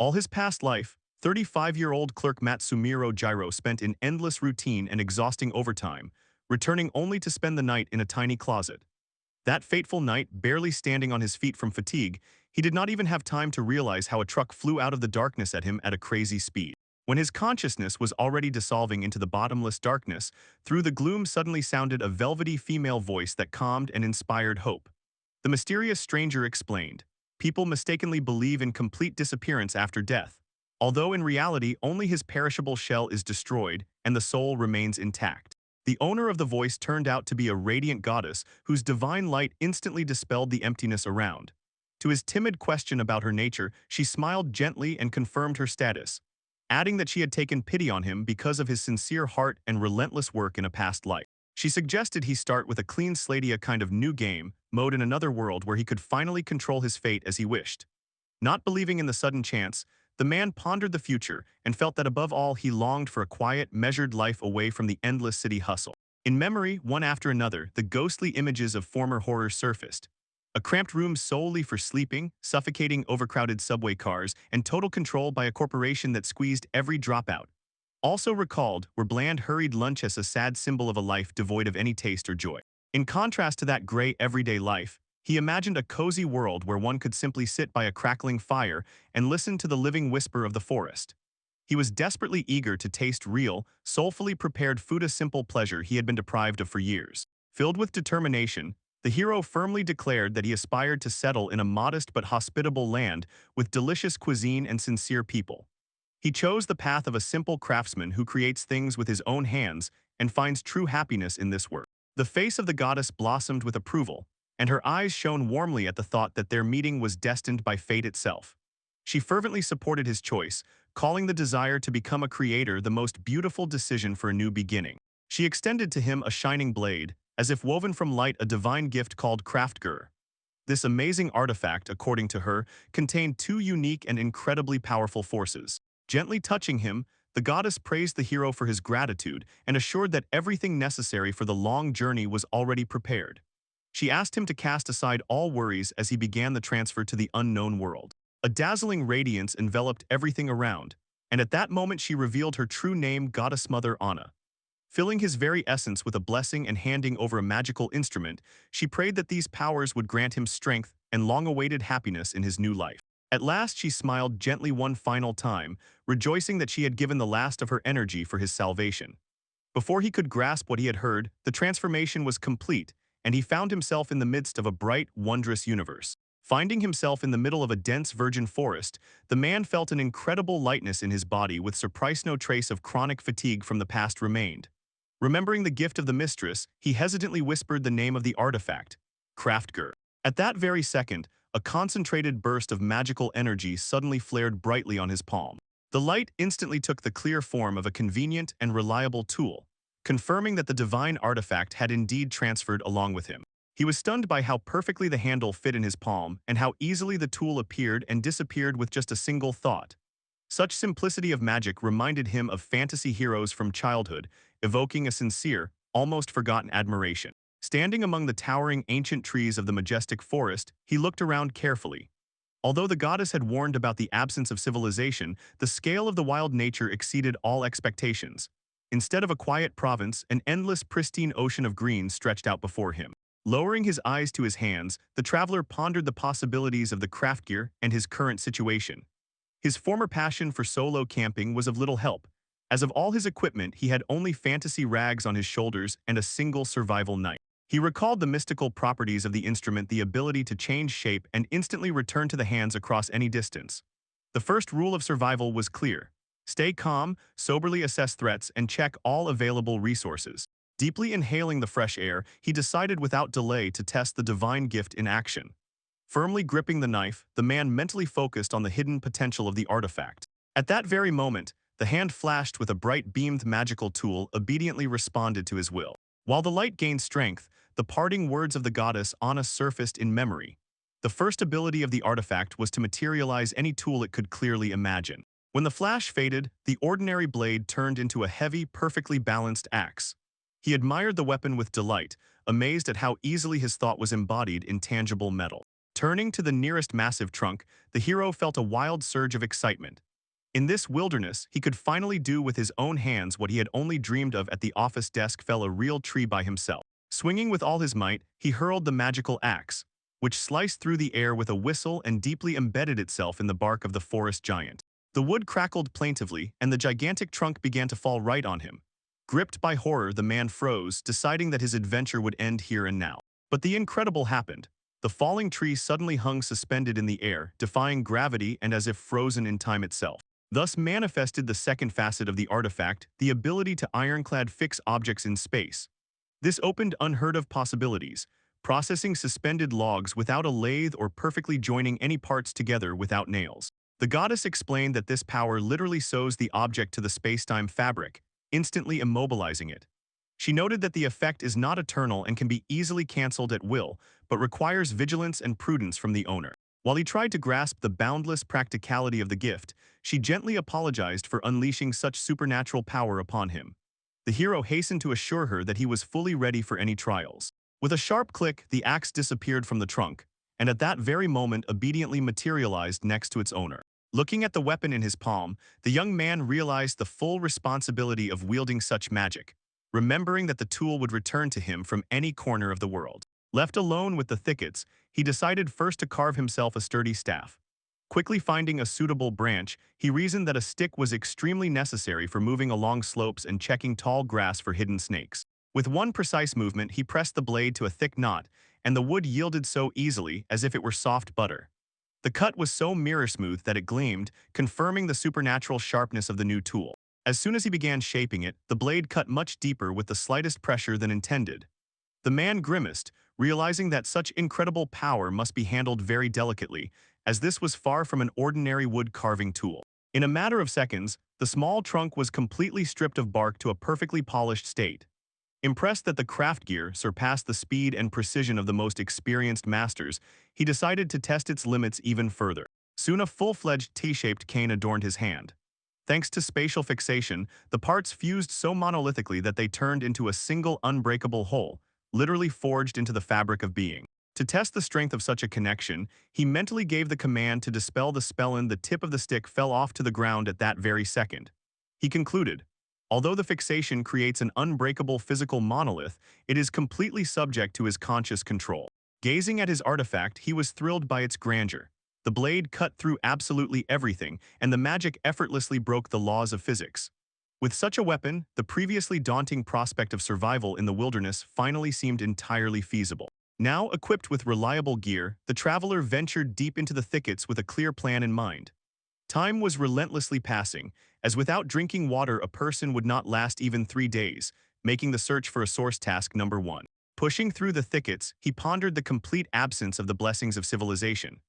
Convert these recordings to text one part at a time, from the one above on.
All his past life, 35-year-old clerk Matsumiro Jiro spent in endless routine and exhausting overtime, returning only to spend the night in a tiny closet. That fateful night, barely standing on his feet from fatigue, he did not even have time to realize how a truck flew out of the darkness at him at a crazy speed. When his consciousness was already dissolving into the bottomless darkness, through the gloom suddenly sounded a velvety female voice that calmed and inspired hope. The mysterious stranger explained, "People mistakenly believe in complete disappearance after death, although in reality only his perishable shell is destroyed and the soul remains intact." The owner of the voice turned out to be a radiant goddess whose divine light instantly dispelled the emptiness around. To his timid question about her nature, she smiled gently and confirmed her status, adding that she had taken pity on him because of his sincere heart and relentless work in a past life. She suggested he start with a clean slate, a kind of new game mode in another world where he could finally control his fate as he wished. Not believing in the sudden chance, the man pondered the future and felt that above all he longed for a quiet, measured life away from the endless city hustle. In memory, one after another, the ghostly images of former horrors surfaced. A cramped room solely for sleeping, suffocating overcrowded subway cars, and total control by a corporation that squeezed every dropout. Also recalled were bland, hurried lunch as a sad symbol of a life devoid of any taste or joy. In contrast to that gray, everyday life, he imagined a cozy world where one could simply sit by a crackling fire and listen to the living whisper of the forest. He was desperately eager to taste real, soulfully prepared food, a simple pleasure he had been deprived of for years. Filled with determination, the hero firmly declared that he aspired to settle in a modest but hospitable land with delicious cuisine and sincere people. He chose the path of a simple craftsman who creates things with his own hands and finds true happiness in this work. The face of the goddess blossomed with approval, and her eyes shone warmly at the thought that their meeting was destined by fate itself. She fervently supported his choice, calling the desire to become a creator the most beautiful decision for a new beginning. She extended to him a shining blade, as if woven from light, a divine gift called Kraftgur. This amazing artifact, according to her, contained two unique and incredibly powerful forces. Gently touching him, the goddess praised the hero for his gratitude and assured that everything necessary for the long journey was already prepared. She asked him to cast aside all worries as he began the transfer to the unknown world. A dazzling radiance enveloped everything around, and at that moment she revealed her true name, Goddess Mother Anna. Filling his very essence with a blessing and handing over a magical instrument, she prayed that these powers would grant him strength and long-awaited happiness in his new life. At last she smiled gently one final time, rejoicing that she had given the last of her energy for his salvation. Before he could grasp what he had heard, the transformation was complete, and he found himself in the midst of a bright, wondrous universe. Finding himself in the middle of a dense virgin forest, the man felt an incredible lightness in his body, with surprise no trace of chronic fatigue from the past remained. Remembering the gift of the mistress, he hesitantly whispered the name of the artifact, Kraftgur. At that very second, a concentrated burst of magical energy suddenly flared brightly on his palm. The light instantly took the clear form of a convenient and reliable tool, confirming that the divine artifact had indeed transferred along with him. He was stunned by how perfectly the handle fit in his palm and how easily the tool appeared and disappeared with just a single thought. Such simplicity of magic reminded him of fantasy heroes from childhood, evoking a sincere, almost forgotten admiration. Standing among the towering ancient trees of the majestic forest, he looked around carefully. Although the goddess had warned about the absence of civilization, the scale of the wild nature exceeded all expectations. Instead of a quiet province, an endless, pristine ocean of green stretched out before him. Lowering his eyes to his hands, the traveler pondered the possibilities of the Kraftgear and his current situation. His former passion for solo camping was of little help, as of all his equipment he had only fantasy rags on his shoulders and a single survival knife. He recalled the mystical properties of the instrument, the ability to change shape and instantly return to the hands across any distance. The first rule of survival was clear: stay calm, soberly assess threats, and check all available resources. Deeply inhaling the fresh air, he decided without delay to test the divine gift in action. Firmly gripping the knife, the man mentally focused on the hidden potential of the artifact. At that very moment, the hand flashed with a bright-beamed magical tool obediently responded to his will. While the light gained strength, the parting words of the goddess Anna surfaced in memory. The first ability of the artifact was to materialize any tool it could clearly imagine. When the flash faded, the ordinary blade turned into a heavy, perfectly balanced axe. He admired the weapon with delight, amazed at how easily his thought was embodied in tangible metal. Turning to the nearest massive trunk, the hero felt a wild surge of excitement. In this wilderness, he could finally do with his own hands what he had only dreamed of. At the office desk fell a real tree by himself. Swinging with all his might, he hurled the magical axe, which sliced through the air with a whistle and deeply embedded itself in the bark of the forest giant. The wood crackled plaintively, and the gigantic trunk began to fall right on him. Gripped by horror, the man froze, deciding that his adventure would end here and now. But the incredible happened. The falling tree suddenly hung suspended in the air, defying gravity and as if frozen in time itself. Thus manifested the second facet of the artifact, the ability to ironclad fix objects in space. This opened unheard-of possibilities, processing suspended logs without a lathe or perfectly joining any parts together without nails. The goddess explained that this power literally sews the object to the space-time fabric, instantly immobilizing it. She noted that the effect is not eternal and can be easily cancelled at will, but requires vigilance and prudence from the owner. While he tried to grasp the boundless practicality of the gift, she gently apologized for unleashing such supernatural power upon him. The hero hastened to assure her that he was fully ready for any trials. With a sharp click, the axe disappeared from the trunk, and at that very moment obediently materialized next to its owner. Looking at the weapon in his palm, the young man realized the full responsibility of wielding such magic, remembering that the tool would return to him from any corner of the world. Left alone with the thickets, he decided first to carve himself a sturdy staff. Quickly finding a suitable branch, he reasoned that a stick was extremely necessary for moving along slopes and checking tall grass for hidden snakes. With one precise movement, he pressed the blade to a thick knot, and the wood yielded so easily as if it were soft butter. The cut was so mirror-smooth that it gleamed, confirming the supernatural sharpness of the new tool. As soon as he began shaping it, the blade cut much deeper with the slightest pressure than intended. The man grimaced, realizing that such incredible power must be handled very delicately, as this was far from an ordinary wood-carving tool. In a matter of seconds, the small trunk was completely stripped of bark to a perfectly polished state. Impressed that the craft gear surpassed the speed and precision of the most experienced masters, he decided to test its limits even further. Soon a full-fledged T-shaped cane adorned his hand. Thanks to spatial fixation, the parts fused so monolithically that they turned into a single unbreakable whole, literally forged into the fabric of being. To test the strength of such a connection, he mentally gave the command to dispel the spell and the tip of the stick fell off to the ground at that very second. He concluded, although the fixation creates an unbreakable physical monolith, it is completely subject to his conscious control. Gazing at his artifact, he was thrilled by its grandeur. The blade cut through absolutely everything, and the magic effortlessly broke the laws of physics. With such a weapon, the previously daunting prospect of survival in the wilderness finally seemed entirely feasible. Now equipped with reliable gear, the traveler ventured deep into the thickets with a clear plan in mind. Time was relentlessly passing, as without drinking water a person would not last even 3 days, making the search for a source task number 1. Pushing through the thickets, he pondered the complete absence of the blessings of civilization.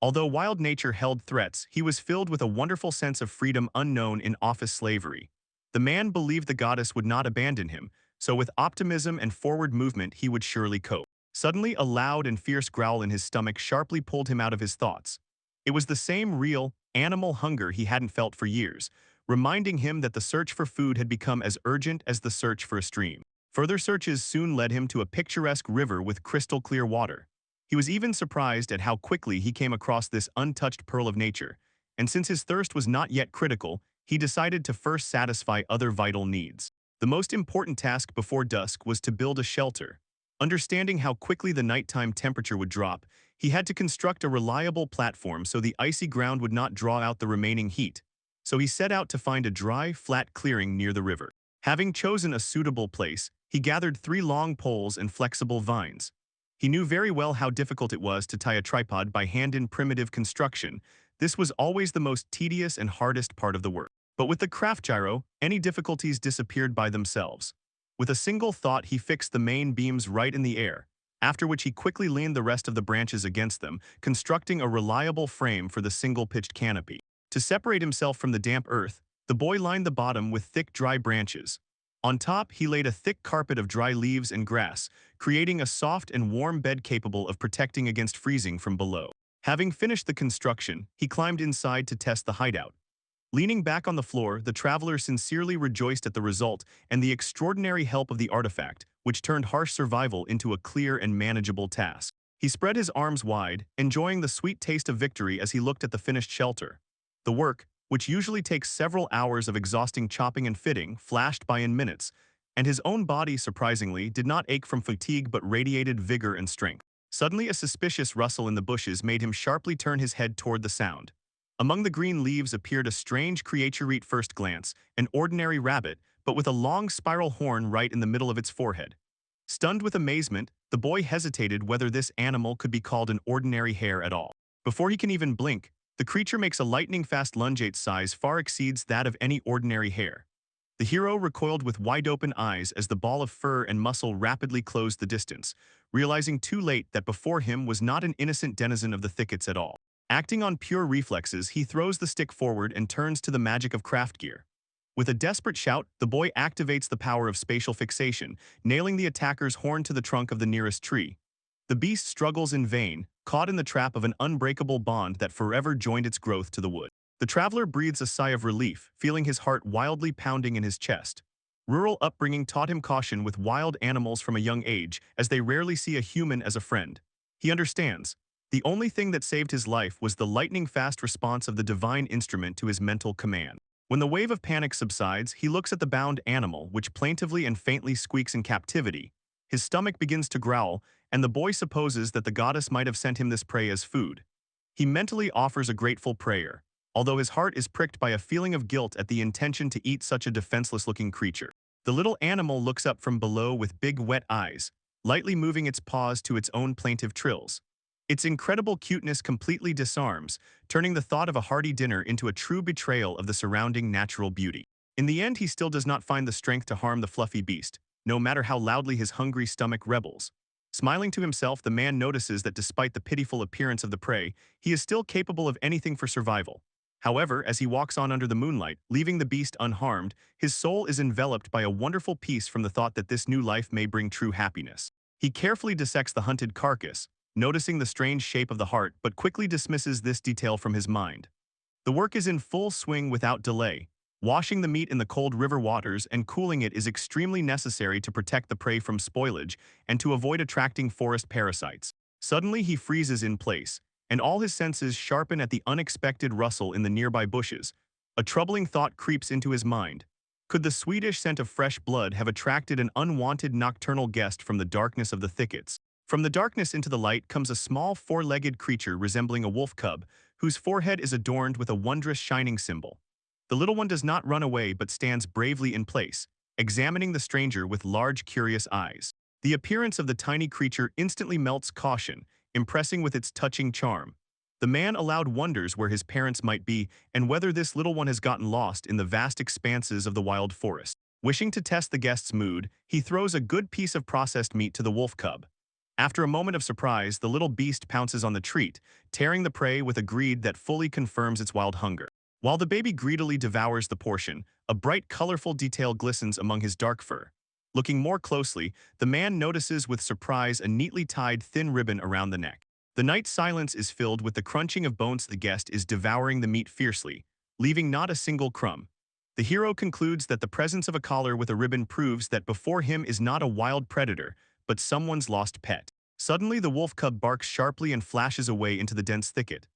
Although wild nature held threats, he was filled with a wonderful sense of freedom unknown in office slavery. The man believed the goddess would not abandon him, so with optimism and forward movement he would surely cope. Suddenly, a loud and fierce growl in his stomach sharply pulled him out of his thoughts. It was the same real, animal hunger he hadn't felt for years, reminding him that the search for food had become as urgent as the search for a stream. Further searches soon led him to a picturesque river with crystal-clear water. He was even surprised at how quickly he came across this untouched pearl of nature, and since his thirst was not yet critical, he decided to first satisfy other vital needs. The most important task before dusk was to build a shelter. Understanding how quickly the nighttime temperature would drop, he had to construct a reliable platform so the icy ground would not draw out the remaining heat. So he set out to find a dry, flat clearing near the river. Having chosen a suitable place, he gathered 3 long poles and flexible vines. He knew very well how difficult it was to tie a tripod by hand in primitive construction. This was always the most tedious and hardest part of the work. But with the craft gyro, any difficulties disappeared by themselves. With a single thought, he fixed the main beams right in the air, after which he quickly leaned the rest of the branches against them, constructing a reliable frame for the single-pitched canopy. To separate himself from the damp earth, the boy lined the bottom with thick, dry branches. On top, he laid a thick carpet of dry leaves and grass, creating a soft and warm bed capable of protecting against freezing from below. Having finished the construction, he climbed inside to test the hideout. Leaning back on the floor, the traveler sincerely rejoiced at the result and the extraordinary help of the artifact, which turned harsh survival into a clear and manageable task. He spread his arms wide, enjoying the sweet taste of victory as he looked at the finished shelter. The work, which usually takes several hours of exhausting chopping and fitting, flashed by in minutes, and his own body, surprisingly, did not ache from fatigue but radiated vigor and strength. Suddenly, a suspicious rustle in the bushes made him sharply turn his head toward the sound. Among the green leaves appeared a strange creature at first glance, an ordinary rabbit, but with a long spiral horn right in the middle of its forehead. Stunned with amazement, the boy hesitated whether this animal could be called an ordinary hare at all. Before he can even blink, the creature makes a lightning-fast lunge. Its size far exceeds that of any ordinary hare. The hero recoiled with wide-open eyes as the ball of fur and muscle rapidly closed the distance, realizing too late that before him was not an innocent denizen of the thickets at all. Acting on pure reflexes, he throws the stick forward and turns to the magic of craft gear. With a desperate shout, the boy activates the power of spatial fixation, nailing the attacker's horn to the trunk of the nearest tree. The beast struggles in vain, caught in the trap of an unbreakable bond that forever joined its growth to the wood. The traveler breathes a sigh of relief, feeling his heart wildly pounding in his chest. Rural upbringing taught him caution with wild animals from a young age, as they rarely see a human as a friend. He understands. The only thing that saved his life was the lightning-fast response of the divine instrument to his mental command. When the wave of panic subsides, he looks at the bound animal, which plaintively and faintly squeaks in captivity. His stomach begins to growl, and the boy supposes that the goddess might have sent him this prey as food. He mentally offers a grateful prayer, although his heart is pricked by a feeling of guilt at the intention to eat such a defenseless-looking creature. The little animal looks up from below with big wet eyes, lightly moving its paws to its own plaintive trills. Its incredible cuteness completely disarms, turning the thought of a hearty dinner into a true betrayal of the surrounding natural beauty. In the end, he still does not find the strength to harm the fluffy beast, no matter how loudly his hungry stomach rebels. Smiling to himself, the man notices that despite the pitiful appearance of the prey, he is still capable of anything for survival. However, as he walks on under the moonlight, leaving the beast unharmed, his soul is enveloped by a wonderful peace from the thought that this new life may bring true happiness. He carefully dissects the hunted carcass, noticing the strange shape of the heart, but quickly dismisses this detail from his mind. The work is in full swing without delay. Washing the meat in the cold river waters and cooling it is extremely necessary to protect the prey from spoilage and to avoid attracting forest parasites. Suddenly he freezes in place, and all his senses sharpen at the unexpected rustle in the nearby bushes. A troubling thought creeps into his mind. Could the sweetish scent of fresh blood have attracted an unwanted nocturnal guest from the darkness of the thickets? From the darkness into the light comes a small four-legged creature resembling a wolf cub, whose forehead is adorned with a wondrous shining symbol. The little one does not run away but stands bravely in place, examining the stranger with large, curious eyes. The appearance of the tiny creature instantly melts caution, impressing with its touching charm. The man aloud wonders where his parents might be and whether this little one has gotten lost in the vast expanses of the wild forest. Wishing to test the guest's mood, he throws a good piece of processed meat to the wolf cub. After a moment of surprise, the little beast pounces on the treat, tearing the prey with a greed that fully confirms its wild hunger. While the baby greedily devours the portion, a bright, colorful detail glistens among his dark fur. Looking more closely, the man notices with surprise a neatly tied thin ribbon around the neck. The night silence is filled with the crunching of bones. The guest is devouring the meat fiercely, leaving not a single crumb. The hero concludes that the presence of a collar with a ribbon proves that before him is not a wild predator, but someone's lost pet. Suddenly, the wolf cub barks sharply and flashes away into the dense thicket.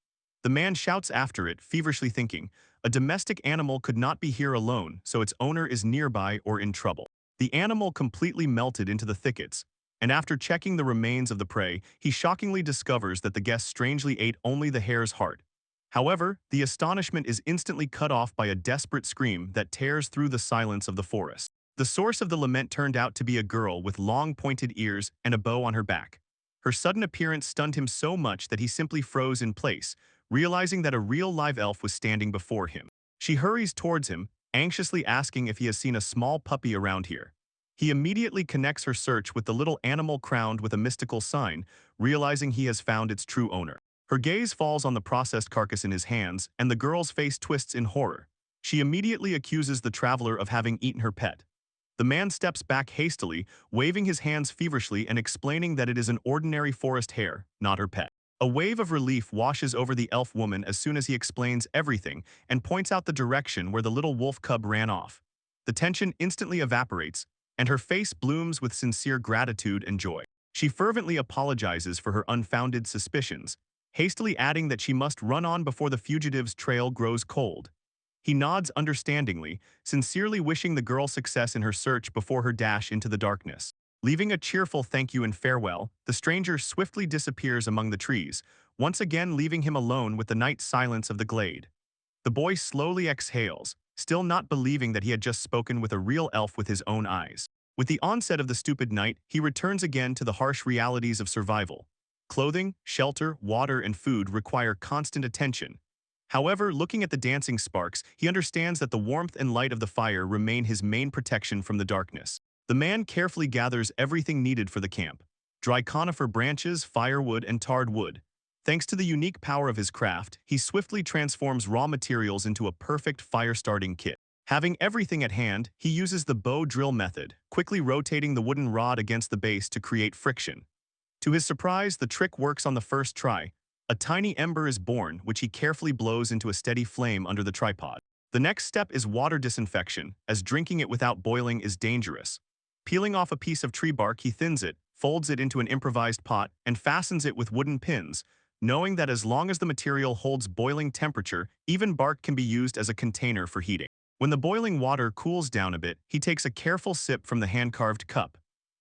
The man shouts after it, feverishly thinking, a domestic animal could not be here alone, so its owner is nearby or in trouble. The animal completely melted into the thickets, and after checking the remains of the prey, he shockingly discovers that the guest strangely ate only the hare's heart. However, the astonishment is instantly cut off by a desperate scream that tears through the silence of the forest. The source of the lament turned out to be a girl with long pointed ears and a bow on her back. Her sudden appearance stunned him so much that he simply froze in place, realizing that a real live elf was standing before him. She hurries towards him, anxiously asking if he has seen a small puppy around here. He immediately connects her search with the little animal crowned with a mystical sign, realizing he has found its true owner. Her gaze falls on the processed carcass in his hands, and the girl's face twists in horror. She immediately accuses the traveler of having eaten her pet. The man steps back hastily, waving his hands feverishly and explaining that it is an ordinary forest hare, not her pet. A wave of relief washes over the elf woman as soon as he explains everything and points out the direction where the little wolf cub ran off. The tension instantly evaporates, and her face blooms with sincere gratitude and joy. She fervently apologizes for her unfounded suspicions, hastily adding that she must run on before the fugitive's trail grows cold. He nods understandingly, sincerely wishing the girl success in her search before her dash into the darkness. Leaving a cheerful thank you and farewell, the stranger swiftly disappears among the trees, once again leaving him alone with the night silence of the glade. The boy slowly exhales, still not believing that he had just spoken with a real elf with his own eyes. With the onset of the stupid night, he returns again to the harsh realities of survival. Clothing, shelter, water, and food require constant attention. However, looking at the dancing sparks, he understands that the warmth and light of the fire remain his main protection from the darkness. The man carefully gathers everything needed for the camp: dry conifer branches, firewood, and tarred wood. Thanks to the unique power of his craft, he swiftly transforms raw materials into a perfect fire-starting kit. Having everything at hand, he uses the bow drill method, quickly rotating the wooden rod against the base to create friction. To his surprise, the trick works on the first try. A tiny ember is born, which he carefully blows into a steady flame under the tripod. The next step is water disinfection, as drinking it without boiling is dangerous. Peeling off a piece of tree bark, he thins it, folds it into an improvised pot, and fastens it with wooden pins, knowing that as long as the material holds boiling temperature, even bark can be used as a container for heating. When the boiling water cools down a bit, he takes a careful sip from the hand-carved cup.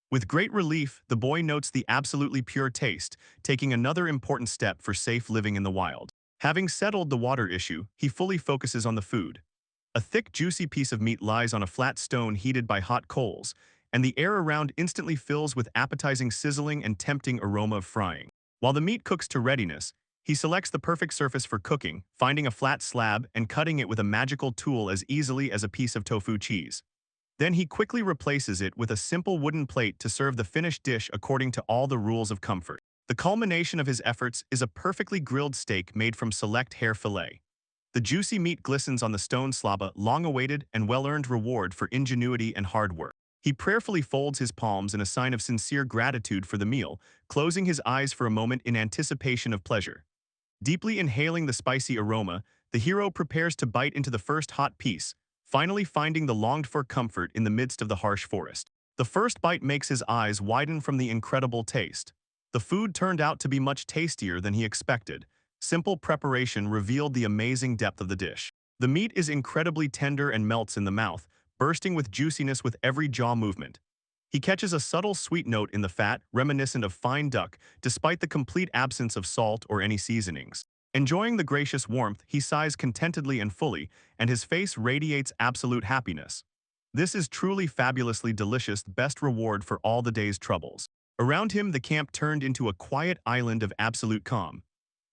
With great relief, the boy notes the absolutely pure taste, taking another important step for safe living in the wild. Having settled the water issue, he fully focuses on the food. A thick, juicy piece of meat lies on a flat stone heated by hot coals, and the air around instantly fills with appetizing sizzling and tempting aroma of frying. While the meat cooks to readiness, he selects the perfect surface for cooking, finding a flat slab and cutting it with a magical tool as easily as a piece of tofu cheese. Then he quickly replaces it with a simple wooden plate to serve the finished dish according to all the rules of comfort. The culmination of his efforts is a perfectly grilled steak made from select hare fillet. The juicy meat glistens on the stone slab, a long-awaited and well-earned reward for ingenuity and hard work. He prayerfully folds his palms in a sign of sincere gratitude for the meal, closing his eyes for a moment in anticipation of pleasure. Deeply inhaling the spicy aroma, the hero prepares to bite into the first hot piece, finally finding the longed-for comfort in the midst of the harsh forest. The first bite makes his eyes widen from the incredible taste. The food turned out to be much tastier than he expected. Simple preparation revealed the amazing depth of the dish. The meat is incredibly tender and melts in the mouth, bursting with juiciness with every jaw movement. He catches a subtle sweet note in the fat, reminiscent of fine duck, despite the complete absence of salt or any seasonings. Enjoying the gracious warmth, he sighs contentedly and fully, and his face radiates absolute happiness. This is truly fabulously delicious, best reward for all the day's troubles. Around him, the camp turned into a quiet island of absolute calm.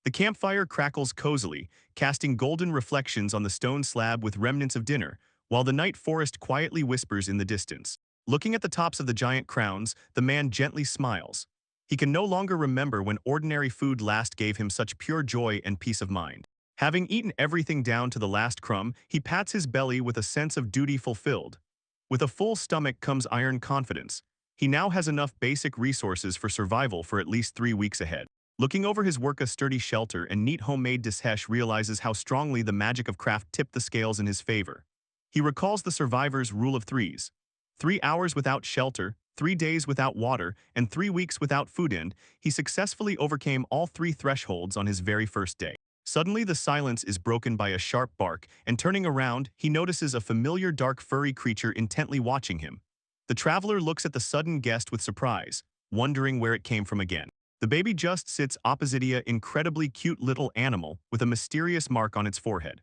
The campfire crackles cozily, casting golden reflections on the stone slab with remnants of dinner, while the night forest quietly whispers in the distance. Looking at the tops of the giant crowns, the man gently smiles. He can no longer remember when ordinary food last gave him such pure joy and peace of mind. Having eaten everything down to the last crumb, he pats his belly with a sense of duty fulfilled. With a full stomach comes iron confidence. He now has enough basic resources for survival for at least 3 weeks ahead. Looking over his work, a sturdy shelter and neat homemade dishesh realizes how strongly the magic of craft tipped the scales in his favor. He recalls the survivor's rule of threes. 3 hours without shelter, 3 days without water, and 3 weeks without food, and he successfully overcame all 3 thresholds on his very first day. Suddenly the silence is broken by a sharp bark, and turning around, he notices a familiar dark furry creature intently watching him. The traveler looks at the sudden guest with surprise, wondering where it came from again. The baby just sits opposite an incredibly cute little animal with a mysterious mark on its forehead.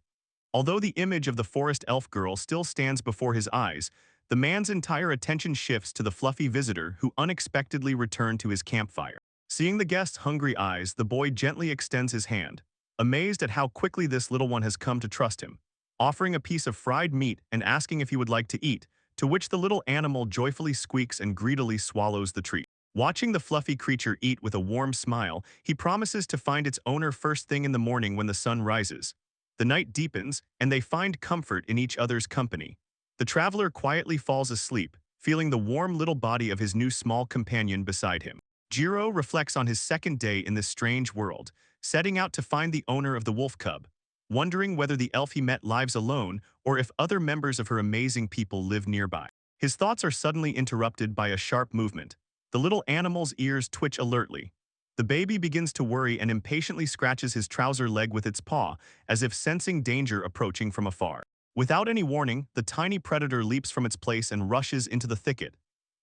Although the image of the forest elf girl still stands before his eyes, the man's entire attention shifts to the fluffy visitor who unexpectedly returned to his campfire. Seeing the guest's hungry eyes, the boy gently extends his hand, amazed at how quickly this little one has come to trust him, offering a piece of fried meat and asking if he would like to eat, to which the little animal joyfully squeaks and greedily swallows the treat. Watching the fluffy creature eat with a warm smile, he promises to find its owner first thing in the morning when the sun rises. The night deepens, and they find comfort in each other's company. The traveler quietly falls asleep, feeling the warm little body of his new small companion beside him. Jiro reflects on his second day in this strange world, setting out to find the owner of the wolf cub, wondering whether the elf he met lives alone or if other members of her amazing people live nearby. His thoughts are suddenly interrupted by a sharp movement. The little animal's ears twitch alertly. The baby begins to worry and impatiently scratches his trouser leg with its paw, as if sensing danger approaching from afar. Without any warning, the tiny predator leaps from its place and rushes into the thicket.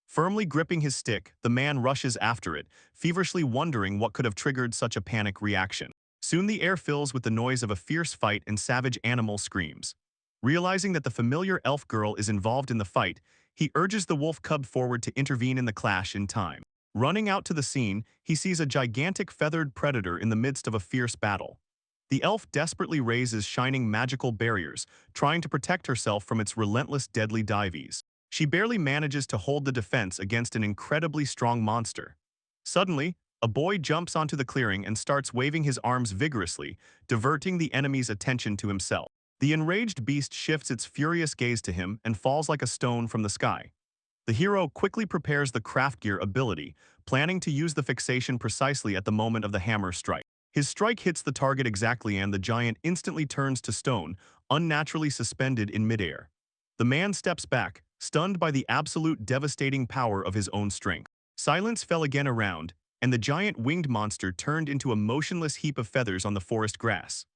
Firmly gripping his stick, the man rushes after it, feverishly wondering what could have triggered such a panic reaction. Soon the air fills with the noise of a fierce fight and savage animal screams. Realizing that the familiar elf girl is involved in the fight, he urges the wolf cub forward to intervene in the clash in time. Running out to the scene, he sees a gigantic feathered predator in the midst of a fierce battle. The elf desperately raises shining magical barriers, trying to protect herself from its relentless deadly dives. She barely manages to hold the defense against an incredibly strong monster. Suddenly, a boy jumps onto the clearing and starts waving his arms vigorously, diverting the enemy's attention to himself. The enraged beast shifts its furious gaze to him and falls like a stone from the sky. The hero quickly prepares the craft gear ability, planning to use the fixation precisely at the moment of the hammer strike. His strike hits the target exactly and the giant instantly turns to stone, unnaturally suspended in midair. The man steps back, stunned by the absolute devastating power of his own strength. Silence fell again around, and the giant winged monster turned into a motionless heap of feathers on the forest grass.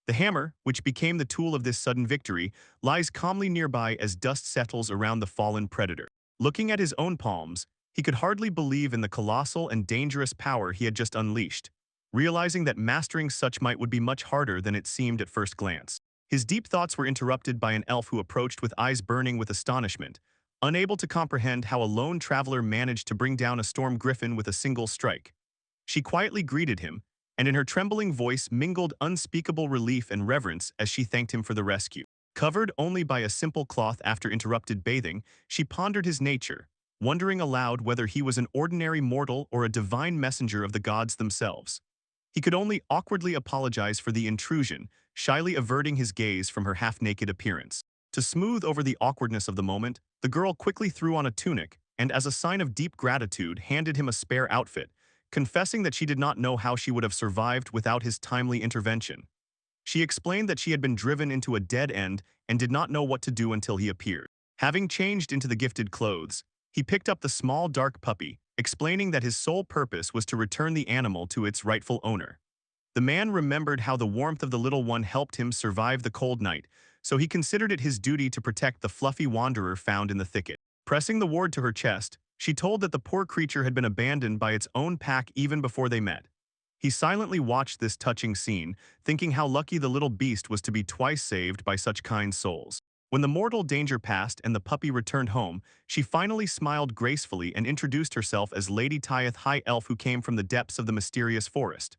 The hammer, which became the tool of this sudden victory, lies calmly nearby as dust settles around the fallen predator. Looking at his own palms, he could hardly believe in the colossal and dangerous power he had just unleashed, realizing that mastering such might would be much harder than it seemed at first glance. His deep thoughts were interrupted by an elf who approached with eyes burning with astonishment, unable to comprehend how a lone traveler managed to bring down a storm griffin with a single strike. She quietly greeted him, and in her trembling voice mingled unspeakable relief and reverence as she thanked him for the rescue. Covered only by a simple cloth after interrupted bathing, she pondered his nature, wondering aloud whether he was an ordinary mortal or a divine messenger of the gods themselves. He could only awkwardly apologize for the intrusion, shyly averting his gaze from her half-naked appearance. To smooth over the awkwardness of the moment, the girl quickly threw on a tunic and, as a sign of deep gratitude, handed him a spare outfit, confessing that she did not know how she would have survived without his timely intervention. She explained that she had been driven into a dead end and did not know what to do until he appeared. Having changed into the gifted clothes, he picked up the small dark puppy, explaining that his sole purpose was to return the animal to its rightful owner. The man remembered how the warmth of the little one helped him survive the cold night, so he considered it his duty to protect the fluffy wanderer found in the thicket. Pressing the ward to her chest, she told that the poor creature had been abandoned by its own pack even before they met. He silently watched this touching scene, thinking how lucky the little beast was to be twice saved by such kind souls. When the mortal danger passed and the puppy returned home, she finally smiled gracefully and introduced herself as Lady Tyeth, High Elf who came from the depths of the mysterious forest.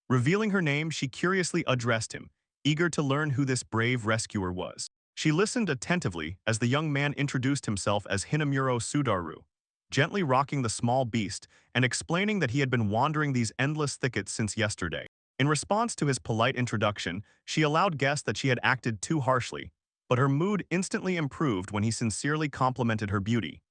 Revealing her name, she curiously addressed him, eager to learn who this brave rescuer was. She listened attentively as the young man introduced himself as Hinamuro Sudaru, gently rocking the small beast and explaining that he had been wandering these endless thickets since yesterday. In response to his polite introduction, she allowed guess that she had acted too harshly, but her mood instantly improved when he sincerely complimented her beauty.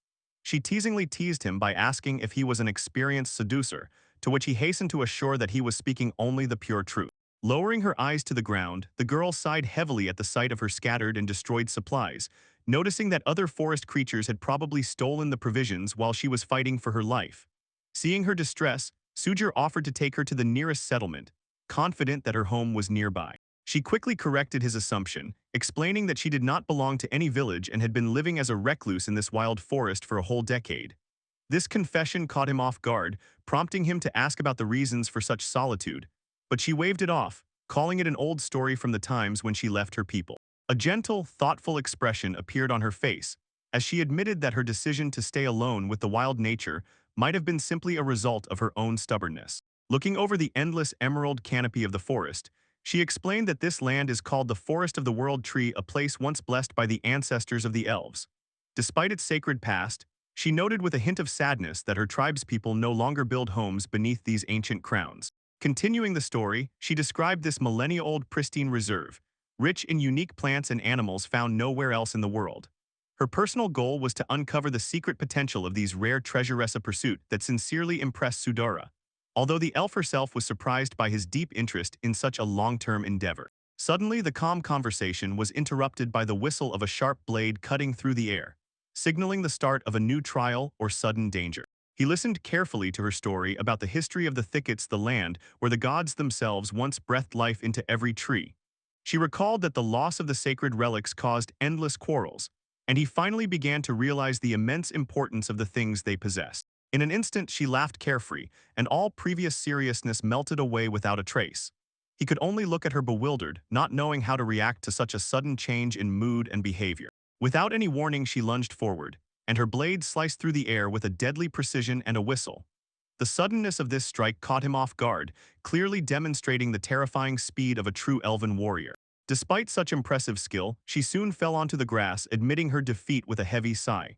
She teasingly teased him by asking if he was an experienced seducer, to which he hastened to assure that he was speaking only the pure truth. Lowering her eyes to the ground, the girl sighed heavily at the sight of her scattered and destroyed supplies, noticing that other forest creatures had probably stolen the provisions while she was fighting for her life. Seeing her distress, Sujir offered to take her to the nearest settlement, confident that her home was nearby. She quickly corrected his assumption, explaining that she did not belong to any village and had been living as a recluse in this wild forest for a whole decade. This confession caught him off guard, prompting him to ask about the reasons for such solitude, but she waved it off, calling it an old story from the times when she left her people. A gentle, thoughtful expression appeared on her face, as she admitted that her decision to stay alone with the wild nature might have been simply a result of her own stubbornness. Looking over the endless emerald canopy of the forest, she explained that this land is called the Forest of the World Tree, a place once blessed by the ancestors of the elves. Despite its sacred past, she noted with a hint of sadness that her tribespeople no longer build homes beneath these ancient crowns. Continuing the story, she described this millennia-old pristine reserve, rich in unique plants and animals found nowhere else in the world. Her personal goal was to uncover the secret potential of these rare treasures, a pursuit that sincerely impressed Sudara, although the elf herself was surprised by his deep interest in such a long-term endeavor. Suddenly, the calm conversation was interrupted by the whistle of a sharp blade cutting through the air, signaling the start of a new trial or sudden danger. He listened carefully to her story about the history of the thickets, the land where the gods themselves once breathed life into every tree. She recalled that the loss of the sacred relics caused endless quarrels, and he finally began to realize the immense importance of the things they possessed. In an instant, she laughed carefree, and all previous seriousness melted away without a trace. He could only look at her bewildered, not knowing how to react to such a sudden change in mood and behavior. Without any warning, she lunged forward, and her blade sliced through the air with a deadly precision and a whistle. The suddenness of this strike caught him off guard, clearly demonstrating the terrifying speed of a true elven warrior. Despite such impressive skill, she soon fell onto the grass, admitting her defeat with a heavy sigh.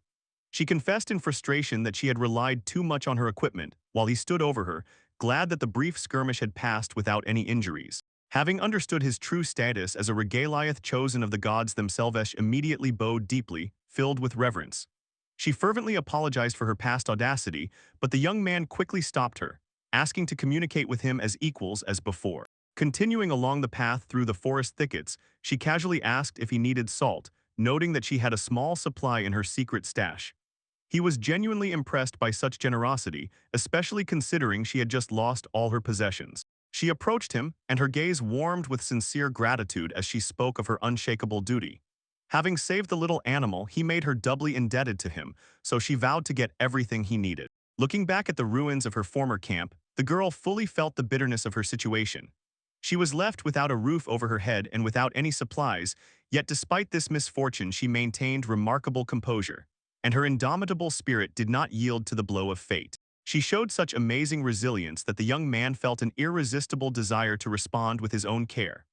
She confessed in frustration that she had relied too much on her equipment, while he stood over her, glad that the brief skirmish had passed without any injuries. Having understood his true status as a regaliath chosen of the gods themselves, Esh immediately bowed deeply, filled with reverence. She fervently apologized for her past audacity, but the young man quickly stopped her, asking to communicate with him as equals as before. Continuing along the path through the forest thickets, she casually asked if he needed salt, noting that she had a small supply in her secret stash. He was genuinely impressed by such generosity, especially considering she had just lost all her possessions. She approached him, and her gaze warmed with sincere gratitude as she spoke of her unshakable duty. Having saved the little animal, he made her doubly indebted to him, so she vowed to get everything he needed. Looking back at the ruins of her former camp, the girl fully felt the bitterness of her situation. She was left without a roof over her head and without any supplies, yet despite this misfortune she maintained remarkable composure, and her indomitable spirit did not yield to the blow of fate. She showed such amazing resilience that the young man felt an irresistible desire to respond with his own care.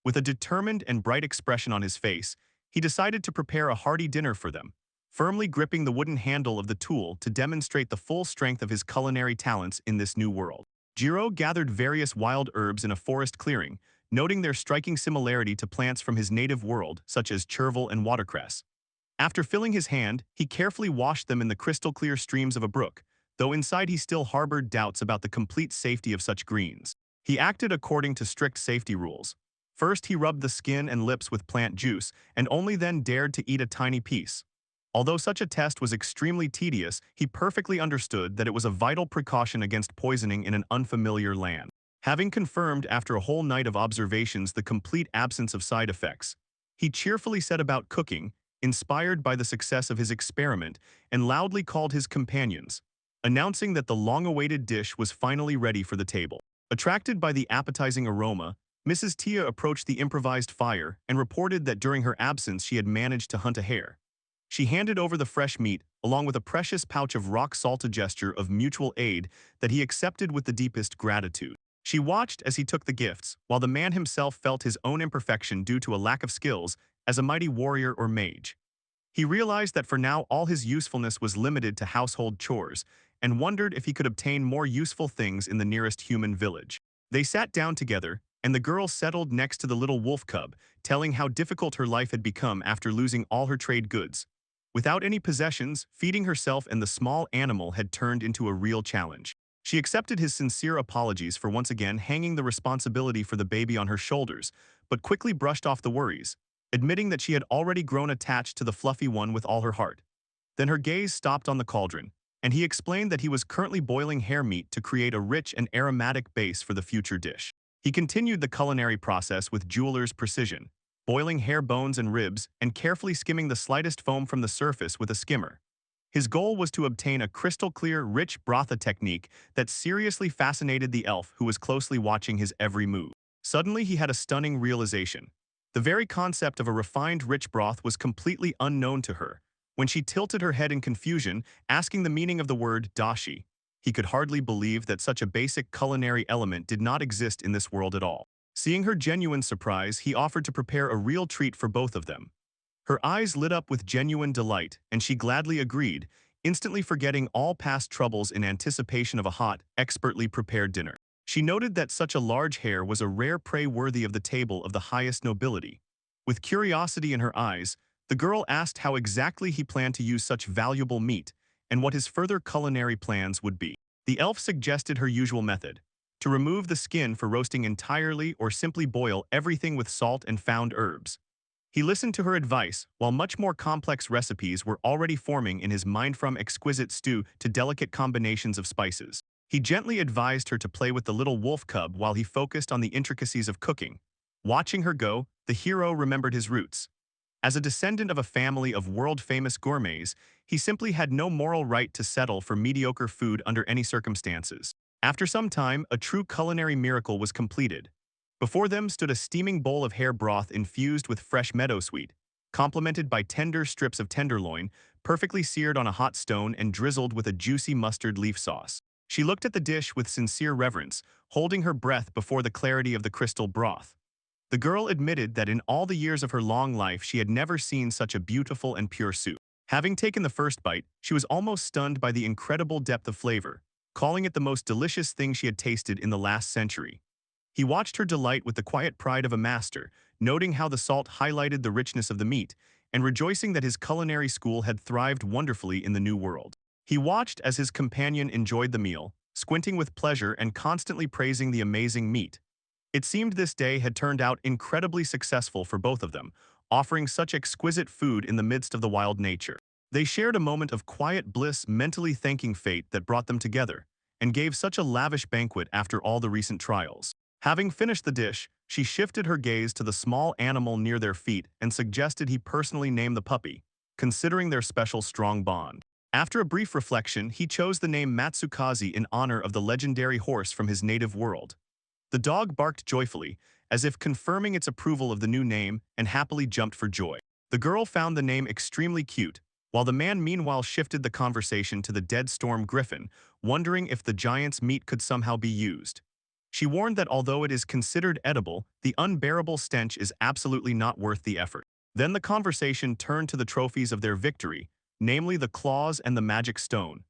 With a determined and bright expression on his face, he decided to prepare a hearty dinner for them, firmly gripping the wooden handle of the tool to demonstrate the full strength of his culinary talents in this new world. Jiro gathered various wild herbs in a forest clearing, noting their striking similarity to plants from his native world, such as chervil and watercress. After filling his hand, he carefully washed them in the crystal-clear streams of a brook, though inside he still harbored doubts about the complete safety of such greens. He acted according to strict safety rules. First, he rubbed the skin and lips with plant juice, and only then dared to eat a tiny piece. Although such a test was extremely tedious, he perfectly understood that it was a vital precaution against poisoning in an unfamiliar land. Having confirmed after a whole night of observations the complete absence of side effects, he cheerfully set about cooking, inspired by the success of his experiment, and loudly called his companions, announcing that the long-awaited dish was finally ready for the table. Attracted by the appetizing aroma, Mrs. Tia approached the improvised fire and reported that during her absence she had managed to hunt a hare. She handed over the fresh meat, along with a precious pouch of rock salt, a gesture of mutual aid that he accepted with the deepest gratitude. She watched as he took the gifts, while the man himself felt his own imperfection due to a lack of skills as a mighty warrior or mage. He realized that for now all his usefulness was limited to household chores, and wondered if he could obtain more useful things in the nearest human village. They sat down together, and the girl settled next to the little wolf cub, telling how difficult her life had become after losing all her trade goods. Without any possessions, feeding herself and the small animal had turned into a real challenge. She accepted his sincere apologies for once again hanging the responsibility for the baby on her shoulders, but quickly brushed off the worries, admitting that she had already grown attached to the fluffy one with all her heart. Then her gaze stopped on the cauldron, and he explained that he was currently boiling hare meat to create a rich and aromatic base for the future dish. He continued the culinary process with jeweler's precision, boiling hare bones and ribs and carefully skimming the slightest foam from the surface with a skimmer. His goal was to obtain a crystal-clear, rich broth, a technique that seriously fascinated the elf who was closely watching his every move. Suddenly, he had a stunning realization. The very concept of a refined, rich broth was completely unknown to her. When she tilted her head in confusion, asking the meaning of the word dashi, he could hardly believe that such a basic culinary element did not exist in this world at all. Seeing her genuine surprise, he offered to prepare a real treat for both of them. Her eyes lit up with genuine delight, and she gladly agreed, instantly forgetting all past troubles in anticipation of a hot, expertly prepared dinner. She noted that such a large hare was a rare prey worthy of the table of the highest nobility. With curiosity in her eyes, the girl asked how exactly he planned to use such valuable meat, and what his further culinary plans would be. The elf suggested her usual method, to remove the skin for roasting entirely or simply boil everything with salt and found herbs. He listened to her advice, while much more complex recipes were already forming in his mind, from exquisite stew to delicate combinations of spices. He gently advised her to play with the little wolf cub while he focused on the intricacies of cooking. Watching her go, the hero remembered his roots. As a descendant of a family of world-famous gourmets, he simply had no moral right to settle for mediocre food under any circumstances. After some time, a true culinary miracle was completed. Before them stood a steaming bowl of hare broth infused with fresh meadowsweet, complemented by tender strips of tenderloin, perfectly seared on a hot stone and drizzled with a juicy mustard leaf sauce. She looked at the dish with sincere reverence, holding her breath before the clarity of the crystal broth. The girl admitted that in all the years of her long life she had never seen such a beautiful and pure soup. Having taken the first bite, she was almost stunned by the incredible depth of flavor, calling it the most delicious thing she had tasted in the last century. He watched her delight with the quiet pride of a master, noting how the salt highlighted the richness of the meat, and rejoicing that his culinary school had thrived wonderfully in the new world. He watched as his companion enjoyed the meal, squinting with pleasure and constantly praising the amazing meat. It seemed this day had turned out incredibly successful for both of them, offering such exquisite food in the midst of the wild nature. They shared a moment of quiet bliss, mentally thanking fate that brought them together, and gave such a lavish banquet after all the recent trials. Having finished the dish, she shifted her gaze to the small animal near their feet and suggested he personally name the puppy, considering their special strong bond. After a brief reflection, he chose the name Matsukaze in honor of the legendary horse from his native world. The dog barked joyfully, as if confirming its approval of the new name, and happily jumped for joy. The girl found the name extremely cute, while the man meanwhile shifted the conversation to the dead storm griffin, wondering if the giant's meat could somehow be used. She warned that although it is considered edible, the unbearable stench is absolutely not worth the effort. Then the conversation turned to the trophies of their victory, namely the claws and the magic stone.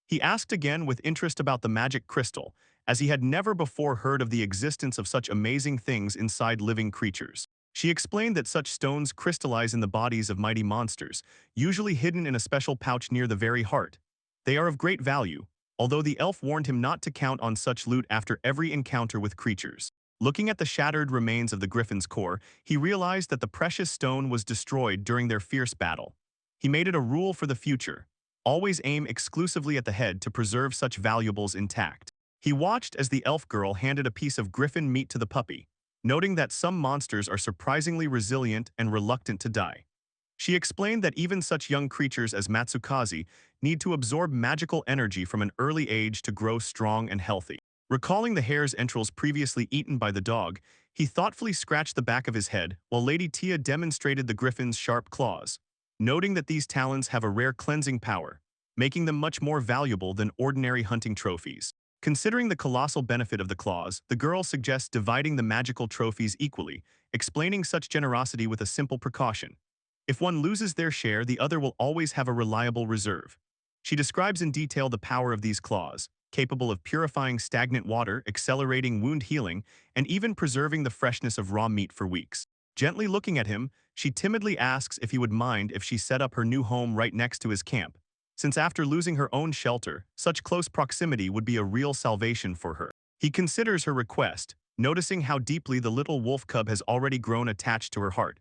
He asked again with interest about the magic crystal, as he had never before heard of the existence of such amazing things inside living creatures. She explained that such stones crystallize in the bodies of mighty monsters, usually hidden in a special pouch near the very heart. They are of great value, although the elf warned him not to count on such loot after every encounter with creatures. Looking at the shattered remains of the griffin's core, he realized that the precious stone was destroyed during their fierce battle. He made it a rule for the future: always aim exclusively at the head to preserve such valuables intact. He watched as the elf girl handed a piece of griffin meat to the puppy, noting that some monsters are surprisingly resilient and reluctant to die. She explained that even such young creatures as Matsukaze need to absorb magical energy from an early age to grow strong and healthy. Recalling the hare's entrails previously eaten by the dog, he thoughtfully scratched the back of his head while Lady Tia demonstrated the griffin's sharp claws, noting that these talons have a rare cleansing power, making them much more valuable than ordinary hunting trophies. Considering the colossal benefit of the claws, the girl suggests dividing the magical trophies equally, explaining such generosity with a simple precaution. If one loses their share, the other will always have a reliable reserve. She describes in detail the power of these claws, capable of purifying stagnant water, accelerating wound healing, and even preserving the freshness of raw meat for weeks. Gently looking at him, she timidly asks if he would mind if she set up her new home right next to his camp, since after losing her own shelter, such close proximity would be a real salvation for her. He considers her request, noticing how deeply the little wolf cub has already grown attached to her heart.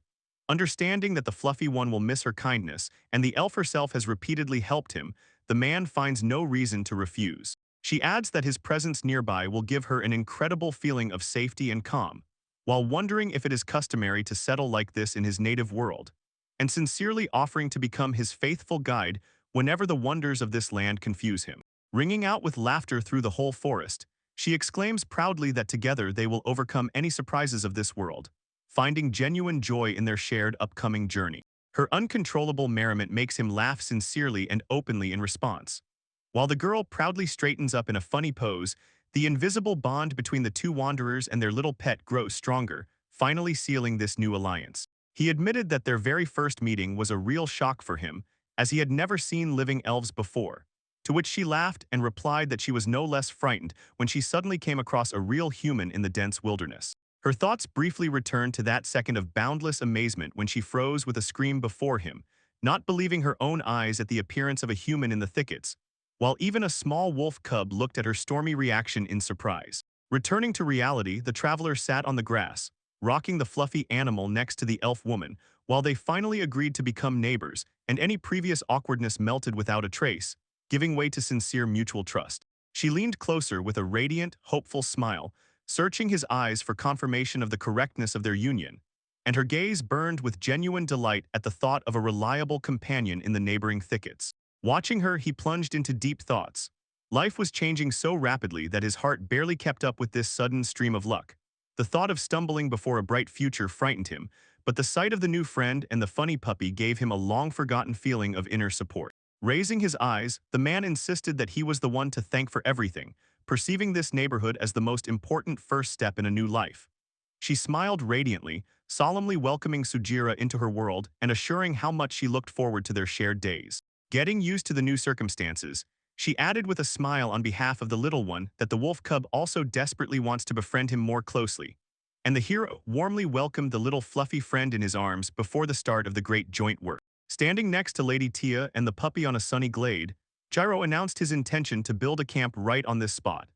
Understanding that the fluffy one will miss her kindness, and the elf herself has repeatedly helped him, the man finds no reason to refuse. She adds that his presence nearby will give her an incredible feeling of safety and calm, while wondering if it is customary to settle like this in his native world, and sincerely offering to become his faithful guide whenever the wonders of this land confuse him. Ringing out with laughter through the whole forest, she exclaims proudly that together they will overcome any surprises of this world, finding genuine joy in their shared upcoming journey. Her uncontrollable merriment makes him laugh sincerely and openly in response. While the girl proudly straightens up in a funny pose, the invisible bond between the two wanderers and their little pet grows stronger, finally sealing this new alliance. He admitted that their very first meeting was a real shock for him, as he had never seen living elves before, to which she laughed and replied that she was no less frightened when she suddenly came across a real human in the dense wilderness. Her thoughts briefly returned to that second of boundless amazement when she froze with a scream before him, not believing her own eyes at the appearance of a human in the thickets, while even a small wolf cub looked at her stormy reaction in surprise. Returning to reality, the traveler sat on the grass, rocking the fluffy animal next to the elf woman, while they finally agreed to become neighbors, and any previous awkwardness melted without a trace, giving way to sincere mutual trust. She leaned closer with a radiant, hopeful smile, searching his eyes for confirmation of the correctness of their union, and her gaze burned with genuine delight at the thought of a reliable companion in the neighboring thickets. Watching her, he plunged into deep thoughts. Life was changing so rapidly that his heart barely kept up with this sudden stream of luck. The thought of stumbling before a bright future frightened him, but the sight of the new friend and the funny puppy gave him a long-forgotten feeling of inner support. Raising his eyes, the man insisted that he was the one to thank for everything, perceiving this neighborhood as the most important first step in a new life. She smiled radiantly, solemnly welcoming Sujira into her world and assuring how much she looked forward to their shared days. Getting used to the new circumstances, she added with a smile on behalf of the little one that the wolf cub also desperately wants to befriend him more closely. And the hero warmly welcomed the little fluffy friend in his arms before the start of the great joint work. Standing next to Lady Tia and the puppy on a sunny glade, Gyro announced his intention to build a camp right on this spot,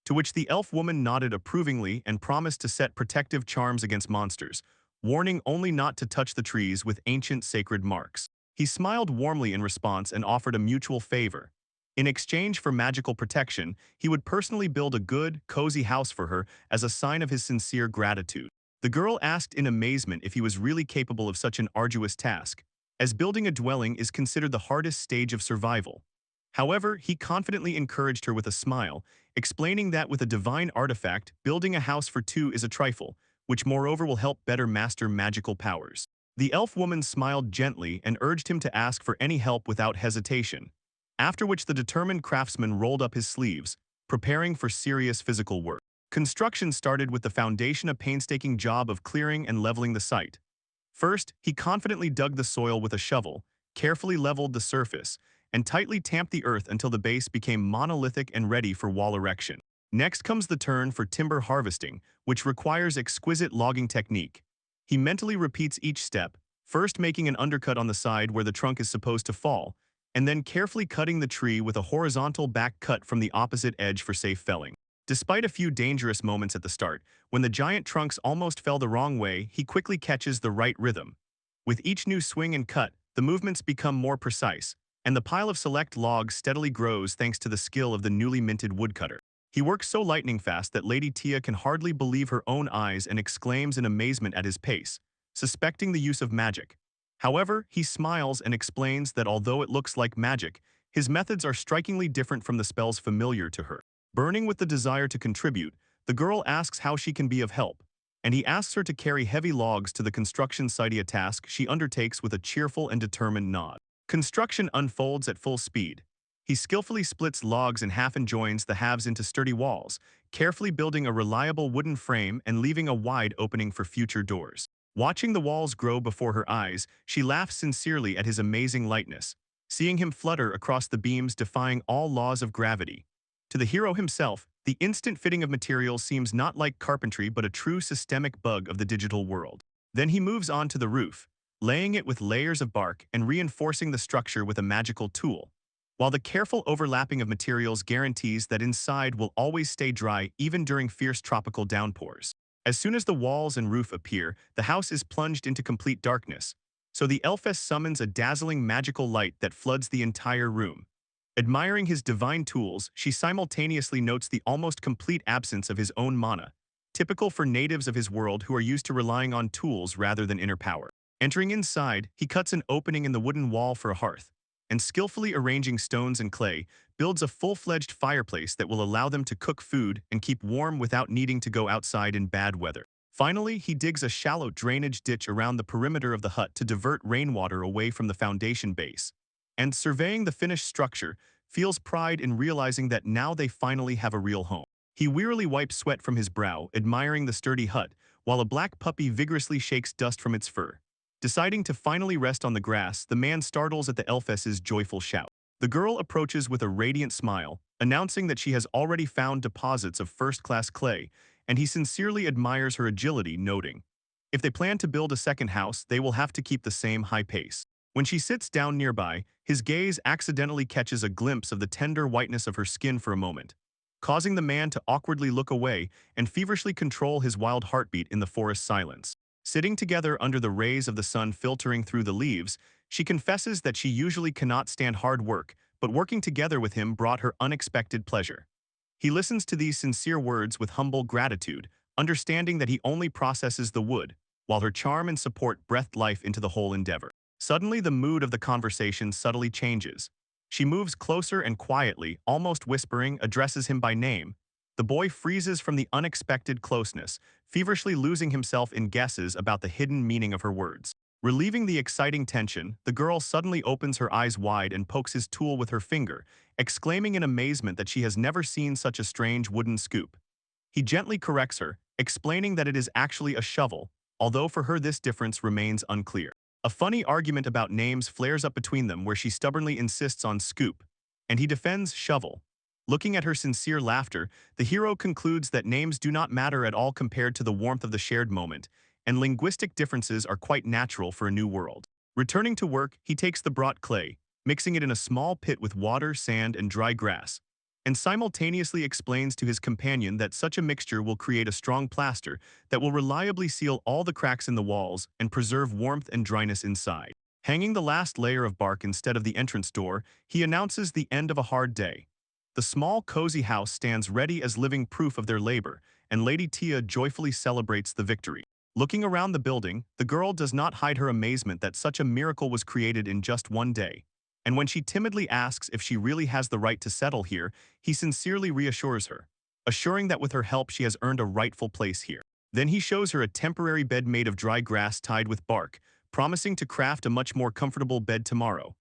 to which the elf woman nodded approvingly and promised to set protective charms against monsters, warning only not to touch the trees with ancient sacred marks. He smiled warmly in response and offered a mutual favor. In exchange for magical protection, he would personally build a good, cozy house for her as a sign of his sincere gratitude. The girl asked in amazement if he was really capable of such an arduous task, as building a dwelling is considered the hardest stage of survival. However, he confidently encouraged her with a smile, explaining that with a divine artifact, building a house for two is a trifle, which moreover will help better master magical powers. The elf woman smiled gently and urged him to ask for any help without hesitation, after which the determined craftsman rolled up his sleeves, preparing for serious physical work. Construction started with the foundation, a painstaking job of clearing and leveling the site. First, he confidently dug the soil with a shovel, carefully leveled the surface, and tightly tamped the earth until the base became monolithic and ready for wall erection. Next comes the turn for timber harvesting, which requires exquisite logging technique. He mentally repeats each step, first making an undercut on the side where the trunk is supposed to fall, and then carefully cutting the tree with a horizontal back cut from the opposite edge for safe felling. Despite a few dangerous moments at the start, when the giant trunks almost fell the wrong way, he quickly catches the right rhythm. With each new swing and cut, the movements become more precise, and the pile of select logs steadily grows thanks to the skill of the newly minted woodcutter. He works so lightning fast that Lady Tia can hardly believe her own eyes and exclaims in amazement at his pace, suspecting the use of magic. However, he smiles and explains that although it looks like magic, his methods are strikingly different from the spells familiar to her. Burning with the desire to contribute, the girl asks how she can be of help, and he asks her to carry heavy logs to the construction site, a task she undertakes with a cheerful and determined nod. Construction unfolds at full speed. He skillfully splits logs in half and joins the halves into sturdy walls, carefully building a reliable wooden frame and leaving a wide opening for future doors. Watching the walls grow before her eyes, she laughs sincerely at his amazing lightness, seeing him flutter across the beams defying all laws of gravity. To the hero himself, the instant fitting of materials seems not like carpentry but a true systemic bug of the digital world. Then he moves on to the roof, laying it with layers of bark and reinforcing the structure with a magical tool, while the careful overlapping of materials guarantees that inside will always stay dry even during fierce tropical downpours. As soon as the walls and roof appear, the house is plunged into complete darkness, so the elfess summons a dazzling magical light that floods the entire room. Admiring his divine tools, she simultaneously notes the almost complete absence of his own mana, typical for natives of his world who are used to relying on tools rather than inner power. Entering inside, he cuts an opening in the wooden wall for a hearth, and skillfully arranging stones and clay, builds a full-fledged fireplace that will allow them to cook food and keep warm without needing to go outside in bad weather. Finally, he digs a shallow drainage ditch around the perimeter of the hut to divert rainwater away from the foundation base, and surveying the finished structure, feels pride in realizing that now they finally have a real home. He wearily wipes sweat from his brow, admiring the sturdy hut, while a black puppy vigorously shakes dust from its fur. Deciding to finally rest on the grass, the man startles at the elfess's joyful shout. The girl approaches with a radiant smile, announcing that she has already found deposits of first-class clay, and he sincerely admires her agility, noting, if they plan to build a second house, they will have to keep the same high pace. When she sits down nearby, his gaze accidentally catches a glimpse of the tender whiteness of her skin for a moment, causing the man to awkwardly look away and feverishly control his wild heartbeat in the forest silence. Sitting together under the rays of the sun filtering through the leaves, she confesses that she usually cannot stand hard work, but working together with him brought her unexpected pleasure. He listens to these sincere words with humble gratitude, understanding that he only processes the wood, while her charm and support breathed life into the whole endeavor. Suddenly, the mood of the conversation subtly changes. She moves closer and quietly, almost whispering, addresses him by name. The boy freezes from the unexpected closeness, feverishly losing himself in guesses about the hidden meaning of her words. Relieving the exciting tension, the girl suddenly opens her eyes wide and pokes his tool with her finger, exclaiming in amazement that she has never seen such a strange wooden scoop. He gently corrects her, explaining that it is actually a shovel, although for her this difference remains unclear. A funny argument about names flares up between them where she stubbornly insists on scoop, and he defends shovel. Looking at her sincere laughter, the hero concludes that names do not matter at all compared to the warmth of the shared moment, and linguistic differences are quite natural for a new world. Returning to work, he takes the brought clay, mixing it in a small pit with water, sand, and dry grass, and simultaneously explains to his companion that such a mixture will create a strong plaster that will reliably seal all the cracks in the walls and preserve warmth and dryness inside. Hanging the last layer of bark instead of the entrance door, he announces the end of a hard day. The small, cozy house stands ready as living proof of their labor, and Lady Tia joyfully celebrates the victory. Looking around the building, the girl does not hide her amazement that such a miracle was created in just one day. And when she timidly asks if she really has the right to settle here, he sincerely reassures her, assuring that with her help she has earned a rightful place here. Then he shows her a temporary bed made of dry grass tied with bark, promising to craft a much more comfortable bed tomorrow.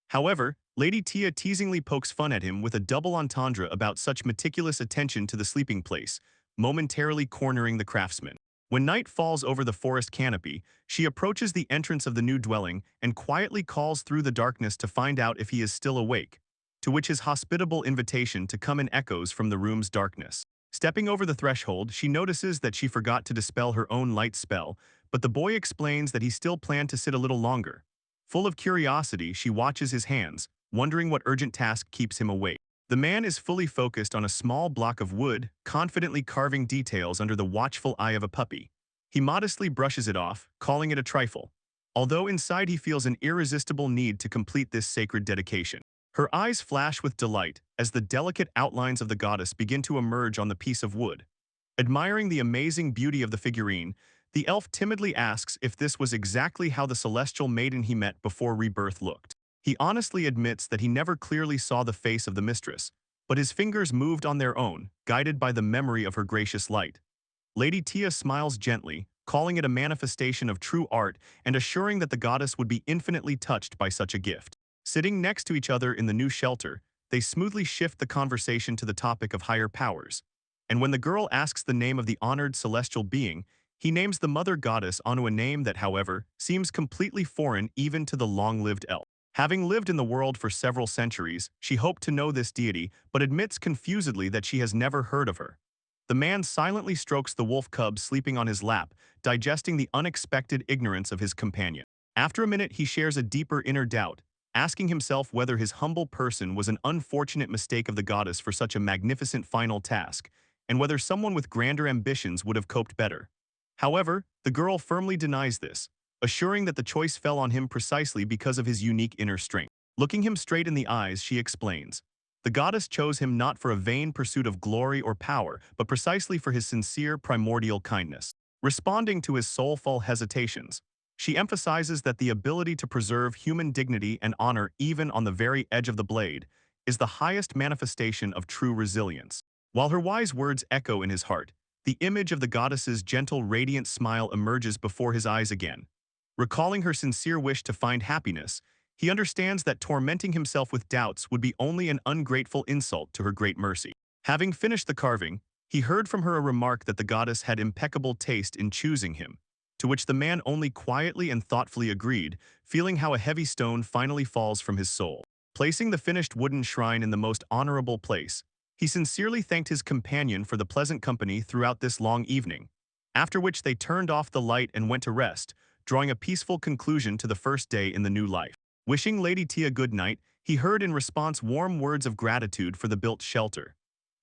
However, Lady Tia teasingly pokes fun at him with a double entendre about such meticulous attention to the sleeping place, momentarily cornering the craftsman. When night falls over the forest canopy, she approaches the entrance of the new dwelling and quietly calls through the darkness to find out if he is still awake, to which his hospitable invitation to come in echoes from the room's darkness. Stepping over the threshold, she notices that she forgot to dispel her own light spell, but the boy explains that he still planned to sit a little longer. Full of curiosity, she watches his hands, wondering what urgent task keeps him awake. The man is fully focused on a small block of wood, confidently carving details under the watchful eye of a puppy. He modestly brushes it off, calling it a trifle, although inside he feels an irresistible need to complete this sacred dedication. Her eyes flash with delight as the delicate outlines of the goddess begin to emerge on the piece of wood. Admiring the amazing beauty of the figurine, the elf timidly asks if this was exactly how the celestial maiden he met before rebirth looked. He honestly admits that he never clearly saw the face of the mistress, but his fingers moved on their own, guided by the memory of her gracious light. Lady Tia smiles gently, calling it a manifestation of true art and assuring that the goddess would be infinitely touched by such a gift. Sitting next to each other in the new shelter, they smoothly shift the conversation to the topic of higher powers. And when the girl asks the name of the honored celestial being, he names the mother goddess onto a name that, however, seems completely foreign even to the long-lived elf. Having lived in the world for several centuries, she hoped to know this deity, but admits confusedly that she has never heard of her. The man silently strokes the wolf cub sleeping on his lap, digesting the unexpected ignorance of his companion. After a minute, he shares a deeper inner doubt, asking himself whether his humble person was an unfortunate mistake of the goddess for such a magnificent final task, and whether someone with grander ambitions would have coped better. However, the girl firmly denies this, assuring that the choice fell on him precisely because of his unique inner strength. Looking him straight in the eyes, she explains, the goddess chose him not for a vain pursuit of glory or power, but precisely for his sincere, primordial kindness. Responding to his soulful hesitations, she emphasizes that the ability to preserve human dignity and honor even on the very edge of the blade is the highest manifestation of true resilience. While her wise words echo in his heart, the image of the goddess's gentle, radiant smile emerges before his eyes again. Recalling her sincere wish to find happiness, he understands that tormenting himself with doubts would be only an ungrateful insult to her great mercy. Having finished the carving, he heard from her a remark that the goddess had impeccable taste in choosing him, to which the man only quietly and thoughtfully agreed, feeling how a heavy stone finally falls from his soul. Placing the finished wooden shrine in the most honorable place, he sincerely thanked his companion for the pleasant company throughout this long evening, after which they turned off the light and went to rest, drawing a peaceful conclusion to the first day in the new life. Wishing Lady Tia good night, he heard in response warm words of gratitude for the built shelter.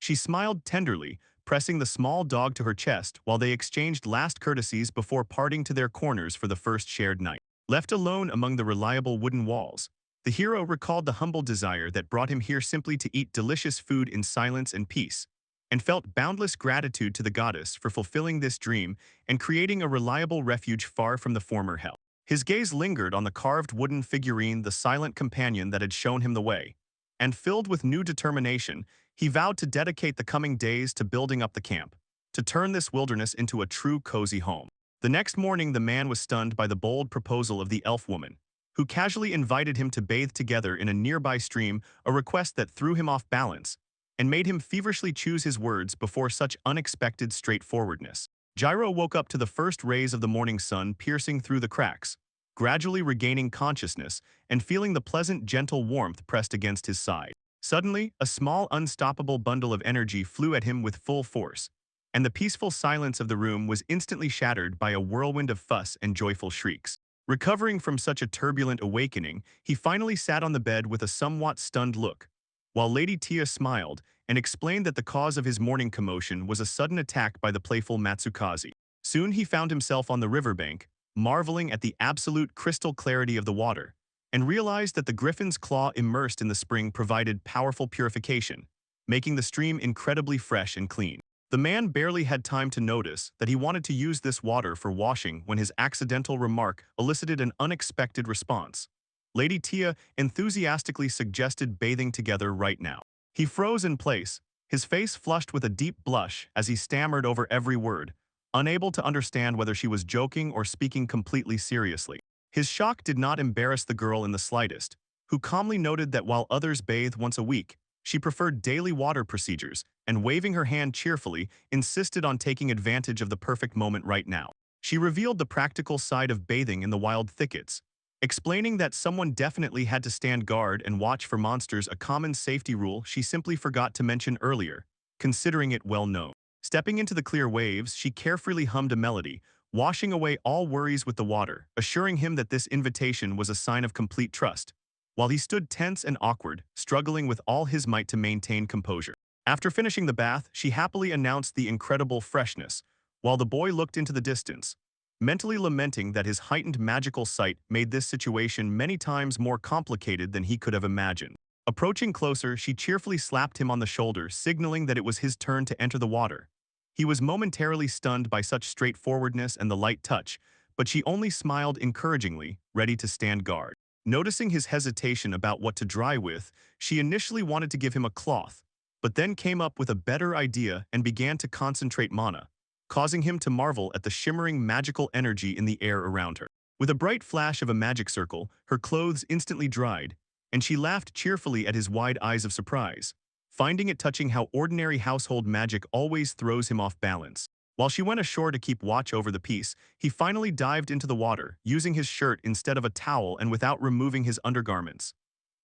She smiled tenderly, pressing the small dog to her chest while they exchanged last courtesies before parting to their corners for the first shared night. Left alone among the reliable wooden walls, the hero recalled the humble desire that brought him here simply to eat delicious food in silence and peace, and felt boundless gratitude to the goddess for fulfilling this dream and creating a reliable refuge far from the former hell. His gaze lingered on the carved wooden figurine, the silent companion that had shown him the way, and filled with new determination, he vowed to dedicate the coming days to building up the camp, to turn this wilderness into a true cozy home. The next morning, the man was stunned by the bold proposal of the elf woman, who casually invited him to bathe together in a nearby stream, a request that threw him off balance and made him feverishly choose his words before such unexpected straightforwardness. Gyro woke up to the first rays of the morning sun piercing through the cracks, gradually regaining consciousness and feeling the pleasant, gentle warmth pressed against his side. Suddenly, a small, unstoppable bundle of energy flew at him with full force, and the peaceful silence of the room was instantly shattered by a whirlwind of fuss and joyful shrieks. Recovering from such a turbulent awakening, he finally sat on the bed with a somewhat stunned look, while Lady Tia smiled and explained that the cause of his morning commotion was a sudden attack by the playful Matsukaze. Soon he found himself on the riverbank, marveling at the absolute crystal clarity of the water, and realized that the griffin's claw immersed in the spring provided powerful purification, making the stream incredibly fresh and clean. The man barely had time to notice that he wanted to use this water for washing when his accidental remark elicited an unexpected response. Lady Tia enthusiastically suggested bathing together right now. He froze in place, his face flushed with a deep blush as he stammered over every word, unable to understand whether she was joking or speaking completely seriously. His shock did not embarrass the girl in the slightest, who calmly noted that while others bathed once a week, she preferred daily water procedures and, waving her hand cheerfully, insisted on taking advantage of the perfect moment right now. She revealed the practical side of bathing in the wild thickets, explaining that someone definitely had to stand guard and watch for monsters, a common safety rule she simply forgot to mention earlier, considering it well known. Stepping into the clear waves, she carefully hummed a melody, washing away all worries with the water, assuring him that this invitation was a sign of complete trust, while he stood tense and awkward, struggling with all his might to maintain composure. After finishing the bath, she happily announced the incredible freshness, while the boy looked into the distance, mentally lamenting that his heightened magical sight made this situation many times more complicated than he could have imagined. Approaching closer, she cheerfully slapped him on the shoulder, signaling that it was his turn to enter the water. He was momentarily stunned by such straightforwardness and the light touch, but she only smiled encouragingly, ready to stand guard. Noticing his hesitation about what to dry with, she initially wanted to give him a cloth, but then came up with a better idea and began to concentrate mana, causing him to marvel at the shimmering magical energy in the air around her. With a bright flash of a magic circle, her clothes instantly dried, and she laughed cheerfully at his wide eyes of surprise, finding it touching how ordinary household magic always throws him off balance. While she went ashore to keep watch over the piece, he finally dived into the water, using his shirt instead of a towel and without removing his undergarments.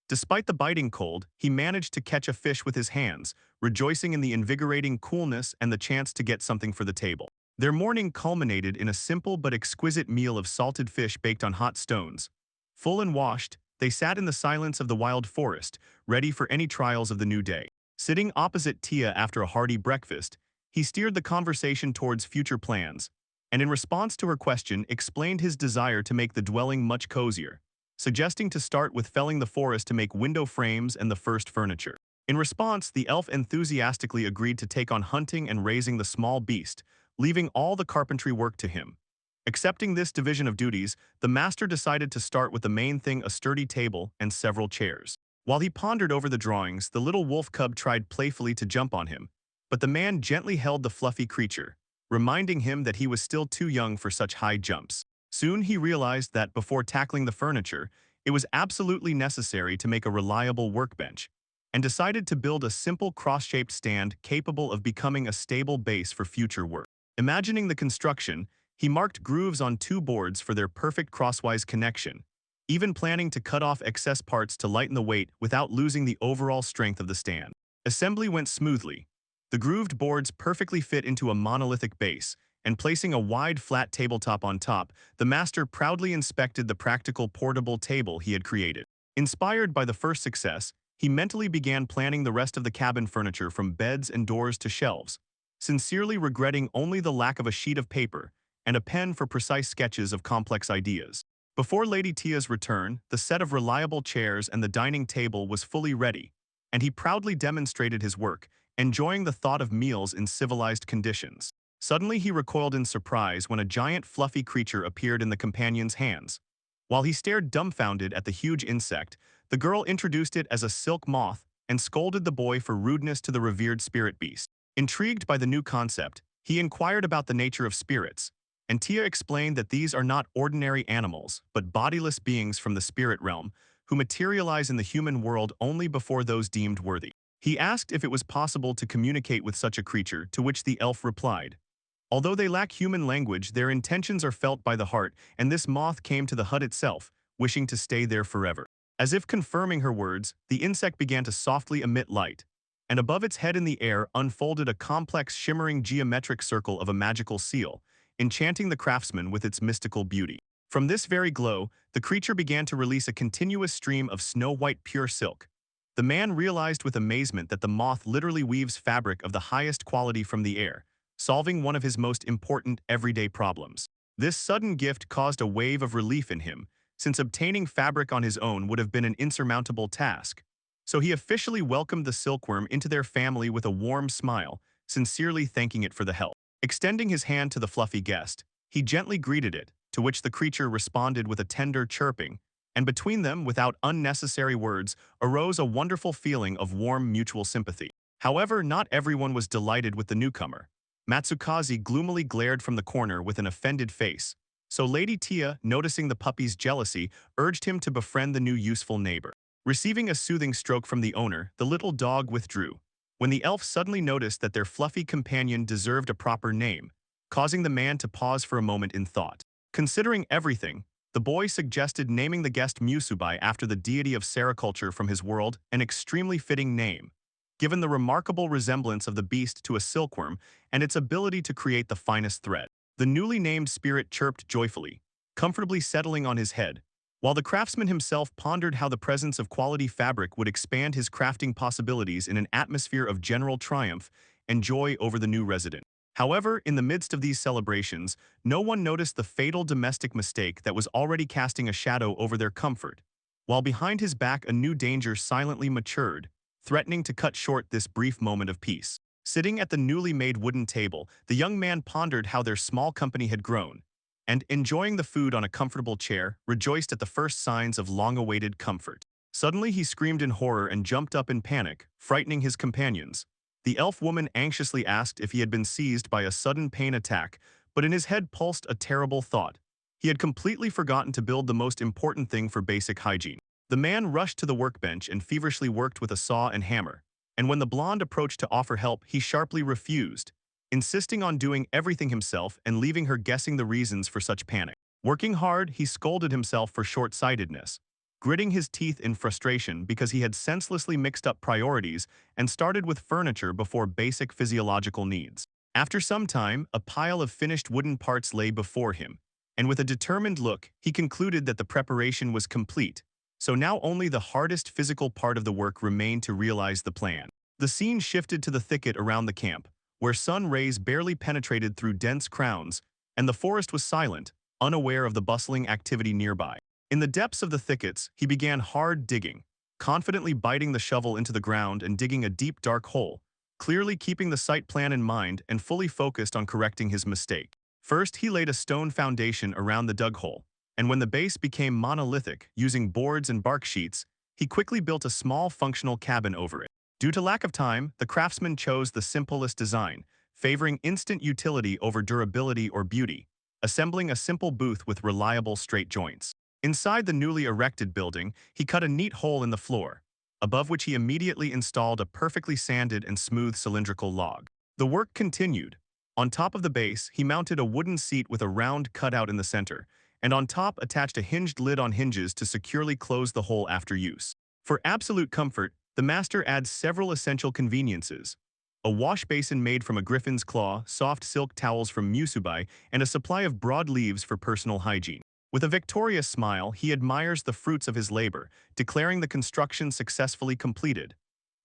Despite the biting cold, he managed to catch a fish with his hands, rejoicing in the invigorating coolness and the chance to get something for the table. Their morning culminated in a simple but exquisite meal of salted fish baked on hot stones. Full and washed, they sat in the silence of the wild forest, ready for any trials of the new day. Sitting opposite Tia after a hearty breakfast, he steered the conversation towards future plans, and in response to her question, explained his desire to make the dwelling much cozier, suggesting to start with felling the forest to make window frames and the first furniture. In response, the elf enthusiastically agreed to take on hunting and raising the small beast, leaving all the carpentry work to him. Accepting this division of duties, the master decided to start with the main thing, a sturdy table and several chairs. While he pondered over the drawings, the little wolf cub tried playfully to jump on him, but the man gently held the fluffy creature, reminding him that he was still too young for such high jumps. Soon he realized that before tackling the furniture, it was absolutely necessary to make a reliable workbench, and decided to build a simple cross-shaped stand capable of becoming a stable base for future work. Imagining the construction, he marked grooves on 2 boards for their perfect crosswise connection, even planning to cut off excess parts to lighten the weight without losing the overall strength of the stand. Assembly went smoothly. The grooved boards perfectly fit into a monolithic base, and placing a wide flat tabletop on top, the master proudly inspected the practical portable table he had created. Inspired by the first success, he mentally began planning the rest of the cabin furniture from beds and doors to shelves, sincerely regretting only the lack of a sheet of paper and a pen for precise sketches of complex ideas. Before Lady Tia's return, the set of reliable chairs and the dining table was fully ready, and he proudly demonstrated his work, enjoying the thought of meals in civilized conditions. Suddenly he recoiled in surprise when a giant fluffy creature appeared in the companion's hands. While he stared dumbfounded at the huge insect, the girl introduced it as a silk moth and scolded the boy for rudeness to the revered spirit beast. Intrigued by the new concept, he inquired about the nature of spirits, and Tia explained that these are not ordinary animals, but bodiless beings from the spirit realm, who materialize in the human world only before those deemed worthy. He asked if it was possible to communicate with such a creature, to which the elf replied, "Although they lack human language, their intentions are felt by the heart, and this moth came to the hut itself, wishing to stay there forever." As if confirming her words, the insect began to softly emit light, and above its head in the air unfolded a complex shimmering geometric circle of a magical seal, enchanting the craftsman with its mystical beauty. From this very glow, the creature began to release a continuous stream of snow-white pure silk. The man realized with amazement that the moth literally weaves fabric of the highest quality from the air, solving one of his most important everyday problems. This sudden gift caused a wave of relief in him, since obtaining fabric on his own would have been an insurmountable task. So he officially welcomed the silkworm into their family with a warm smile, sincerely thanking it for the help. Extending his hand to the fluffy guest, he gently greeted it, to which the creature responded with a tender chirping, and between them, without unnecessary words, arose a wonderful feeling of warm mutual sympathy. However, not everyone was delighted with the newcomer. Matsukaze gloomily glared from the corner with an offended face, so Lady Tia, noticing the puppy's jealousy, urged him to befriend the new useful neighbor. Receiving a soothing stroke from the owner, the little dog withdrew, when the elf suddenly noticed that their fluffy companion deserved a proper name, causing the man to pause for a moment in thought. Considering everything, the boy suggested naming the guest Musubai after the deity of sericulture from his world, an extremely fitting name, given the remarkable resemblance of the beast to a silkworm and its ability to create the finest thread. The newly named spirit chirped joyfully, comfortably settling on his head, while the craftsman himself pondered how the presence of quality fabric would expand his crafting possibilities in an atmosphere of general triumph and joy over the new resident. However, in the midst of these celebrations, no one noticed the fatal domestic mistake that was already casting a shadow over their comfort, while behind his back a new danger silently matured, threatening to cut short this brief moment of peace. Sitting at the newly made wooden table, the young man pondered how their small company had grown, and, enjoying the food on a comfortable chair, rejoiced at the first signs of long-awaited comfort. Suddenly he screamed in horror and jumped up in panic, frightening his companions. The elf woman anxiously asked if he had been seized by a sudden pain attack, but in his head pulsed a terrible thought. He had completely forgotten to build the most important thing for basic hygiene. The man rushed to the workbench and feverishly worked with a saw and hammer, and when the blonde approached to offer help, he sharply refused, insisting on doing everything himself and leaving her guessing the reasons for such panic. Working hard, he scolded himself for short-sightedness, gritting his teeth in frustration because he had senselessly mixed up priorities and started with furniture before basic physiological needs. After some time, a pile of finished wooden parts lay before him, and with a determined look, he concluded that the preparation was complete, so now only the hardest physical part of the work remained to realize the plan. The scene shifted to the thicket around the camp, where sun rays barely penetrated through dense crowns, and the forest was silent, unaware of the bustling activity nearby. In the depths of the thickets, he began hard digging, confidently biting the shovel into the ground and digging a deep dark hole, clearly keeping the site plan in mind and fully focused on correcting his mistake. First, he laid a stone foundation around the dug hole, and when the base became monolithic, using boards and bark sheets, he quickly built a small functional cabin over it. Due to lack of time, the craftsman chose the simplest design, favoring instant utility over durability or beauty, assembling a simple booth with reliable straight joints. Inside the newly erected building, he cut a neat hole in the floor, above which he immediately installed a perfectly sanded and smooth cylindrical log. The work continued. On top of the base, he mounted a wooden seat with a round cutout in the center, and on top attached a hinged lid on hinges to securely close the hole after use. For absolute comfort, the master adds several essential conveniences: a wash basin made from a griffin's claw, soft silk towels from Musubai, and a supply of broad leaves for personal hygiene. With a victorious smile, he admires the fruits of his labor, declaring the construction successfully completed.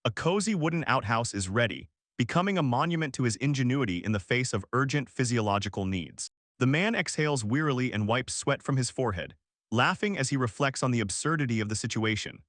A cozy wooden outhouse is ready, becoming a monument to his ingenuity in the face of urgent physiological needs. The man exhales wearily and wipes sweat from his forehead, laughing as he reflects on the absurdity of the situation.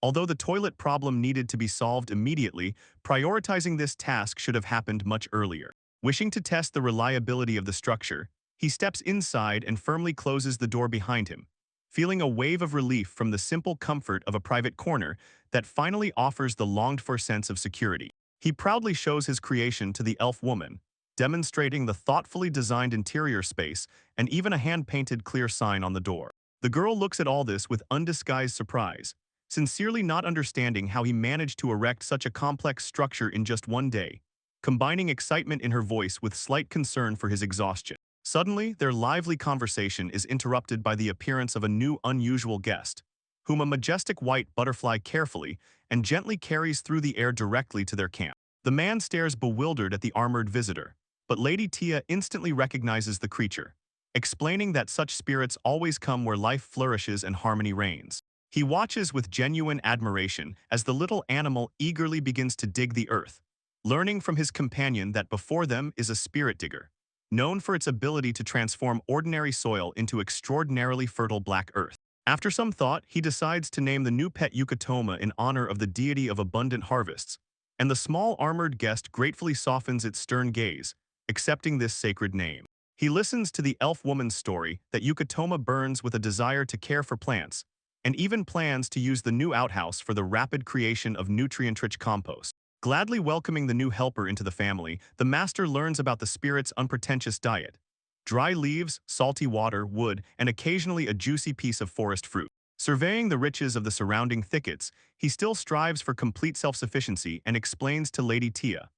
Although the toilet problem needed to be solved immediately, prioritizing this task should have happened much earlier. Wishing to test the reliability of the structure, he steps inside and firmly closes the door behind him, feeling a wave of relief from the simple comfort of a private corner that finally offers the longed-for sense of security. He proudly shows his creation to the elf woman, demonstrating the thoughtfully designed interior space and even a hand-painted clear sign on the door. The girl looks at all this with undisguised surprise, sincerely not understanding how he managed to erect such a complex structure in just one day, combining excitement in her voice with slight concern for his exhaustion. Suddenly, their lively conversation is interrupted by the appearance of a new unusual guest, whom a majestic white butterfly carefully and gently carries through the air directly to their camp. The man stares bewildered at the armored visitor, but Lady Tia instantly recognizes the creature, explaining that such spirits always come where life flourishes and harmony reigns. He watches with genuine admiration as the little animal eagerly begins to dig the earth, learning from his companion that before them is a spirit digger, known for its ability to transform ordinary soil into extraordinarily fertile black earth. After some thought, he decides to name the new pet Yukatoma in honor of the deity of abundant harvests, and the small armored guest gratefully softens its stern gaze, accepting this sacred name. He listens to the elf woman's story that Yukatoma burns with a desire to care for plants, and even plans to use the new outhouse for the rapid creation of nutrient-rich compost. Gladly welcoming the new helper into the family, the master learns about the spirit's unpretentious diet: dry leaves, salty water, wood, and occasionally a juicy piece of forest fruit. Surveying the riches of the surrounding thickets, he still strives for complete self-sufficiency and explains to Lady Tia,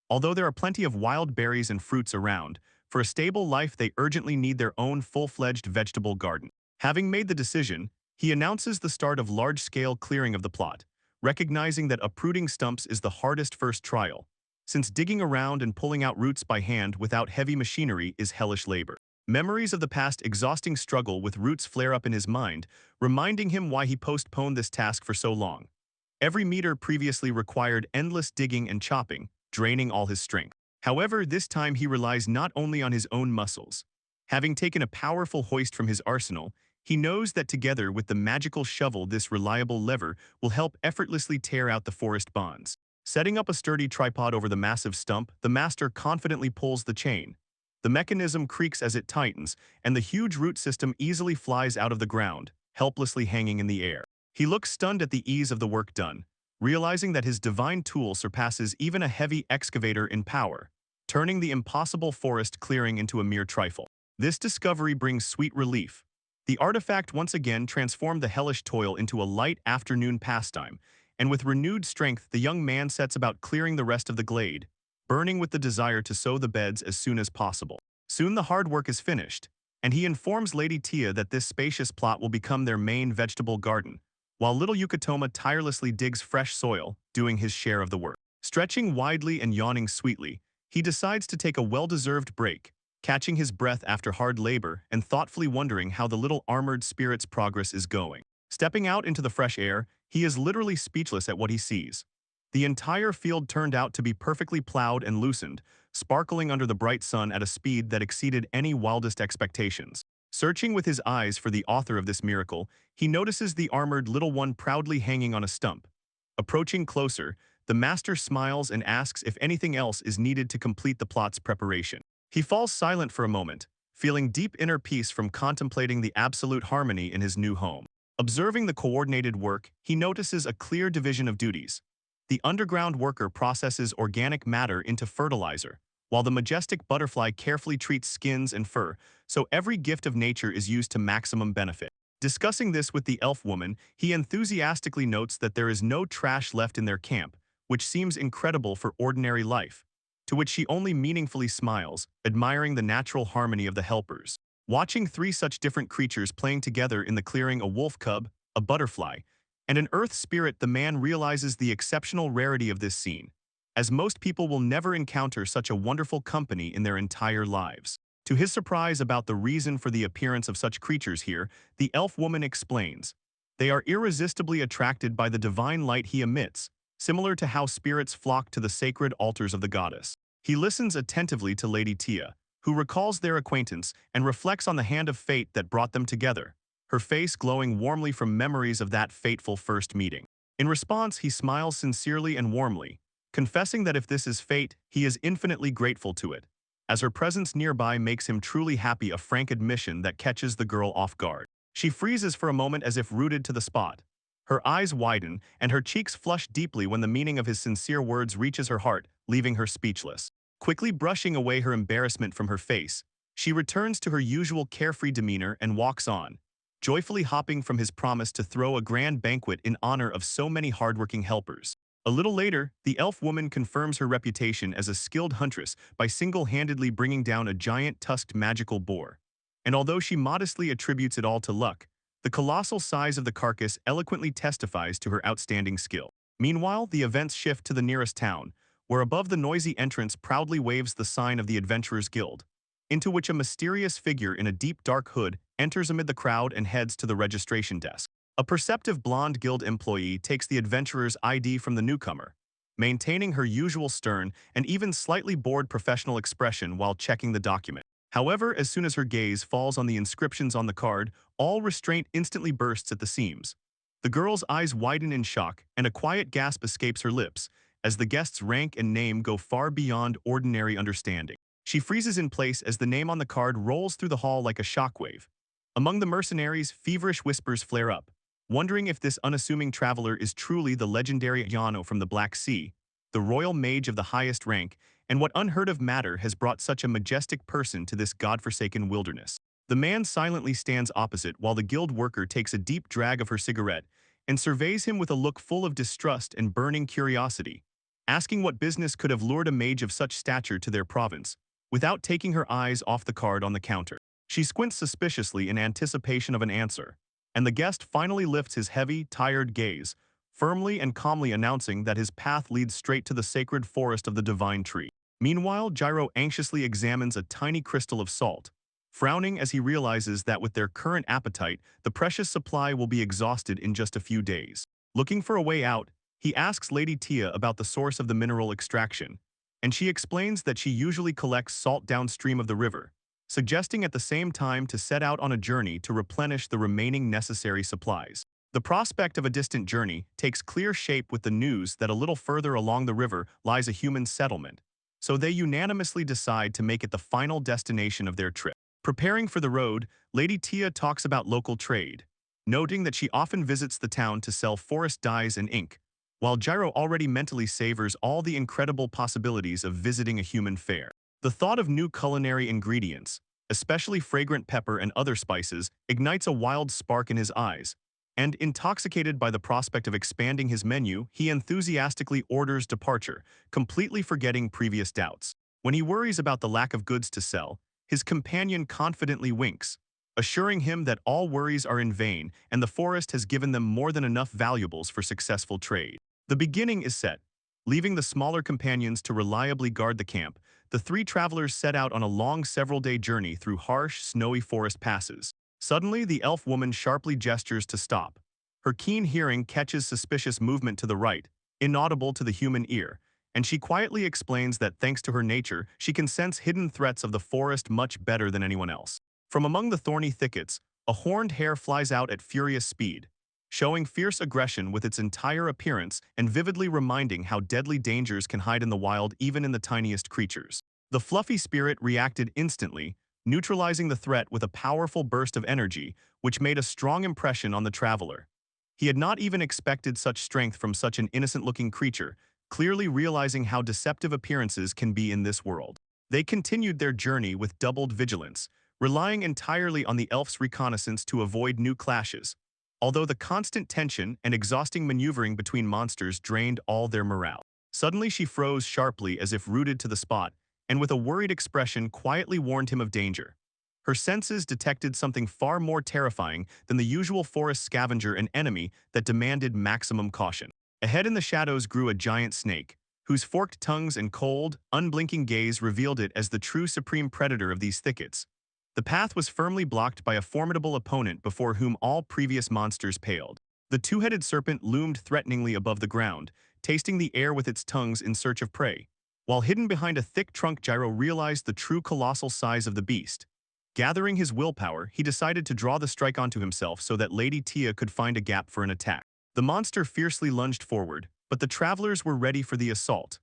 although there are plenty of wild berries and fruits around, for a stable life they urgently need their own full-fledged vegetable garden. Having made the decision, he announces the start of large-scale clearing of the plot, recognizing that uprooting stumps is the hardest first trial, since digging around and pulling out roots by hand without heavy machinery is hellish labor. Memories of the past exhausting struggle with roots flare up in his mind, reminding him why he postponed this task for so long. Every meter previously required endless digging and chopping, draining all his strength. However, this time he relies not only on his own muscles. Having taken a powerful hoist from his arsenal, he knows that together with the magical shovel, this reliable lever will help effortlessly tear out the forest bonds. Setting up a sturdy tripod over the massive stump, the master confidently pulls the chain. The mechanism creaks as it tightens, and the huge root system easily flies out of the ground, helplessly hanging in the air. He looks stunned at the ease of the work done, realizing that his divine tool surpasses even a heavy excavator in power, turning the impossible forest clearing into a mere trifle. This discovery brings sweet relief. The artifact once again transformed the hellish toil into a light afternoon pastime, and with renewed strength the young man sets about clearing the rest of the glade, burning with the desire to sow the beds as soon as possible. Soon the hard work is finished, and he informs Lady Tia that this spacious plot will become their main vegetable garden, while little Yukatoma tirelessly digs fresh soil, doing his share of the work. Stretching widely and yawning sweetly, he decides to take a well-deserved break, catching his breath after hard labor and thoughtfully wondering how the little armored spirit's progress is going. Stepping out into the fresh air, he is literally speechless at what he sees. The entire field turned out to be perfectly plowed and loosened, sparkling under the bright sun at a speed that exceeded any wildest expectations. Searching with his eyes for the author of this miracle, he notices the armored little one proudly hanging on a stump. Approaching closer, the master smiles and asks if anything else is needed to complete the plot's preparation. He falls silent for a moment, feeling deep inner peace from contemplating the absolute harmony in his new home. Observing the coordinated work, he notices a clear division of duties. The underground worker processes organic matter into fertilizer, while the majestic butterfly carefully treats skins and fur, so every gift of nature is used to maximum benefit. Discussing this with the elf woman, he enthusiastically notes that there is no trash left in their camp, which seems incredible for ordinary life, to which she only meaningfully smiles, admiring the natural harmony of the helpers. Watching three such different creatures playing together in the clearing, a wolf cub, a butterfly, and an earth spirit, the man realizes the exceptional rarity of this scene, as most people will never encounter such a wonderful company in their entire lives. To his surprise about the reason for the appearance of such creatures here, the elf woman explains. They are irresistibly attracted by the divine light he emits, similar to how spirits flock to the sacred altars of the goddess. He listens attentively to Lady Tia, who recalls their acquaintance and reflects on the hand of fate that brought them together, her face glowing warmly from memories of that fateful first meeting. In response, he smiles sincerely and warmly, confessing that if this is fate, he is infinitely grateful to it, as her presence nearby makes him truly happy, a frank admission that catches the girl off guard. She freezes for a moment as if rooted to the spot. Her eyes widen, and her cheeks flush deeply when the meaning of his sincere words reaches her heart, leaving her speechless. Quickly brushing away her embarrassment from her face, she returns to her usual carefree demeanor and walks on, joyfully hopping from his promise to throw a grand banquet in honor of so many hardworking helpers. A little later, the elf woman confirms her reputation as a skilled huntress by single-handedly bringing down a giant tusked magical boar. And although she modestly attributes it all to luck, the colossal size of the carcass eloquently testifies to her outstanding skill. Meanwhile, the events shift to the nearest town, where above the noisy entrance proudly waves the sign of the Adventurers Guild, into which a mysterious figure in a deep dark hood enters amid the crowd and heads to the registration desk. A perceptive blonde guild employee takes the adventurer's ID from the newcomer, maintaining her usual stern and even slightly bored professional expression while checking the document. However, as soon as her gaze falls on the inscriptions on the card, all restraint instantly bursts at the seams. The girl's eyes widen in shock, and a quiet gasp escapes her lips, as the guest's rank and name go far beyond ordinary understanding. She freezes in place as the name on the card rolls through the hall like a shockwave. Among the mercenaries, feverish whispers flare up, wondering if this unassuming traveler is truly the legendary Yano from the Black Sea, the royal mage of the highest rank, and what unheard-of matter has brought such a majestic person to this godforsaken wilderness. The man silently stands opposite while the guild worker takes a deep drag of her cigarette and surveys him with a look full of distrust and burning curiosity, asking what business could have lured a mage of such stature to their province, without taking her eyes off the card on the counter. She squints suspiciously in anticipation of an answer, and the guest finally lifts his heavy, tired gaze, firmly and calmly announcing that his path leads straight to the sacred forest of the divine tree. Meanwhile, Gyro anxiously examines a tiny crystal of salt, frowning as he realizes that with their current appetite, the precious supply will be exhausted in just a few days. Looking for a way out, he asks Lady Tia about the source of the mineral extraction, and she explains that she usually collects salt downstream of the river, suggesting at the same time to set out on a journey to replenish the remaining necessary supplies. The prospect of a distant journey takes clear shape with the news that a little further along the river lies a human settlement, so they unanimously decide to make it the final destination of their trip. Preparing for the road, Lady Tia talks about local trade, noting that she often visits the town to sell forest dyes and ink, while Gyro already mentally savors all the incredible possibilities of visiting a human fair. The thought of new culinary ingredients, especially fragrant pepper and other spices, ignites a wild spark in his eyes, and intoxicated by the prospect of expanding his menu, he enthusiastically orders departure, completely forgetting previous doubts. When he worries about the lack of goods to sell, his companion confidently winks, assuring him that all worries are in vain and the forest has given them more than enough valuables for successful trade. The beginning is set. Leaving the smaller companions to reliably guard the camp, the three travelers set out on a long several-day journey through harsh, snowy forest passes. Suddenly, the elf woman sharply gestures to stop. Her keen hearing catches suspicious movement to the right, inaudible to the human ear, and she quietly explains that thanks to her nature, she can sense hidden threats of the forest much better than anyone else. From among the thorny thickets, a horned hare flies out at furious speed, showing fierce aggression with its entire appearance and vividly reminding how deadly dangers can hide in the wild even in the tiniest creatures. The fluffy spirit reacted instantly, neutralizing the threat with a powerful burst of energy, which made a strong impression on the traveler. He had not even expected such strength from such an innocent-looking creature, clearly realizing how deceptive appearances can be in this world. They continued their journey with doubled vigilance, relying entirely on the elf's reconnaissance to avoid new clashes, although the constant tension and exhausting maneuvering between monsters drained all their morale. Suddenly she froze sharply as if rooted to the spot, and with a worried expression quietly warned him of danger. Her senses detected something far more terrifying than the usual forest scavenger, an enemy that demanded maximum caution. Ahead in the shadows grew a giant snake, whose forked tongues and cold, unblinking gaze revealed it as the true supreme predator of these thickets. The path was firmly blocked by a formidable opponent before whom all previous monsters paled. The two-headed serpent loomed threateningly above the ground, tasting the air with its tongues in search of prey. While hidden behind a thick trunk, Gyro realized the true colossal size of the beast. Gathering his willpower, he decided to draw the strike onto himself so that Lady Tia could find a gap for an attack. The monster fiercely lunged forward, but the travelers were ready for the assault.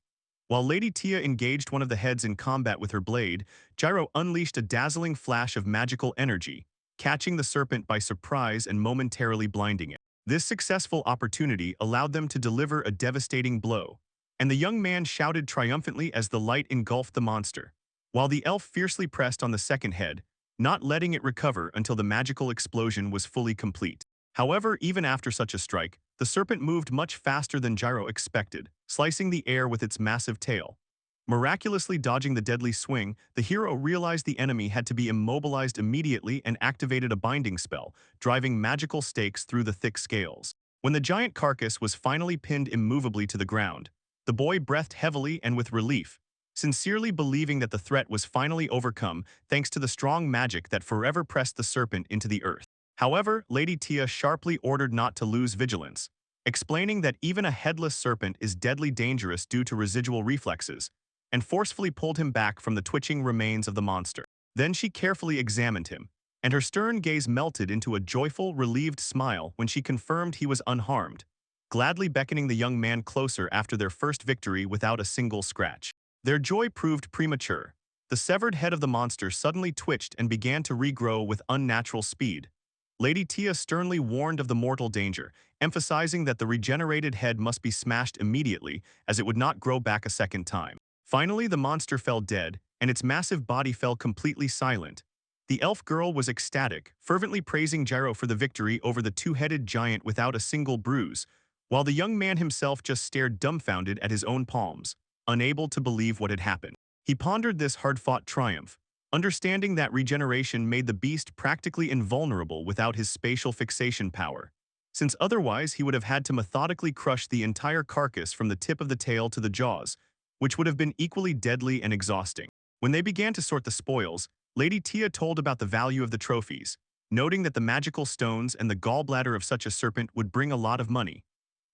While Lady Tia engaged one of the heads in combat with her blade, Gyro unleashed a dazzling flash of magical energy, catching the serpent by surprise and momentarily blinding it. This successful opportunity allowed them to deliver a devastating blow, and the young man shouted triumphantly as the light engulfed the monster, while the elf fiercely pressed on the second head, not letting it recover until the magical explosion was fully complete. However, even after such a strike, the serpent moved much faster than Gyro expected, slicing the air with its massive tail. Miraculously dodging the deadly swing, the hero realized the enemy had to be immobilized immediately and activated a binding spell, driving magical stakes through the thick scales. When the giant carcass was finally pinned immovably to the ground, the boy breathed heavily and with relief, sincerely believing that the threat was finally overcome thanks to the strong magic that forever pressed the serpent into the earth. However, Lady Tia sharply ordered not to lose vigilance, explaining that even a headless serpent is deadly dangerous due to residual reflexes, and forcefully pulled him back from the twitching remains of the monster. Then she carefully examined him, and her stern gaze melted into a joyful, relieved smile when she confirmed he was unharmed, gladly beckoning the young man closer after their first victory without a single scratch. Their joy proved premature. The severed head of the monster suddenly twitched and began to regrow with unnatural speed. Lady Tia sternly warned of the mortal danger, emphasizing that the regenerated head must be smashed immediately as it would not grow back a second time. Finally, the monster fell dead, and its massive body fell completely silent. The elf girl was ecstatic, fervently praising Gyro for the victory over the two-headed giant without a single bruise, while the young man himself just stared dumbfounded at his own palms, unable to believe what had happened. He pondered this hard-fought triumph, understanding that regeneration made the beast practically invulnerable without his spatial fixation power, since otherwise he would have had to methodically crush the entire carcass from the tip of the tail to the jaws, which would have been equally deadly and exhausting. When they began to sort the spoils, Lady Tia told about the value of the trophies, noting that the magical stones and the gallbladder of such a serpent would bring a lot of money.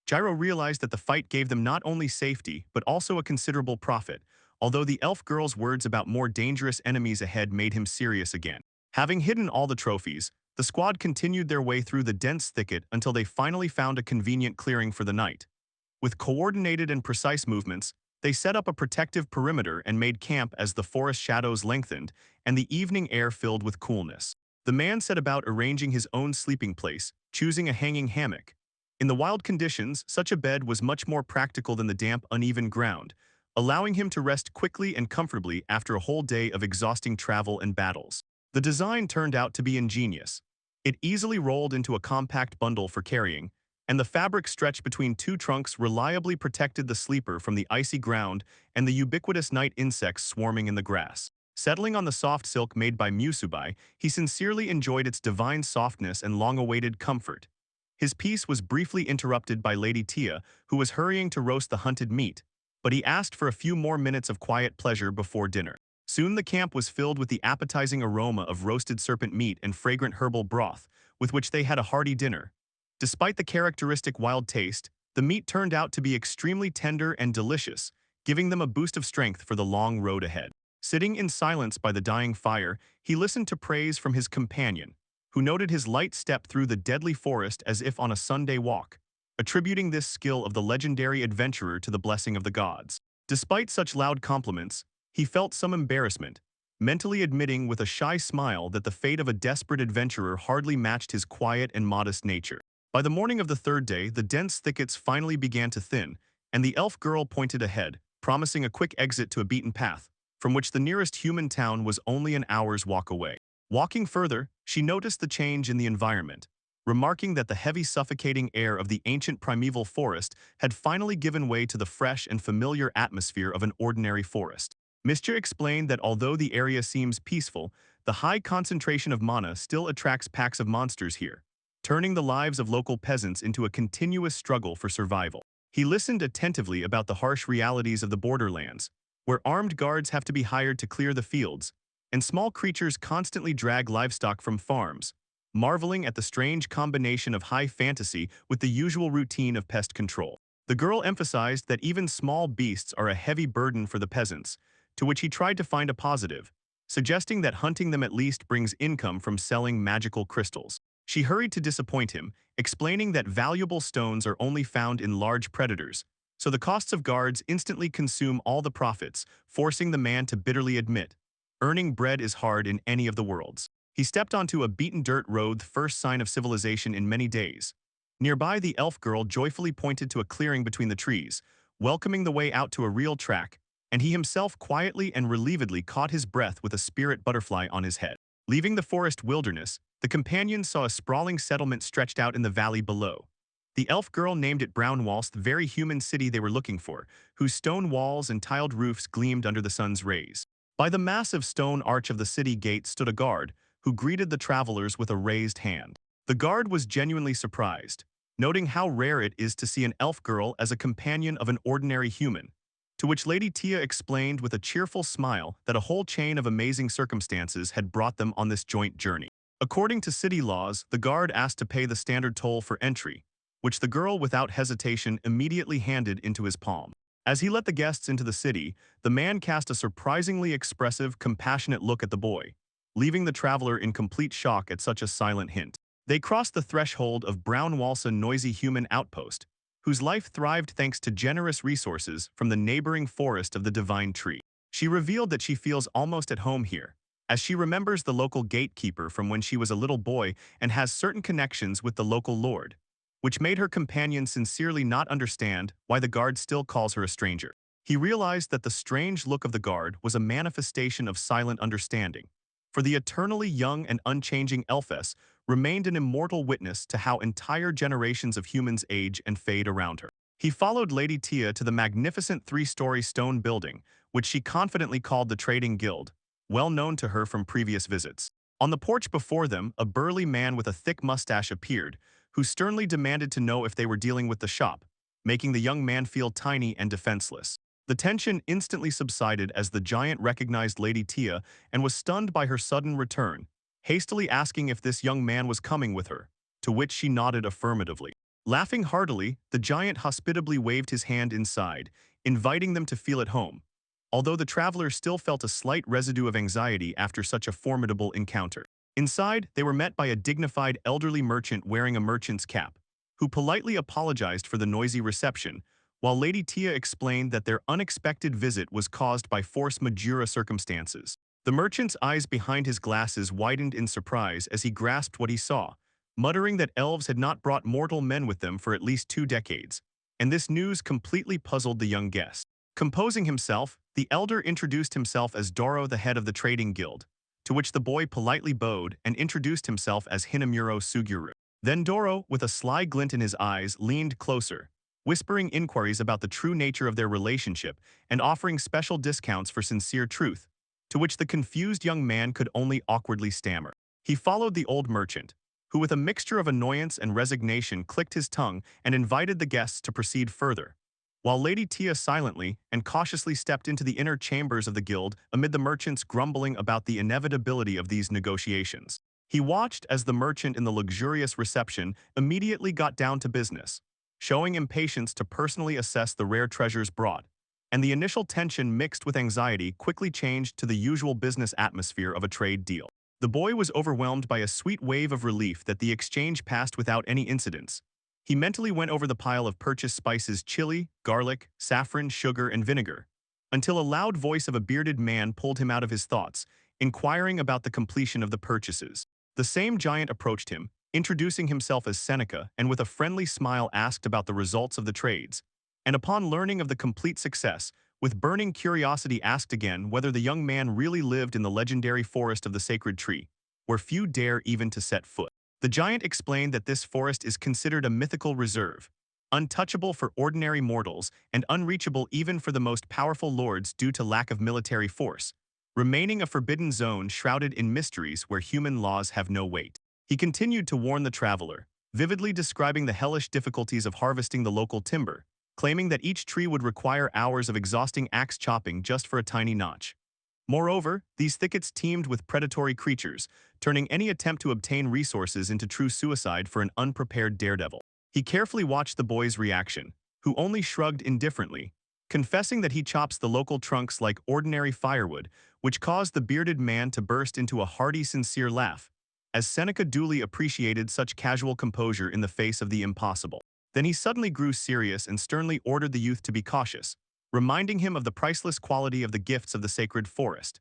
Gyro realized that the fight gave them not only safety but also a considerable profit, although the elf girl's words about more dangerous enemies ahead made him serious again. Having hidden all the trophies, the squad continued their way through the dense thicket until they finally found a convenient clearing for the night. With coordinated and precise movements, they set up a protective perimeter and made camp as the forest shadows lengthened and the evening air filled with coolness. The man set about arranging his own sleeping place, choosing a hanging hammock. In the wild conditions, such a bed was much more practical than the damp, uneven ground, allowing him to rest quickly and comfortably after a whole day of exhausting travel and battles. The design turned out to be ingenious. It easily rolled into a compact bundle for carrying, and the fabric stretched between two trunks reliably protected the sleeper from the icy ground and the ubiquitous night insects swarming in the grass. Settling on the soft silk made by Musubai, he sincerely enjoyed its divine softness and long-awaited comfort. His peace was briefly interrupted by Lady Tia, who was hurrying to roast the hunted meat, but he asked for a few more minutes of quiet pleasure before dinner. Soon the camp was filled with the appetizing aroma of roasted serpent meat and fragrant herbal broth, with which they had a hearty dinner. Despite the characteristic wild taste, the meat turned out to be extremely tender and delicious, giving them a boost of strength for the long road ahead. Sitting in silence by the dying fire, he listened to praise from his companion, who noted his light step through the deadly forest as if on a Sunday walk, attributing this skill of the legendary adventurer to the blessing of the gods. Despite such loud compliments, he felt some embarrassment, mentally admitting with a shy smile that the fate of a desperate adventurer hardly matched his quiet and modest nature. By the morning of the third day, the dense thickets finally began to thin, and the elf girl pointed ahead, promising a quick exit to a beaten path, from which the nearest human town was only an hour's walk away. Walking further, she noticed the change in the environment, remarking that the heavy suffocating air of the ancient primeval forest had finally given way to the fresh and familiar atmosphere of an ordinary forest. Mischa explained that although the area seems peaceful, the high concentration of mana still attracts packs of monsters here, turning the lives of local peasants into a continuous struggle for survival. He listened attentively about the harsh realities of the borderlands, where armed guards have to be hired to clear the fields, and small creatures constantly drag livestock from farms, marveling at the strange combination of high fantasy with the usual routine of pest control. The girl emphasized that even small beasts are a heavy burden for the peasants, to which he tried to find a positive, suggesting that hunting them at least brings income from selling magical crystals. She hurried to disappoint him, explaining that valuable stones are only found in large predators, so the costs of guards instantly consume all the profits, forcing the man to bitterly admit, earning bread is hard in any of the worlds. He stepped onto a beaten dirt road, the first sign of civilization in many days. Nearby, the elf girl joyfully pointed to a clearing between the trees, welcoming the way out to a real track, and he himself quietly and relievedly caught his breath with a spirit butterfly on his head. Leaving the forest wilderness, the companions saw a sprawling settlement stretched out in the valley below. The elf girl named it Brownwalls, the very human city they were looking for, whose stone walls and tiled roofs gleamed under the sun's rays. By the massive stone arch of the city gate stood a guard, who greeted the travelers with a raised hand. The guard was genuinely surprised, noting how rare it is to see an elf girl as a companion of an ordinary human, to which Lady Tia explained with a cheerful smile that a whole chain of amazing circumstances had brought them on this joint journey. According to city laws, the guard asked to pay the standard toll for entry, which the girl without hesitation immediately handed into his palm. As he let the guests into the city, the man cast a surprisingly expressive, compassionate look at the boy, leaving the traveler in complete shock at such a silent hint. They crossed the threshold of Brownwalls, a noisy human outpost, whose life thrived thanks to generous resources from the neighboring forest of the divine tree. She revealed that she feels almost at home here, as she remembers the local gatekeeper from when she was a little boy and has certain connections with the local lord, which made her companion sincerely not understand why the guard still calls her a stranger. He realized that the strange look of the guard was a manifestation of silent understanding, for the eternally young and unchanging elfess remained an immortal witness to how entire generations of humans age and fade around her. He followed Lady Tia to the magnificent three-story stone building, which she confidently called the Trading Guild, well known to her from previous visits. On the porch before them, a burly man with a thick mustache appeared, who sternly demanded to know if they were dealing with the shop, making the young man feel tiny and defenseless. The tension instantly subsided as the giant recognized Lady Tia and was stunned by her sudden return, hastily asking if this young man was coming with her, to which she nodded affirmatively. Laughing heartily, the giant hospitably waved his hand inside, inviting them to feel at home, although the traveler still felt a slight residue of anxiety after such a formidable encounter. Inside, they were met by a dignified elderly merchant wearing a merchant's cap, who politely apologized for the noisy reception, while Lady Tia explained that their unexpected visit was caused by force majeure circumstances. The merchant's eyes behind his glasses widened in surprise as he grasped what he saw, muttering that elves had not brought mortal men with them for at least 2 decades, and this news completely puzzled the young guest. Composing himself, the elder introduced himself as Doro, the head of the Trading Guild, to which the boy politely bowed and introduced himself as Hinamuro Suguru. Then Doro, with a sly glint in his eyes, leaned closer, whispering inquiries about the true nature of their relationship and offering special discounts for sincere truth, to which the confused young man could only awkwardly stammer. He followed the old merchant, who with a mixture of annoyance and resignation clicked his tongue and invited the guests to proceed further, while Lady Tia silently and cautiously stepped into the inner chambers of the guild amid the merchants grumbling about the inevitability of these negotiations. He watched as the merchant in the luxurious reception immediately got down to business, showing impatience to personally assess the rare treasures brought, and the initial tension mixed with anxiety quickly changed to the usual business atmosphere of a trade deal. The boy was overwhelmed by a sweet wave of relief that the exchange passed without any incidents. He mentally went over the pile of purchased spices: chili, garlic, saffron, sugar, and vinegar, until a loud voice of a bearded man pulled him out of his thoughts, inquiring about the completion of the purchases. The same giant approached him, introducing himself as Seneca, and with a friendly smile asked about the results of the trades, and upon learning of the complete success, with burning curiosity asked again whether the young man really lived in the legendary forest of the sacred tree, where few dare even to set foot. The giant explained that this forest is considered a mythical reserve, untouchable for ordinary mortals and unreachable even for the most powerful lords due to lack of military force, remaining a forbidden zone shrouded in mysteries where human laws have no weight. He continued to warn the traveler, vividly describing the hellish difficulties of harvesting the local timber, claiming that each tree would require hours of exhausting axe chopping just for a tiny notch. Moreover, these thickets teemed with predatory creatures, turning any attempt to obtain resources into true suicide for an unprepared daredevil. He carefully watched the boy's reaction, who only shrugged indifferently, confessing that he chops the local trunks like ordinary firewood, which caused the bearded man to burst into a hearty, sincere laugh, as Seneca duly appreciated such casual composure in the face of the impossible. Then he suddenly grew serious and sternly ordered the youth to be cautious, reminding him of the priceless quality of the gifts of the sacred forest.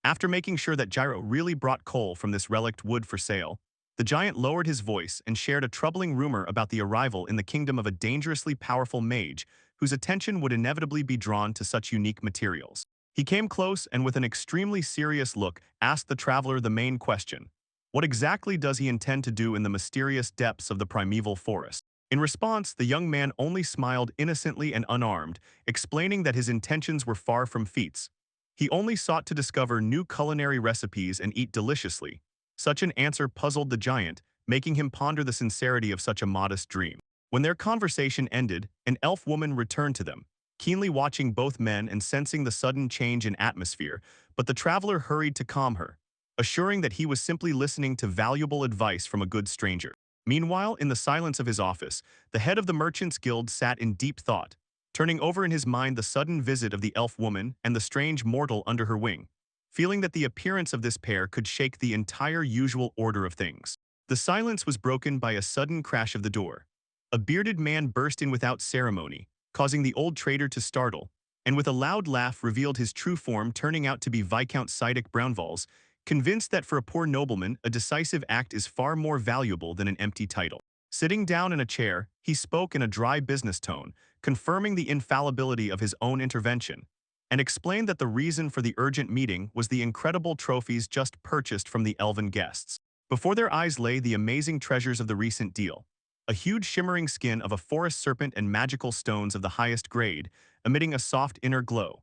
After making sure that Gyro really brought coal from this relict wood for sale, the giant lowered his voice and shared a troubling rumor about the arrival in the kingdom of a dangerously powerful mage whose attention would inevitably be drawn to such unique materials. He came close and with an extremely serious look asked the traveler the main question. What exactly does he intend to do in the mysterious depths of the primeval forest? In response, the young man only smiled innocently and unarmed, explaining that his intentions were far from feats. He only sought to discover new culinary recipes and eat deliciously. Such an answer puzzled the giant, making him ponder the sincerity of such a modest dream. When their conversation ended, an elf woman returned to them, keenly watching both men and sensing the sudden change in atmosphere, but the traveler hurried to calm her, assuring that he was simply listening to valuable advice from a good stranger. Meanwhile, in the silence of his office, the head of the Merchants Guild sat in deep thought, turning over in his mind the sudden visit of the elf woman and the strange mortal under her wing, feeling that the appearance of this pair could shake the entire usual order of things. The silence was broken by a sudden crash of the door. A bearded man burst in without ceremony, causing the old trader to startle, and with a loud laugh revealed his true form, turning out to be Viscount Sidek Brownvalls, convinced that for a poor nobleman, a decisive act is far more valuable than an empty title. Sitting down in a chair, he spoke in a dry business tone, confirming the infallibility of his own intervention, and explained that the reason for the urgent meeting was the incredible trophies just purchased from the elven guests. Before their eyes lay the amazing treasures of the recent deal, a huge shimmering skin of a forest serpent and magical stones of the highest grade, emitting a soft inner glow.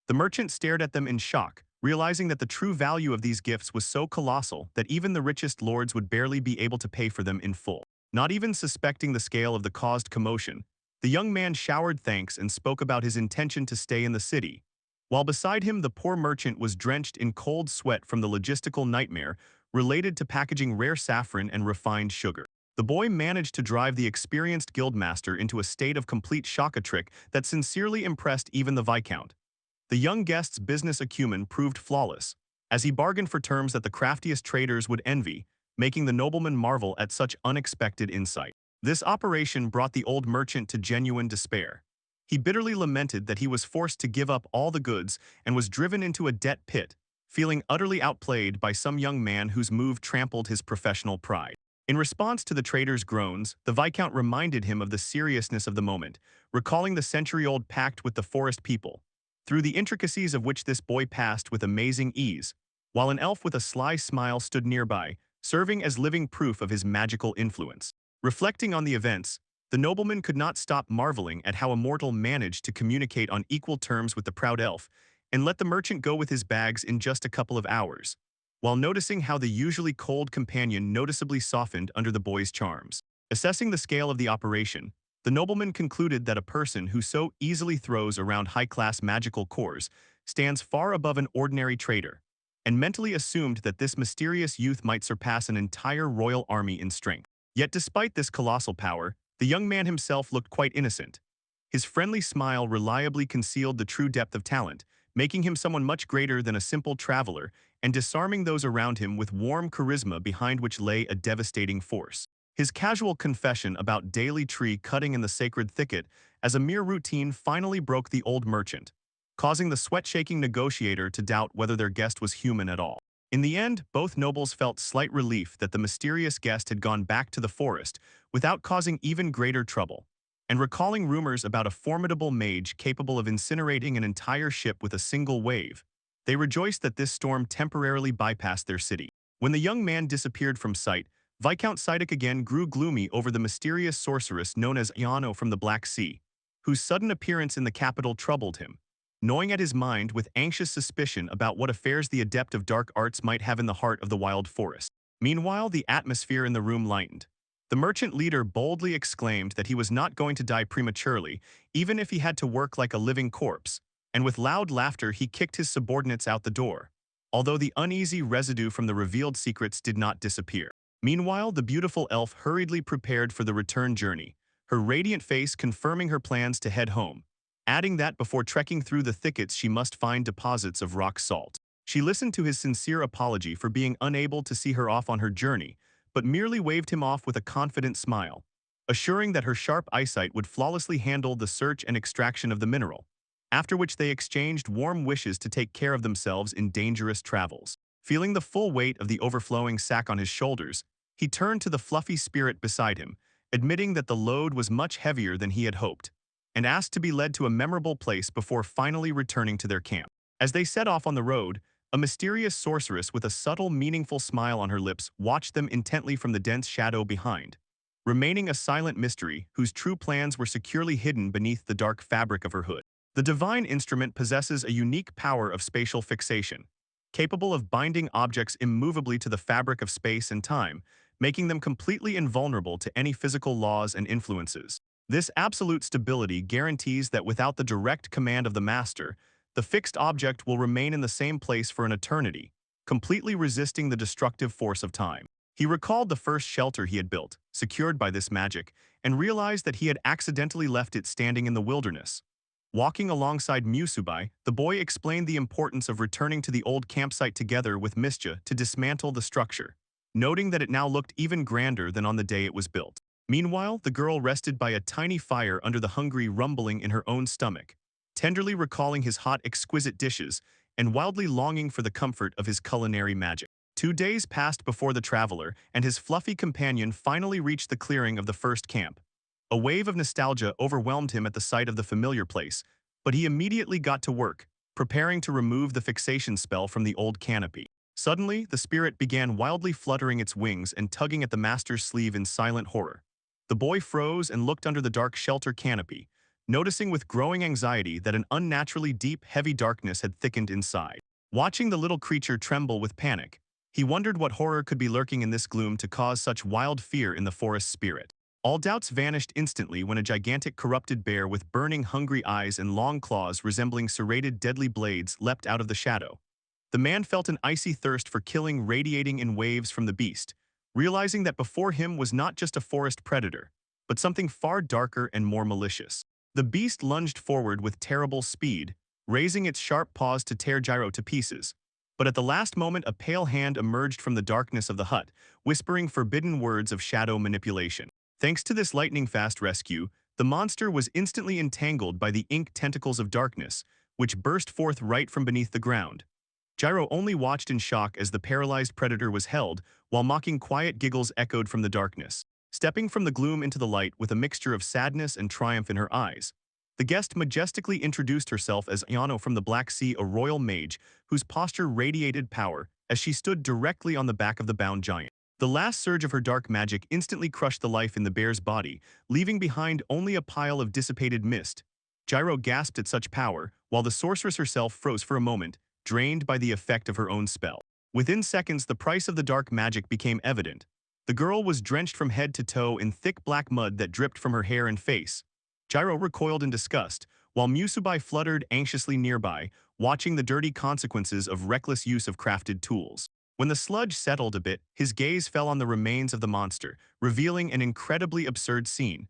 The merchant stared at them in shock, realizing that the true value of these gifts was so colossal that even the richest lords would barely be able to pay for them in full. Not even suspecting the scale of the caused commotion, the young man showered thanks and spoke about his intention to stay in the city, while beside him the poor merchant was drenched in cold sweat from the logistical nightmare related to packaging rare saffron and refined sugar. The boy managed to drive the experienced guildmaster into a state of complete shock-a-trick that sincerely impressed even the Viscount. The young guest's business acumen proved flawless, as he bargained for terms that the craftiest traders would envy, making the nobleman marvel at such unexpected insight. This operation brought the old merchant to genuine despair. He bitterly lamented that he was forced to give up all the goods and was driven into a debt pit, feeling utterly outplayed by some young man whose move trampled his professional pride. In response to the trader's groans, the Viscount reminded him of the seriousness of the moment, recalling the century-old pact with the forest people, through the intricacies of which this boy passed with amazing ease, while an elf with a sly smile stood nearby, serving as living proof of his magical influence. Reflecting on the events, the nobleman could not stop marveling at how a mortal managed to communicate on equal terms with the proud elf and let the merchant go with his bags in just a couple of hours, while noticing how the usually cold companion noticeably softened under the boy's charms. Assessing the scale of the operation, the nobleman concluded that a person who so easily throws around high-class magical cores stands far above an ordinary trader, and mentally assumed that this mysterious youth might surpass an entire royal army in strength. Yet despite this colossal power, the young man himself looked quite innocent. His friendly smile reliably concealed the true depth of talent, making him someone much greater than a simple traveler and disarming those around him with warm charisma behind which lay a devastating force. His casual confession about daily tree cutting in the sacred thicket as a mere routine finally broke the old merchant, causing the sweat-shaking negotiator to doubt whether their guest was human at all. In the end, both nobles felt slight relief that the mysterious guest had gone back to the forest without causing even greater trouble, and recalling rumors about a formidable mage capable of incinerating an entire ship with a single wave, they rejoiced that this storm temporarily bypassed their city. When the young man disappeared from sight, Viscount Sidek again grew gloomy over the mysterious sorceress known as Iano from the Black Sea, whose sudden appearance in the capital troubled him, gnawing at his mind with anxious suspicion about what affairs the adept of dark arts might have in the heart of the wild forest. Meanwhile, the atmosphere in the room lightened. The merchant leader boldly exclaimed that he was not going to die prematurely, even if he had to work like a living corpse, and with loud laughter he kicked his subordinates out the door, although the uneasy residue from the revealed secrets did not disappear. Meanwhile, the beautiful elf hurriedly prepared for the return journey, her radiant face confirming her plans to head home, adding that before trekking through the thickets she must find deposits of rock salt. She listened to his sincere apology for being unable to see her off on her journey, but merely waved him off with a confident smile, assuring that her sharp eyesight would flawlessly handle the search and extraction of the mineral, after which they exchanged warm wishes to take care of themselves in dangerous travels. Feeling the full weight of the overflowing sack on his shoulders, he turned to the fluffy spirit beside him, admitting that the load was much heavier than he had hoped, and asked to be led to a memorable place before finally returning to their camp. As they set off on the road, a mysterious sorceress with a subtle, meaningful smile on her lips watched them intently from the dense shadow behind, remaining a silent mystery whose true plans were securely hidden beneath the dark fabric of her hood. The divine instrument possesses a unique power of spatial fixation, capable of binding objects immovably to the fabric of space and time, making them completely invulnerable to any physical laws and influences. This absolute stability guarantees that without the direct command of the master, the fixed object will remain in the same place for an eternity, completely resisting the destructive force of time. He recalled the first shelter he had built, secured by this magic, and realized that he had accidentally left it standing in the wilderness. Walking alongside Musubai, the boy explained the importance of returning to the old campsite together with Mischa to dismantle the structure, noting that it now looked even grander than on the day it was built. Meanwhile, the girl rested by a tiny fire under the hungry rumbling in her own stomach, tenderly recalling his hot, exquisite dishes and wildly longing for the comfort of his culinary magic. 2 days passed before the traveler and his fluffy companion finally reached the clearing of the first camp. A wave of nostalgia overwhelmed him at the sight of the familiar place, but he immediately got to work, preparing to remove the fixation spell from the old canopy. Suddenly, the spirit began wildly fluttering its wings and tugging at the master's sleeve in silent horror. The boy froze and looked under the dark shelter canopy, noticing with growing anxiety that an unnaturally deep, heavy darkness had thickened inside. Watching the little creature tremble with panic, he wondered what horror could be lurking in this gloom to cause such wild fear in the forest spirit. All doubts vanished instantly when a gigantic corrupted bear with burning hungry eyes and long claws resembling serrated deadly blades leapt out of the shadow. The man felt an icy thirst for killing radiating in waves from the beast, realizing that before him was not just a forest predator, but something far darker and more malicious. The beast lunged forward with terrible speed, raising its sharp paws to tear Gyro to pieces. But at the last moment a pale hand emerged from the darkness of the hut, whispering forbidden words of shadow manipulation. Thanks to this lightning-fast rescue, the monster was instantly entangled by the ink tentacles of darkness, which burst forth right from beneath the ground. Gyro only watched in shock as the paralyzed predator was held, while mocking quiet giggles echoed from the darkness. Stepping from the gloom into the light with a mixture of sadness and triumph in her eyes, the guest majestically introduced herself as Ayano from the Black Sea, a royal mage whose posture radiated power as she stood directly on the back of the bound giant. The last surge of her dark magic instantly crushed the life in the bear's body, leaving behind only a pile of dissipated mist. Gyro gasped at such power, while the sorceress herself froze for a moment, drained by the effect of her own spell. Within seconds, the price of the dark magic became evident. The girl was drenched from head to toe in thick black mud that dripped from her hair and face. Gyro recoiled in disgust, while Musubai fluttered anxiously nearby, watching the dirty consequences of reckless use of crafted tools. When the sludge settled a bit, his gaze fell on the remains of the monster, revealing an incredibly absurd scene.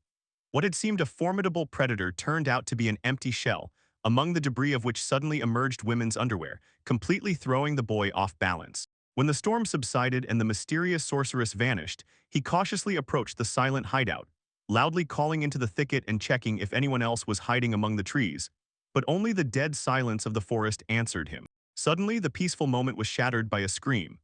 What had seemed a formidable predator turned out to be an empty shell, among the debris of which suddenly emerged women's underwear, completely throwing the boy off balance. When the storm subsided and the mysterious sorceress vanished, he cautiously approached the silent hideout, loudly calling into the thicket and checking if anyone else was hiding among the trees. But only the dead silence of the forest answered him. Suddenly, the peaceful moment was shattered by a scream.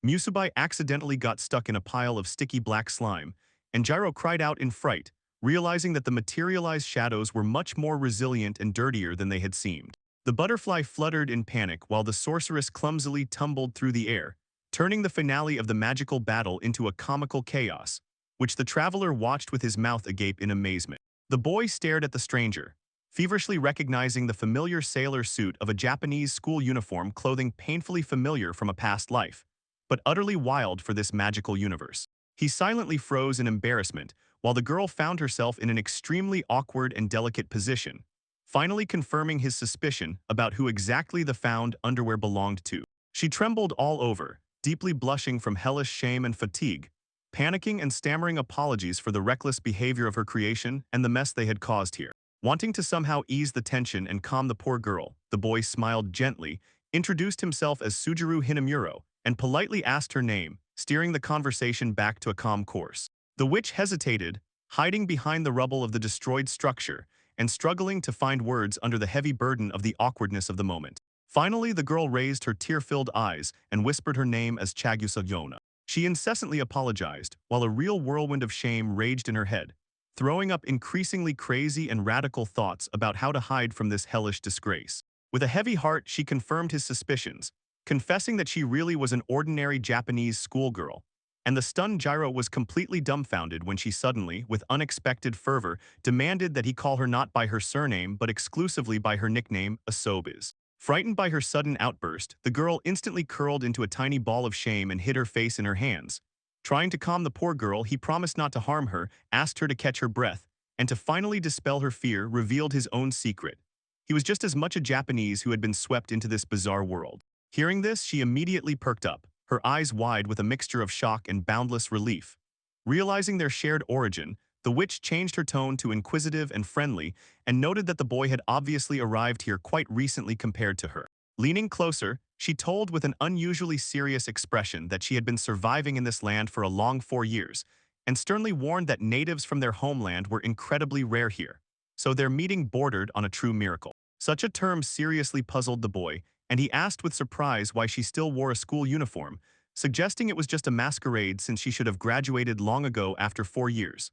Musubai accidentally got stuck in a pile of sticky black slime, and Gyro cried out in fright, realizing that the materialized shadows were much more resilient and dirtier than they had seemed. The butterfly fluttered in panic while the sorceress clumsily tumbled through the air, turning the finale of the magical battle into a comical chaos, which the traveler watched with his mouth agape in amazement. The boy stared at the stranger, feverishly recognizing the familiar sailor suit of a Japanese school uniform, clothing painfully familiar from a past life, but utterly wild for this magical universe. He silently froze in embarrassment, while the girl found herself in an extremely awkward and delicate position, finally confirming his suspicion about who exactly the found underwear belonged to. She trembled all over, deeply blushing from hellish shame and fatigue, panicking and stammering apologies for the reckless behavior of her creation and the mess they had caused here. Wanting to somehow ease the tension and calm the poor girl, the boy smiled gently, introduced himself as Sujuru Hinamuro, and politely asked her name, steering the conversation back to a calm course. The witch hesitated, hiding behind the rubble of the destroyed structure, and struggling to find words under the heavy burden of the awkwardness of the moment. Finally, the girl raised her tear-filled eyes and whispered her name as Chagusagyona. She incessantly apologized, while a real whirlwind of shame raged in her head, throwing up increasingly crazy and radical thoughts about how to hide from this hellish disgrace. With a heavy heart, she confirmed his suspicions, confessing that she really was an ordinary Japanese schoolgirl, and the stunned Gyro was completely dumbfounded when she suddenly, with unexpected fervor, demanded that he call her not by her surname but exclusively by her nickname, Asobis. Frightened by her sudden outburst, the girl instantly curled into a tiny ball of shame and hid her face in her hands. Trying to calm the poor girl, he promised not to harm her, asked her to catch her breath, and to finally dispel her fear, revealed his own secret. He was just as much a Japanese who had been swept into this bizarre world. Hearing this, she immediately perked up, her eyes wide with a mixture of shock and boundless relief. Realizing their shared origin, the witch changed her tone to inquisitive and friendly and noted that the boy had obviously arrived here quite recently compared to her. Leaning closer, she told with an unusually serious expression that she had been surviving in this land for a long 4 years, and sternly warned that natives from their homeland were incredibly rare here, so their meeting bordered on a true miracle. Such a term seriously puzzled the boy, and he asked with surprise why she still wore a school uniform, suggesting it was just a masquerade since she should have graduated long ago after 4 years.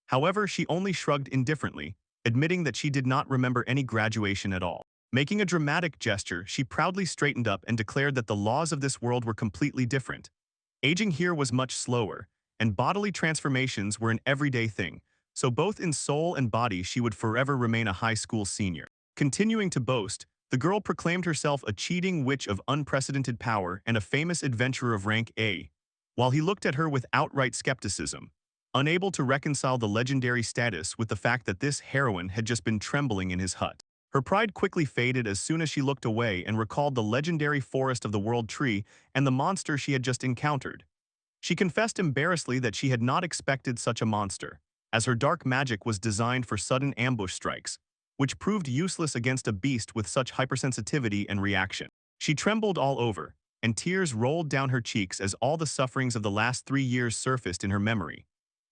However, she only shrugged indifferently, admitting that she did not remember any graduation at all. Making a dramatic gesture, she proudly straightened up and declared that the laws of this world were completely different. Aging here was much slower, and bodily transformations were an everyday thing, so both in soul and body she would forever remain a high school senior. Continuing to boast, the girl proclaimed herself a cheating witch of unprecedented power and a famous adventurer of rank A, while he looked at her with outright skepticism, unable to reconcile the legendary status with the fact that this heroine had just been trembling in his hut. Her pride quickly faded as soon as she looked away and recalled the legendary forest of the World Tree and the monster she had just encountered. She confessed embarrassedly that she had not expected such a monster, as her dark magic was designed for sudden ambush strikes, which proved useless against a beast with such hypersensitivity and reaction. She trembled all over, and tears rolled down her cheeks as all the sufferings of the last 3 years surfaced in her memory.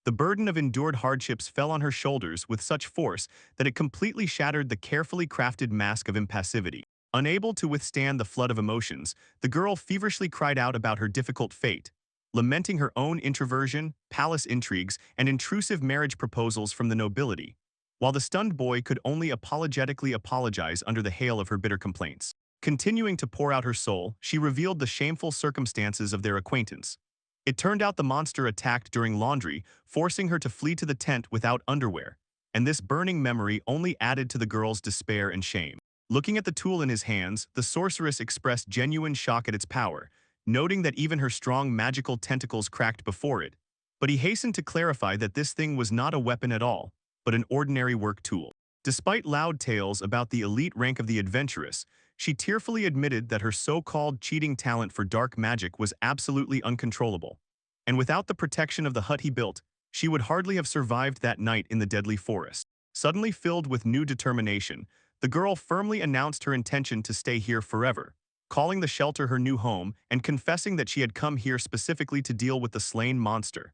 The burden of endured hardships fell on her shoulders with such force that it completely shattered the carefully crafted mask of impassivity. Unable to withstand the flood of emotions, the girl feverishly cried out about her difficult fate, lamenting her own introversion, palace intrigues, and intrusive marriage proposals from the nobility, while the stunned boy could only apologetically apologize under the hail of her bitter complaints. Continuing to pour out her soul, she revealed the shameful circumstances of their acquaintance. It turned out the monster attacked during laundry, forcing her to flee to the tent without underwear, and this burning memory only added to the girl's despair and shame. Looking at the tool in his hands, the sorceress expressed genuine shock at its power, noting that even her strong magical tentacles cracked before it, but he hastened to clarify that this thing was not a weapon at all, but an ordinary work tool. Despite loud tales about the elite rank of the adventuress, she tearfully admitted that her so-called cheating talent for dark magic was absolutely uncontrollable, and without the protection of the hut he built, she would hardly have survived that night in the deadly forest. Suddenly filled with new determination, the girl firmly announced her intention to stay here forever, calling the shelter her new home and confessing that she had come here specifically to deal with the slain monster.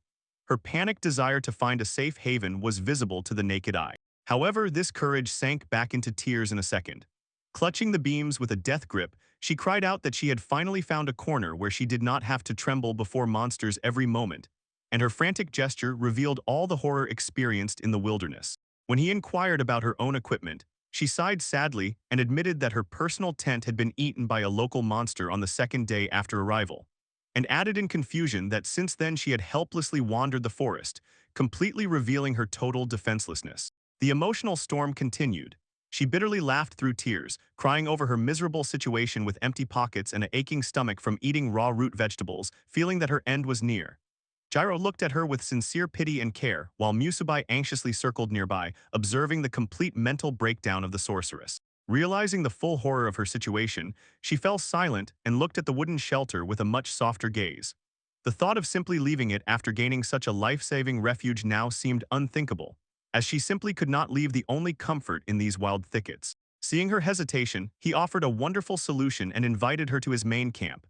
Her panicked desire to find a safe haven was visible to the naked eye. However, this courage sank back into tears in a second. Clutching the beams with a death grip, she cried out that she had finally found a corner where she did not have to tremble before monsters every moment, and her frantic gesture revealed all the horror experienced in the wilderness. When he inquired about her own equipment, she sighed sadly and admitted that her personal tent had been eaten by a local monster on the second day after arrival, and added in confusion that since then she had helplessly wandered the forest, completely revealing her total defenselessness. The emotional storm continued. She bitterly laughed through tears, crying over her miserable situation with empty pockets and an aching stomach from eating raw root vegetables, feeling that her end was near. Gyro looked at her with sincere pity and care, while Musubai anxiously circled nearby, observing the complete mental breakdown of the sorceress. Realizing the full horror of her situation, she fell silent and looked at the wooden shelter with a much softer gaze. The thought of simply leaving it after gaining such a life-saving refuge now seemed unthinkable, as she simply could not leave the only comfort in these wild thickets. Seeing her hesitation, he offered a wonderful solution and invited her to his main camp.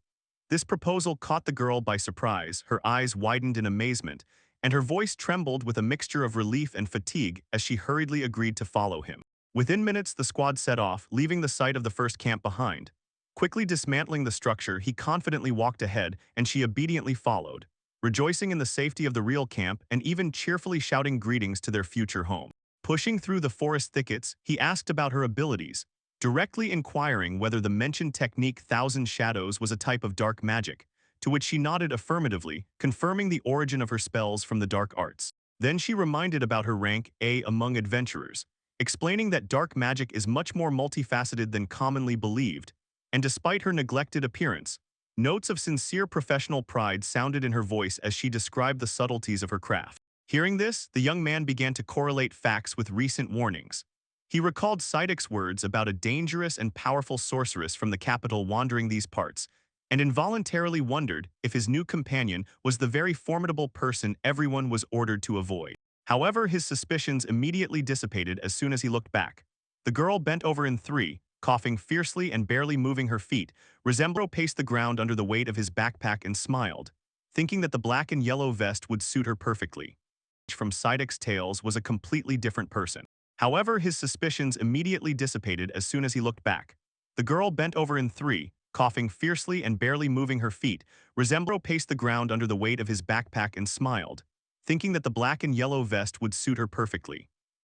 This proposal caught the girl by surprise, her eyes widened in amazement, and her voice trembled with a mixture of relief and fatigue as she hurriedly agreed to follow him. Within minutes, the squad set off, leaving the site of the first camp behind. Quickly dismantling the structure, he confidently walked ahead, and she obediently followed, rejoicing in the safety of the real camp and even cheerfully shouting greetings to their future home. Pushing through the forest thickets, he asked about her abilities, directly inquiring whether the mentioned technique Thousand Shadows was a type of dark magic, to which she nodded affirmatively, confirming the origin of her spells from the dark arts. Then she reminded about her rank A among adventurers, explaining that dark magic is much more multifaceted than commonly believed, and despite her neglected appearance, notes of sincere professional pride sounded in her voice as she described the subtleties of her craft. Hearing this, the young man began to correlate facts with recent warnings. He recalled Sidek's words about a dangerous and powerful sorceress from the capital wandering these parts, and involuntarily wondered if his new companion was the very formidable person everyone was ordered to avoid. However, his suspicions immediately dissipated as soon as he looked back. The girl bent over in three, coughing fiercely and barely moving her feet. Resembro paced the ground under the weight of his backpack and smiled, thinking that the black and yellow vest would suit her perfectly. From Sidek's tales was a completely different person. However, his suspicions immediately dissipated as soon as he looked back. The girl bent over in three, coughing fiercely and barely moving her feet. Resembro paced the ground under the weight of his backpack and smiled, thinking that the black and yellow vest would suit her perfectly.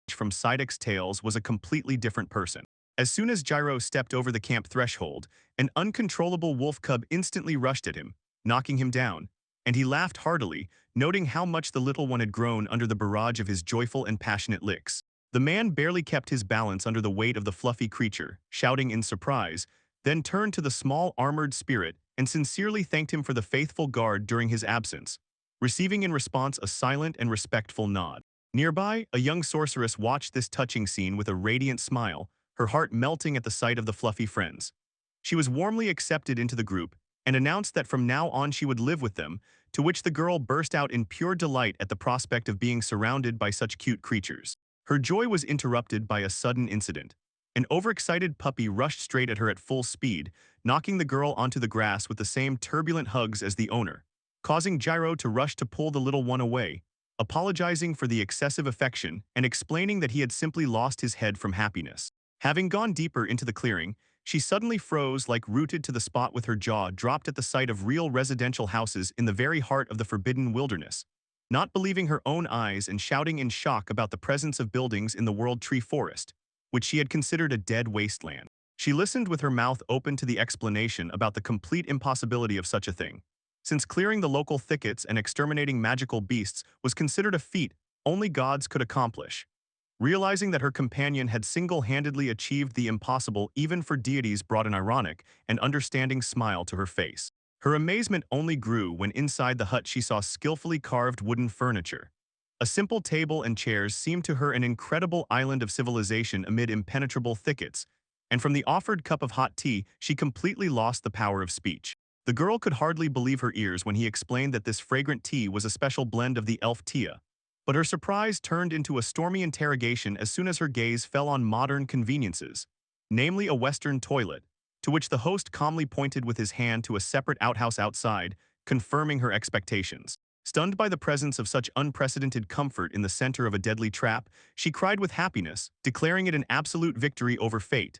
From Sidek's tales was a completely different person. As soon as Gyro stepped over the camp threshold, an uncontrollable wolf cub instantly rushed at him, knocking him down, and he laughed heartily, noting how much the little one had grown under the barrage of his joyful and passionate licks. The man barely kept his balance under the weight of the fluffy creature, shouting in surprise, then turned to the small armored spirit and sincerely thanked him for the faithful guard during his absence, receiving in response a silent and respectful nod. Nearby, a young sorceress watched this touching scene with a radiant smile, her heart melting at the sight of the fluffy friends. She was warmly accepted into the group and announced that from now on she would live with them, to which the girl burst out in pure delight at the prospect of being surrounded by such cute creatures. Her joy was interrupted by a sudden incident. An overexcited puppy rushed straight at her at full speed, knocking the girl onto the grass with the same turbulent hugs as the owner, causing Gyro to rush to pull the little one away, apologizing for the excessive affection and explaining that he had simply lost his head from happiness. Having gone deeper into the clearing, she suddenly froze like rooted to the spot with her jaw dropped at the sight of real residential houses in the very heart of the forbidden wilderness, not believing her own eyes and shouting in shock about the presence of buildings in the World Tree Forest, which she had considered a dead wasteland. She listened with her mouth open to the explanation about the complete impossibility of such a thing, since clearing the local thickets and exterminating magical beasts was considered a feat only gods could accomplish. Realizing that her companion had single-handedly achieved the impossible even for deities brought an ironic and understanding smile to her face. Her amazement only grew when inside the hut she saw skillfully carved wooden furniture. A simple table and chairs seemed to her an incredible island of civilization amid impenetrable thickets, and from the offered cup of hot tea she completely lost the power of speech. The girl could hardly believe her ears when he explained that this fragrant tea was a special blend of the elf tea. But her surprise turned into a stormy interrogation as soon as her gaze fell on modern conveniences, namely a Western toilet, to which the host calmly pointed with his hand to a separate outhouse outside, confirming her expectations. Stunned by the presence of such unprecedented comfort in the center of a deadly trap, she cried with happiness, declaring it an absolute victory over fate.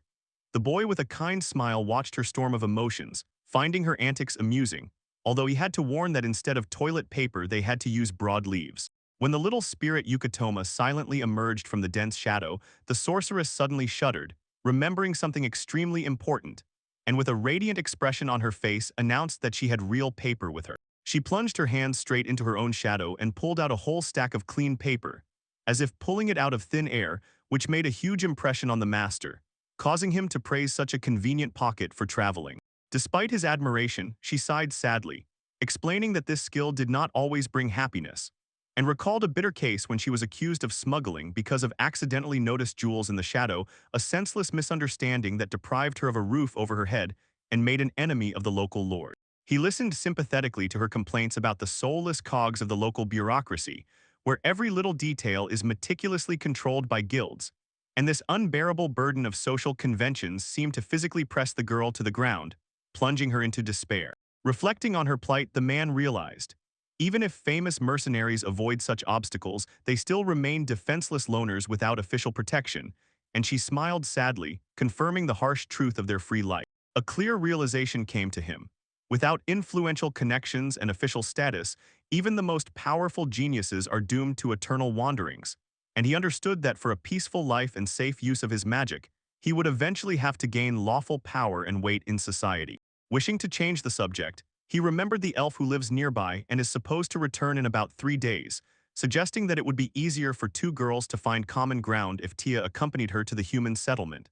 The boy with a kind smile watched her storm of emotions, finding her antics amusing, although he had to warn that instead of toilet paper they had to use broad leaves. When the little spirit Yukatoma silently emerged from the dense shadow, the sorceress suddenly shuddered, remembering something extremely important, and with a radiant expression on her face announced that she had real paper with her. She plunged her hands straight into her own shadow and pulled out a whole stack of clean paper, as if pulling it out of thin air, which made a huge impression on the master, causing him to praise such a convenient pocket for traveling. Despite his admiration, she sighed sadly, explaining that this skill did not always bring happiness, and recalled a bitter case when she was accused of smuggling because of accidentally noticed jewels in the shadow, a senseless misunderstanding that deprived her of a roof over her head and made an enemy of the local lord. He listened sympathetically to her complaints about the soulless cogs of the local bureaucracy, where every little detail is meticulously controlled by guilds, and this unbearable burden of social conventions seemed to physically press the girl to the ground, plunging her into despair. Reflecting on her plight, the man realized, even if famous mercenaries avoid such obstacles, they still remain defenseless loners without official protection, and she smiled sadly, confirming the harsh truth of their free life. A clear realization came to him. Without influential connections and official status, even the most powerful geniuses are doomed to eternal wanderings, and he understood that for a peaceful life and safe use of his magic, he would eventually have to gain lawful power and weight in society. Wishing to change the subject, he remembered the elf who lives nearby and is supposed to return in about 3 days, suggesting that it would be easier for two girls to find common ground if Tia accompanied her to the human settlement.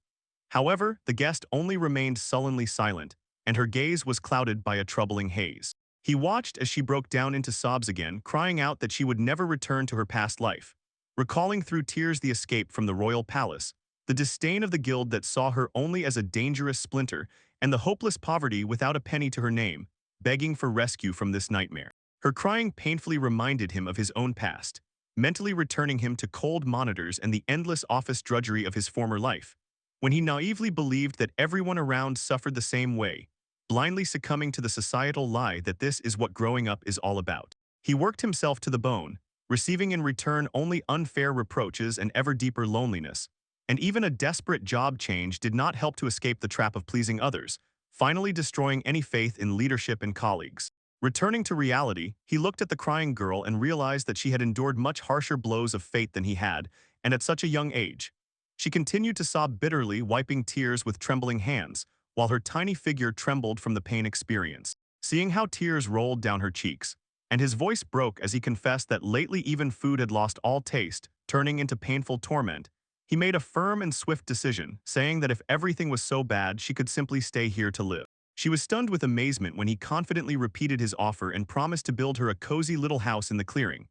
However, the guest only remained sullenly silent, and her gaze was clouded by a troubling haze. He watched as she broke down into sobs again, crying out that she would never return to her past life. Recalling through tears the escape from the royal palace, the disdain of the guild that saw her only as a dangerous splinter, and the hopeless poverty without a penny to her name, begging for rescue from this nightmare. Her crying painfully reminded him of his own past, mentally returning him to cold monitors and the endless office drudgery of his former life, when he naively believed that everyone around suffered the same way, blindly succumbing to the societal lie that this is what growing up is all about. He worked himself to the bone, receiving in return only unfair reproaches and ever deeper loneliness, and even a desperate job change did not help to escape the trap of pleasing others, finally destroying any faith in leadership and colleagues. Returning to reality, he looked at the crying girl and realized that she had endured much harsher blows of fate than he had, and at such a young age. She continued to sob bitterly, wiping tears with trembling hands, while her tiny figure trembled from the pain experienced. Seeing how tears rolled down her cheeks, and his voice broke as he confessed that lately even food had lost all taste, turning into painful torment, he made a firm and swift decision, saying that if everything was so bad, she could simply stay here to live. She was stunned with amazement when he confidently repeated his offer and promised to build her a cozy little house in the clearing.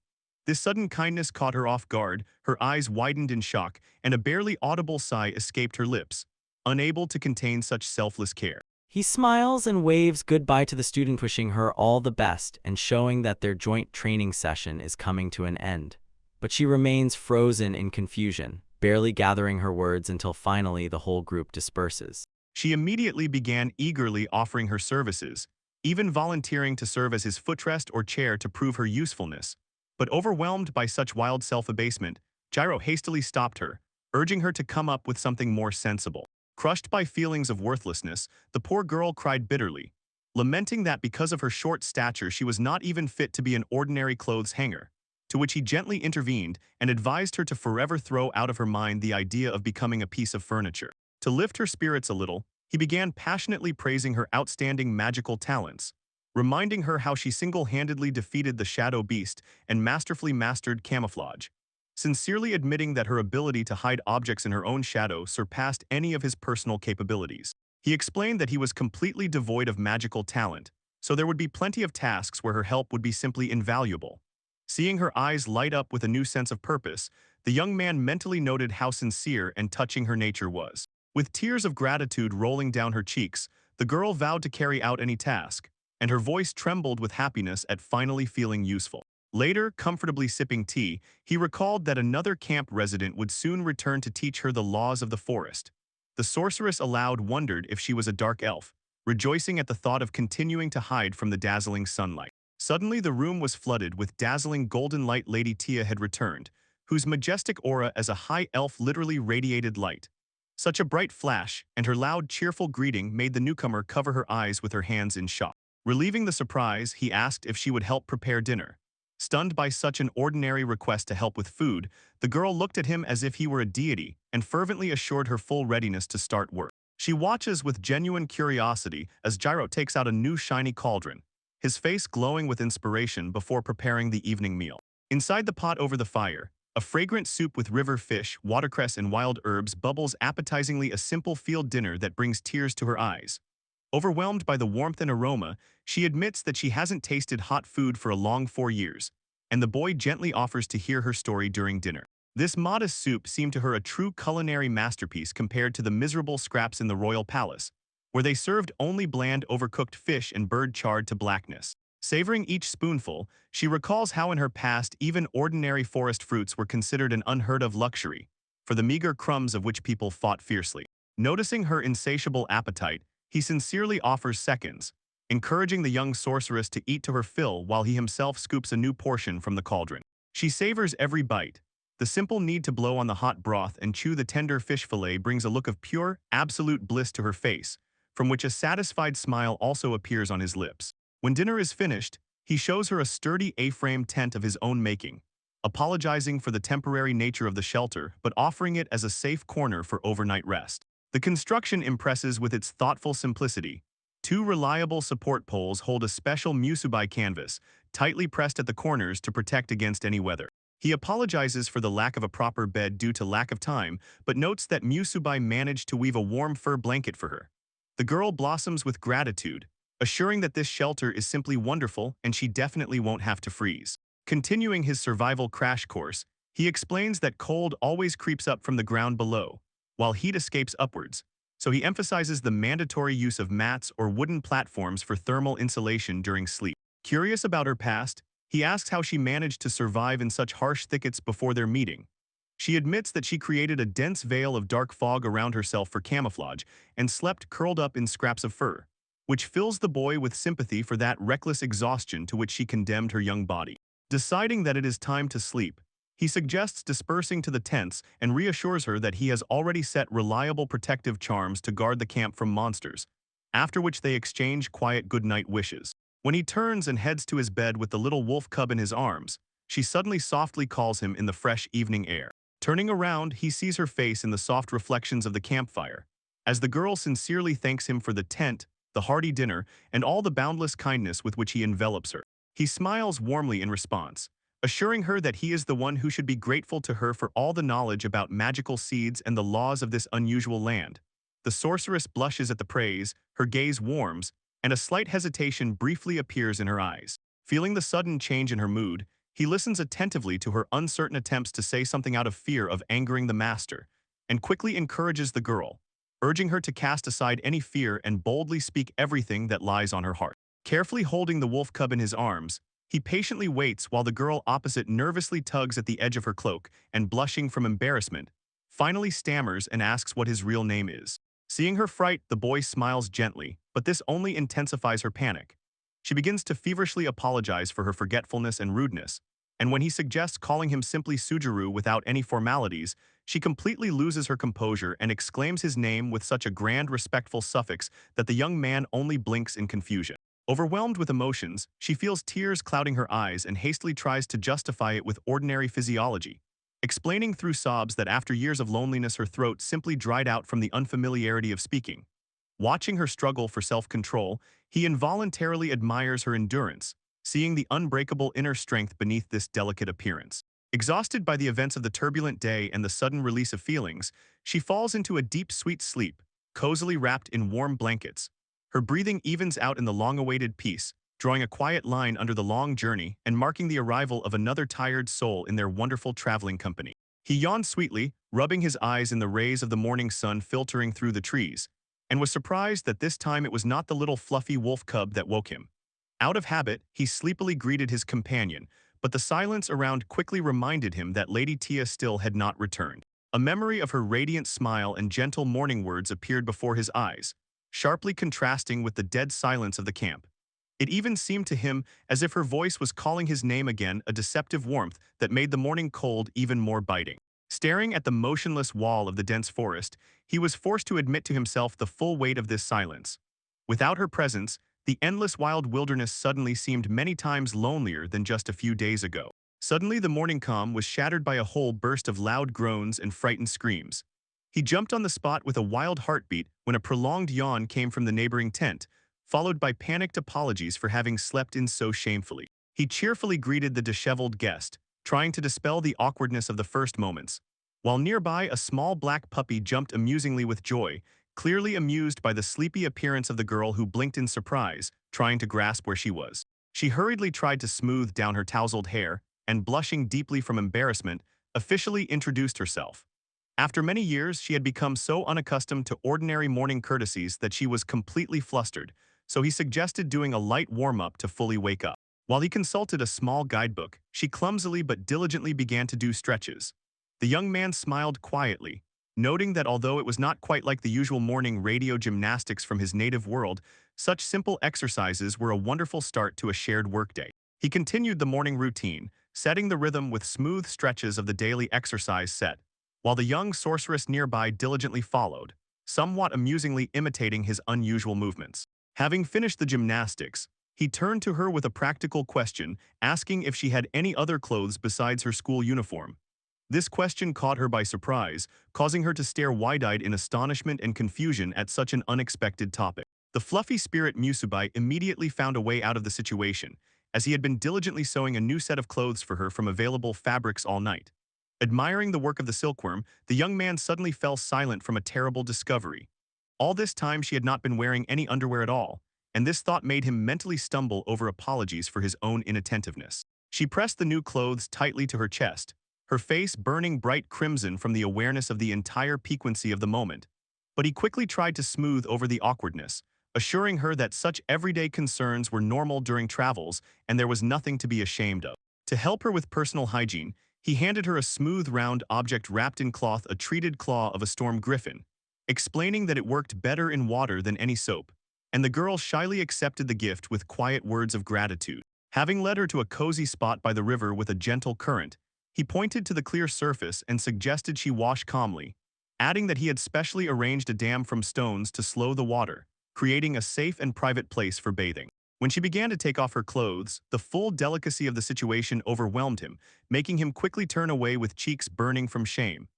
This sudden kindness caught her off guard, her eyes widened in shock, and a barely audible sigh escaped her lips, unable to contain such selfless care. He smiles and waves goodbye to the student, wishing her all the best and showing that their joint training session is coming to an end. But she remains frozen in confusion, barely gathering her words until finally the whole group disperses. She immediately began eagerly offering her services, even volunteering to serve as his footrest or chair to prove her usefulness. But overwhelmed by such wild self-abasement, Gyro hastily stopped her, urging her to come up with something more sensible. Crushed by feelings of worthlessness, the poor girl cried bitterly, lamenting that because of her short stature she was not even fit to be an ordinary clothes hanger, to which he gently intervened and advised her to forever throw out of her mind the idea of becoming a piece of furniture. To lift her spirits a little, he began passionately praising her outstanding magical talents, reminding her how she single-handedly defeated the shadow beast and masterfully mastered camouflage, sincerely admitting that her ability to hide objects in her own shadow surpassed any of his personal capabilities. He explained that he was completely devoid of magical talent, so there would be plenty of tasks where her help would be simply invaluable. Seeing her eyes light up with a new sense of purpose, the young man mentally noted how sincere and touching her nature was. With tears of gratitude rolling down her cheeks, the girl vowed to carry out any task, and her voice trembled with happiness at finally feeling useful. Later, comfortably sipping tea, he recalled that another camp resident would soon return to teach her the laws of the forest. The sorceress aloud wondered if she was a dark elf, rejoicing at the thought of continuing to hide from the dazzling sunlight. Suddenly the room was flooded with dazzling golden light. Lady Tia had returned, whose majestic aura as a high elf literally radiated light. Such a bright flash, and her loud, cheerful greeting made the newcomer cover her eyes with her hands in shock. Relieving the surprise, he asked if she would help prepare dinner. Stunned by such an ordinary request to help with food, the girl looked at him as if he were a deity and fervently assured her full readiness to start work. She watches with genuine curiosity as Gyro takes out a new shiny cauldron, his face glowing with inspiration before preparing the evening meal. Inside the pot over the fire, a fragrant soup with river fish, watercress, and wild herbs bubbles appetizingly, a simple field dinner that brings tears to her eyes. Overwhelmed by the warmth and aroma, she admits that she hasn't tasted hot food for a long 4 years, and the boy gently offers to hear her story during dinner. This modest soup seemed to her a true culinary masterpiece compared to the miserable scraps in the royal palace, where they served only bland overcooked fish and bird charred to blackness. Savoring each spoonful, she recalls how in her past even ordinary forest fruits were considered an unheard-of luxury, for the meager crumbs of which people fought fiercely. Noticing her insatiable appetite, he sincerely offers seconds, encouraging the young sorceress to eat to her fill while he himself scoops a new portion from the cauldron. She savors every bite. The simple need to blow on the hot broth and chew the tender fish fillet brings a look of pure, absolute bliss to her face, from which a satisfied smile also appears on his lips. When dinner is finished, he shows her a sturdy A-frame tent of his own making, apologizing for the temporary nature of the shelter but offering it as a safe corner for overnight rest. The construction impresses with its thoughtful simplicity. Two reliable support poles hold a special musubai canvas, tightly pressed at the corners to protect against any weather. He apologizes for the lack of a proper bed due to lack of time, but notes that Musubai managed to weave a warm fur blanket for her. The girl blossoms with gratitude, assuring that this shelter is simply wonderful and she definitely won't have to freeze. Continuing his survival crash course, he explains that cold always creeps up from the ground below, while heat escapes upwards, so he emphasizes the mandatory use of mats or wooden platforms for thermal insulation during sleep. Curious about her past, he asks how she managed to survive in such harsh thickets before their meeting. She admits that she created a dense veil of dark fog around herself for camouflage and slept curled up in scraps of fur, which fills the boy with sympathy for that reckless exhaustion to which she condemned her young body. Deciding that it is time to sleep, he suggests dispersing to the tents and reassures her that he has already set reliable protective charms to guard the camp from monsters, after which they exchange quiet goodnight wishes. When he turns and heads to his bed with the little wolf cub in his arms, she suddenly softly calls him in the fresh evening air. Turning around, he sees her face in the soft reflections of the campfire, as the girl sincerely thanks him for the tent, the hearty dinner, and all the boundless kindness with which he envelops her. He smiles warmly in response, assuring her that he is the one who should be grateful to her for all the knowledge about magical seeds and the laws of this unusual land. The sorceress blushes at the praise, her gaze warms, and a slight hesitation briefly appears in her eyes. Feeling the sudden change in her mood, he listens attentively to her uncertain attempts to say something out of fear of angering the master, and quickly encourages the girl, urging her to cast aside any fear and boldly speak everything that lies on her heart. Carefully holding the wolf cub in his arms, he patiently waits while the girl opposite nervously tugs at the edge of her cloak and, blushing from embarrassment, finally stammers and asks what his real name is. Seeing her fright, the boy smiles gently, but this only intensifies her panic. She begins to feverishly apologize for her forgetfulness and rudeness, and when he suggests calling him simply Sujuru without any formalities, she completely loses her composure and exclaims his name with such a grand, respectful suffix that the young man only blinks in confusion. Overwhelmed with emotions, she feels tears clouding her eyes and hastily tries to justify it with ordinary physiology, explaining through sobs that after years of loneliness her throat simply dried out from the unfamiliarity of speaking. Watching her struggle for self-control, he involuntarily admires her endurance, seeing the unbreakable inner strength beneath this delicate appearance. Exhausted by the events of the turbulent day and the sudden release of feelings, she falls into a deep, sweet sleep, cozily wrapped in warm blankets. Her breathing evens out in the long-awaited peace, drawing a quiet line under the long journey and marking the arrival of another tired soul in their wonderful traveling company. He yawned sweetly, rubbing his eyes in the rays of the morning sun filtering through the trees, and was surprised that this time it was not the little fluffy wolf cub that woke him. Out of habit, he sleepily greeted his companion, but the silence around quickly reminded him that Lady Tia still had not returned. A memory of her radiant smile and gentle morning words appeared before his eyes, sharply contrasting with the dead silence of the camp. It even seemed to him as if her voice was calling his name again, a deceptive warmth that made the morning cold even more biting. Staring at the motionless wall of the dense forest, he was forced to admit to himself the full weight of this silence. Without her presence, the endless wild wilderness suddenly seemed many times lonelier than just a few days ago. Suddenly the morning calm was shattered by a whole burst of loud groans and frightened screams. He jumped on the spot with a wild heartbeat when a prolonged yawn came from the neighboring tent, followed by panicked apologies for having slept in so shamefully. He cheerfully greeted the disheveled guest, trying to dispel the awkwardness of the first moments. While nearby, a small black puppy jumped amusingly with joy, clearly amused by the sleepy appearance of the girl who blinked in surprise, trying to grasp where she was. She hurriedly tried to smooth down her tousled hair and, blushing deeply from embarrassment, officially introduced herself. After many years, she had become so unaccustomed to ordinary morning courtesies that she was completely flustered, so he suggested doing a light warm-up to fully wake up. While he consulted a small guidebook, she clumsily but diligently began to do stretches. The young man smiled quietly, noting that although it was not quite like the usual morning radio gymnastics from his native world, such simple exercises were a wonderful start to a shared workday. He continued the morning routine, setting the rhythm with smooth stretches of the daily exercise set, while the young sorceress nearby diligently followed, somewhat amusingly imitating his unusual movements. Having finished the gymnastics, he turned to her with a practical question, asking if she had any other clothes besides her school uniform. This question caught her by surprise, causing her to stare wide-eyed in astonishment and confusion at such an unexpected topic. The fluffy spirit Musubai immediately found a way out of the situation, as he had been diligently sewing a new set of clothes for her from available fabrics all night. Admiring the work of the silkworm, the young man suddenly fell silent from a terrible discovery. All this time she had not been wearing any underwear at all, and this thought made him mentally stumble over apologies for his own inattentiveness. She pressed the new clothes tightly to her chest, her face burning bright crimson from the awareness of the entire piquancy of the moment. But he quickly tried to smooth over the awkwardness, assuring her that such everyday concerns were normal during travels and there was nothing to be ashamed of. To help her with personal hygiene, he handed her a smooth round object wrapped in cloth, a treated claw of a storm griffin, explaining that it worked better in water than any soap, and the girl shyly accepted the gift with quiet words of gratitude. Having led her to a cozy spot by the river with a gentle current, he pointed to the clear surface and suggested she wash calmly, adding that he had specially arranged a dam from stones to slow the water, creating a safe and private place for bathing. When she began to take off her clothes, the full delicacy of the situation overwhelmed him, making him quickly turn away with cheeks burning from shame.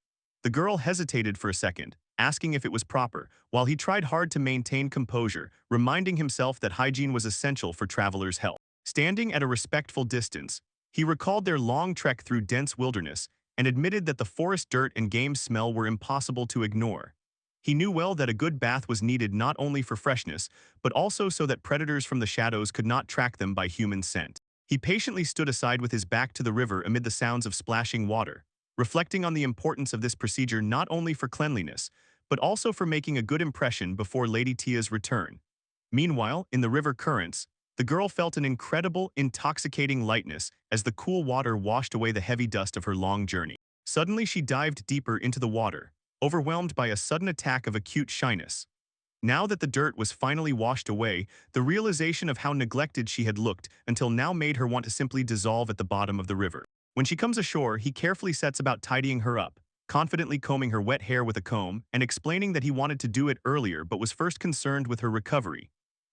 The girl hesitated for a second, asking if it was proper, while he tried hard to maintain composure, reminding himself that hygiene was essential for travelers' health. Standing at a respectful distance, he recalled their long trek through dense wilderness and admitted that the forest dirt and game smell were impossible to ignore. He knew well that a good bath was needed not only for freshness, but also so that predators from the shadows could not track them by human scent. He patiently stood aside with his back to the river amid the sounds of splashing water, reflecting on the importance of this procedure not only for cleanliness, but also for making a good impression before Lady Tia's return. Meanwhile, in the river currents, the girl felt an incredible, intoxicating lightness as the cool water washed away the heavy dust of her long journey. Suddenly she dived deeper into the water, overwhelmed by a sudden attack of acute shyness. Now that the dirt was finally washed away, the realization of how neglected she had looked until now made her want to simply dissolve at the bottom of the river. When she comes ashore, he carefully sets about tidying her up, confidently combing her wet hair with a comb and explaining that he wanted to do it earlier but was first concerned with her recovery.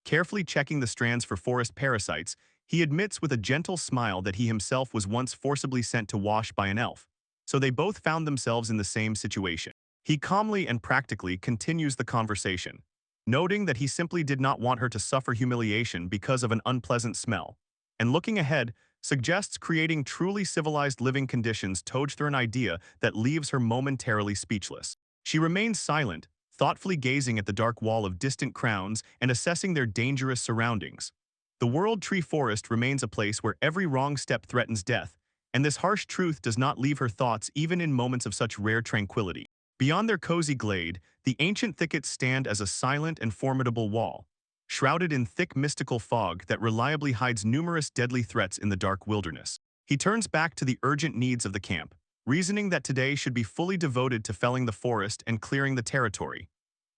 Carefully checking the strands for forest parasites, he admits with a gentle smile that he himself was once forcibly sent to wash by an elf, so they both found themselves in the same situation. He calmly and practically continues the conversation, noting that he simply did not want her to suffer humiliation because of an unpleasant smell, and looking ahead, suggests creating truly civilized living conditions towards through an idea that leaves her momentarily speechless. She remains silent, thoughtfully gazing at the dark wall of distant crowns and assessing their dangerous surroundings. The World Tree Forest remains a place where every wrong step threatens death, and this harsh truth does not leave her thoughts even in moments of such rare tranquility. Beyond their cozy glade, the ancient thickets stand as a silent and formidable wall, shrouded in thick mystical fog that reliably hides numerous deadly threats in the dark wilderness. He turns back to the urgent needs of the camp, reasoning that today should be fully devoted to felling the forest and clearing the territory.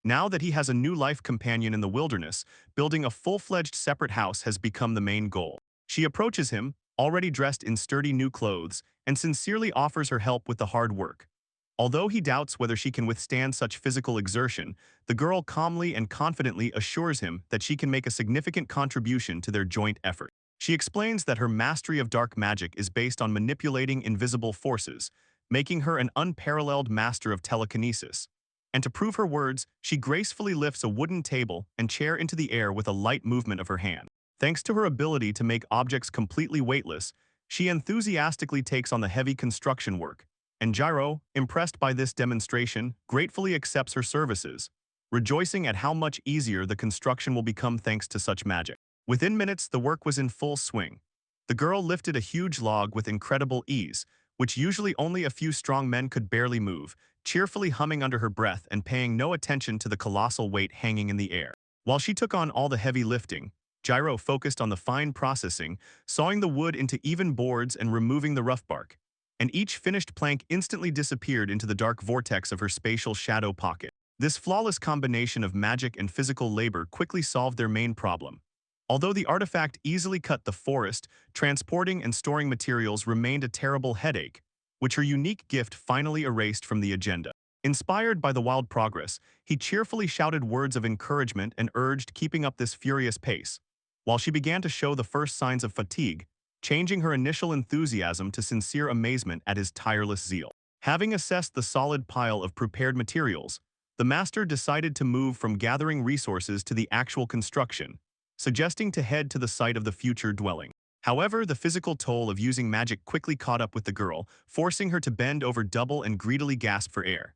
Now that he has a new life companion in the wilderness, building a full-fledged separate house has become the main goal. She approaches him, already dressed in sturdy new clothes, and sincerely offers her help with the hard work. Although he doubts whether she can withstand such physical exertion, the girl calmly and confidently assures him that she can make a significant contribution to their joint effort. She explains that her mastery of dark magic is based on manipulating invisible forces, making her an unparalleled master of telekinesis. And to prove her words, she gracefully lifts a wooden table and chair into the air with a light movement of her hand. Thanks to her ability to make objects completely weightless, she enthusiastically takes on the heavy construction work, and Gyro, impressed by this demonstration, gratefully accepts her services. rejoicing at how much easier the construction will become thanks to such magic. Within minutes, the work was in full swing. The girl lifted a huge log with incredible ease, which usually only a few strong men could barely move, cheerfully humming under her breath and paying no attention to the colossal weight hanging in the air. While she took on all the heavy lifting, Gyro focused on the fine processing, sawing the wood into even boards and removing the rough bark. And each finished plank instantly disappeared into the dark vortex of her spatial shadow pocket. This flawless combination of magic and physical labor quickly solved their main problem. Although the artifact easily cut the forest, transporting and storing materials remained a terrible headache, which her unique gift finally erased from the agenda. Inspired by the wild progress, he cheerfully shouted words of encouragement and urged keeping up this furious pace, while she began to show the first signs of fatigue, changing her initial enthusiasm to sincere amazement at his tireless zeal. Having assessed the solid pile of prepared materials, the master decided to move from gathering resources to the actual construction, suggesting to head to the site of the future dwelling. However, the physical toll of using magic quickly caught up with the girl, forcing her to bend over double and greedily gasp for air.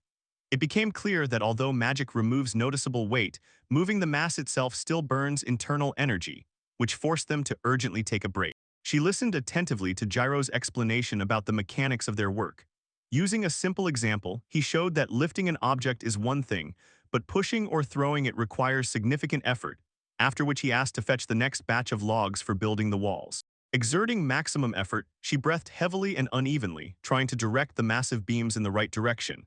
It became clear that although magic removes noticeable weight, moving the mass itself still burns internal energy, which forced them to urgently take a break. She listened attentively to Gyro's explanation about the mechanics of their work. Using a simple example, he showed that lifting an object is one thing, but pushing or throwing it requires significant effort, after which he asked to fetch the next batch of logs for building the walls. Exerting maximum effort, she breathed heavily and unevenly, trying to direct the massive beams in the right direction.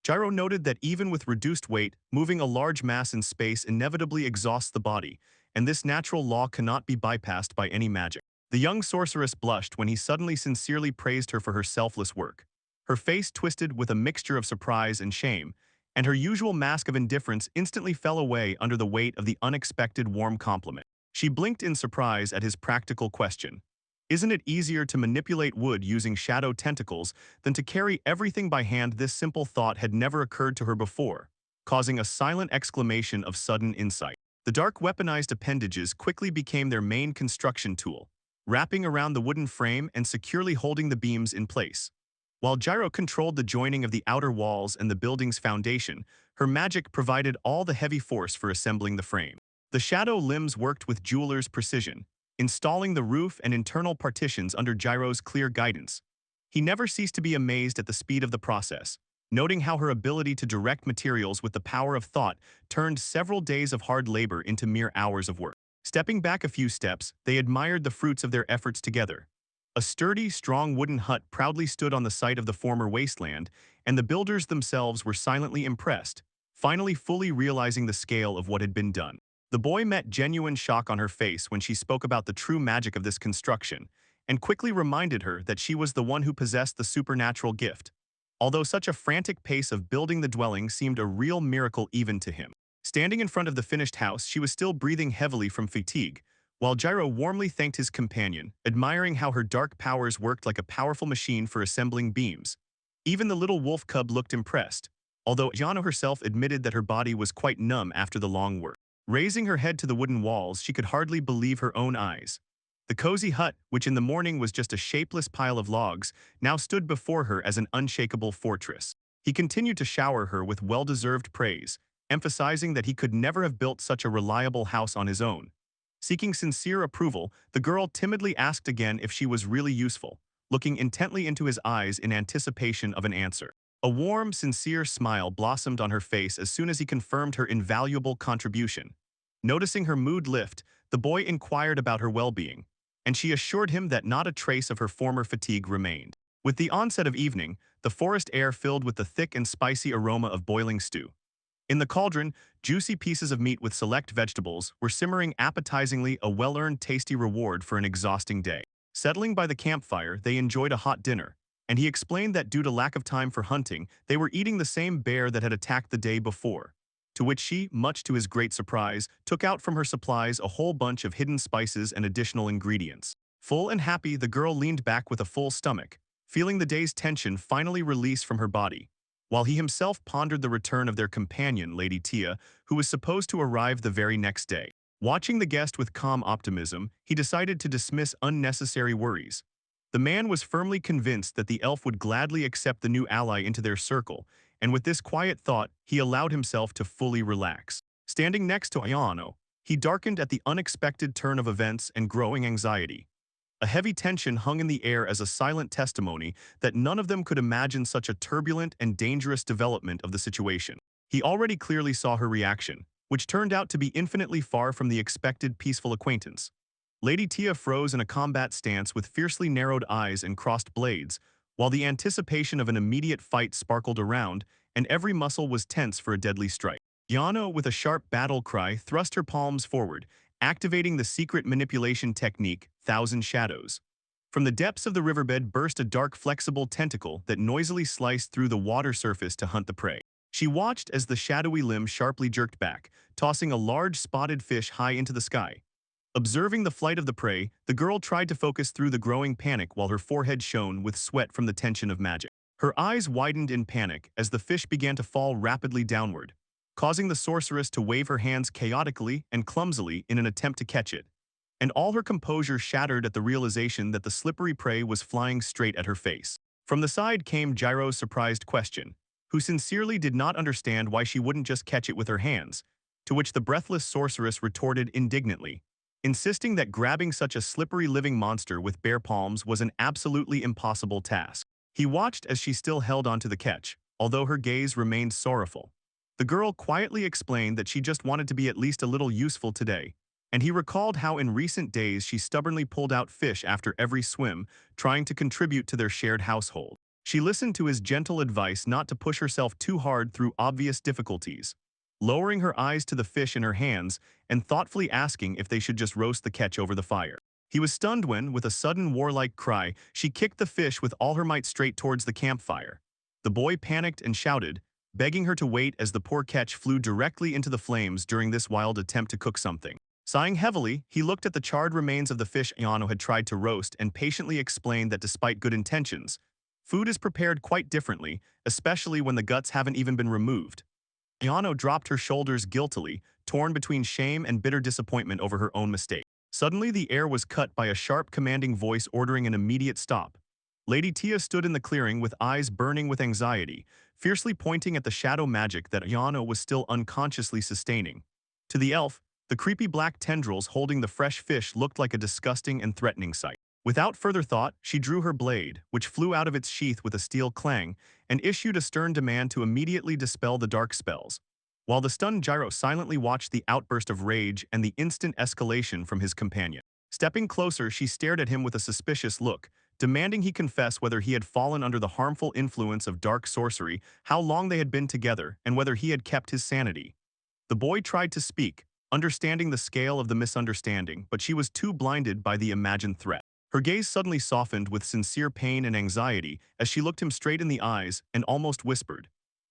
Gyro noted that even with reduced weight, moving a large mass in space inevitably exhausts the body, and this natural law cannot be bypassed by any magic. The young sorceress blushed when he suddenly sincerely praised her for her selfless work. Her face twisted with a mixture of surprise and shame, and her usual mask of indifference instantly fell away under the weight of the unexpected warm compliment. She blinked in surprise at his practical question. Isn't it easier to manipulate wood using shadow tentacles than to carry everything by hand? This simple thought had never occurred to her before, causing a silent exclamation of sudden insight. The dark weaponized appendages quickly became their main construction tool, wrapping around the wooden frame and securely holding the beams in place. While Gyro controlled the joining of the outer walls and the building's foundation, her magic provided all the heavy force for assembling the frame. The shadow limbs worked with jeweler's precision, installing the roof and internal partitions under Gyro's clear guidance. He never ceased to be amazed at the speed of the process, noting how her ability to direct materials with the power of thought turned several days of hard labor into mere hours of work. Stepping back a few steps, they admired the fruits of their efforts together. A sturdy, strong wooden hut proudly stood on the site of the former wasteland, and the builders themselves were silently impressed, finally fully realizing the scale of what had been done. The boy met genuine shock on her face when she spoke about the true magic of this construction, and quickly reminded her that she was the one who possessed the supernatural gift. Although such a frantic pace of building the dwelling seemed a real miracle even to him. Standing in front of the finished house, she was still breathing heavily from fatigue, while Gyro warmly thanked his companion, admiring how her dark powers worked like a powerful machine for assembling beams. Even the little wolf cub looked impressed, although Gianna herself admitted that her body was quite numb after the long work. Raising her head to the wooden walls, she could hardly believe her own eyes. The cozy hut, which in the morning was just a shapeless pile of logs, now stood before her as an unshakable fortress. He continued to shower her with well-deserved praise, emphasizing that he could never have built such a reliable house on his own. Seeking sincere approval, the girl timidly asked again if she was really useful, looking intently into his eyes in anticipation of an answer. A warm, sincere smile blossomed on her face as soon as he confirmed her invaluable contribution. Noticing her mood lift, the boy inquired about her well-being, and she assured him that not a trace of her former fatigue remained. With the onset of evening, the forest air filled with the thick and spicy aroma of boiling stew. In the cauldron, juicy pieces of meat with select vegetables were simmering appetizingly, a well-earned tasty reward for an exhausting day. Settling by the campfire, they enjoyed a hot dinner, and he explained that due to lack of time for hunting, they were eating the same bear that had attacked the day before, to which she, much to his great surprise, took out from her supplies a whole bunch of hidden spices and additional ingredients. Full and happy, the girl leaned back with a full stomach, feeling the day's tension finally release from her body, while he himself pondered the return of their companion, Lady Tia, who was supposed to arrive the very next day. Watching the guest with calm optimism, he decided to dismiss unnecessary worries. The man was firmly convinced that the elf would gladly accept the new ally into their circle, and with this quiet thought, he allowed himself to fully relax. Standing next to Ayano, he darkened at the unexpected turn of events and growing anxiety. A heavy tension hung in the air as a silent testimony that none of them could imagine such a turbulent and dangerous development of the situation. He already clearly saw her reaction, which turned out to be infinitely far from the expected peaceful acquaintance. Lady Tia froze in a combat stance with fiercely narrowed eyes and crossed blades, while the anticipation of an immediate fight sparkled around, and every muscle was tense for a deadly strike. Yano, with a sharp battle cry, thrust her palms forward, activating the secret manipulation technique, Thousand Shadows. From the depths of the riverbed burst a dark, flexible tentacle that noisily sliced through the water surface to hunt the prey. She watched as the shadowy limb sharply jerked back, tossing a large spotted fish high into the sky. Observing the flight of the prey, the girl tried to focus through the growing panic while her forehead shone with sweat from the tension of magic. Her eyes widened in panic as the fish began to fall rapidly downward, causing the sorceress to wave her hands chaotically and clumsily in an attempt to catch it. And all her composure shattered at the realization that the slippery prey was flying straight at her face. From the side came Gyro's surprised question, who sincerely did not understand why she wouldn't just catch it with her hands, to which the breathless sorceress retorted indignantly, insisting that grabbing such a slippery living monster with bare palms was an absolutely impossible task. He watched as she still held onto the catch, although her gaze remained sorrowful. The girl quietly explained that she just wanted to be at least a little useful today, and he recalled how in recent days she stubbornly pulled out fish after every swim, trying to contribute to their shared household. She listened to his gentle advice not to push herself too hard through obvious difficulties, lowering her eyes to the fish in her hands and thoughtfully asking if they should just roast the catch over the fire. He was stunned when, with a sudden warlike cry, she kicked the fish with all her might straight towards the campfire. The boy panicked and shouted, begging her to wait as the poor catch flew directly into the flames during this wild attempt to cook something. Sighing heavily, he looked at the charred remains of the fish Ayano had tried to roast and patiently explained that despite good intentions, food is prepared quite differently, especially when the guts haven't even been removed. Ayano dropped her shoulders guiltily, torn between shame and bitter disappointment over her own mistake. Suddenly, the air was cut by a sharp, commanding voice ordering an immediate stop. Lady Tia stood in the clearing with eyes burning with anxiety, fiercely pointing at the shadow magic that Ayano was still unconsciously sustaining. To the elf, the creepy black tendrils holding the fresh fish looked like a disgusting and threatening sight. Without further thought, she drew her blade, which flew out of its sheath with a steel clang, and issued a stern demand to immediately dispel the dark spells. While the stunned Gyro silently watched the outburst of rage and the instant escalation from his companion. Stepping closer, she stared at him with a suspicious look, demanding he confess whether he had fallen under the harmful influence of dark sorcery, how long they had been together, and whether he had kept his sanity. The boy tried to speak, understanding the scale of the misunderstanding, but she was too blinded by the imagined threat. Her gaze suddenly softened with sincere pain and anxiety as she looked him straight in the eyes and almost whispered,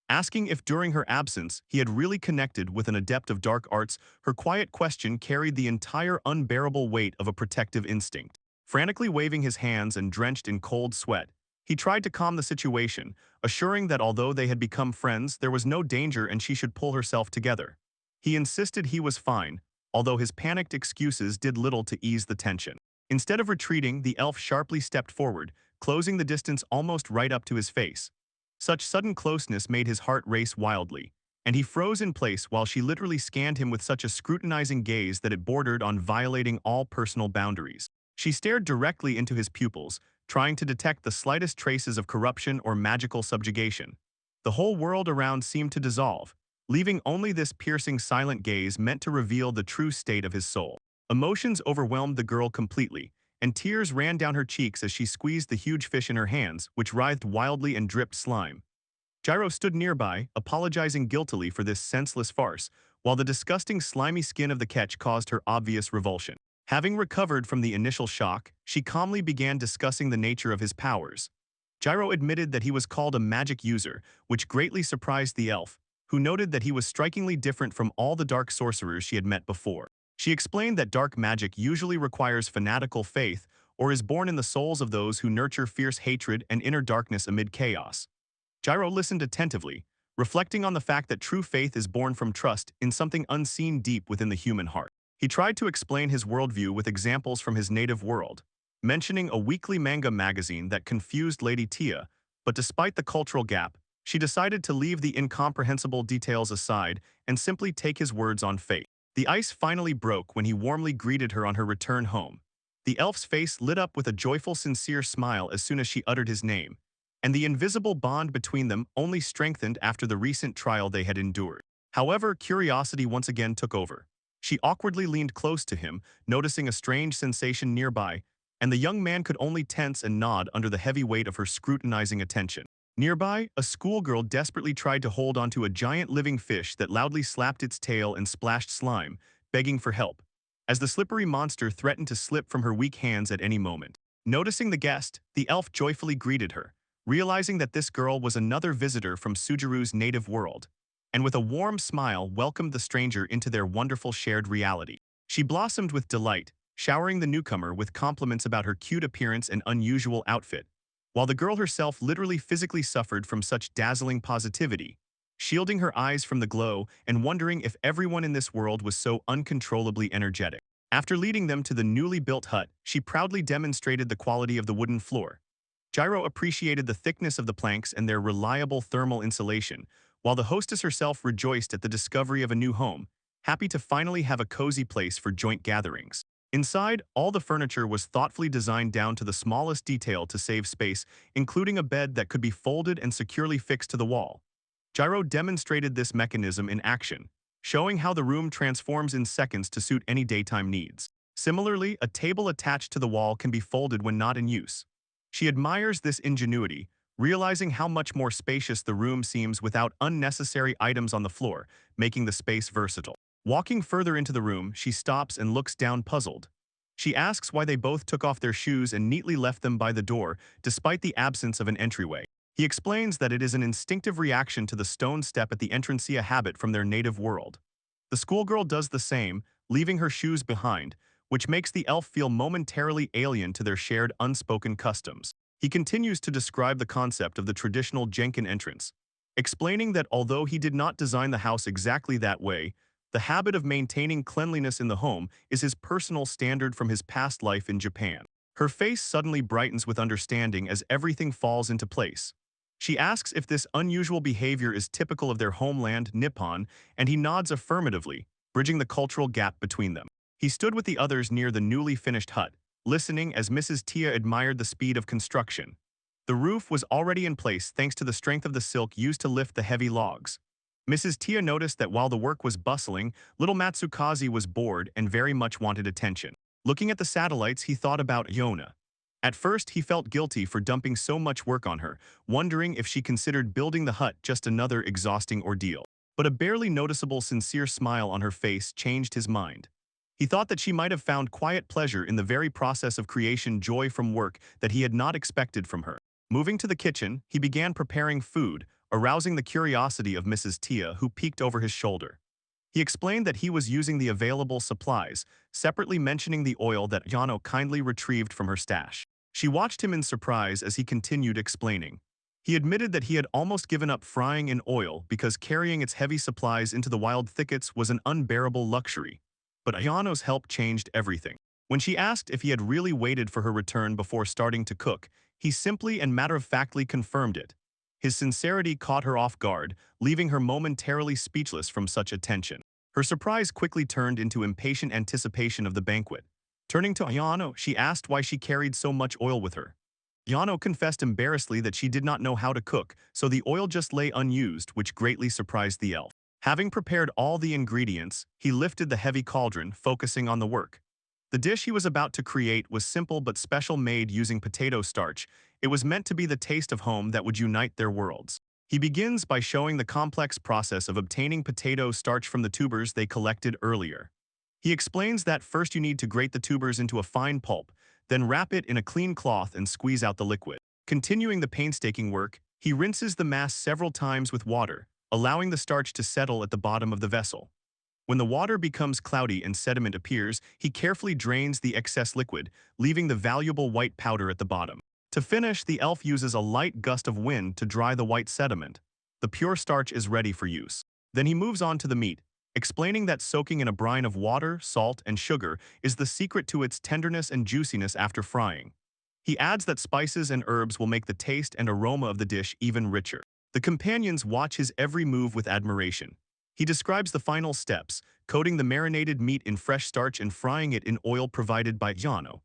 asking if during her absence he had really connected with an adept of dark arts. Her quiet question carried the entire unbearable weight of a protective instinct. Frantically waving his hands and drenched in cold sweat, he tried to calm the situation, assuring that although they had become friends, there was no danger and she should pull herself together. He insisted he was fine, although his panicked excuses did little to ease the tension. Instead of retreating, the elf sharply stepped forward, closing the distance almost right up to his face. Such sudden closeness made his heart race wildly, and he froze in place while she literally scanned him with such a scrutinizing gaze that it bordered on violating all personal boundaries. She stared directly into his pupils, trying to detect the slightest traces of corruption or magical subjugation. The whole world around seemed to dissolve, leaving only this piercing silent gaze meant to reveal the true state of his soul. Emotions overwhelmed the girl completely, and tears ran down her cheeks as she squeezed the huge fish in her hands, which writhed wildly and dripped slime. Gyro stood nearby, apologizing guiltily for this senseless farce, while the disgusting slimy skin of the catch caused her obvious revulsion. Having recovered from the initial shock, she calmly began discussing the nature of his powers. Gyro admitted that he was called a magic user, which greatly surprised the elf, who noted that he was strikingly different from all the dark sorcerers she had met before. She explained that dark magic usually requires fanatical faith or is born in the souls of those who nurture fierce hatred and inner darkness amid chaos. Gyro listened attentively, reflecting on the fact that true faith is born from trust in something unseen deep within the human heart. He tried to explain his worldview with examples from his native world, mentioning a weekly manga magazine that confused Lady Tia, but despite the cultural gap, She decided to leave the incomprehensible details aside and simply take his words on faith. The ice finally broke when he warmly greeted her on her return home. The elf's face lit up with a joyful, sincere smile as soon as she uttered his name, and the invisible bond between them only strengthened after the recent trial they had endured. However, curiosity once again took over. She awkwardly leaned close to him, noticing a strange sensation nearby, and the young man could only tense and nod under the heavy weight of her scrutinizing attention. Nearby, a schoolgirl desperately tried to hold onto a giant living fish that loudly slapped its tail and splashed slime, begging for help, as the slippery monster threatened to slip from her weak hands at any moment. Noticing the guest, the elf joyfully greeted her, realizing that this girl was another visitor from Sujiru's native world, and with a warm smile welcomed the stranger into their wonderful shared reality. She blossomed with delight, showering the newcomer with compliments about her cute appearance and unusual outfit, while the girl herself literally physically suffered from such dazzling positivity, shielding her eyes from the glow and wondering if everyone in this world was so uncontrollably energetic. After leading them to the newly built hut, she proudly demonstrated the quality of the wooden floor. Gyro appreciated the thickness of the planks and their reliable thermal insulation, while the hostess herself rejoiced at the discovery of a new home, happy to finally have a cozy place for joint gatherings. Inside, all the furniture was thoughtfully designed down to the smallest detail to save space, including a bed that could be folded and securely fixed to the wall. Gyro demonstrated this mechanism in action, showing how the room transforms in seconds to suit any daytime needs. Similarly, a table attached to the wall can be folded when not in use. She admires this ingenuity, realizing how much more spacious the room seems without unnecessary items on the floor, making the space versatile. Walking further into the room, she stops and looks down puzzled. She asks why they both took off their shoes and neatly left them by the door, despite the absence of an entryway. He explains that it is an instinctive reaction to the stone step at the entrancea habit from their native world. The schoolgirl does the same, leaving her shoes behind, which makes the elf feel momentarily alien to their shared unspoken customs. He continues to describe the concept of the traditional Jenkin entrance, explaining that although he did not design the house exactly that way, the habit of maintaining cleanliness in the home is his personal standard from his past life in Japan. Her face suddenly brightens with understanding as everything falls into place. She asks if this unusual behavior is typical of their homeland, Nippon, and he nods affirmatively, bridging the cultural gap between them. He stood with the others near the newly finished hut, listening as Mrs. Tia admired the speed of construction. The roof was already in place thanks to the strength of the silk used to lift the heavy logs. Mrs. Tia noticed that while the work was bustling, little Matsukaze was bored and very much wanted attention. Looking at the satellites, he thought about Yona. At first, he felt guilty for dumping so much work on her, wondering if she considered building the hut just another exhausting ordeal. But a barely noticeable sincere smile on her face changed his mind. He thought that she might have found quiet pleasure in the very process of creation, joy from work that he had not expected from her. Moving to the kitchen, he began preparing food, arousing the curiosity of Mrs. Tia, who peeked over his shoulder. He explained that he was using the available supplies, separately mentioning the oil that Yano kindly retrieved from her stash. She watched him in surprise as he continued explaining. He admitted that he had almost given up frying in oil because carrying its heavy supplies into the wild thickets was an unbearable luxury. But Ayano's help changed everything. When she asked if he had really waited for her return before starting to cook, he simply and matter-of-factly confirmed it. His sincerity caught her off guard, leaving her momentarily speechless from such attention. Her surprise quickly turned into impatient anticipation of the banquet. Turning to Ayano, she asked why she carried so much oil with her. Ayano confessed embarrassedly that she did not know how to cook, so the oil just lay unused, which greatly surprised the elf. Having prepared all the ingredients, he lifted the heavy cauldron, focusing on the work. The dish he was about to create was simple but special, made using potato starch. It was meant to be the taste of home that would unite their worlds. He begins by showing the complex process of obtaining potato starch from the tubers they collected earlier. He explains that first you need to grate the tubers into a fine pulp, then wrap it in a clean cloth and squeeze out the liquid. Continuing the painstaking work, he rinses the mass several times with water, allowing the starch to settle at the bottom of the vessel. When the water becomes cloudy and sediment appears, he carefully drains the excess liquid, leaving the valuable white powder at the bottom. To finish, the elf uses a light gust of wind to dry the white sediment. The pure starch is ready for use. Then he moves on to the meat, explaining that soaking in a brine of water, salt, and sugar is the secret to its tenderness and juiciness after frying. He adds that spices and herbs will make the taste and aroma of the dish even richer. The companions watch his every move with admiration. He describes the final steps, coating the marinated meat in fresh starch and frying it in oil provided by Yano.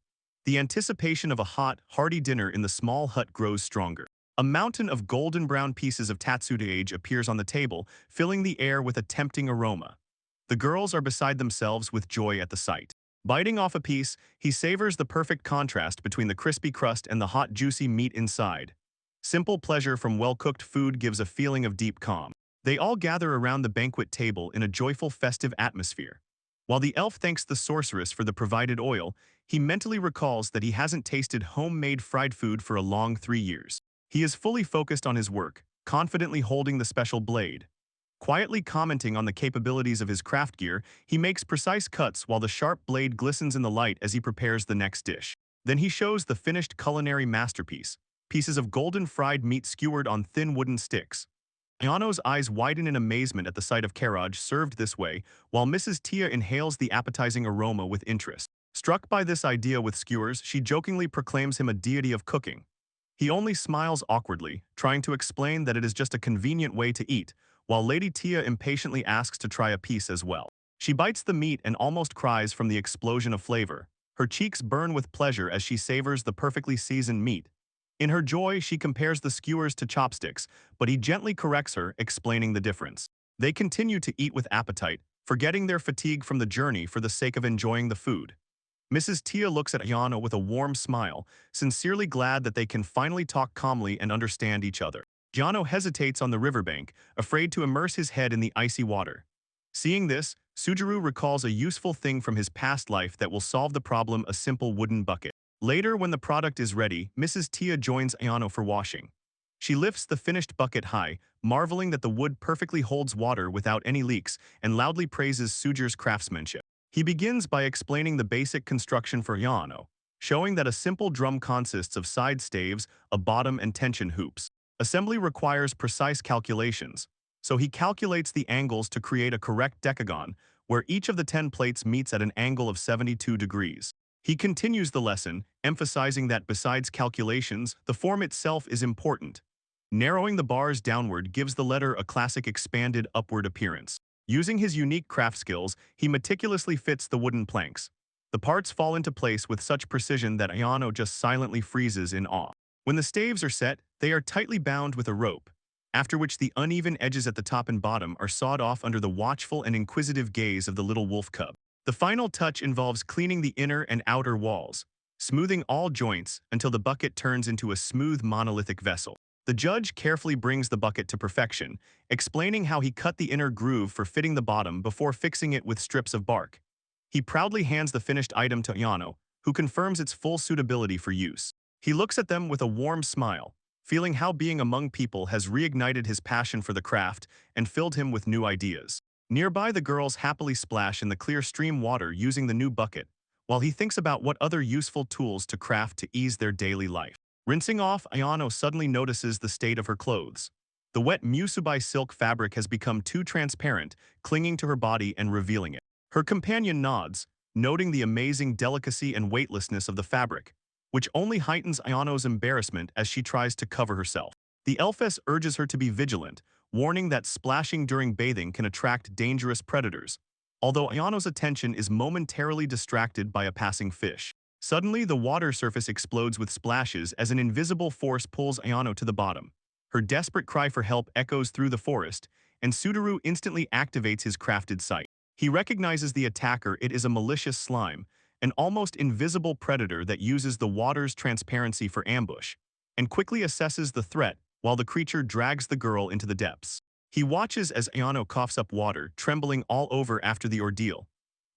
The anticipation of a hot, hearty dinner in the small hut grows stronger. A mountain of golden brown pieces of tatsudage appears on the table, filling the air with a tempting aroma. The girls are beside themselves with joy at the sight. Biting off a piece, he savors the perfect contrast between the crispy crust and the hot, juicy meat inside. Simple pleasure from well-cooked food gives a feeling of deep calm. They all gather around the banquet table in a joyful, festive atmosphere. While the elf thanks the sorceress for the provided oil, he mentally recalls that he hasn't tasted homemade fried food for a long 3 years. He is fully focused on his work, confidently holding the special blade. Quietly commenting on the capabilities of his craft gear, he makes precise cuts while the sharp blade glistens in the light as he prepares the next dish. Then he shows the finished culinary masterpiece, pieces of golden fried meat skewered on thin wooden sticks. Ayano's eyes widen in amazement at the sight of Karaj served this way, while Mrs. Tia inhales the appetizing aroma with interest. Struck by this idea with skewers, she jokingly proclaims him a deity of cooking. He only smiles awkwardly, trying to explain that it is just a convenient way to eat, while Lady Tia impatiently asks to try a piece as well. She bites the meat and almost cries from the explosion of flavor. Her cheeks burn with pleasure as she savors the perfectly seasoned meat. In her joy, she compares the skewers to chopsticks, but he gently corrects her, explaining the difference. They continue to eat with appetite, forgetting their fatigue from the journey for the sake of enjoying the food. Mrs. Tia looks at Ayano with a warm smile, sincerely glad that they can finally talk calmly and understand each other. Ayano hesitates on the riverbank, afraid to immerse his head in the icy water. Seeing this, Sujuru recalls a useful thing from his past life that will solve the problem: a simple wooden bucket. Later, when the product is ready, Mrs. Tia joins Ayano for washing. She lifts the finished bucket high, marveling that the wood perfectly holds water without any leaks, and loudly praises Sujuru's craftsmanship. He begins by explaining the basic construction for Ayano, showing that a simple drum consists of side staves, a bottom, and tension hoops. Assembly requires precise calculations, so he calculates the angles to create a correct decagon, where each of the 10 plates meets at an angle of 72 degrees. He continues the lesson, emphasizing that besides calculations, the form itself is important. Narrowing the bars downward gives the letter a classic expanded upward appearance. Using his unique craft skills, he meticulously fits the wooden planks. The parts fall into place with such precision that Ayano just silently freezes in awe. When the staves are set, they are tightly bound with a rope, after which the uneven edges at the top and bottom are sawed off under the watchful and inquisitive gaze of the little wolf cub. The final touch involves cleaning the inner and outer walls, smoothing all joints until the bucket turns into a smooth monolithic vessel. The judge carefully brings the bucket to perfection, explaining how he cut the inner groove for fitting the bottom before fixing it with strips of bark. He proudly hands the finished item to Ayano, who confirms its full suitability for use. He looks at them with a warm smile, feeling how being among people has reignited his passion for the craft and filled him with new ideas. Nearby, the girls happily splash in the clear stream water using the new bucket, while he thinks about what other useful tools to craft to ease their daily life. Rinsing off, Ayano suddenly notices the state of her clothes. The wet musubai silk fabric has become too transparent, clinging to her body and revealing it. Her companion nods, noting the amazing delicacy and weightlessness of the fabric, which only heightens Ayano's embarrassment as she tries to cover herself. The elfess urges her to be vigilant, warning that splashing during bathing can attract dangerous predators, although Ayano's attention is momentarily distracted by a passing fish. Suddenly, the water surface explodes with splashes as an invisible force pulls Ayano to the bottom. Her desperate cry for help echoes through the forest, and Suduru instantly activates his crafted sight. He recognizes the attacker. It is a malicious slime, an almost invisible predator that uses the water's transparency for ambush, and quickly assesses the threat while the creature drags the girl into the depths. He watches as Ayano coughs up water, trembling all over after the ordeal.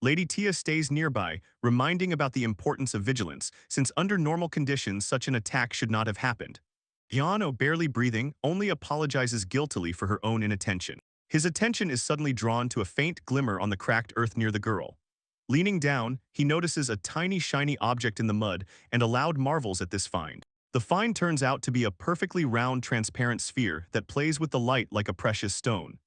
Lady Tia stays nearby, reminding about the importance of vigilance, since under normal conditions such an attack should not have happened. Ayano, barely breathing, only apologizes guiltily for her own inattention. His attention is suddenly drawn to a faint glimmer on the cracked earth near the girl. Leaning down, he notices a tiny shiny object in the mud and aloud marvels at this find. The find turns out to be a perfectly round, transparent sphere that plays with the light like a precious stone.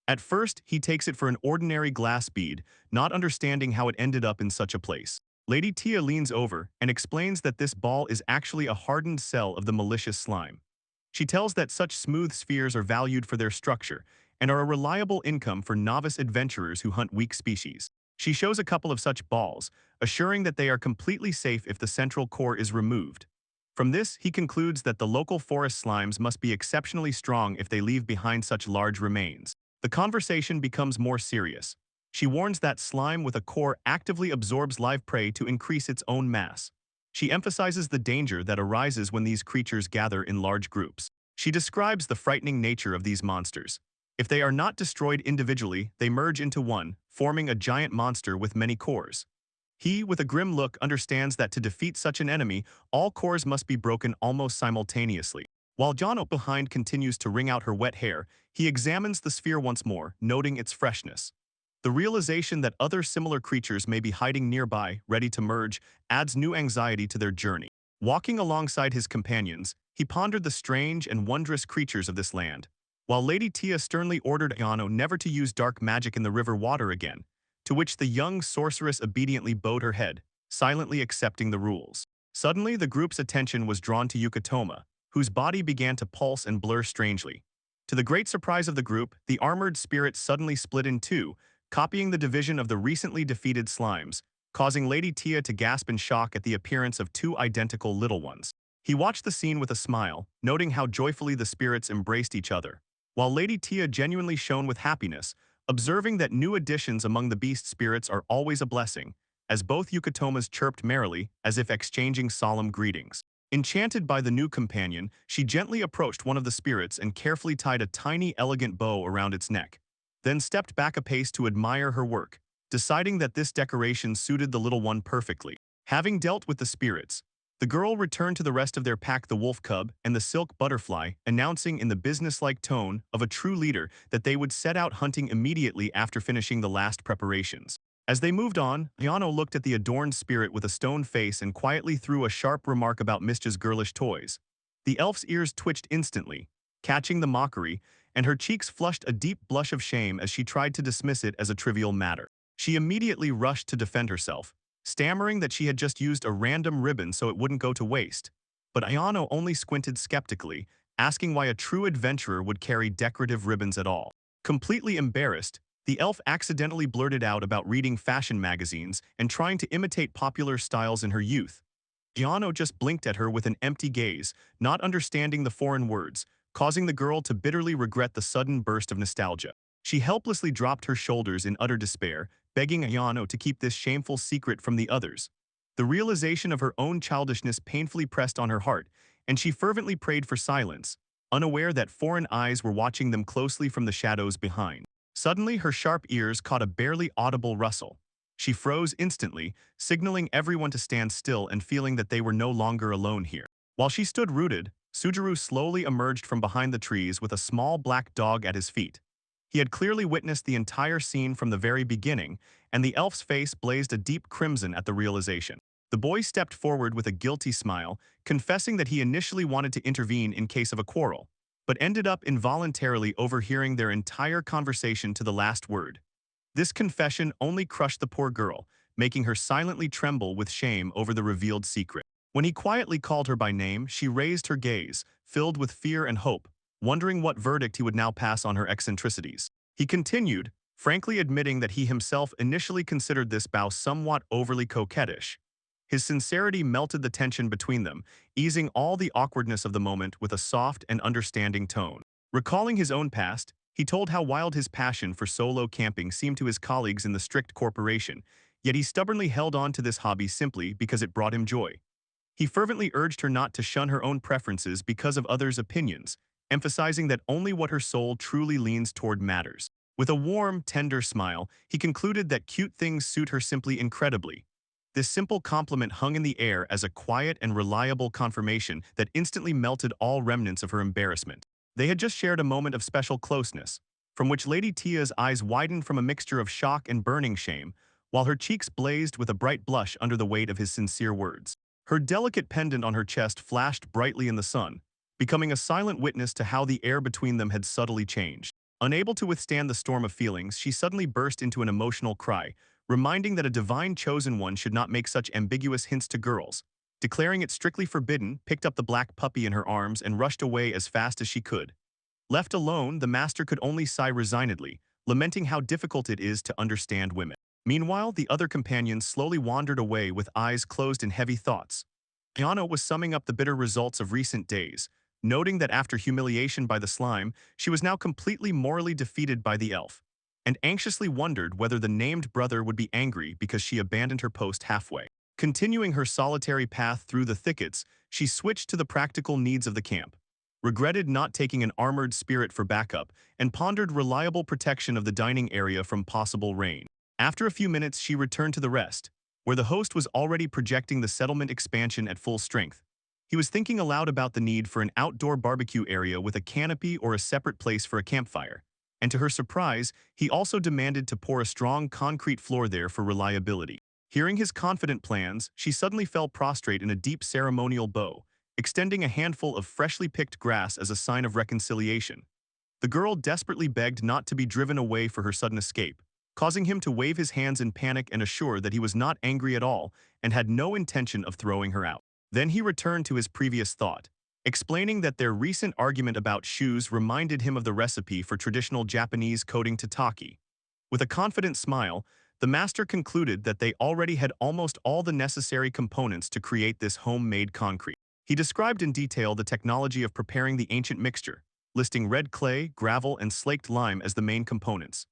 At first, he takes it for an ordinary glass bead, not understanding how it ended up in such a place. Lady Tia leans over and explains that this ball is actually a hardened cell of the malicious slime. She tells that such smooth spheres are valued for their structure and are a reliable income for novice adventurers who hunt weak species. She shows a couple of such balls, assuring that they are completely safe if the central core is removed. From this, he concludes that the local forest slimes must be exceptionally strong if they leave behind such large remains. The conversation becomes more serious. She warns that slime with a core actively absorbs live prey to increase its own mass. She emphasizes the danger that arises when these creatures gather in large groups. She describes the frightening nature of these monsters. If they are not destroyed individually, they merge into one, forming a giant monster with many cores. He, with a grim look, understands that to defeat such an enemy, all cores must be broken almost simultaneously. While Jono behind continues to wring out her wet hair, he examines the sphere once more, noting its freshness. The realization that other similar creatures may be hiding nearby, ready to merge, adds new anxiety to their journey. Walking alongside his companions, he pondered the strange and wondrous creatures of this land. While Lady Tia sternly ordered Ayano never to use dark magic in the river water again, to which the young sorceress obediently bowed her head, silently accepting the rules. Suddenly, the group's attention was drawn to Yukatoma, whose body began to pulse and blur strangely. To the great surprise of the group, the armored spirit suddenly split in two, copying the division of the recently defeated slimes, causing Lady Tia to gasp in shock at the appearance of two identical little ones. He watched the scene with a smile, noting how joyfully the spirits embraced each other, while Lady Tia genuinely shone with happiness, observing that new additions among the beast spirits are always a blessing, as both Yukatomas chirped merrily, as if exchanging solemn greetings. Enchanted by the new companion, she gently approached one of the spirits and carefully tied a tiny, elegant bow around its neck, then stepped back a pace to admire her work, deciding that this decoration suited the little one perfectly. Having dealt with the spirits, the girl returned to the rest of their pack, the wolf cub and the silk butterfly, announcing in the businesslike tone of a true leader that they would set out hunting immediately after finishing the last preparations. As they moved on, Ayano looked at the adorned spirit with a stone face and quietly threw a sharp remark about Mishta's girlish toys. The elf's ears twitched instantly, catching the mockery, and her cheeks flushed a deep blush of shame as she tried to dismiss it as a trivial matter. She immediately rushed to defend herself, stammering that she had just used a random ribbon so it wouldn't go to waste. But Ayano only squinted skeptically, asking why a true adventurer would carry decorative ribbons at all. Completely embarrassed, the elf accidentally blurted out about reading fashion magazines and trying to imitate popular styles in her youth. Ayano just blinked at her with an empty gaze, not understanding the foreign words, causing the girl to bitterly regret the sudden burst of nostalgia. She helplessly dropped her shoulders in utter despair, begging Ayano to keep this shameful secret from the others. The realization of her own childishness painfully pressed on her heart, and she fervently prayed for silence, unaware that foreign eyes were watching them closely from the shadows behind. Suddenly, her sharp ears caught a barely audible rustle. She froze instantly, signaling everyone to stand still and feeling that they were no longer alone here. While she stood rooted, Sujuru slowly emerged from behind the trees with a small black dog at his feet. He had clearly witnessed the entire scene from the very beginning, and the elf's face blazed a deep crimson at the realization. The boy stepped forward with a guilty smile, confessing that he initially wanted to intervene in case of a quarrel, but ended up involuntarily overhearing their entire conversation to the last word. This confession only crushed the poor girl, making her silently tremble with shame over the revealed secret. When he quietly called her by name, she raised her gaze, filled with fear and hope, wondering what verdict he would now pass on her eccentricities. He continued, frankly admitting that he himself initially considered this bow somewhat overly coquettish. His sincerity melted the tension between them, easing all the awkwardness of the moment with a soft and understanding tone. Recalling his own past, he told how wild his passion for solo camping seemed to his colleagues in the strict corporation, yet he stubbornly held on to this hobby simply because it brought him joy. He fervently urged her not to shun her own preferences because of others' opinions, emphasizing that only what her soul truly leans toward matters. With a warm, tender smile, he concluded that cute things suit her simply incredibly. This simple compliment hung in the air as a quiet and reliable confirmation that instantly melted all remnants of her embarrassment. They had just shared a moment of special closeness, from which Lady Tia's eyes widened from a mixture of shock and burning shame, while her cheeks blazed with a bright blush under the weight of his sincere words. Her delicate pendant on her chest flashed brightly in the sun, becoming a silent witness to how the air between them had subtly changed. Unable to withstand the storm of feelings, she suddenly burst into an emotional cry, reminding that a divine chosen one should not make such ambiguous hints to girls. declaring it strictly forbidden, picked up the black puppy in her arms and rushed away as fast as she could. Left alone, the master could only sigh resignedly, lamenting how difficult it is to understand women. Meanwhile, the other companions slowly wandered away with eyes closed in heavy thoughts. Ayano was summing up the bitter results of recent days, noting that after humiliation by the slime, she was now completely morally defeated by the elf, and anxiously wondered whether the named brother would be angry because she abandoned her post halfway. Continuing her solitary path through the thickets, she switched to the practical needs of the camp, regretted not taking an armored spirit for backup, and pondered reliable protection of the dining area from possible rain. After a few minutes, she returned to the rest, where the host was already projecting the settlement expansion at full strength. He was thinking aloud about the need for an outdoor barbecue area with a canopy or a separate place for a campfire, and to her surprise, he also demanded to pour a strong concrete floor there for reliability. Hearing his confident plans, she suddenly fell prostrate in a deep ceremonial bow, extending a handful of freshly picked grass as a sign of reconciliation. The girl desperately begged not to be driven away for her sudden escape, causing him to wave his hands in panic and assure that he was not angry at all and had no intention of throwing her out. Then he returned to his previous thought, explaining that their recent argument about shoes reminded him of the recipe for traditional Japanese coating tataki. With a confident smile, the master concluded that they already had almost all the necessary components to create this homemade concrete. He described in detail the technology of preparing the ancient mixture, listing red clay, gravel, and slaked lime as the main components.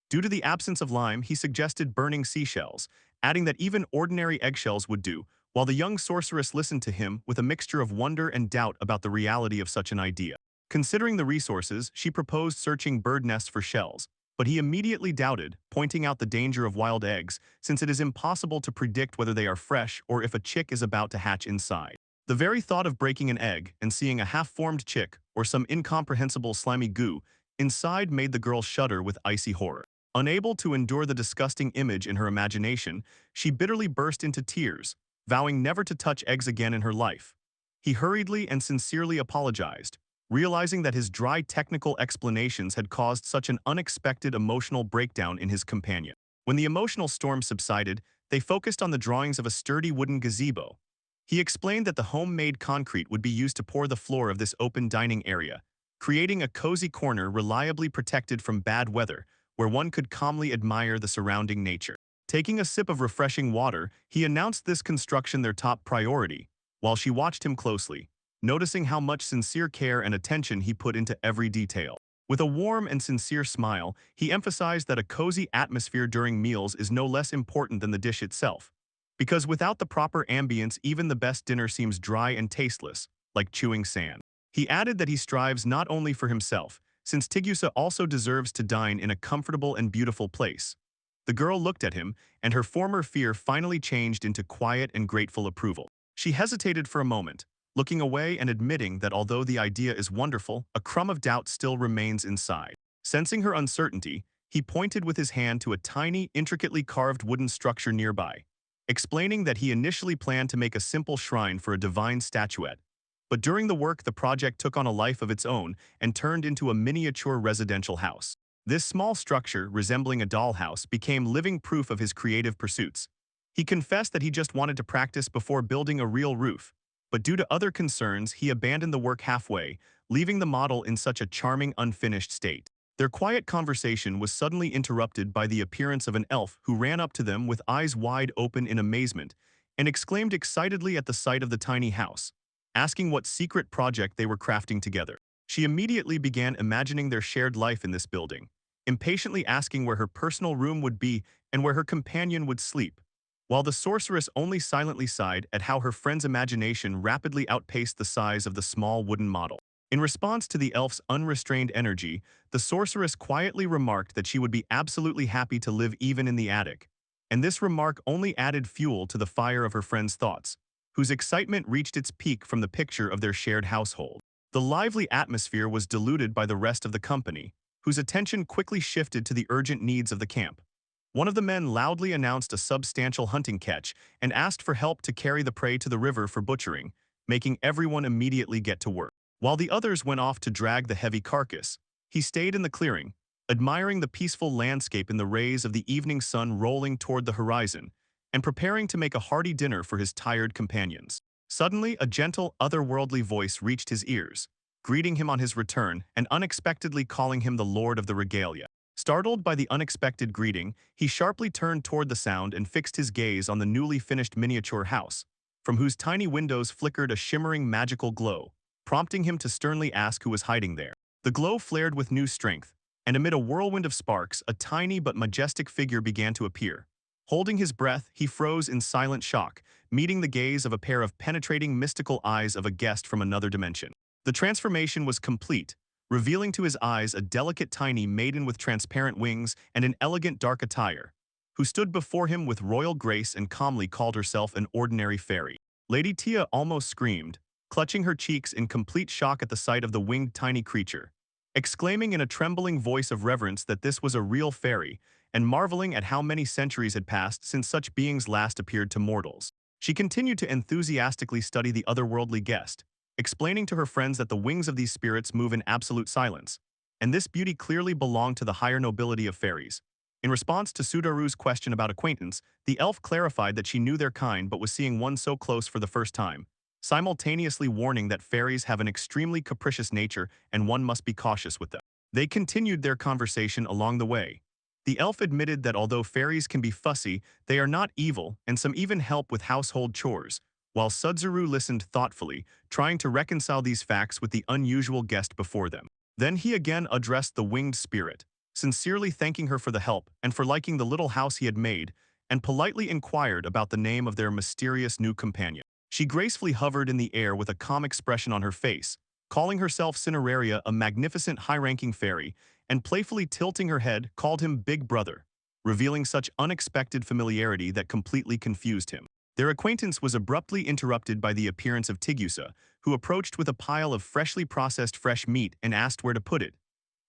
Due to the absence of lime, he suggested burning seashells, adding that even ordinary eggshells would do, while the young sorceress listened to him with a mixture of wonder and doubt about the reality of such an idea. Considering the resources, she proposed searching bird nests for shells, but he immediately doubted, pointing out the danger of wild eggs, since it is impossible to predict whether they are fresh or if a chick is about to hatch inside. The very thought of breaking an egg and seeing a half-formed chick or some incomprehensible slimy goo inside made the girl shudder with icy horror. Unable to endure the disgusting image in her imagination, she bitterly burst into tears, vowing never to touch eggs again in her life. He hurriedly and sincerely apologized, realizing that his dry technical explanations had caused such an unexpected emotional breakdown in his companion. When the emotional storm subsided, they focused on the drawings of a sturdy wooden gazebo. He explained that the homemade concrete would be used to pour the floor of this open dining area, creating a cozy corner reliably protected from bad weather, where one could calmly admire the surrounding nature. Taking a sip of refreshing water, he announced this construction their top priority, while she watched him closely, noticing how much sincere care and attention he put into every detail. With a warm and sincere smile, he emphasized that a cozy atmosphere during meals is no less important than the dish itself, because without the proper ambience, even the best dinner seems dry and tasteless, like chewing sand. He added that he strives not only for himself, since Tigusa also deserves to dine in a comfortable and beautiful place. The girl looked at him, and her former fear finally changed into quiet and grateful approval. She hesitated for a moment, looking away and admitting that although the idea is wonderful, a crumb of doubt still remains inside. Sensing her uncertainty, he pointed with his hand to a tiny, intricately carved wooden structure nearby, explaining that he initially planned to make a simple shrine for a divine statuette. But during the work, the project took on a life of its own and turned into a miniature residential house. This small structure, resembling a dollhouse, became living proof of his creative pursuits. He confessed that he just wanted to practice before building a real roof, but due to other concerns, he abandoned the work halfway, leaving the model in such a charming, unfinished state. Their quiet conversation was suddenly interrupted by the appearance of an elf who ran up to them with eyes wide open in amazement and exclaimed excitedly at the sight of the tiny house, asking what secret project they were crafting together. She immediately began imagining their shared life in this building, impatiently asking where her personal room would be and where her companion would sleep, while the sorceress only silently sighed at how her friend's imagination rapidly outpaced the size of the small wooden model. In response to the elf's unrestrained energy, the sorceress quietly remarked that she would be absolutely happy to live even in the attic, and this remark only added fuel to the fire of her friend's thoughts, whose excitement reached its peak from the picture of their shared household. The lively atmosphere was diluted by the rest of the company, whose attention quickly shifted to the urgent needs of the camp. One of the men loudly announced a substantial hunting catch and asked for help to carry the prey to the river for butchering, making everyone immediately get to work. While the others went off to drag the heavy carcass, he stayed in the clearing, admiring the peaceful landscape in the rays of the evening sun rolling toward the horizon, and preparing to make a hearty dinner for his tired companions. Suddenly, a gentle, otherworldly voice reached his ears, greeting him on his return and unexpectedly calling him the Lord of the Regalia. Startled by the unexpected greeting, he sharply turned toward the sound and fixed his gaze on the newly finished miniature house, from whose tiny windows flickered a shimmering magical glow, prompting him to sternly ask who was hiding there. The glow flared with new strength, and amid a whirlwind of sparks, a tiny but majestic figure began to appear. Holding his breath, he froze in silent shock, meeting the gaze of a pair of penetrating mystical eyes of a guest from another dimension. The transformation was complete, revealing to his eyes a delicate tiny maiden with transparent wings and an elegant dark attire, who stood before him with royal grace and calmly called herself an ordinary fairy. Lady Tia almost screamed, clutching her cheeks in complete shock at the sight of the winged tiny creature, exclaiming in a trembling voice of reverence that this was a real fairy, and marveling at how many centuries had passed since such beings last appeared to mortals. She continued to enthusiastically study the otherworldly guest, explaining to her friends that the wings of these spirits move in absolute silence, and this beauty clearly belonged to the higher nobility of fairies. In response to Sudaru's question about acquaintance, the elf clarified that she knew their kind but was seeing one so close for the first time, simultaneously warning that fairies have an extremely capricious nature and one must be cautious with them. They continued their conversation along the way. The elf admitted that although fairies can be fussy, they are not evil, and some even help with household chores, while Sudzuru listened thoughtfully, trying to reconcile these facts with the unusual guest before them. Then he again addressed the winged spirit, sincerely thanking her for the help and for liking the little house he had made, and politely inquired about the name of their mysterious new companion. She gracefully hovered in the air with a calm expression on her face, calling herself Cineraria a magnificent high-ranking fairy, and playfully tilting her head called him Big Brother, revealing such unexpected familiarity that completely confused him. Their acquaintance was abruptly interrupted by the appearance of Tigusa, who approached with a pile of freshly processed fresh meat and asked where to put it.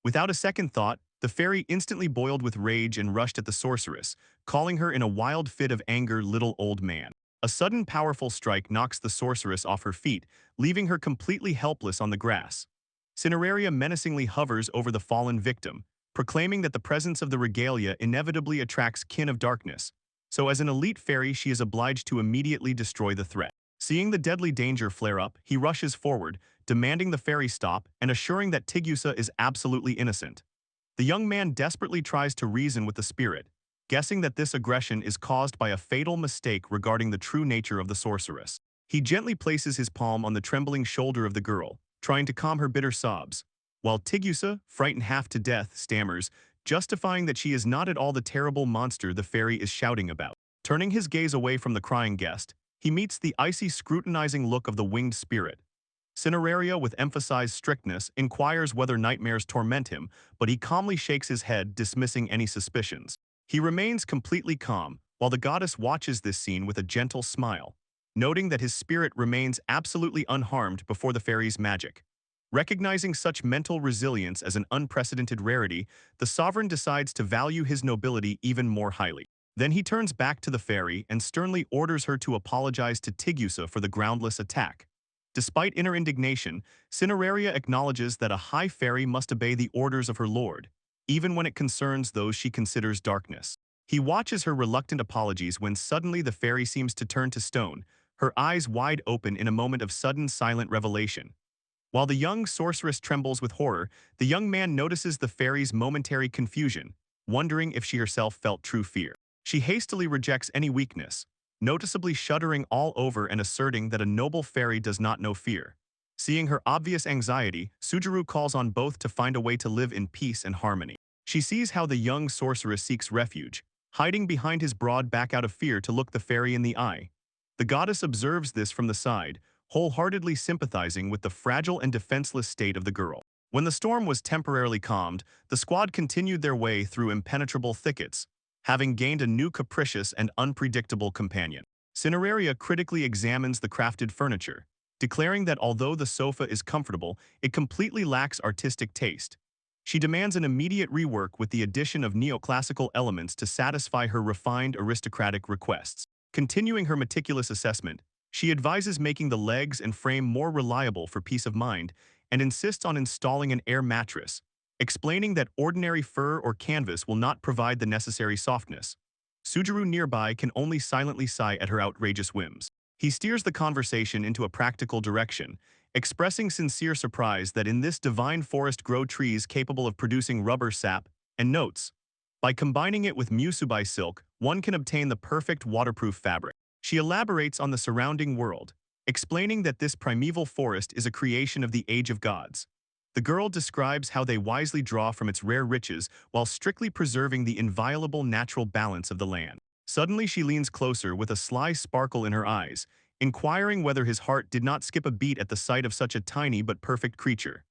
Without a second thought, the fairy instantly boiled with rage and rushed at the sorceress, calling her in a wild fit of anger little old man. A sudden powerful strike knocks the sorceress off her feet, leaving her completely helpless on the grass. Cineraria menacingly hovers over the fallen victim, proclaiming that the presence of the regalia inevitably attracts kin of darkness, so as an elite fairy she is obliged to immediately destroy the threat. Seeing the deadly danger flare up, he rushes forward, demanding the fairy stop and assuring that Tigusa is absolutely innocent. The young man desperately tries to reason with the spirit, guessing that this aggression is caused by a fatal mistake regarding the true nature of the sorceress. He gently places his palm on the trembling shoulder of the girl, trying to calm her bitter sobs, while Tigusa, frightened half to death, stammers, justifying that she is not at all the terrible monster the fairy is shouting about. Turning his gaze away from the crying guest, he meets the icy scrutinizing look of the winged spirit. Cineraria, with emphasized strictness, inquires whether nightmares torment him, but he calmly shakes his head, dismissing any suspicions. He remains completely calm, while the goddess watches this scene with a gentle smile, noting that his spirit remains absolutely unharmed before the fairy's magic. Recognizing such mental resilience as an unprecedented rarity, the sovereign decides to value his nobility even more highly. Then he turns back to the fairy and sternly orders her to apologize to Tigusa for the groundless attack. Despite inner indignation, Cineraria acknowledges that a high fairy must obey the orders of her lord, even when it concerns those she considers darkness. He watches her reluctant apologies when suddenly the fairy seems to turn to stone, her eyes wide open in a moment of sudden silent revelation. While the young sorceress trembles with horror, the young man notices the fairy's momentary confusion, wondering if she herself felt true fear. She hastily rejects any weakness, noticeably shuddering all over and asserting that a noble fairy does not know fear. Seeing her obvious anxiety, Sujuru calls on both to find a way to live in peace and harmony. She sees how the young sorceress seeks refuge, hiding behind his broad back out of fear to look the fairy in the eye. The goddess observes this from the side, wholeheartedly sympathizing with the fragile and defenseless state of the girl. When the storm was temporarily calmed, the squad continued their way through impenetrable thickets, having gained a new capricious and unpredictable companion. Cineraria critically examines the crafted furniture, declaring that although the sofa is comfortable, it completely lacks artistic taste. She demands an immediate rework with the addition of neoclassical elements to satisfy her refined aristocratic requests. Continuing her meticulous assessment, she advises making the legs and frame more reliable for peace of mind and insists on installing an air mattress, explaining that ordinary fur or canvas will not provide the necessary softness. Sujuru nearby can only silently sigh at her outrageous whims. He steers the conversation into a practical direction, expressing sincere surprise that in this divine forest grow trees capable of producing rubber sap, and notes. By combining it with musubai silk, one can obtain the perfect waterproof fabric. She elaborates on the surrounding world, explaining that this primeval forest is a creation of the Age of Gods. The girl describes how they wisely draw from its rare riches while strictly preserving the inviolable natural balance of the land. Suddenly she leans closer with a sly sparkle in her eyes, inquiring whether his heart did not skip a beat at the sight of such a tiny but perfect creature.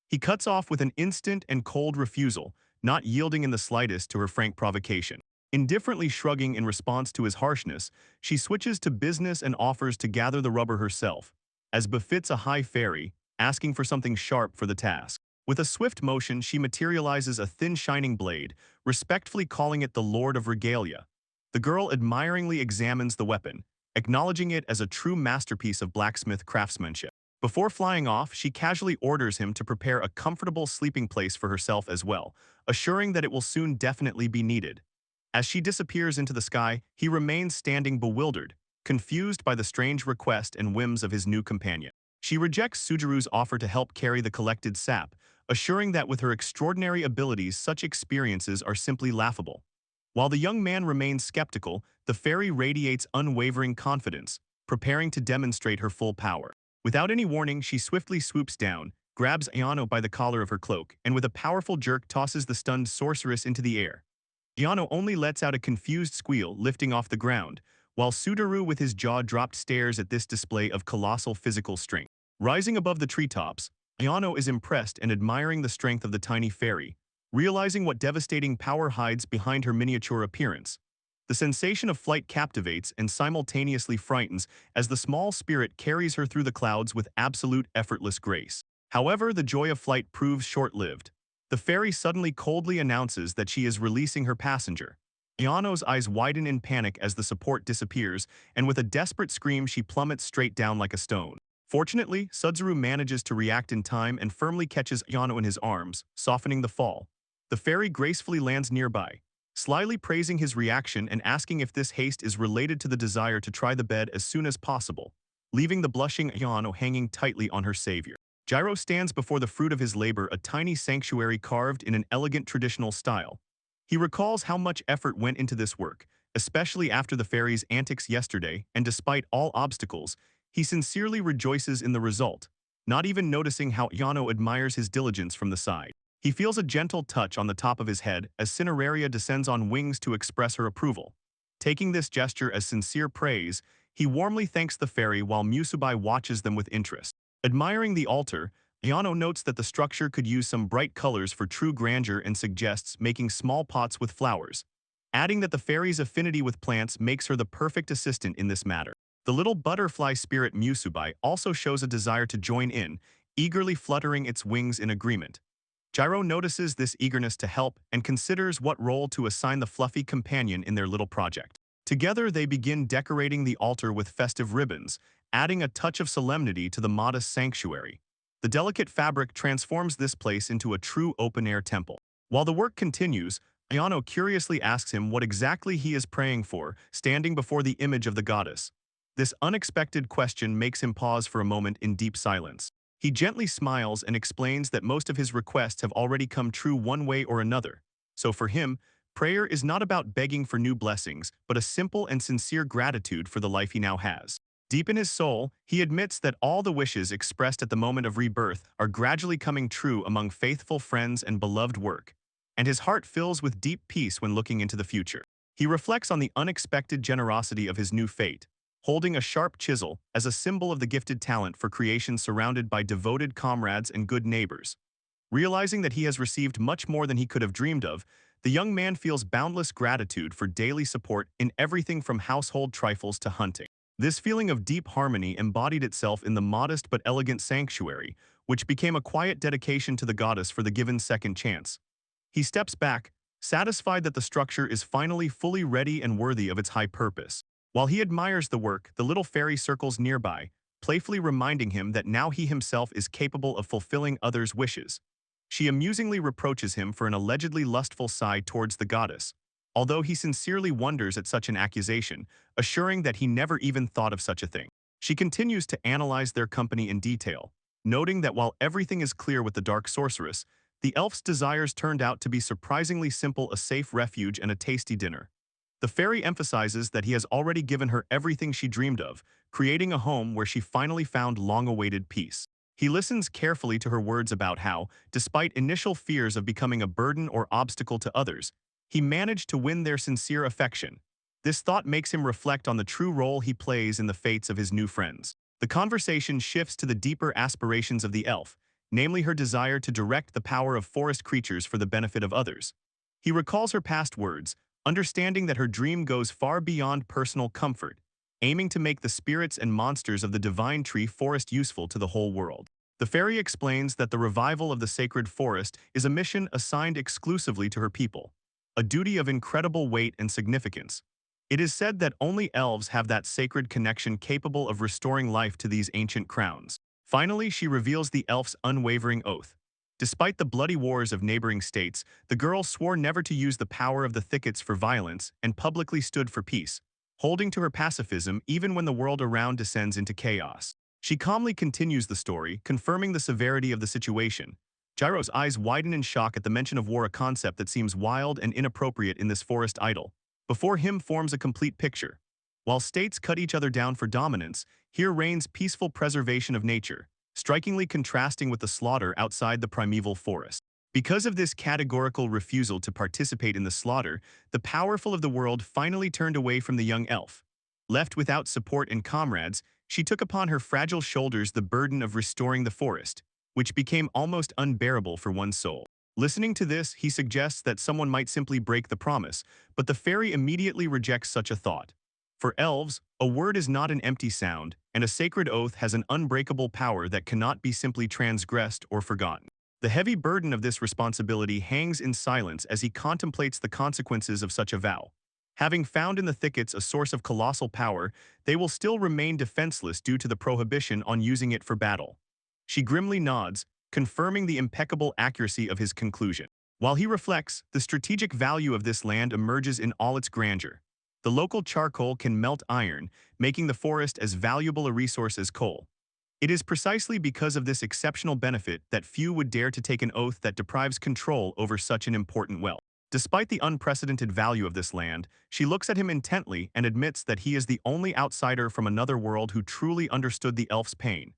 He cuts off with an instant and cold refusal, not yielding in the slightest to her frank provocation. Indifferently shrugging in response to his harshness, she switches to business and offers to gather the rubber herself, as befits a high fairy, asking for something sharp for the task. With a swift motion, she materializes a thin shining blade, respectfully calling it the Lord of Regalia. The girl admiringly examines the weapon, acknowledging it as a true masterpiece of blacksmith craftsmanship. Before flying off, she casually orders him to prepare a comfortable sleeping place for herself as well, assuring that it will soon definitely be needed. As she disappears into the sky, he remains standing bewildered, confused by the strange request and whims of his new companion. She rejects Sujiru's offer to help carry the collected sap, assuring that with her extraordinary abilities such experiences are simply laughable. While the young man remains skeptical, the fairy radiates unwavering confidence, preparing to demonstrate her full power. Without any warning, she swiftly swoops down, grabs Ayano by the collar of her cloak, and with a powerful jerk tosses the stunned sorceress into the air. Ayano only lets out a confused squeal, lifting off the ground, while Sudaru with his jaw dropped stares at this display of colossal physical strength. Rising above the treetops, Ayano is impressed and admiring the strength of the tiny fairy, realizing what devastating power hides behind her miniature appearance. The sensation of flight captivates and simultaneously frightens as the small spirit carries her through the clouds with absolute effortless grace. However, the joy of flight proves short-lived. The fairy suddenly coldly announces that she is releasing her passenger. Ayano's eyes widen in panic as the support disappears, and with a desperate scream she plummets straight down like a stone. Fortunately, Sudzuru manages to react in time and firmly catches Ayano in his arms, softening the fall. The fairy gracefully lands nearby, slyly praising his reaction and asking if this haste is related to the desire to try the bed as soon as possible, leaving the blushing Ayano hanging tightly on her savior. Gyro stands before the fruit of his labor, a tiny sanctuary carved in an elegant traditional style. He recalls how much effort went into this work, especially after the fairy's antics yesterday, and despite all obstacles, he sincerely rejoices in the result, not even noticing how Ayano admires his diligence from the side. He feels a gentle touch on the top of his head as Cineraria descends on wings to express her approval. Taking this gesture as sincere praise, he warmly thanks the fairy while Musubai watches them with interest. Admiring the altar, Ayano notes that the structure could use some bright colors for true grandeur and suggests making small pots with flowers, adding that the fairy's affinity with plants makes her the perfect assistant in this matter. The little butterfly spirit Musubai also shows a desire to join in, eagerly fluttering its wings in agreement. Gyro notices this eagerness to help and considers what role to assign the fluffy companion in their little project. Together they begin decorating the altar with festive ribbons, adding a touch of solemnity to the modest sanctuary. The delicate fabric transforms this place into a true open-air temple. While the work continues, Ayano curiously asks him what exactly he is praying for, standing before the image of the goddess. This unexpected question makes him pause for a moment in deep silence. He gently smiles and explains that most of his requests have already come true one way or another. So for him, prayer is not about begging for new blessings, but a simple and sincere gratitude for the life he now has. Deep in his soul, he admits that all the wishes expressed at the moment of rebirth are gradually coming true among faithful friends and beloved work, and his heart fills with deep peace when looking into the future. He reflects on the unexpected generosity of his new fate, holding a sharp chisel as a symbol of the gifted talent for creation surrounded by devoted comrades and good neighbors. Realizing that he has received much more than he could have dreamed of, the young man feels boundless gratitude for daily support in everything from household trifles to hunting. This feeling of deep harmony embodied itself in the modest but elegant sanctuary, which became a quiet dedication to the goddess for the given second chance. He steps back, satisfied that the structure is finally fully ready and worthy of its high purpose. While he admires the work, the little fairy circles nearby, playfully reminding him that now he himself is capable of fulfilling others' wishes. She amusingly reproaches him for an allegedly lustful side towards the goddess, although he sincerely wonders at such an accusation, assuring that he never even thought of such a thing. She continues to analyze their company in detail, noting that while everything is clear with the dark sorceress, the elf's desires turned out to be surprisingly simple: a safe refuge and a tasty dinner. The fairy emphasizes that he has already given her everything she dreamed of, creating a home where she finally found long-awaited peace. He listens carefully to her words about how, despite initial fears of becoming a burden or obstacle to others, he managed to win their sincere affection. This thought makes him reflect on the true role he plays in the fates of his new friends. The conversation shifts to the deeper aspirations of the elf, namely her desire to direct the power of forest creatures for the benefit of others. He recalls her past words, understanding that her dream goes far beyond personal comfort, aiming to make the spirits and monsters of the divine tree forest useful to the whole world. The fairy explains that the revival of the sacred forest is a mission assigned exclusively to her people, a duty of incredible weight and significance. It is said that only elves have that sacred connection capable of restoring life to these ancient crowns. Finally, she reveals the elf's unwavering oath. Despite the bloody wars of neighboring states, the girl swore never to use the power of the thickets for violence and publicly stood for peace, holding to her pacifism even when the world around descends into chaos. She calmly continues the story, confirming the severity of the situation. Gyro's eyes widen in shock at the mention of war, a concept that seems wild and inappropriate in this forest idyll. Before him forms a complete picture. While states cut each other down for dominance, here reigns peaceful preservation of nature, strikingly contrasting with the slaughter outside the primeval forest. Because of this categorical refusal to participate in the slaughter, the powerful of the world finally turned away from the young elf. Left without support and comrades, she took upon her fragile shoulders the burden of restoring the forest, which became almost unbearable for one's soul. Listening to this, he suggests that someone might simply break the promise, but the fairy immediately rejects such a thought. For elves, a word is not an empty sound, and a sacred oath has an unbreakable power that cannot be simply transgressed or forgotten. The heavy burden of this responsibility hangs in silence as he contemplates the consequences of such a vow. Having found in the thickets a source of colossal power, they will still remain defenseless due to the prohibition on using it for battle. She grimly nods, confirming the impeccable accuracy of his conclusion. While he reflects, the strategic value of this land emerges in all its grandeur. The local charcoal can melt iron, making the forest as valuable a resource as coal. It is precisely because of this exceptional benefit that few would dare to take an oath that deprives control over such an important wealth. Despite the unprecedented value of this land, she looks at him intently and admits that he is the only outsider from another world who truly understood the elf's pain.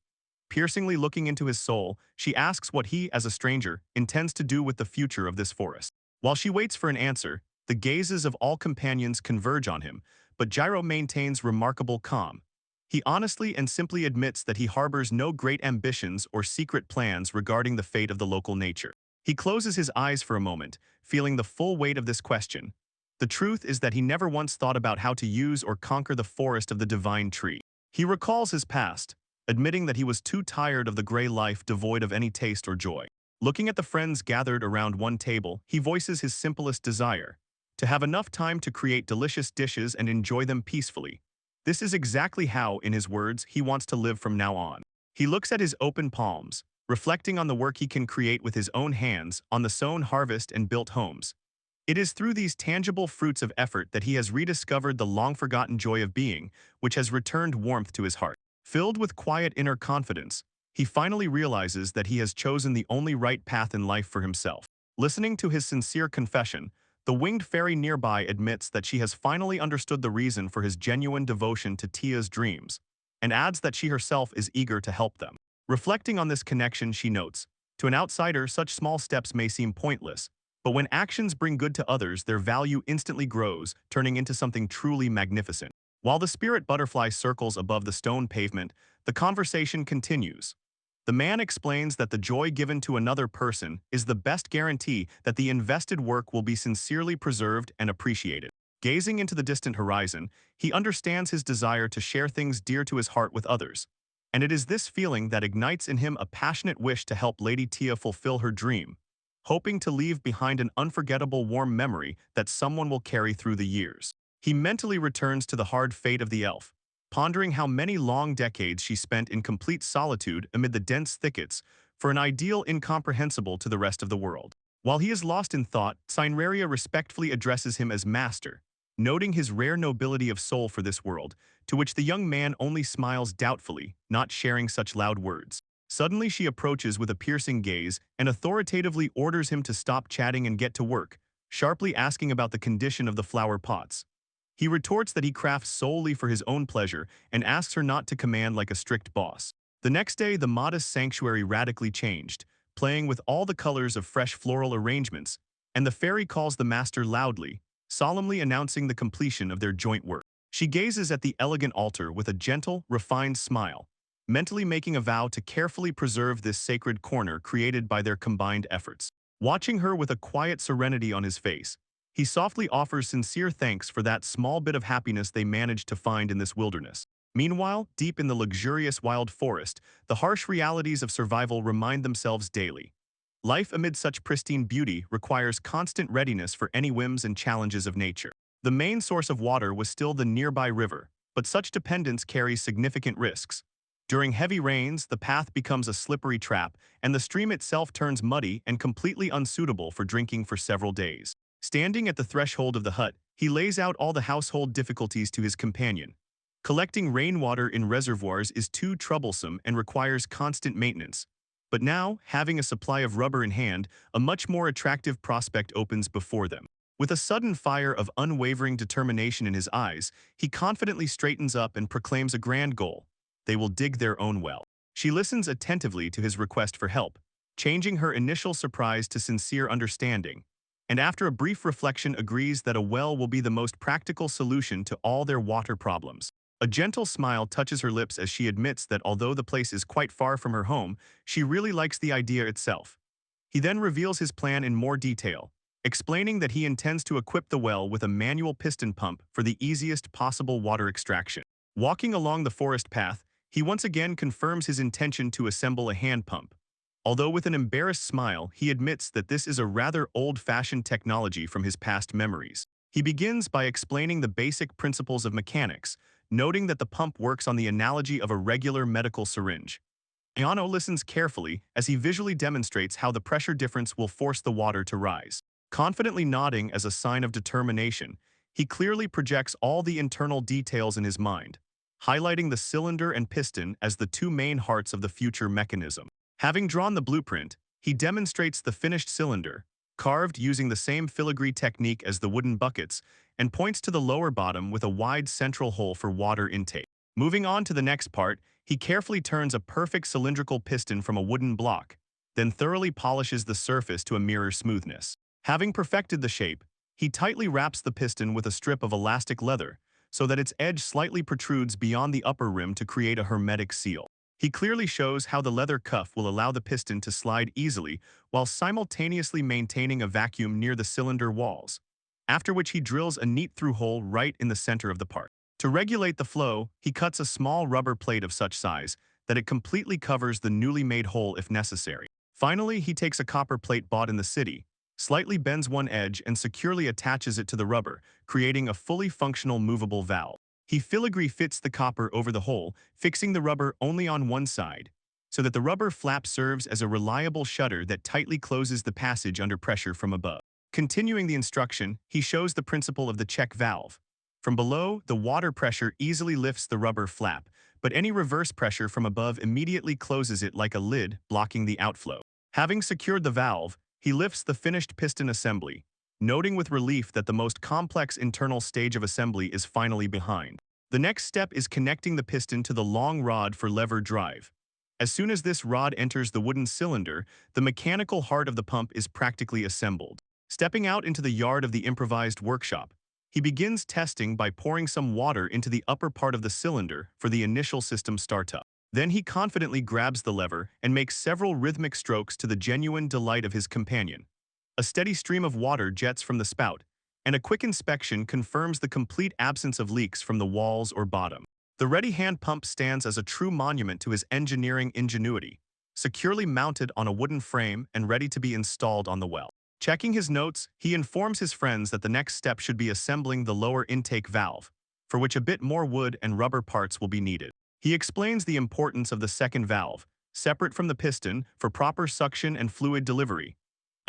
Piercingly looking into his soul, she asks what he, as a stranger, intends to do with the future of this forest. While she waits for an answer, the gazes of all companions converge on him, but Gyro maintains remarkable calm. He honestly and simply admits that he harbors no great ambitions or secret plans regarding the fate of the local nature. He closes his eyes for a moment, feeling the full weight of this question. The truth is that he never once thought about how to use or conquer the forest of the divine tree. He recalls his past, admitting that he was too tired of the gray life devoid of any taste or joy. Looking at the friends gathered around one table, he voices his simplest desire: to have enough time to create delicious dishes and enjoy them peacefully. This is exactly how, in his words, he wants to live from now on. He looks at his open palms, reflecting on the work he can create with his own hands, on the sown harvest and built homes. It is through these tangible fruits of effort that he has rediscovered the long-forgotten joy of being, which has returned warmth to his heart. Filled with quiet inner confidence, he finally realizes that he has chosen the only right path in life for himself. Listening to his sincere confession, the winged fairy nearby admits that she has finally understood the reason for his genuine devotion to Tia's dreams, and adds that she herself is eager to help them. Reflecting on this connection, she notes, to an outsider, such small steps may seem pointless, but when actions bring good to others, their value instantly grows, turning into something truly magnificent. While the spirit butterfly circles above the stone pavement, the conversation continues. The man explains that the joy given to another person is the best guarantee that the invested work will be sincerely preserved and appreciated. Gazing into the distant horizon, he understands his desire to share things dear to his heart with others. And it is this feeling that ignites in him a passionate wish to help Lady Tia fulfill her dream, hoping to leave behind an unforgettable warm memory that someone will carry through the years. He mentally returns to the hard fate of the elf, pondering how many long decades she spent in complete solitude amid the dense thickets for an ideal incomprehensible to the rest of the world. While he is lost in thought, Cineraria respectfully addresses him as master, noting his rare nobility of soul for this world, to which the young man only smiles doubtfully, not sharing such loud words. Suddenly she approaches with a piercing gaze and authoritatively orders him to stop chatting and get to work, sharply asking about the condition of the flower pots. He retorts that he crafts solely for his own pleasure and asks her not to command like a strict boss. The next day, the modest sanctuary radically changed, playing with all the colors of fresh floral arrangements, and the fairy calls the master loudly, solemnly announcing the completion of their joint work. She gazes at the elegant altar with a gentle, refined smile, mentally making a vow to carefully preserve this sacred corner created by their combined efforts. Watching her with a quiet serenity on his face, he softly offers sincere thanks for that small bit of happiness they managed to find in this wilderness. Meanwhile, deep in the luxurious wild forest, the harsh realities of survival remind themselves daily. Life amid such pristine beauty requires constant readiness for any whims and challenges of nature. The main source of water was still the nearby river, but such dependence carries significant risks. During heavy rains, the path becomes a slippery trap, and the stream itself turns muddy and completely unsuitable for drinking for several days. Standing at the threshold of the hut, he lays out all the household difficulties to his companion. Collecting rainwater in reservoirs is too troublesome and requires constant maintenance. But now, having a supply of rubber in hand, a much more attractive prospect opens before them. With a sudden fire of unwavering determination in his eyes, he confidently straightens up and proclaims a grand goal. They will dig their own well. She listens attentively to his request for help, changing her initial surprise to sincere understanding, and after a brief reflection agrees that a well will be the most practical solution to all their water problems. A gentle smile touches her lips as she admits that although the place is quite far from her home, she really likes the idea itself. He then reveals his plan in more detail, explaining that he intends to equip the well with a manual piston pump for the easiest possible water extraction. Walking along the forest path, he once again confirms his intention to assemble a hand pump. Although with an embarrassed smile, he admits that this is a rather old-fashioned technology from his past memories. He begins by explaining the basic principles of mechanics, noting that the pump works on the analogy of a regular medical syringe. Ayano listens carefully as he visually demonstrates how the pressure difference will force the water to rise. Confidently nodding as a sign of determination, he clearly projects all the internal details in his mind, highlighting the cylinder and piston as the two main hearts of the future mechanism. Having drawn the blueprint, he demonstrates the finished cylinder, carved using the same filigree technique as the wooden buckets, and points to the lower bottom with a wide central hole for water intake. Moving on to the next part, he carefully turns a perfect cylindrical piston from a wooden block, then thoroughly polishes the surface to a mirror smoothness. Having perfected the shape, he tightly wraps the piston with a strip of elastic leather, so that its edge slightly protrudes beyond the upper rim to create a hermetic seal. He clearly shows how the leather cuff will allow the piston to slide easily while simultaneously maintaining a vacuum near the cylinder walls, after which he drills a neat through hole right in the center of the part. To regulate the flow, he cuts a small rubber plate of such size that it completely covers the newly made hole if necessary. Finally, he takes a copper plate bought in the city, slightly bends one edge and securely attaches it to the rubber, creating a fully functional movable valve. He filigree fits the copper over the hole, fixing the rubber only on one side, so that the rubber flap serves as a reliable shutter that tightly closes the passage under pressure from above. Continuing the instruction, he shows the principle of the check valve. From below, the water pressure easily lifts the rubber flap, but any reverse pressure from above immediately closes it like a lid, blocking the outflow. Having secured the valve, he lifts the finished piston assembly, noting with relief that the most complex internal stage of assembly is finally behind. The next step is connecting the piston to the long rod for lever drive. As soon as this rod enters the wooden cylinder, the mechanical heart of the pump is practically assembled. Stepping out into the yard of the improvised workshop, he begins testing by pouring some water into the upper part of the cylinder for the initial system startup. Then he confidently grabs the lever and makes several rhythmic strokes to the genuine delight of his companion. A steady stream of water jets from the spout, and a quick inspection confirms the complete absence of leaks from the walls or bottom. The ready hand pump stands as a true monument to his engineering ingenuity, securely mounted on a wooden frame and ready to be installed on the well. Checking his notes, he informs his friends that the next step should be assembling the lower intake valve, for which a bit more wood and rubber parts will be needed. He explains the importance of the second valve, separate from the piston, for proper suction and fluid delivery.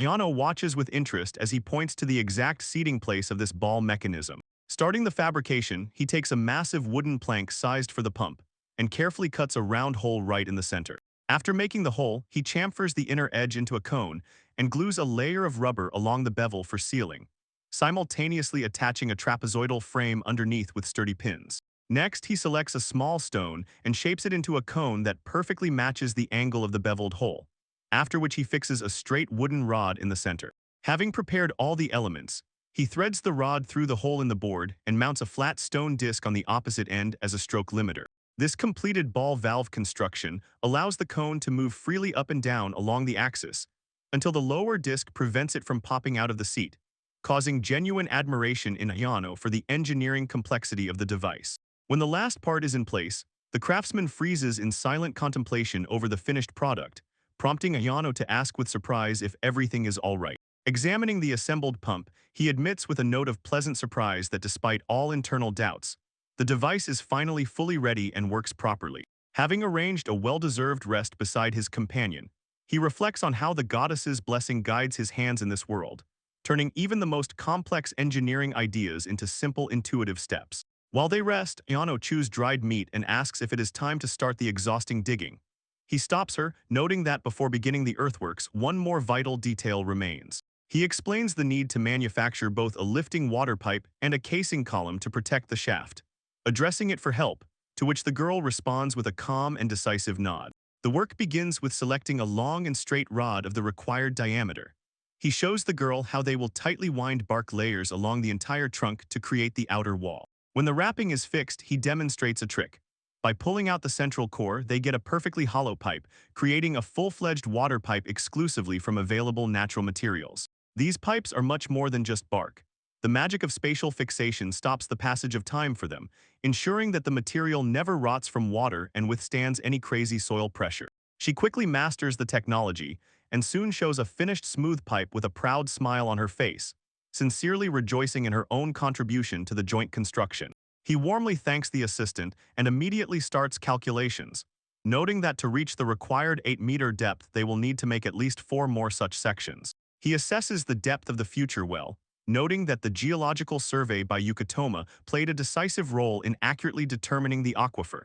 Ayano watches with interest as he points to the exact seating place of this ball mechanism. Starting the fabrication, he takes a massive wooden plank sized for the pump and carefully cuts a round hole right in the center. After making the hole, he chamfers the inner edge into a cone and glues a layer of rubber along the bevel for sealing, simultaneously attaching a trapezoidal frame underneath with sturdy pins. Next, he selects a small stone and shapes it into a cone that perfectly matches the angle of the beveled hole, after which he fixes a straight wooden rod in the center. Having prepared all the elements, he threads the rod through the hole in the board and mounts a flat stone disc on the opposite end as a stroke limiter. This completed ball valve construction allows the cone to move freely up and down along the axis until the lower disc prevents it from popping out of the seat, causing genuine admiration in Ayano for the engineering complexity of the device. When the last part is in place, the craftsman freezes in silent contemplation over the finished product, prompting Ayano to ask with surprise if everything is all right. Examining the assembled pump, he admits with a note of pleasant surprise that despite all internal doubts, the device is finally fully ready and works properly. Having arranged a well-deserved rest beside his companion, he reflects on how the goddess's blessing guides his hands in this world, turning even the most complex engineering ideas into simple intuitive steps. While they rest, Ayano chews dried meat and asks if it is time to start the exhausting digging. He stops her, noting that before beginning the earthworks, one more vital detail remains. He explains the need to manufacture both a lifting water pipe and a casing column to protect the shaft, addressing it for help, to which the girl responds with a calm and decisive nod. The work begins with selecting a long and straight rod of the required diameter. He shows the girl how they will tightly wind bark layers along the entire trunk to create the outer wall. When the wrapping is fixed, he demonstrates a trick. By pulling out the central core, they get a perfectly hollow pipe, creating a full-fledged water pipe exclusively from available natural materials. These pipes are much more than just bark. The magic of spatial fixation stops the passage of time for them, ensuring that the material never rots from water and withstands any crazy soil pressure. She quickly masters the technology and soon shows a finished smooth pipe with a proud smile on her face, sincerely rejoicing in her own contribution to the joint construction. He warmly thanks the assistant and immediately starts calculations, noting that to reach the required 8-meter depth they will need to make at least 4 more such sections. He assesses the depth of the future well, noting that the geological survey by Yukitoma played a decisive role in accurately determining the aquifer.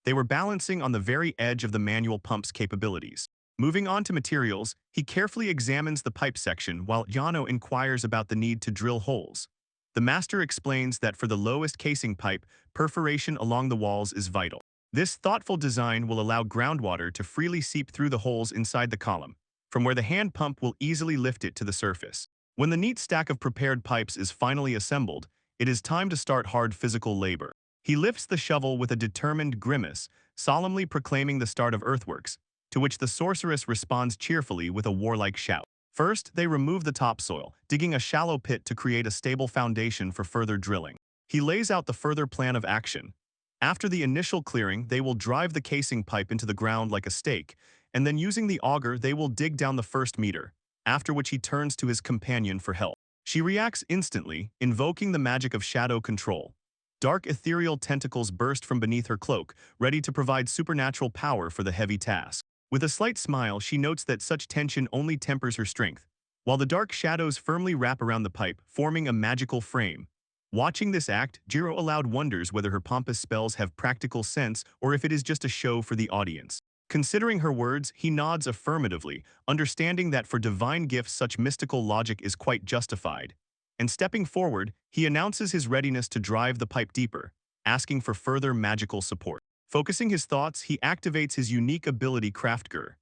They were balancing on the very edge of the manual pump's capabilities. Moving on to materials, he carefully examines the pipe section while Yano inquires about the need to drill holes. The master explains that for the lowest casing pipe, perforation along the walls is vital. This thoughtful design will allow groundwater to freely seep through the holes inside the column, from where the hand pump will easily lift it to the surface. When the neat stack of prepared pipes is finally assembled, it is time to start hard physical labor. He lifts the shovel with a determined grimace, solemnly proclaiming the start of earthworks, to which the sorceress responds cheerfully with a warlike shout. First, they remove the topsoil, digging a shallow pit to create a stable foundation for further drilling. He lays out the further plan of action. After the initial clearing, they will drive the casing pipe into the ground like a stake, and then using the auger they will dig down the first meter, after which he turns to his companion for help. She reacts instantly, invoking the magic of shadow control. Dark ethereal tentacles burst from beneath her cloak, ready to provide supernatural power for the heavy task. With a slight smile, she notes that such tension only tempers her strength, while the dark shadows firmly wrap around the pipe, forming a magical frame. Watching this act, Jiro aloud wonders whether her pompous spells have practical sense or if it is just a show for the audience. Considering her words, he nods affirmatively, understanding that for divine gifts such mystical logic is quite justified. And stepping forward, he announces his readiness to drive the pipe deeper, asking for further magical support. Focusing his thoughts, he activates his unique ability Craftger.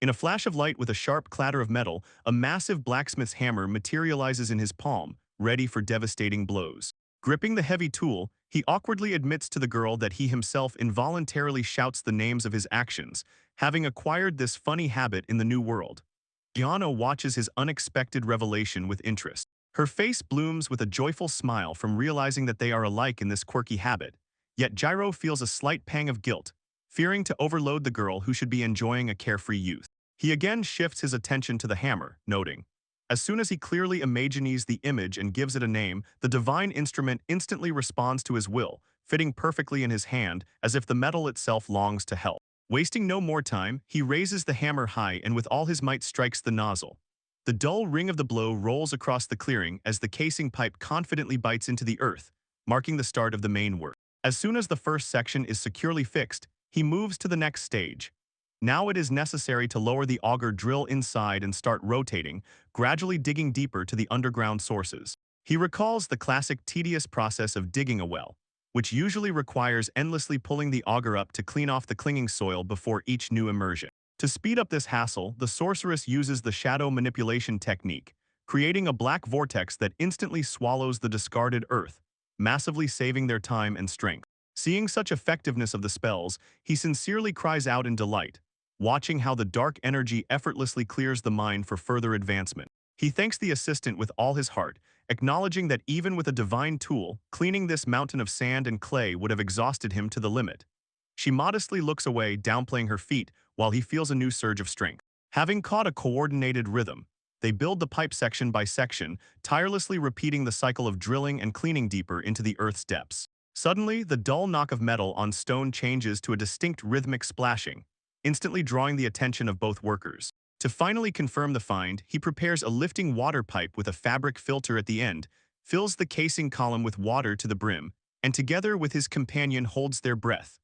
In a flash of light with a sharp clatter of metal, a massive blacksmith's hammer materializes in his palm, ready for devastating blows. Gripping the heavy tool, he awkwardly admits to the girl that he himself involuntarily shouts the names of his actions, having acquired this funny habit in the new world. Giano watches his unexpected revelation with interest. Her face blooms with a joyful smile from realizing that they are alike in this quirky habit. Yet Jiro feels a slight pang of guilt, fearing to overload the girl who should be enjoying a carefree youth. He again shifts his attention to the hammer, noting, as soon as he clearly imagines the image and gives it a name, the divine instrument instantly responds to his will, fitting perfectly in his hand as if the metal itself longs to help. Wasting no more time, he raises the hammer high and with all his might strikes the nozzle. The dull ring of the blow rolls across the clearing as the casing pipe confidently bites into the earth, marking the start of the main work. As soon as the first section is securely fixed, he moves to the next stage. Now it is necessary to lower the auger drill inside and start rotating, gradually digging deeper to the underground sources. He recalls the classic tedious process of digging a well, which usually requires endlessly pulling the auger up to clean off the clinging soil before each new immersion. To speed up this hassle, the sorceress uses the shadow manipulation technique, creating a black vortex that instantly swallows the discarded earth, massively saving their time and strength. Seeing such effectiveness of the spells, he sincerely cries out in delight, watching how the dark energy effortlessly clears the mine for further advancement. He thanks the assistant with all his heart, acknowledging that even with a divine tool, cleaning this mountain of sand and clay would have exhausted him to the limit. She modestly looks away, downplaying her feat, while he feels a new surge of strength. Having caught a coordinated rhythm, they build the pipe section by section, tirelessly repeating the cycle of drilling and cleaning deeper into the earth's depths. Suddenly, the dull knock of metal on stone changes to a distinct rhythmic splashing, instantly drawing the attention of both workers. To finally confirm the find, he prepares a lifting water pipe with a fabric filter at the end, fills the casing column with water to the brim, and together with his companion holds their breath.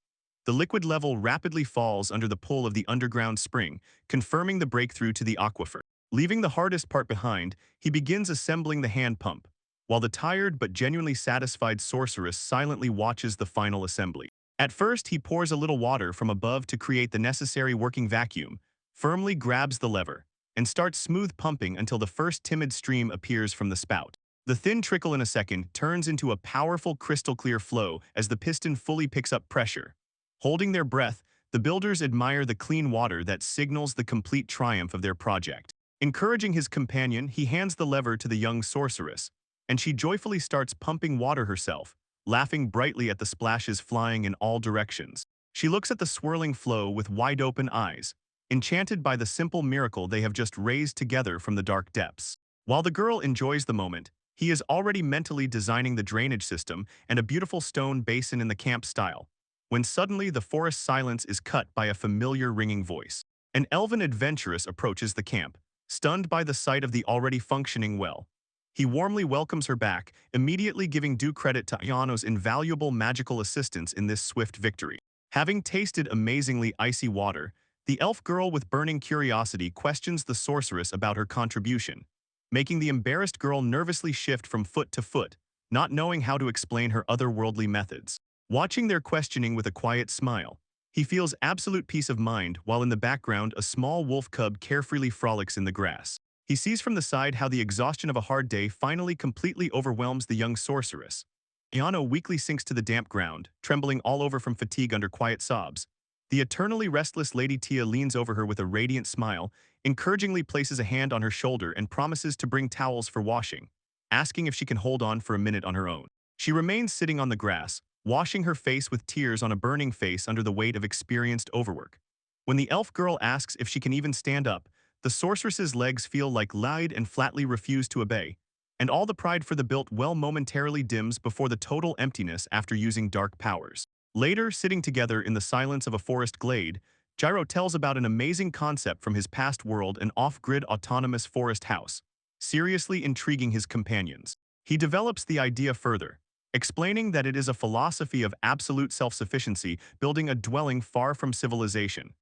The liquid level rapidly falls under the pull of the underground spring, confirming the breakthrough to the aquifer. Leaving the hardest part behind, he begins assembling the hand pump, while the tired but genuinely satisfied sorceress silently watches the final assembly. At first, he pours a little water from above to create the necessary working vacuum, firmly grabs the lever, and starts smooth pumping until the first timid stream appears from the spout. The thin trickle in a second turns into a powerful crystal-clear flow as the piston fully picks up pressure. Holding their breath, the builders admire the clean water that signals the complete triumph of their project. Encouraging his companion, he hands the lever to the young sorceress, and she joyfully starts pumping water herself, laughing brightly at the splashes flying in all directions. She looks at the swirling flow with wide-open eyes, enchanted by the simple miracle they have just raised together from the dark depths. While the girl enjoys the moment, he is already mentally designing the drainage system and a beautiful stone basin in the camp style, when suddenly the forest silence is cut by a familiar ringing voice. An elven adventuress approaches the camp, stunned by the sight of the already functioning well. He warmly welcomes her back, immediately giving due credit to Ayano's invaluable magical assistance in this swift victory. Having tasted amazingly icy water, the elf girl with burning curiosity questions the sorceress about her contribution, making the embarrassed girl nervously shift from foot to foot, not knowing how to explain her otherworldly methods. Watching their questioning with a quiet smile, he feels absolute peace of mind while in the background a small wolf cub carefreely frolics in the grass. He sees from the side how the exhaustion of a hard day finally completely overwhelms the young sorceress. Ayano weakly sinks to the damp ground, trembling all over from fatigue under quiet sobs. The eternally restless Lady Tia leans over her with a radiant smile, encouragingly places a hand on her shoulder and promises to bring towels for washing, asking if she can hold on for a minute on her own. She remains sitting on the grass, washing her face with tears on a burning face under the weight of experienced overwork. When the elf girl asks if she can even stand up, the sorceress's legs feel like lied and flatly refuse to obey, and all the pride for the built well momentarily dims before the total emptiness after using dark powers. Later, sitting together in the silence of a forest glade, Gyro tells about an amazing concept from his past world, an off-grid autonomous forest house, seriously intriguing his companions. He develops the idea further, explaining that it is a philosophy of absolute self-sufficiency, building a dwelling far from civilization,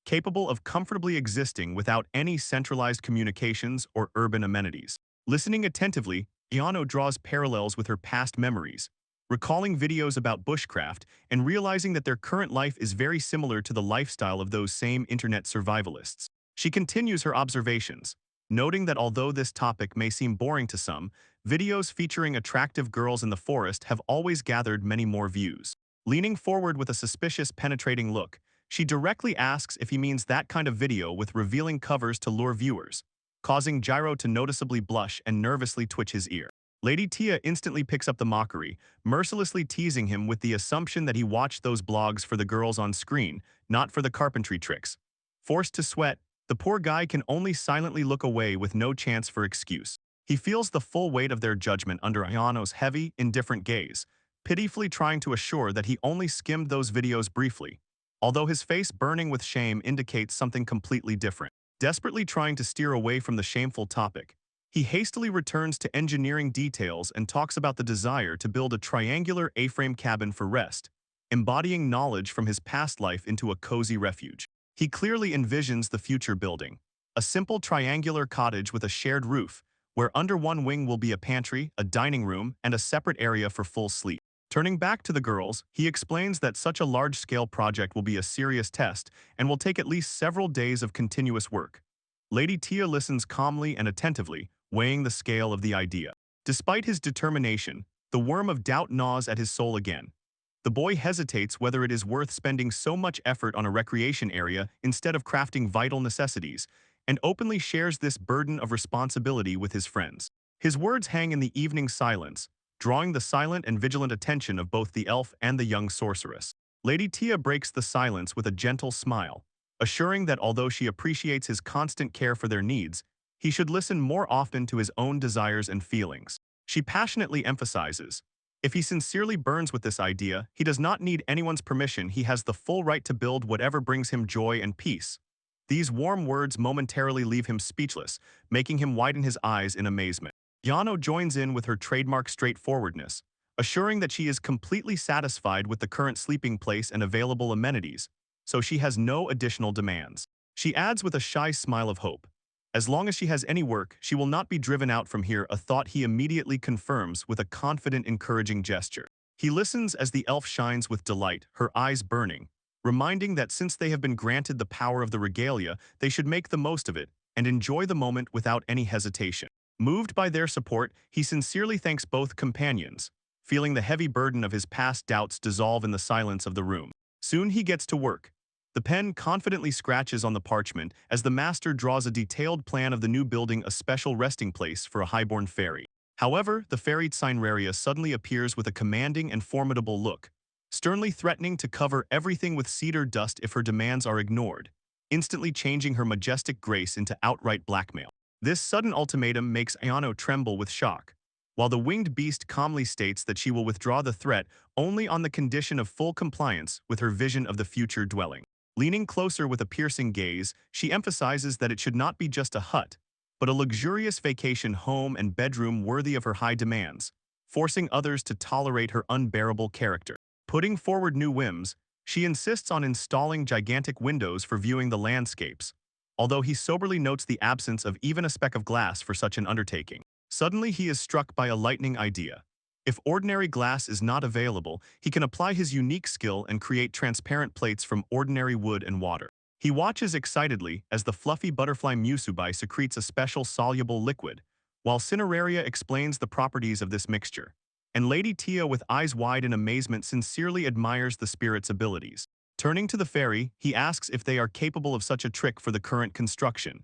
capable of comfortably existing without any centralized communications or urban amenities. Listening attentively, Ayano draws parallels with her past memories, recalling videos about bushcraft and realizing that their current life is very similar to the lifestyle of those same internet survivalists. She continues her observations, noting that although this topic may seem boring to some, videos featuring attractive girls in the forest have always gathered many more views. Leaning forward with a suspicious, penetrating look, she directly asks if he means that kind of video with revealing covers to lure viewers, causing Gyro to noticeably blush and nervously twitch his ear. Lady Tia instantly picks up the mockery, mercilessly teasing him with the assumption that he watched those blogs for the girls on screen, not for the carpentry tricks. Forced to sweat, the poor guy can only silently look away with no chance for excuse. He feels the full weight of their judgment under Ayano's heavy, indifferent gaze, pitifully trying to assure that he only skimmed those videos briefly, although his face burning with shame indicates something completely different. Desperately trying to steer away from the shameful topic, He hastily returns to engineering details and talks about the desire to build a triangular A-frame cabin for rest, embodying knowledge from his past life into a cozy refuge. He clearly envisions the future building, a simple triangular cottage with a shared roof, where under one wing will be a pantry, a dining room, and a separate area for full sleep. Turning back to the girls, he explains that such a large-scale project will be a serious test and will take at least several days of continuous work. Lady Tia listens calmly and attentively, weighing the scale of the idea. Despite his determination, the worm of doubt gnaws at his soul again. The boy hesitates whether it is worth spending so much effort on a recreation area instead of crafting vital necessities, and openly shares this burden of responsibility with his friends. His words hang in the evening silence, drawing the silent and vigilant attention of both the elf and the young sorceress. Lady Tia breaks the silence with a gentle smile, assuring that although she appreciates his constant care for their needs, he should listen more often to his own desires and feelings. She passionately emphasizes, if he sincerely burns with this idea, he does not need anyone's permission. He has the full right to build whatever brings him joy and peace. These warm words momentarily leave him speechless, making him widen his eyes in amazement. Yano joins in with her trademark straightforwardness, assuring that she is completely satisfied with the current sleeping place and available amenities, so she has no additional demands. She adds with a shy smile of hope, as long as she has any work, she will not be driven out from here, a thought he immediately confirms with a confident, encouraging gesture. He listens as the elf shines with delight, her eyes burning, reminding that since they have been granted the power of the regalia, they should make the most of it and enjoy the moment without any hesitation. Moved by their support, he sincerely thanks both companions, feeling the heavy burden of his past doubts dissolve in the silence of the room. Soon he gets to work. The pen confidently scratches on the parchment as the master draws a detailed plan of the new building, a special resting place for a highborn fairy. However, the fairy Cineraria suddenly appears with a commanding and formidable look, sternly threatening to cover everything with cedar dust if her demands are ignored, instantly changing her majestic grace into outright blackmail. This sudden ultimatum makes Ayano tremble with shock, while the winged beast calmly states that she will withdraw the threat only on the condition of full compliance with her vision of the future dwelling. Leaning closer with a piercing gaze, she emphasizes that it should not be just a hut, but a luxurious vacation home and bedroom worthy of her high demands, forcing others to tolerate her unbearable character. Putting forward new whims, she insists on installing gigantic windows for viewing the landscapes, although he soberly notes the absence of even a speck of glass for such an undertaking. Suddenly he is struck by a lightning idea. If ordinary glass is not available, he can apply his unique skill and create transparent plates from ordinary wood and water. He watches excitedly as the fluffy butterfly musubi secretes a special soluble liquid, while Cineraria explains the properties of this mixture, and Lady Tia with eyes wide in amazement sincerely admires the spirit's abilities. Turning to the fairy, he asks if they are capable of such a trick for the current construction.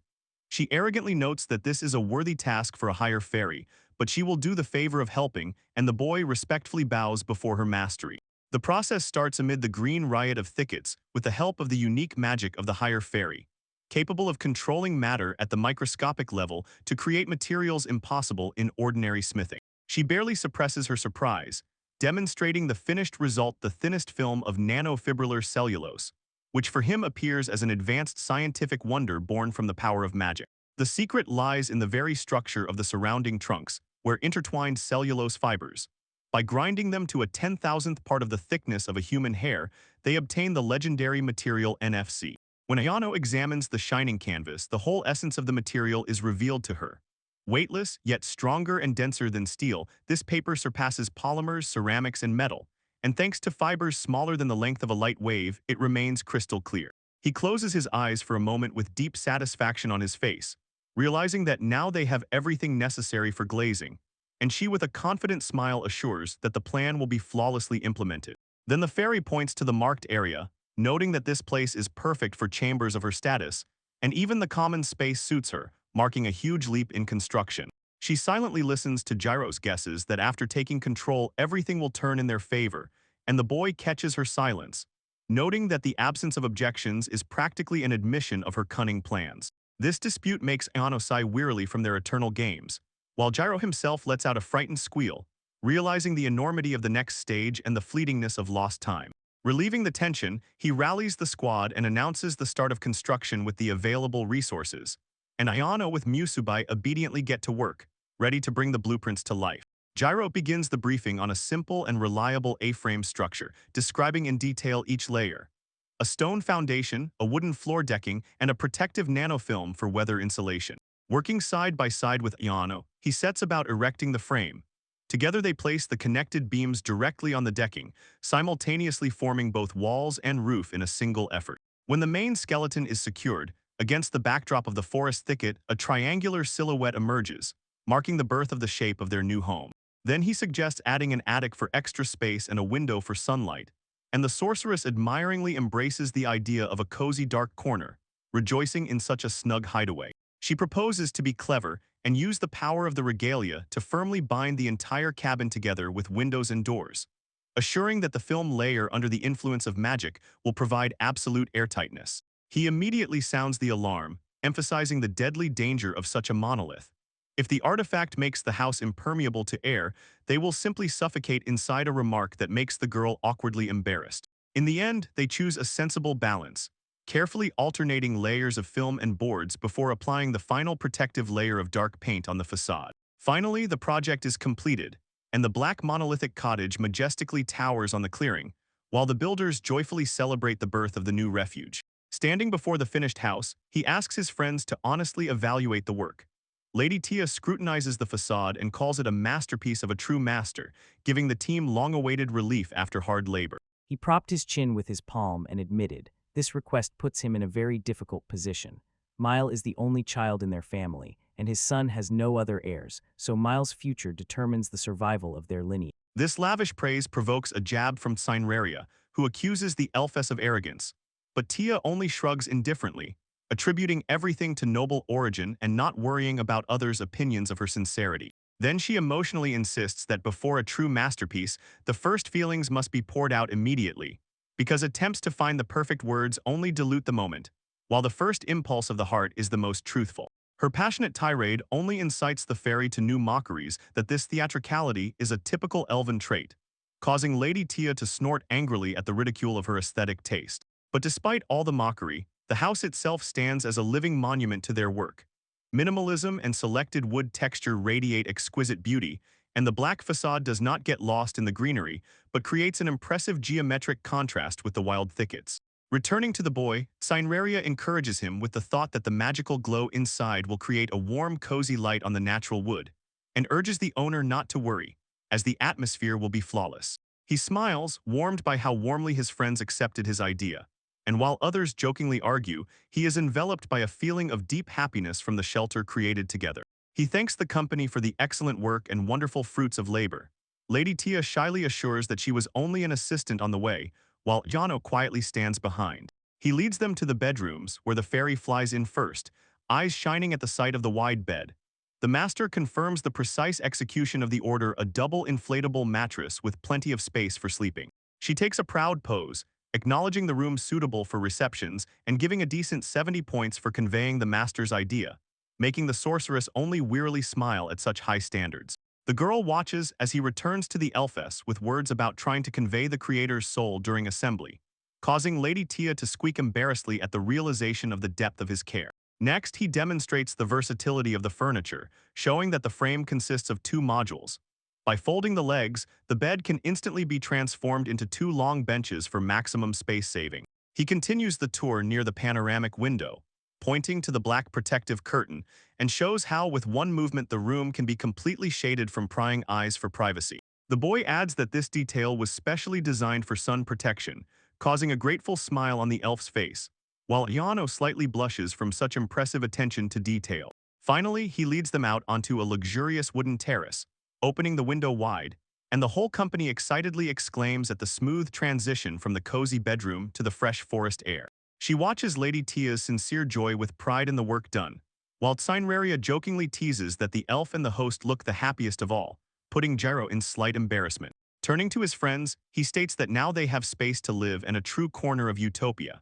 She arrogantly notes that this is a worthy task for a higher fairy, but she will do the favor of helping, and the boy respectfully bows before her mastery. The process starts amid the green riot of thickets with the help of the unique magic of the higher fairy, capable of controlling matter at the microscopic level to create materials impossible in ordinary smithing. She barely suppresses her surprise, demonstrating the finished result, the thinnest film of nanofibrillar cellulose, which for him appears as an advanced scientific wonder born from the power of magic. The secret lies in the very structure of the surrounding trunks, where intertwined cellulose fibers. By grinding them to a 10,000th part of the thickness of a human hair, they obtain the legendary material NFC. When Ayano examines the shining canvas, the whole essence of the material is revealed to her. Weightless, yet stronger and denser than steel, this paper surpasses polymers, ceramics, and metal, and thanks to fibers smaller than the length of a light wave, it remains crystal clear. He closes his eyes for a moment with deep satisfaction on his face, realizing that now they have everything necessary for glazing, and she with a confident smile assures that the plan will be flawlessly implemented. Then the fairy points to the marked area, noting that this place is perfect for chambers of her status, and even the common space suits her, marking a huge leap in construction. She silently listens to Gyro's guesses that after taking control everything will turn in their favor, and the boy catches her silence, noting that the absence of objections is practically an admission of her cunning plans. This dispute makes Ayano sigh wearily from their eternal games, while Gyro himself lets out a frightened squeal, realizing the enormity of the next stage and the fleetingness of lost time. Relieving the tension, he rallies the squad and announces the start of construction with the available resources, and Ayano with Musubai obediently get to work, ready to bring the blueprints to life. Gyro begins the briefing on a simple and reliable A-frame structure, describing in detail each layer. A stone foundation, a wooden floor decking, and a protective nanofilm for weather insulation. Working side by side with Ayano, he sets about erecting the frame. Together they place the connected beams directly on the decking, simultaneously forming both walls and roof in a single effort. When the main skeleton is secured, against the backdrop of the forest thicket, a triangular silhouette emerges, marking the birth of the shape of their new home. Then he suggests adding an attic for extra space and a window for sunlight, and the sorceress admiringly embraces the idea of a cozy dark corner, rejoicing in such a snug hideaway. She proposes to be clever and use the power of the regalia to firmly bind the entire cabin together with windows and doors, assuring that the film layer under the influence of magic will provide absolute airtightness. He immediately sounds the alarm, emphasizing the deadly danger of such a monolith. If the artifact makes the house impermeable to air, they will simply suffocate inside, a remark that makes the girl awkwardly embarrassed. In the end, they choose a sensible balance, carefully alternating layers of film and boards before applying the final protective layer of dark paint on the facade. Finally, the project is completed, and the black monolithic cottage majestically towers on the clearing, while the builders joyfully celebrate the birth of the new refuge. Standing before the finished house, he asks his friends to honestly evaluate the work. Lady Tia scrutinizes the facade and calls it a masterpiece of a true master, giving the team long-awaited relief after hard labor. He propped his chin with his palm and admitted, this request puts him in a very difficult position. Mile is the only child in their family, and his son has no other heirs, so Mile's future determines the survival of their lineage. This lavish praise provokes a jab from Cineraria, who accuses the Elfess of arrogance. But Tia only shrugs indifferently, attributing everything to noble origin and not worrying about others' opinions of her sincerity. Then she emotionally insists that before a true masterpiece, the first feelings must be poured out immediately, because attempts to find the perfect words only dilute the moment, while the first impulse of the heart is the most truthful. Her passionate tirade only incites the fairy to new mockeries that this theatricality is a typical elven trait, causing Lady Tia to snort angrily at the ridicule of her aesthetic taste. But despite all the mockery, the house itself stands as a living monument to their work. Minimalism and selected wood texture radiate exquisite beauty, and the black facade does not get lost in the greenery, but creates an impressive geometric contrast with the wild thickets. Returning to the boy, Cineraria encourages him with the thought that the magical glow inside will create a warm, cozy light on the natural wood, and urges the owner not to worry, as the atmosphere will be flawless. He smiles, warmed by how warmly his friends accepted his idea. And while others jokingly argue, he is enveloped by a feeling of deep happiness from the shelter created together. He thanks the company for the excellent work and wonderful fruits of labor. Lady Tia shyly assures that she was only an assistant on the way, while Yano quietly stands behind. He leads them to the bedrooms, where the fairy flies in first, eyes shining at the sight of the wide bed. The master confirms the precise execution of the order, a double inflatable mattress with plenty of space for sleeping. She takes a proud pose, acknowledging the room suitable for receptions and giving a decent 70 points for conveying the master's idea, making the sorceress only wearily smile at such high standards. The girl watches as he returns to the Elfess with words about trying to convey the creator's soul during assembly, causing Lady Tia to squeak embarrassedly at the realization of the depth of his care. Next, he demonstrates the versatility of the furniture, showing that the frame consists of 2 modules. By folding the legs, the bed can instantly be transformed into 2 long benches for maximum space saving. He continues the tour near the panoramic window, pointing to the black protective curtain, and shows how with one movement the room can be completely shaded from prying eyes for privacy. The boy adds that this detail was specially designed for sun protection, causing a grateful smile on the elf's face, while Yano slightly blushes from such impressive attention to detail. Finally, he leads them out onto a luxurious wooden terrace, opening the window wide, and the whole company excitedly exclaims at the smooth transition from the cozy bedroom to the fresh forest air. She watches Lady Tia's sincere joy with pride in the work done, while Cineraria jokingly teases that the elf and the host look the happiest of all, putting Jero in slight embarrassment. Turning to his friends, he states that now they have space to live and a true corner of utopia.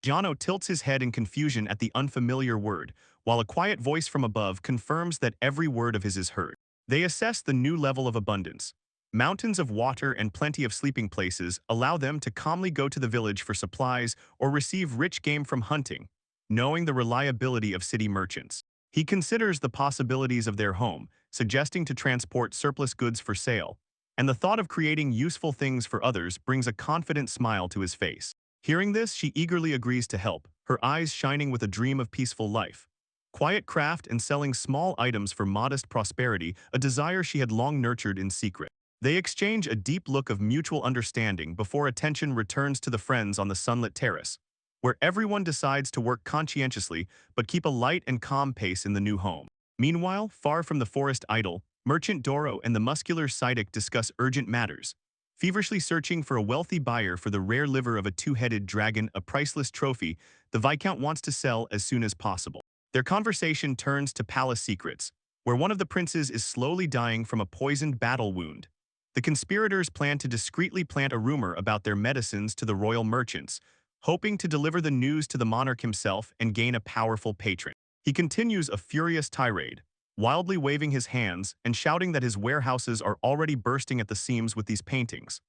Giano tilts his head in confusion at the unfamiliar word, while a quiet voice from above confirms that every word of his is heard. They assess the new level of abundance. Mountains of water and plenty of sleeping places allow them to calmly go to the village for supplies or receive rich game from hunting, knowing the reliability of city merchants. He considers the possibilities of their home, suggesting to transport surplus goods for sale, and the thought of creating useful things for others brings a confident smile to his face. Hearing this, she eagerly agrees to help, her eyes shining with a dream of peaceful life. Quiet craft and selling small items for modest prosperity, a desire she had long nurtured in secret. They exchange a deep look of mutual understanding before attention returns to the friends on the sunlit terrace, where everyone decides to work conscientiously but keep a light and calm pace in the new home. Meanwhile, far from the forest idol, Merchant Doro and the muscular Psychic discuss urgent matters, feverishly searching for a wealthy buyer for the rare liver of a two-headed dragon, a priceless trophy the Viscount wants to sell as soon as possible. Their conversation turns to palace secrets, where one of the princes is slowly dying from a poisoned battle wound. The conspirators plan to discreetly plant a rumor about their medicines to the royal merchants, hoping to deliver the news to the monarch himself and gain a powerful patron. He continues a furious tirade, wildly waving his hands and shouting that his warehouses are already bursting at the seams with these paintings.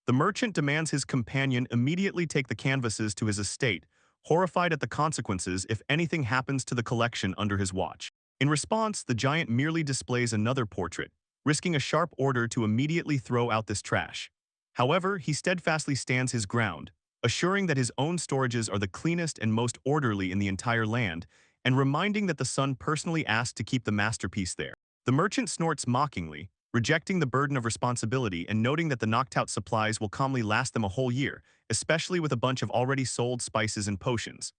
The merchant demands his companion immediately take the canvases to his estate, horrified at the consequences if anything happens to the collection under his watch. In response, the giant merely displays another portrait, risking a sharp order to immediately throw out this trash. However, he steadfastly stands his ground, assuring that his own storages are the cleanest and most orderly in the entire land, and reminding that the son personally asked to keep the masterpiece there. The merchant snorts mockingly, rejecting the burden of responsibility and noting that the knocked-out supplies will calmly last them a whole year, especially with a bunch of already sold spices and potions.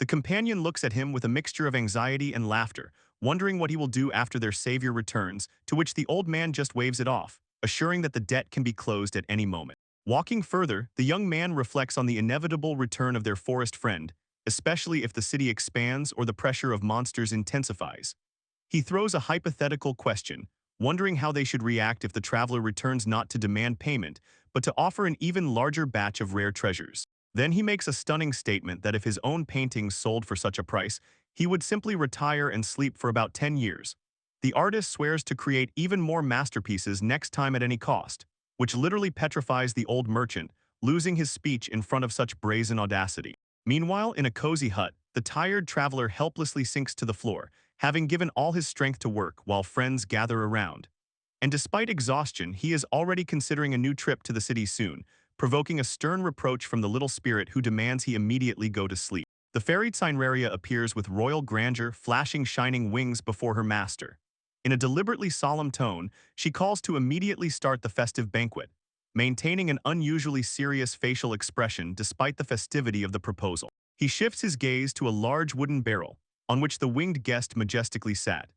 The companion looks at him with a mixture of anxiety and laughter, wondering what he will do after their savior returns, to which the old man just waves it off, assuring that the debt can be closed at any moment. Walking further, the young man reflects on the inevitable return of their forest friend, especially if the city expands or the pressure of monsters intensifies. He throws a hypothetical question, wondering how they should react if the traveler returns not to demand payment, but to offer an even larger batch of rare treasures. Then he makes a stunning statement that if his own paintings sold for such a price, he would simply retire and sleep for about 10 years. The artist swears to create even more masterpieces next time at any cost, which literally petrifies the old merchant, losing his speech in front of such brazen audacity. Meanwhile, in a cozy hut, the tired traveler helplessly sinks to the floor, having given all his strength to work while friends gather around. And despite exhaustion, he is already considering a new trip to the city soon, provoking a stern reproach from the little spirit who demands he immediately go to sleep. The fairy Cineraria appears with royal grandeur, flashing shining wings before her master. In a deliberately solemn tone, she calls to immediately start the festive banquet, maintaining an unusually serious facial expression despite the festivity of the proposal. He shifts his gaze to a large wooden barrel, on which the winged guest majestically sat.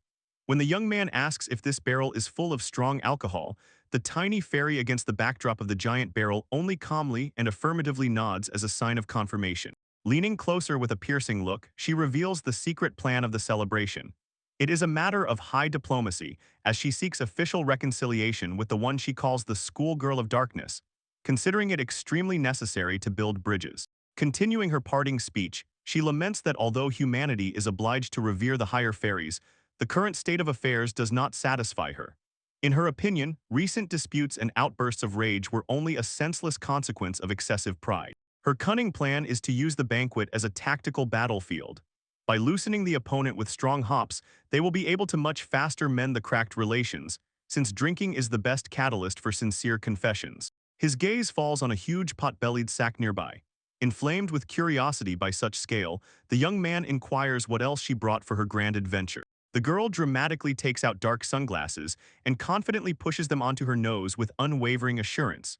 When the young man asks if this barrel is full of strong alcohol, the tiny fairy against the backdrop of the giant barrel only calmly and affirmatively nods as a sign of confirmation. Leaning closer with a piercing look, she reveals the secret plan of the celebration. It is a matter of high diplomacy, as she seeks official reconciliation with the one she calls the schoolgirl of darkness, considering it extremely necessary to build bridges. Continuing her parting speech, she laments that although humanity is obliged to revere the higher fairies, the current state of affairs does not satisfy her. In her opinion, recent disputes and outbursts of rage were only a senseless consequence of excessive pride. Her cunning plan is to use the banquet as a tactical battlefield. By loosening the opponent with strong hops, they will be able to much faster mend the cracked relations, since drinking is the best catalyst for sincere confessions. His gaze falls on a huge pot-bellied sack nearby. Inflamed with curiosity by such scale, the young man inquires what else she brought for her grand adventure. The girl dramatically takes out dark sunglasses and confidently pushes them onto her nose with unwavering assurance.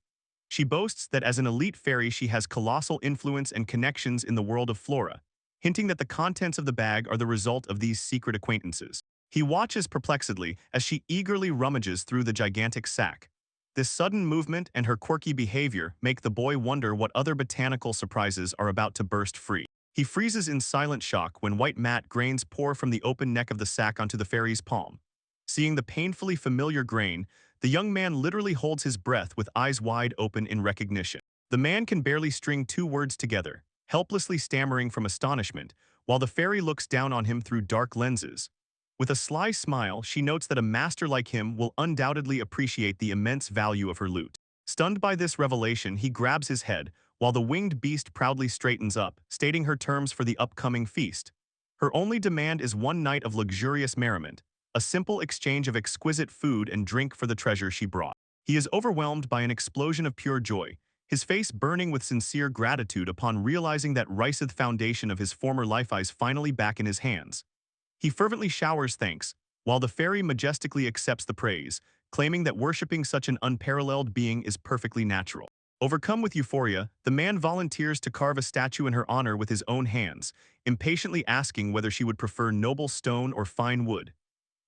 She boasts that as an elite fairy she has colossal influence and connections in the world of flora, hinting that the contents of the bag are the result of these secret acquaintances. He watches perplexedly as she eagerly rummages through the gigantic sack. This sudden movement and her quirky behavior make the boy wonder what other botanical surprises are about to burst free. He freezes in silent shock when white matte grains pour from the open neck of the sack onto the fairy's palm. Seeing the painfully familiar grain, the young man literally holds his breath with eyes wide open in recognition. The man can barely string two words together, helplessly stammering from astonishment, while the fairy looks down on him through dark lenses. With a sly smile, she notes that a master like him will undoubtedly appreciate the immense value of her loot. Stunned by this revelation, he grabs his head, while the winged beast proudly straightens up, stating her terms for the upcoming feast. Her only demand is one night of luxurious merriment, a simple exchange of exquisite food and drink for the treasure she brought. He is overwhelmed by an explosion of pure joy, his face burning with sincere gratitude upon realizing that Riceth foundation of his former life is finally back in his hands. He fervently showers thanks, while the fairy majestically accepts the praise, claiming that worshipping such an unparalleled being is perfectly natural. Overcome with euphoria, the man volunteers to carve a statue in her honor with his own hands, impatiently asking whether she would prefer noble stone or fine wood.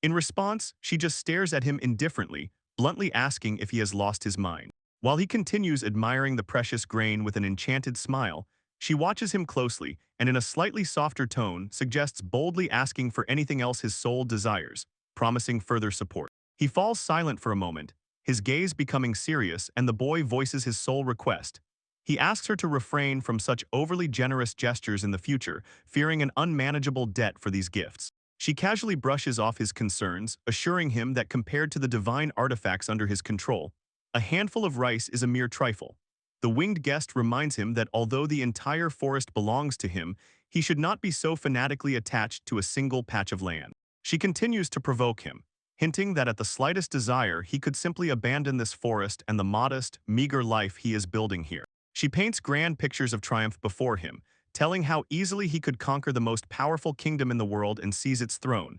In response, she just stares at him indifferently, bluntly asking if he has lost his mind. While he continues admiring the precious grain with an enchanted smile, she watches him closely and in a slightly softer tone suggests boldly asking for anything else his soul desires, promising further support. He falls silent for a moment, his gaze becoming serious, and the boy voices his sole request. He asks her to refrain from such overly generous gestures in the future, fearing an unmanageable debt for these gifts. She casually brushes off his concerns, assuring him that compared to the divine artifacts under his control, a handful of rice is a mere trifle. The winged guest reminds him that although the entire forest belongs to him, he should not be so fanatically attached to a single patch of land. She continues to provoke him, hinting that at the slightest desire he could simply abandon this forest and the modest, meager life he is building here. She paints grand pictures of triumph before him, telling how easily he could conquer the most powerful kingdom in the world and seize its throne.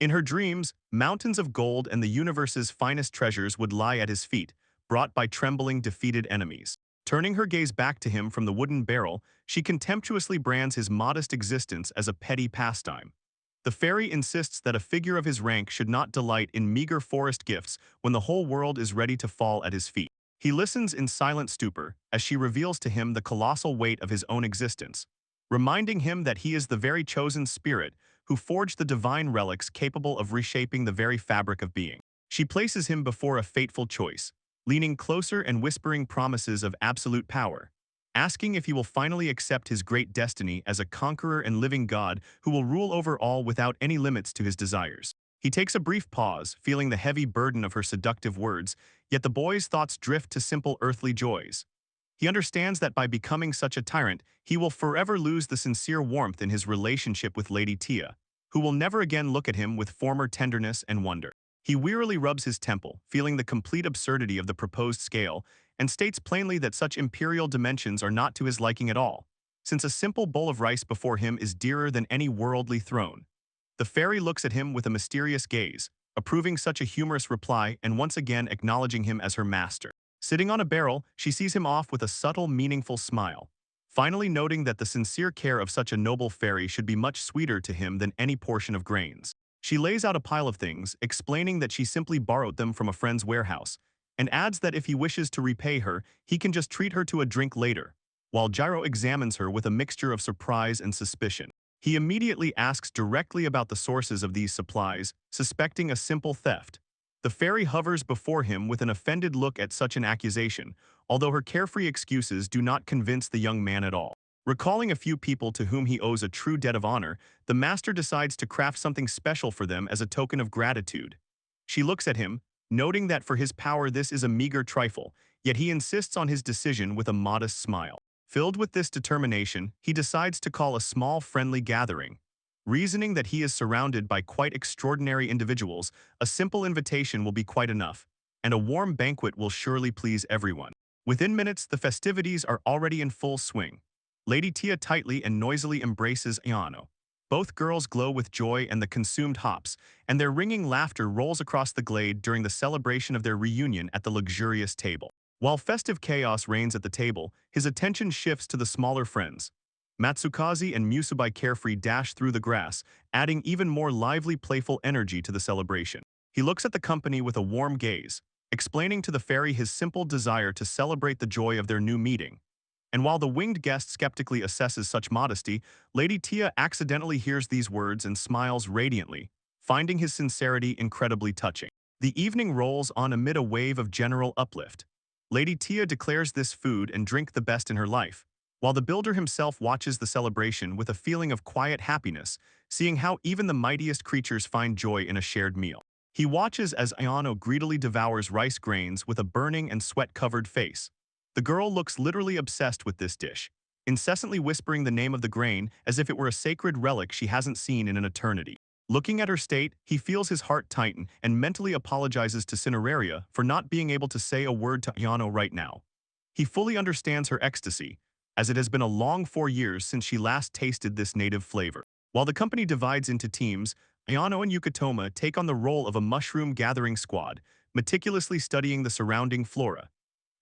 In her dreams, mountains of gold and the universe's finest treasures would lie at his feet, brought by trembling, defeated enemies. Turning her gaze back to him from the wooden barrel, she contemptuously brands his modest existence as a petty pastime. The fairy insists that a figure of his rank should not delight in meager forest gifts when the whole world is ready to fall at his feet. He listens in silent stupor as she reveals to him the colossal weight of his own existence, reminding him that he is the very chosen spirit who forged the divine relics capable of reshaping the very fabric of being. She places him before a fateful choice, leaning closer and whispering promises of absolute power, asking if he will finally accept his great destiny as a conqueror and living god who will rule over all without any limits to his desires. He takes a brief pause, feeling the heavy burden of her seductive words, yet the boy's thoughts drift to simple earthly joys. He understands that by becoming such a tyrant, he will forever lose the sincere warmth in his relationship with Lady Tia, who will never again look at him with former tenderness and wonder. He wearily rubs his temple, feeling the complete absurdity of the proposed scale, and states plainly that such imperial dimensions are not to his liking at all, since a simple bowl of rice before him is dearer than any worldly throne. The fairy looks at him with a mysterious gaze, approving such a humorous reply and once again acknowledging him as her master. Sitting on a barrel, she sees him off with a subtle, meaningful smile, finally noting that the sincere care of such a noble fairy should be much sweeter to him than any portion of grains. She lays out a pile of things, explaining that she simply borrowed them from a friend's warehouse, and adds that if he wishes to repay her, he can just treat her to a drink later, while Gyro examines her with a mixture of surprise and suspicion. He immediately asks directly about the sources of these supplies, suspecting a simple theft. The fairy hovers before him with an offended look at such an accusation, although her carefree excuses do not convince the young man at all. Recalling a few people to whom he owes a true debt of honor, the master decides to craft something special for them as a token of gratitude. She looks at him, noting that for his power this is a meager trifle, yet he insists on his decision with a modest smile. Filled with this determination, he decides to call a small friendly gathering. Reasoning that he is surrounded by quite extraordinary individuals, a simple invitation will be quite enough, and a warm banquet will surely please everyone. Within minutes, the festivities are already in full swing. Lady Tia tightly and noisily embraces Ayano. Both girls glow with joy and the consumed hops, and their ringing laughter rolls across the glade during the celebration of their reunion at the luxurious table. While festive chaos reigns at the table, his attention shifts to the smaller friends. Matsukaze and Musubai carefree dash through the grass, adding even more lively, playful energy to the celebration. He looks at the company with a warm gaze, explaining to the fairy his simple desire to celebrate the joy of their new meeting. And while the winged guest skeptically assesses such modesty, Lady Tia accidentally hears these words and smiles radiantly, finding his sincerity incredibly touching. The evening rolls on amid a wave of general uplift. Lady Tia declares this food and drink the best in her life, while the builder himself watches the celebration with a feeling of quiet happiness, seeing how even the mightiest creatures find joy in a shared meal. He watches as Ayano greedily devours rice grains with a burning and sweat-covered face. The girl looks literally obsessed with this dish, incessantly whispering the name of the grain as if it were a sacred relic she hasn't seen in an eternity. Looking at her state, he feels his heart tighten and mentally apologizes to Cineraria for not being able to say a word to Ayano right now. He fully understands her ecstasy, as it has been a long 4 years since she last tasted this native flavor. While the company divides into teams, Ayano and Yukitoma take on the role of a mushroom-gathering squad, meticulously studying the surrounding flora.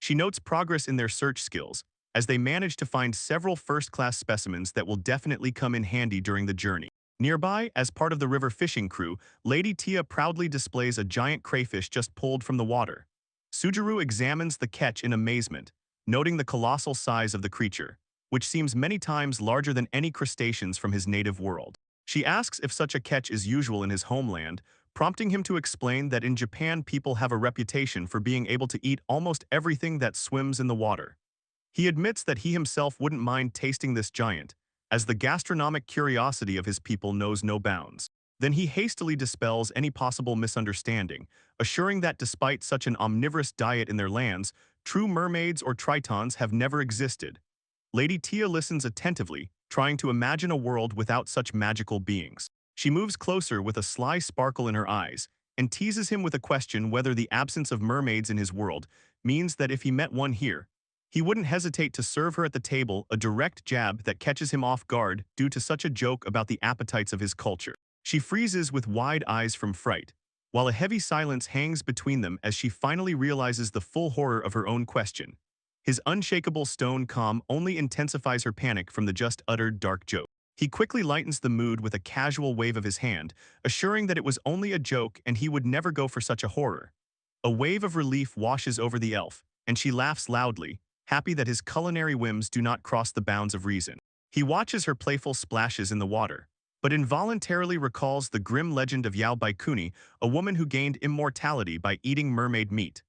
She notes progress in their search skills, as they manage to find several first-class specimens that will definitely come in handy during the journey. Nearby, as part of the river fishing crew, Lady Tia proudly displays a giant crayfish just pulled from the water. Sujuru examines the catch in amazement, noting the colossal size of the creature, which seems many times larger than any crustaceans from his native world. She asks if such a catch is usual in his homeland, prompting him to explain that in Japan people have a reputation for being able to eat almost everything that swims in the water. He admits that he himself wouldn't mind tasting this giant, as the gastronomic curiosity of his people knows no bounds. Then he hastily dispels any possible misunderstanding, assuring that despite such an omnivorous diet in their lands, true mermaids or tritons have never existed. Lady Tia listens attentively, trying to imagine a world without such magical beings. She moves closer with a sly sparkle in her eyes, and teases him with a question whether the absence of mermaids in his world means that if he met one here, he wouldn't hesitate to serve her at the table, a direct jab that catches him off guard due to such a joke about the appetites of his culture. She freezes with wide eyes from fright, while a heavy silence hangs between them as she finally realizes the full horror of her own question. His unshakable stone calm only intensifies her panic from the just uttered dark joke. He quickly lightens the mood with a casual wave of his hand, assuring that it was only a joke and he would never go for such a horror. A wave of relief washes over the elf, and she laughs loudly, happy that his culinary whims do not cross the bounds of reason. He watches her playful splashes in the water, but involuntarily recalls the grim legend of Yao Baikuni, a woman who gained immortality by eating mermaid meat.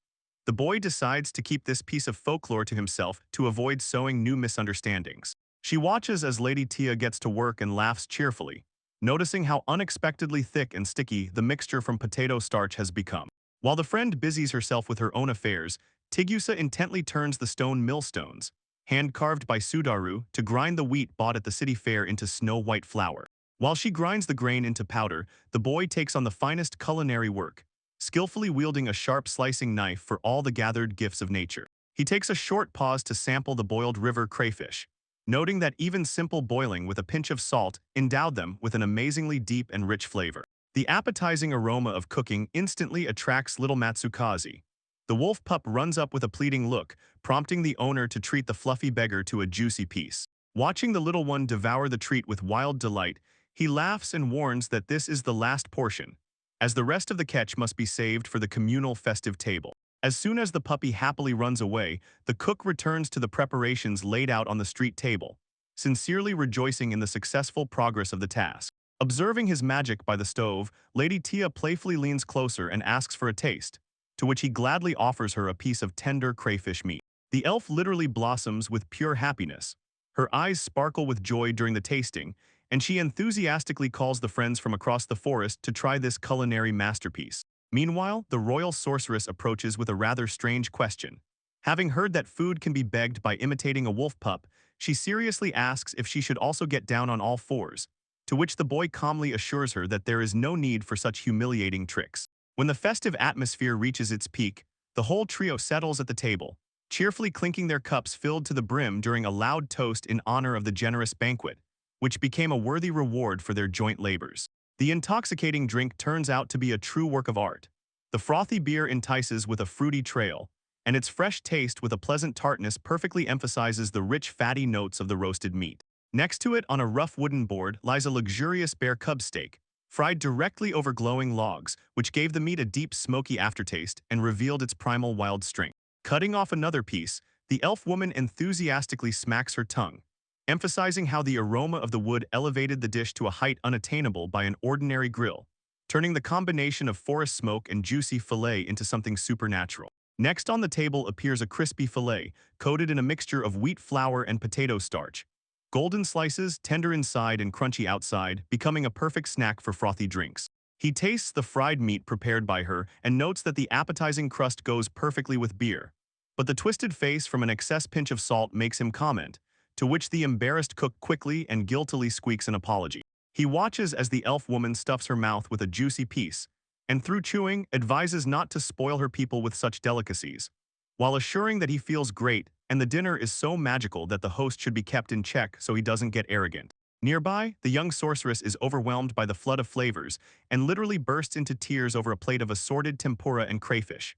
The boy decides to keep this piece of folklore to himself to avoid sowing new misunderstandings. She watches as Lady Tia gets to work and laughs cheerfully, noticing how unexpectedly thick and sticky the mixture from potato starch has become. While the friend busies herself with her own affairs, Tigusa intently turns the stone millstones, hand-carved by Sudaru, to grind the wheat bought at the city fair into snow-white flour. While she grinds the grain into powder, the boy takes on the finest culinary work, skillfully wielding a sharp slicing knife for all the gathered gifts of nature. He takes a short pause to sample the boiled river crayfish, noting that even simple boiling with a pinch of salt endowed them with an amazingly deep and rich flavor. The appetizing aroma of cooking instantly attracts little Matsukaze. The wolf pup runs up with a pleading look, prompting the owner to treat the fluffy beggar to a juicy piece. Watching the little one devour the treat with wild delight, he laughs and warns that this is the last portion, as the rest of the catch must be saved for the communal festive table. As soon as the puppy happily runs away, the cook returns to the preparations laid out on the street table, sincerely rejoicing in the successful progress of the task. Observing his magic by the stove, Lady Tia playfully leans closer and asks for a taste, to which he gladly offers her a piece of tender crayfish meat. The elf literally blossoms with pure happiness. Her eyes sparkle with joy during the tasting, and she enthusiastically calls the friends from across the forest to try this culinary masterpiece. Meanwhile, the royal sorceress approaches with a rather strange question. Having heard that food can be begged by imitating a wolf pup, she seriously asks if she should also get down on all fours, to which the boy calmly assures her that there is no need for such humiliating tricks. When the festive atmosphere reaches its peak, the whole trio settles at the table, cheerfully clinking their cups filled to the brim during a loud toast in honor of the generous banquet, which became a worthy reward for their joint labors. The intoxicating drink turns out to be a true work of art. The frothy beer entices with a fruity trail, and its fresh taste with a pleasant tartness perfectly emphasizes the rich fatty notes of the roasted meat. Next to it on a rough wooden board lies a luxurious bear cub steak, fried directly over glowing logs, which gave the meat a deep smoky aftertaste and revealed its primal wild strength. Cutting off another piece, the elf woman enthusiastically smacks her tongue, emphasizing how the aroma of the wood elevated the dish to a height unattainable by an ordinary grill, turning the combination of forest smoke and juicy fillet into something supernatural. Next on the table appears a crispy fillet, coated in a mixture of wheat flour and potato starch. Golden slices, tender inside and crunchy outside, becoming a perfect snack for frothy drinks. He tastes the fried meat prepared by her and notes that the appetizing crust goes perfectly with beer. But the twisted face from an excess pinch of salt makes him comment, to which the embarrassed cook quickly and guiltily squeaks an apology. He watches as the elf woman stuffs her mouth with a juicy piece, and through chewing, advises not to spoil her people with such delicacies, while assuring that he feels great and the dinner is so magical that the host should be kept in check so he doesn't get arrogant. Nearby, the young sorceress is overwhelmed by the flood of flavors and literally bursts into tears over a plate of assorted tempura and crayfish.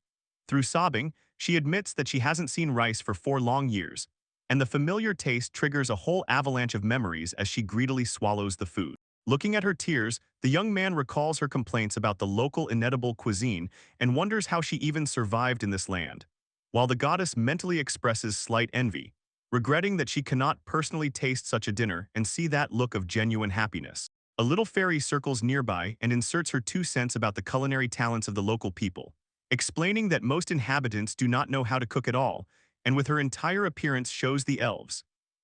Through sobbing, she admits that she hasn't seen rice for 4 long years, and the familiar taste triggers a whole avalanche of memories as she greedily swallows the food. Looking at her tears, the young man recalls her complaints about the local inedible cuisine and wonders how she even survived in this land, while the goddess mentally expresses slight envy, regretting that she cannot personally taste such a dinner and see that look of genuine happiness. A little fairy circles nearby and inserts her 2 cents about the culinary talents of the local people, explaining that most inhabitants do not know how to cook at all, and with her entire appearance shows the elves,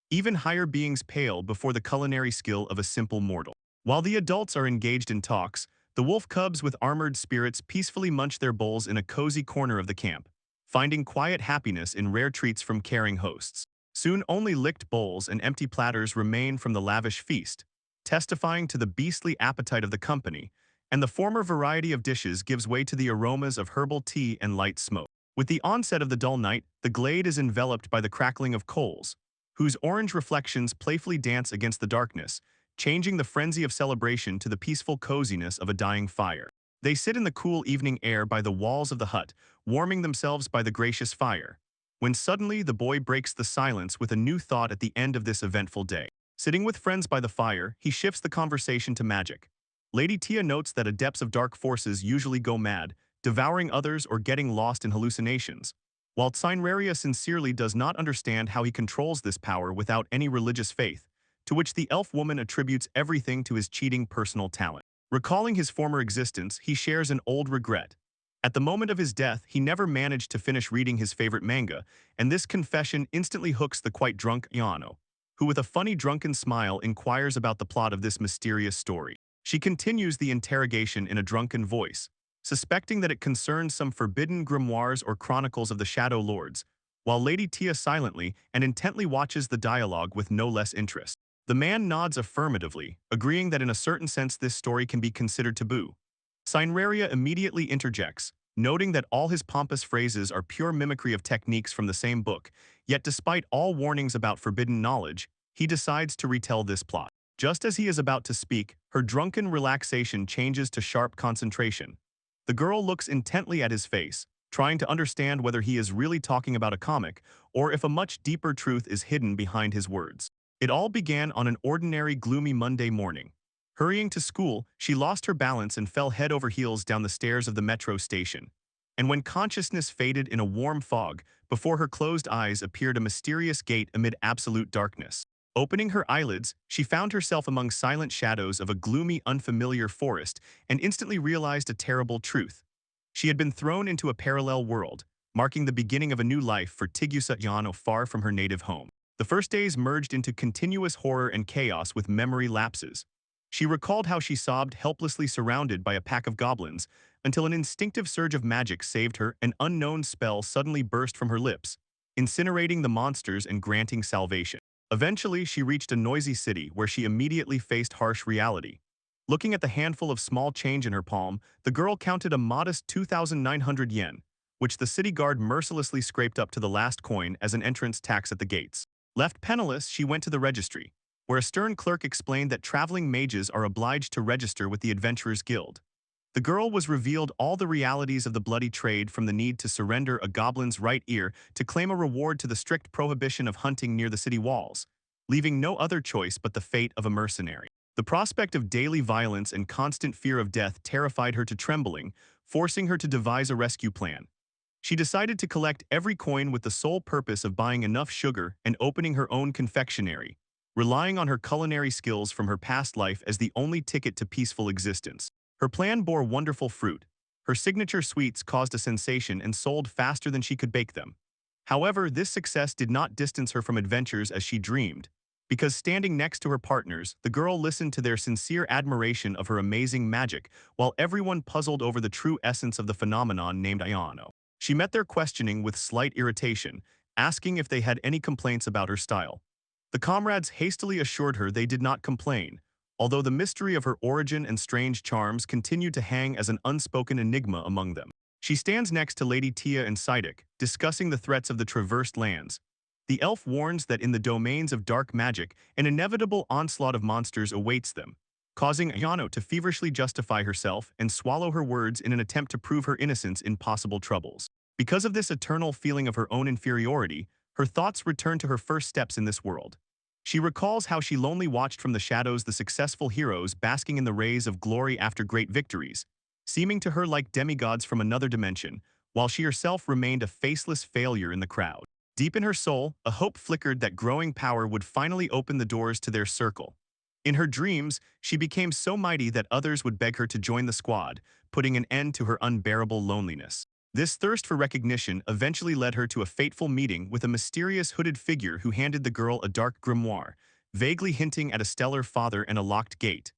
even higher beings, pale before the culinary skill of a simple mortal. While the adults are engaged in talks, the wolf cubs with armored spirits peacefully munch their bowls in a cozy corner of the camp, finding quiet happiness in rare treats from caring hosts. Soon only licked bowls and empty platters remain from the lavish feast, testifying to the beastly appetite of the company, and the former variety of dishes gives way to the aromas of herbal tea and light smoke. With the onset of the dull night, the glade is enveloped by the crackling of coals, whose orange reflections playfully dance against the darkness, changing the frenzy of celebration to the peaceful coziness of a dying fire. They sit in the cool evening air by the walls of the hut, warming themselves by the gracious fire, when suddenly the boy breaks the silence with a new thought at the end of this eventful day. Sitting with friends by the fire, he shifts the conversation to magic. Lady Tia notes that adepts of dark forces usually go mad, devouring others or getting lost in hallucinations, while Cineraria sincerely does not understand how he controls this power without any religious faith, to which the elf woman attributes everything to his cheating personal talent. Recalling his former existence, he shares an old regret. At the moment of his death, he never managed to finish reading his favorite manga, and this confession instantly hooks the quite drunk Yano, who with a funny drunken smile inquires about the plot of this mysterious story. She continues the interrogation in a drunken voice, suspecting that it concerns some forbidden grimoires or chronicles of the Shadow Lords, while Lady Tia silently and intently watches the dialogue with no less interest. The man nods affirmatively, agreeing that in a certain sense this story can be considered taboo. Cineraria immediately interjects, noting that all his pompous phrases are pure mimicry of techniques from the same book, yet despite all warnings about forbidden knowledge, he decides to retell this plot. Just as he is about to speak, her drunken relaxation changes to sharp concentration. The girl looks intently at his face, trying to understand whether he is really talking about a comic or if a much deeper truth is hidden behind his words. It all began on an ordinary gloomy Monday morning. Hurrying to school, she lost her balance and fell head over heels down the stairs of the metro station. And when consciousness faded in a warm fog, before her closed eyes appeared a mysterious gate amid absolute darkness. Opening her eyelids, she found herself among silent shadows of a gloomy, unfamiliar forest and instantly realized a terrible truth. She had been thrown into a parallel world, marking the beginning of a new life for Tigusa Yano far from her native home. The first days merged into continuous horror and chaos with memory lapses. She recalled how she sobbed helplessly surrounded by a pack of goblins until an instinctive surge of magic saved her. An unknown spell suddenly burst from her lips, incinerating the monsters and granting salvation. Eventually, she reached a noisy city where she immediately faced harsh reality. Looking at the handful of small change in her palm, the girl counted a modest 2,900 yen, which the city guard mercilessly scraped up to the last coin as an entrance tax at the gates. Left penniless, she went to the registry, where a stern clerk explained that traveling mages are obliged to register with the Adventurers Guild. The girl was revealed all the realities of the bloody trade, from the need to surrender a goblin's right ear to claim a reward to the strict prohibition of hunting near the city walls, leaving no other choice but the fate of a mercenary. The prospect of daily violence and constant fear of death terrified her to trembling, forcing her to devise a rescue plan. She decided to collect every coin with the sole purpose of buying enough sugar and opening her own confectionery, relying on her culinary skills from her past life as the only ticket to peaceful existence. Her plan bore wonderful fruit. Her signature sweets caused a sensation and sold faster than she could bake them. However, this success did not distance her from adventures as she dreamed, because standing next to her partners, the girl listened to their sincere admiration of her amazing magic, while everyone puzzled over the true essence of the phenomenon named Ayano. She met their questioning with slight irritation, asking if they had any complaints about her style. The comrades hastily assured her they did not complain, although the mystery of her origin and strange charms continued to hang as an unspoken enigma among them. She stands next to Lady Tia and Sidek, discussing the threats of the traversed lands. The elf warns that in the domains of dark magic, an inevitable onslaught of monsters awaits them, causing Ayano to feverishly justify herself and swallow her words in an attempt to prove her innocence in possible troubles. Because of this eternal feeling of her own inferiority, her thoughts return to her first steps in this world. She recalls how she lonely watched from the shadows the successful heroes basking in the rays of glory after great victories, seeming to her like demigods from another dimension, while she herself remained a faceless failure in the crowd. Deep in her soul, a hope flickered that growing power would finally open the doors to their circle. In her dreams, she became so mighty that others would beg her to join the squad, putting an end to her unbearable loneliness. This thirst for recognition eventually led her to a fateful meeting with a mysterious hooded figure who handed the girl a dark grimoire, vaguely hinting at a stellar father and a locked gate.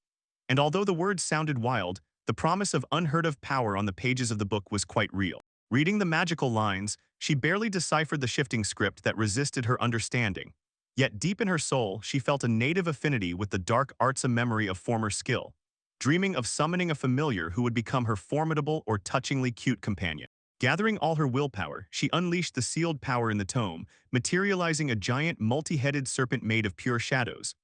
And although the words sounded wild, the promise of unheard-of power on the pages of the book was quite real. Reading the magical lines, she barely deciphered the shifting script that resisted her understanding. Yet deep in her soul, she felt a native affinity with the dark arts, a memory of former skill, dreaming of summoning a familiar who would become her formidable or touchingly cute companion. Gathering all her willpower, she unleashed the sealed power in the tome, materializing a giant multi-headed serpent made of pure shadows.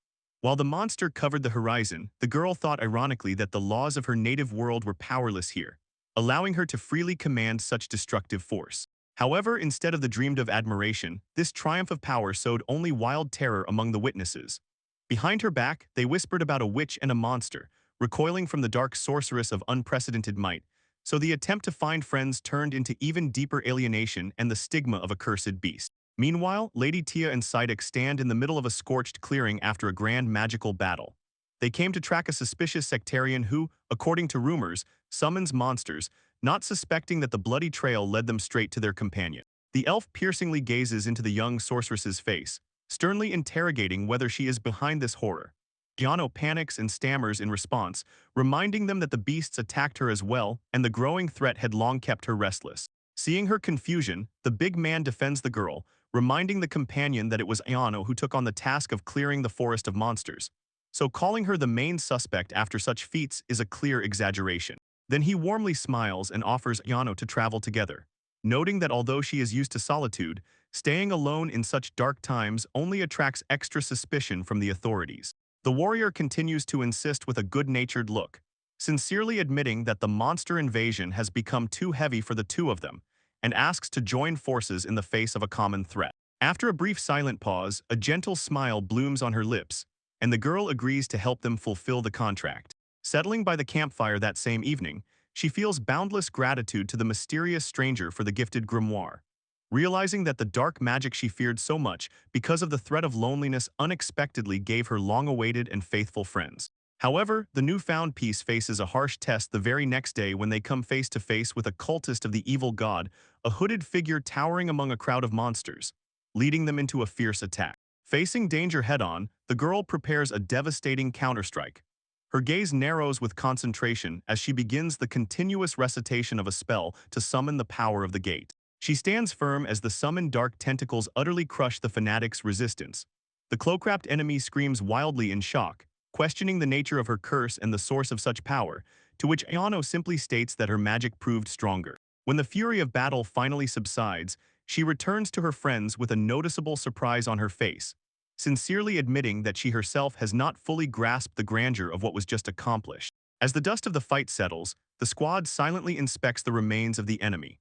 While the monster covered the horizon, the girl thought ironically that the laws of her native world were powerless here, allowing her to freely command such destructive force. However, instead of the dreamed-of admiration, this triumph of power sowed only wild terror among the witnesses. Behind her back, they whispered about a witch and a monster, recoiling from the dark sorceress of unprecedented might, so the attempt to find friends turned into even deeper alienation and the stigma of a cursed beast. Meanwhile, Lady Tia and Sidek stand in the middle of a scorched clearing after a grand magical battle. They came to track a suspicious sectarian who, according to rumors, summons monsters, not suspecting that the bloody trail led them straight to their companion. The elf piercingly gazes into the young sorceress's face, sternly interrogating whether she is behind this horror. Giano panics and stammers in response, reminding them that the beasts attacked her as well, and the growing threat had long kept her restless. Seeing her confusion, the big man defends the girl, reminding the companion that it was Ayano who took on the task of clearing the forest of monsters. So calling her the main suspect after such feats is a clear exaggeration. Then he warmly smiles and offers Ayano to travel together, noting that although she is used to solitude, staying alone in such dark times only attracts extra suspicion from the authorities. The warrior continues to insist with a good-natured look, sincerely admitting that the monster invasion has become too heavy for the two of them, and asks to join forces in the face of a common threat. After a brief silent pause, a gentle smile blooms on her lips, and the girl agrees to help them fulfill the contract. Settling by the campfire that same evening, she feels boundless gratitude to the mysterious stranger for the gifted grimoire, realizing that the dark magic she feared so much because of the threat of loneliness unexpectedly gave her long-awaited and faithful friends. However, the newfound peace faces a harsh test the very next day when they come face to face with a cultist of the evil god, a hooded figure towering among a crowd of monsters, leading them into a fierce attack. Facing danger head-on, the girl prepares a devastating counterstrike. Her gaze narrows with concentration as she begins the continuous recitation of a spell to summon the power of the gate. She stands firm as the summoned dark tentacles utterly crush the fanatic's resistance. The cloak-wrapped enemy screams wildly in shock, questioning the nature of her curse and the source of such power, to which Ayano simply states that her magic proved stronger. When the fury of battle finally subsides, she returns to her friends with a noticeable surprise on her face, sincerely admitting that she herself has not fully grasped the grandeur of what was just accomplished. As the dust of the fight settles, the squad silently inspects the remains of the enemy.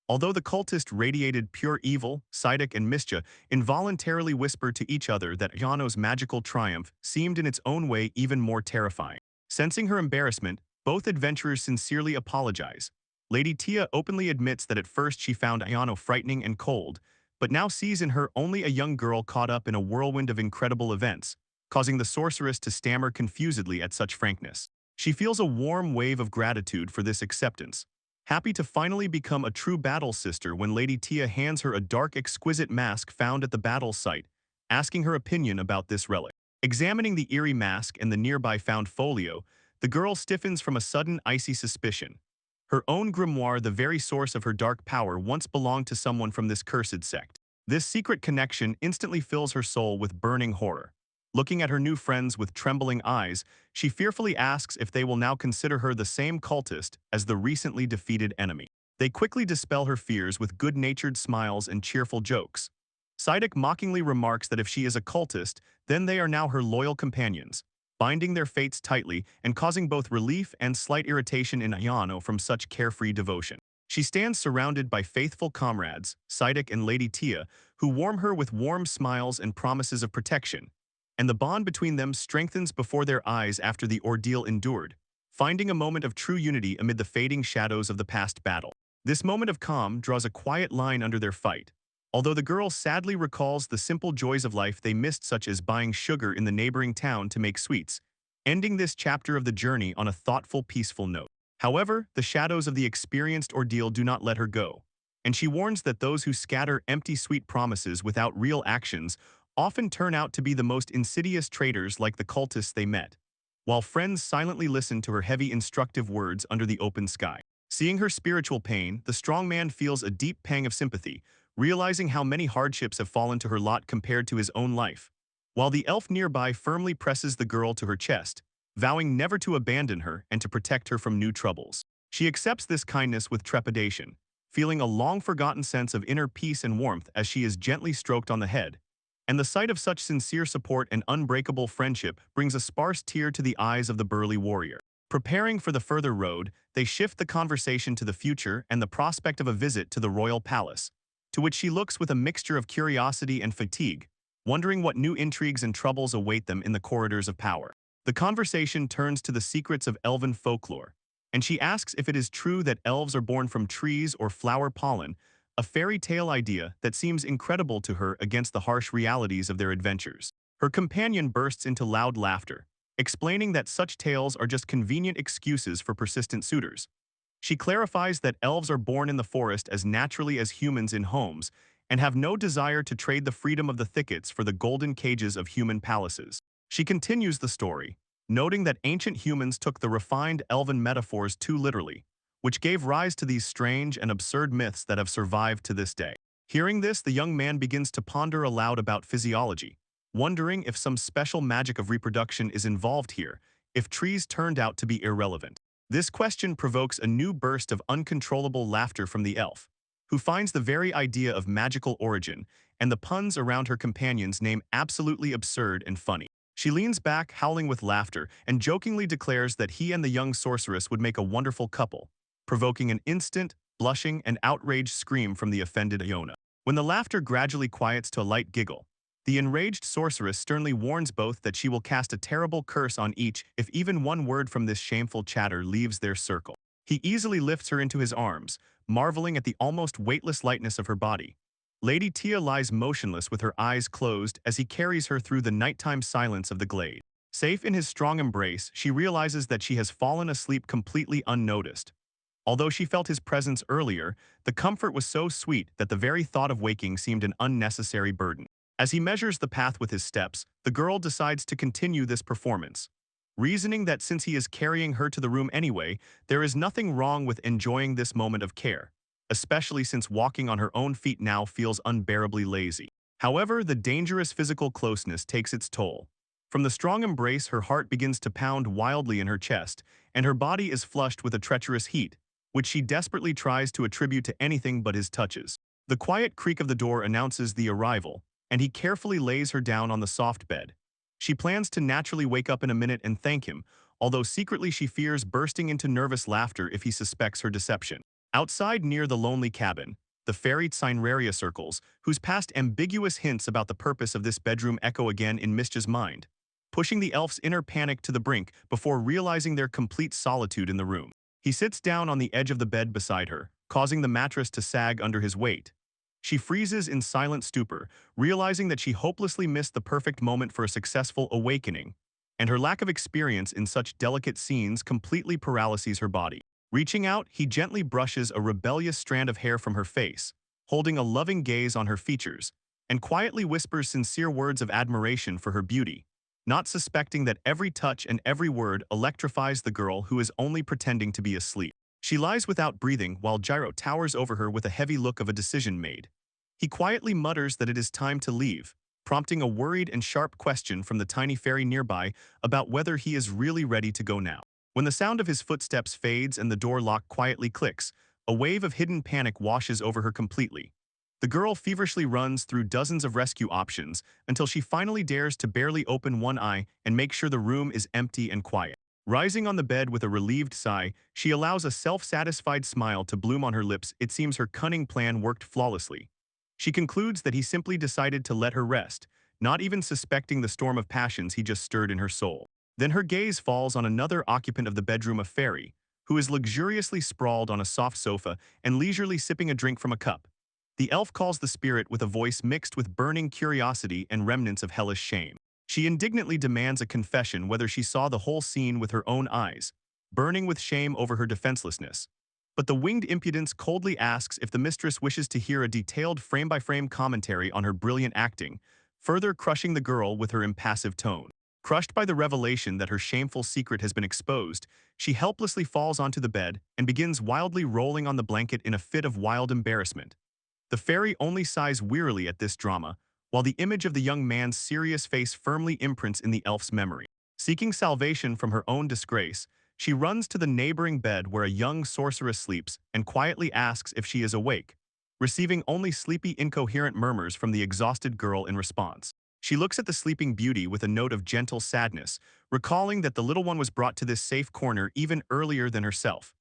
Although the cultist radiated pure evil, Sidek and Mischa involuntarily whispered to each other that Yano's magical triumph seemed in its own way even more terrifying. Sensing her embarrassment, both adventurers sincerely apologize. Lady Tia openly admits that at first she found Ayano frightening and cold, but now sees in her only a young girl caught up in a whirlwind of incredible events, causing the sorceress to stammer confusedly at such frankness. She feels a warm wave of gratitude for this acceptance, happy to finally become a true battle sister when Lady Tia hands her a dark, exquisite mask found at the battle site, asking her opinion about this relic. Examining the eerie mask and the nearby found folio, the girl stiffens from a sudden icy suspicion. Her own grimoire, the very source of her dark power, once belonged to someone from this cursed sect. This secret connection instantly fills her soul with burning horror. Looking at her new friends with trembling eyes, she fearfully asks if they will now consider her the same cultist as the recently defeated enemy. They quickly dispel her fears with good-natured smiles and cheerful jokes. Sidek mockingly remarks that if she is a cultist, then they are now her loyal companions, binding their fates tightly and causing both relief and slight irritation in Ayano from such carefree devotion. She stands surrounded by faithful comrades, Sidek and Lady Tia, who warm her with warm smiles and promises of protection, and the bond between them strengthens before their eyes after the ordeal endured, finding a moment of true unity amid the fading shadows of the past battle. This moment of calm draws a quiet line under their fight, although the girl sadly recalls the simple joys of life they missed, such as buying sugar in the neighboring town to make sweets, ending this chapter of the journey on a thoughtful, peaceful note. However, the shadows of the experienced ordeal do not let her go, and she warns that those who scatter empty sweet promises without real actions often turn out to be the most insidious traitors, like the cultists they met, while friends silently listen to her heavy instructive words under the open sky. Seeing her spiritual pain, the strong man feels a deep pang of sympathy, realizing how many hardships have fallen to her lot compared to his own life, while the elf nearby firmly presses the girl to her chest, vowing never to abandon her and to protect her from new troubles. She accepts this kindness with trepidation, feeling a long-forgotten sense of inner peace and warmth as she is gently stroked on the head, and the sight of such sincere support and unbreakable friendship brings a sparse tear to the eyes of the burly warrior. Preparing for the further road, they shift the conversation to the future and the prospect of a visit to the royal palace, to which she looks with a mixture of curiosity and fatigue, wondering what new intrigues and troubles await them in the corridors of power. The conversation turns to the secrets of elven folklore, and she asks if it is true that elves are born from trees or flower pollen, a fairy tale idea that seems incredible to her against the harsh realities of their adventures. Her companion bursts into loud laughter, explaining that such tales are just convenient excuses for persistent suitors. She clarifies that elves are born in the forest as naturally as humans in homes and have no desire to trade the freedom of the thickets for the golden cages of human palaces. She continues the story, noting that ancient humans took the refined elven metaphors too literally, which gave rise to these strange and absurd myths that have survived to this day. Hearing this, the young man begins to ponder aloud about physiology, wondering if some special magic of reproduction is involved here, if trees turned out to be irrelevant. This question provokes a new burst of uncontrollable laughter from the elf, who finds the very idea of magical origin and the puns around her companion's name absolutely absurd and funny. She leans back, howling with laughter, and jokingly declares that he and the young sorceress would make a wonderful couple, provoking an instant, blushing, and outraged scream from the offended Iona. When the laughter gradually quiets to a light giggle, the enraged sorceress sternly warns both that she will cast a terrible curse on each if even one word from this shameful chatter leaves their circle. He easily lifts her into his arms, marveling at the almost weightless lightness of her body. Lady Tia lies motionless with her eyes closed as he carries her through the nighttime silence of the glade. Safe in his strong embrace, she realizes that she has fallen asleep completely unnoticed. Although she felt his presence earlier, the comfort was so sweet that the very thought of waking seemed an unnecessary burden. As he measures the path with his steps, the girl decides to continue this performance, reasoning that since he is carrying her to the room anyway, there is nothing wrong with enjoying this moment of care, especially since walking on her own feet now feels unbearably lazy. However, the dangerous physical closeness takes its toll. From the strong embrace, her heart begins to pound wildly in her chest, and her body is flushed with a treacherous heat, which she desperately tries to attribute to anything but his touches. The quiet creak of the door announces the arrival, and he carefully lays her down on the soft bed. She plans to naturally wake up in a minute and thank him, although secretly she fears bursting into nervous laughter if he suspects her deception. Outside near the lonely cabin, the fairy Cineraria circles, whose past ambiguous hints about the purpose of this bedroom echo again in Mishja's mind, pushing the elf's inner panic to the brink before realizing their complete solitude in the room. He sits down on the edge of the bed beside her, causing the mattress to sag under his weight. She freezes in silent stupor, realizing that she hopelessly missed the perfect moment for a successful awakening, and her lack of experience in such delicate scenes completely paralyzes her body. Reaching out, he gently brushes a rebellious strand of hair from her face, holding a loving gaze on her features, and quietly whispers sincere words of admiration for her beauty, not suspecting that every touch and every word electrifies the girl who is only pretending to be asleep. She lies without breathing while Gyro towers over her with a heavy look of a decision made, He quietly mutters that it is time to leave, prompting a worried and sharp question from the tiny fairy nearby about whether he is really ready to go now. When the sound of his footsteps fades and the door lock quietly clicks, a wave of hidden panic washes over her completely. The girl feverishly runs through dozens of rescue options until she finally dares to barely open one eye and make sure the room is empty and quiet. Rising on the bed with a relieved sigh, she allows a self-satisfied smile to bloom on her lips. It seems her cunning plan worked flawlessly. She concludes that he simply decided to let her rest, not even suspecting the storm of passions he just stirred in her soul. Then her gaze falls on another occupant of the bedroom, a fairy, who is luxuriously sprawled on a soft sofa and leisurely sipping a drink from a cup. The elf calls the spirit with a voice mixed with burning curiosity and remnants of hellish shame. She indignantly demands a confession whether she saw the whole scene with her own eyes, burning with shame over her defenselessness. But the winged impudence coldly asks if the mistress wishes to hear a detailed frame-by-frame commentary on her brilliant acting, further crushing the girl with her impassive tone. Crushed by the revelation that her shameful secret has been exposed, she helplessly falls onto the bed and begins wildly rolling on the blanket in a fit of wild embarrassment. The fairy only sighs wearily at this drama, while the image of the young man's serious face firmly imprints in the elf's memory. Seeking salvation from her own disgrace, she runs to the neighboring bed where a young sorceress sleeps and quietly asks if she is awake, receiving only sleepy, incoherent murmurs from the exhausted girl in response. She looks at the sleeping beauty with a note of gentle sadness, recalling that the little one was brought to this safe corner even earlier than herself.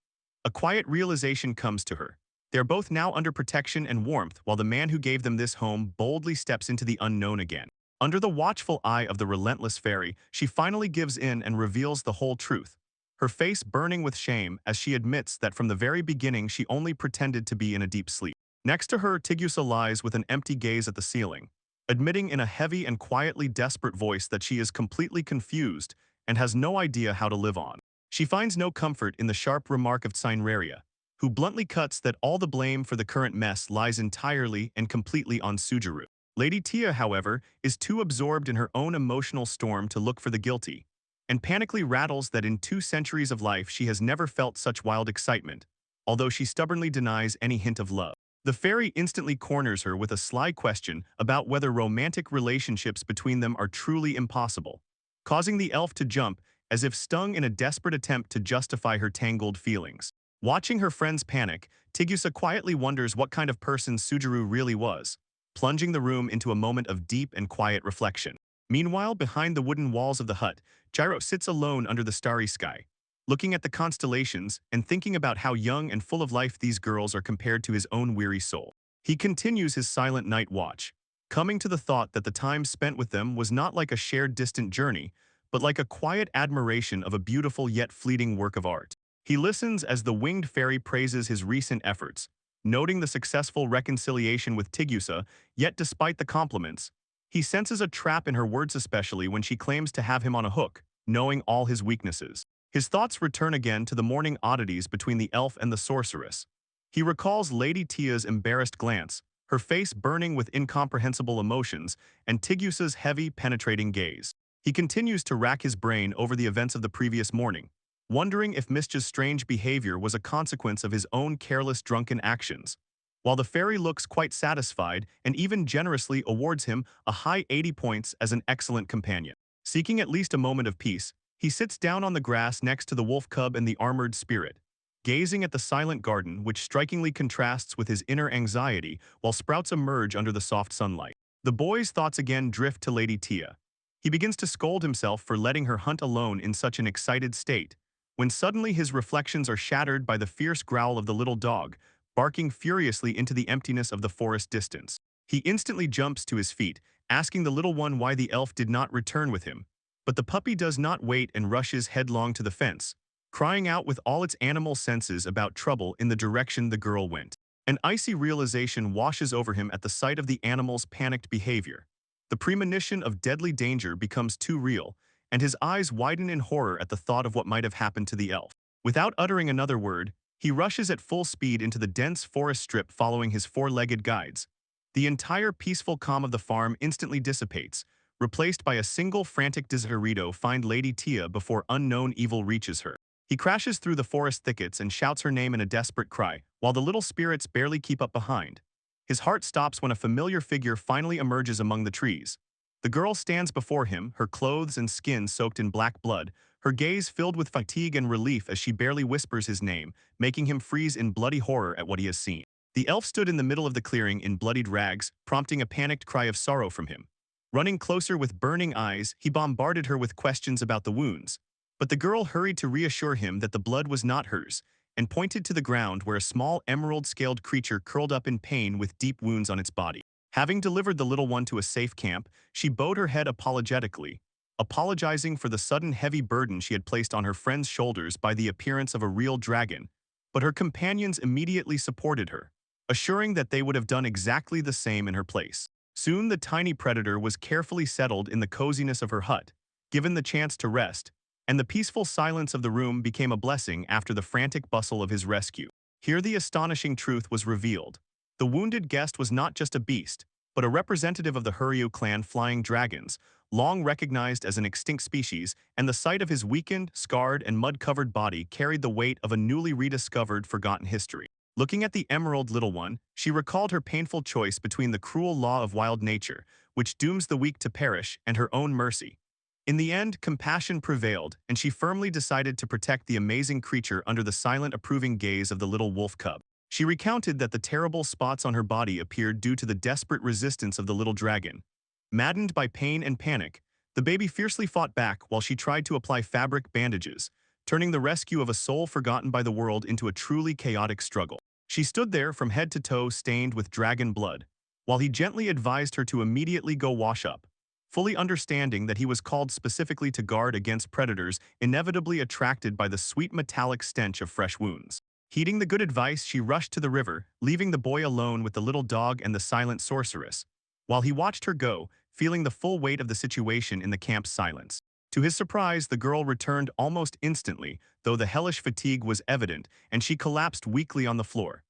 A quiet realization comes to her. They are both now under protection and warmth, while the man who gave them this home boldly steps into the unknown again. Under the watchful eye of the relentless fairy, she finally gives in and reveals the whole truth, her face burning with shame as she admits that from the very beginning she only pretended to be in a deep sleep. Next to her, Tigusa lies with an empty gaze at the ceiling, admitting in a heavy and quietly desperate voice that she is completely confused and has no idea how to live on. She finds no comfort in the sharp remark of Cineraria, who bluntly cuts that all the blame for the current mess lies entirely and completely on Sujiru. Lady Tia, however, is too absorbed in her own emotional storm to look for the guilty, and panically rattles that in 2 centuries of life she has never felt such wild excitement, although she stubbornly denies any hint of love. The fairy instantly corners her with a sly question about whether romantic relationships between them are truly impossible, causing the elf to jump as if stung in a desperate attempt to justify her tangled feelings. Watching her friends panic, Tigusa quietly wonders what kind of person Sujiru really was, plunging the room into a moment of deep and quiet reflection. Meanwhile, behind the wooden walls of the hut, Gyro sits alone under the starry sky, looking at the constellations and thinking about how young and full of life these girls are compared to his own weary soul. He continues his silent night watch, coming to the thought that the time spent with them was not like a shared distant journey, but like a quiet admiration of a beautiful yet fleeting work of art. He listens as the winged fairy praises his recent efforts, noting the successful reconciliation with Tigusa, yet despite the compliments, he senses a trap in her words, especially when she claims to have him on a hook, knowing all his weaknesses. His thoughts return again to the morning oddities between the elf and the sorceress. He recalls Lady Tia's embarrassed glance, her face burning with incomprehensible emotions, and Tigusa's heavy, penetrating gaze. He continues to rack his brain over the events of the previous morning, wondering if Mishja's strange behavior was a consequence of his own careless, drunken actions. While the fairy looks quite satisfied and even generously awards him a high 80 points as an excellent companion. Seeking at least a moment of peace, he sits down on the grass next to the wolf cub and the armored spirit, gazing at the silent garden which strikingly contrasts with his inner anxiety while sprouts emerge under the soft sunlight. The boy's thoughts again drift to Lady Tia. He begins to scold himself for letting her hunt alone in such an excited state, when suddenly his reflections are shattered by the fierce growl of the little dog, barking furiously into the emptiness of the forest distance. He instantly jumps to his feet, asking the little one why the elf did not return with him, but the puppy does not wait and rushes headlong to the fence, crying out with all its animal senses about trouble in the direction the girl went. An icy realization washes over him at the sight of the animal's panicked behavior. The premonition of deadly danger becomes too real, and his eyes widen in horror at the thought of what might have happened to the elf. Without uttering another word, he rushes at full speed into the dense forest strip following his 4-legged guides. The entire peaceful calm of the farm instantly dissipates, replaced by a single frantic desire to find Lady Tia before unknown evil reaches her. He crashes through the forest thickets and shouts her name in a desperate cry, while the little spirits barely keep up behind. His heart stops when a familiar figure finally emerges among the trees. The girl stands before him, her clothes and skin soaked in black blood, her gaze filled with fatigue and relief as she barely whispers his name, making him freeze in bloody horror at what he has seen. The elf stood in the middle of the clearing in bloodied rags, prompting a panicked cry of sorrow from him. Running closer with burning eyes, he bombarded her with questions about the wounds. But the girl hurried to reassure him that the blood was not hers, and pointed to the ground where a small emerald-scaled creature curled up in pain with deep wounds on its body. Having delivered the little one to a safe camp, she bowed her head apologetically, apologizing for the sudden heavy burden she had placed on her friend's shoulders by the appearance of a real dragon. But her companions immediately supported her, assuring that they would have done exactly the same in her place. Soon the tiny predator was carefully settled in the coziness of her hut, given the chance to rest, and the peaceful silence of the room became a blessing after the frantic bustle of his rescue. Here the astonishing truth was revealed. The wounded guest was not just a beast, but a representative of the Huryu clan flying dragons, long recognized as an extinct species, and the sight of his weakened, scarred, and mud-covered body carried the weight of a newly rediscovered, forgotten history. Looking at the emerald little one, she recalled her painful choice between the cruel law of wild nature, which dooms the weak to perish, and her own mercy. In the end, compassion prevailed, and she firmly decided to protect the amazing creature under the silent approving gaze of the little wolf cub. She recounted that the terrible spots on her body appeared due to the desperate resistance of the little dragon. Maddened by pain and panic, the baby fiercely fought back while she tried to apply fabric bandages, turning the rescue of a soul forgotten by the world into a truly chaotic struggle. She stood there from head to toe stained with dragon blood, while he gently advised her to immediately go wash up, fully understanding that he was called specifically to guard against predators inevitably attracted by the sweet metallic stench of fresh wounds. Heeding the good advice, she rushed to the river, leaving the boy alone with the little dog and the silent sorceress, while he watched her go, feeling the full weight of the situation in the camp's silence. To his surprise, the girl returned almost instantly, though the hellish fatigue was evident, and she collapsed weakly on the floor.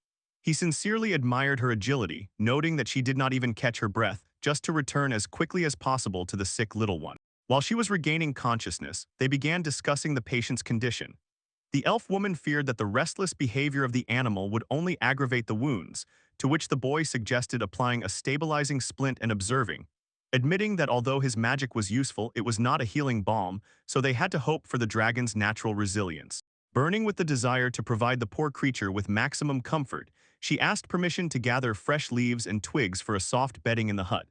He sincerely admired her agility, noting that she did not even catch her breath, just to return as quickly as possible to the sick little one. While she was regaining consciousness, they began discussing the patient's condition. The elf woman feared that the restless behavior of the animal would only aggravate the wounds, to which the boy suggested applying a stabilizing splint and observing, admitting that although his magic was useful, it was not a healing balm, so they had to hope for the dragon's natural resilience. Burning with the desire to provide the poor creature with maximum comfort, she asked permission to gather fresh leaves and twigs for a soft bedding in the hut.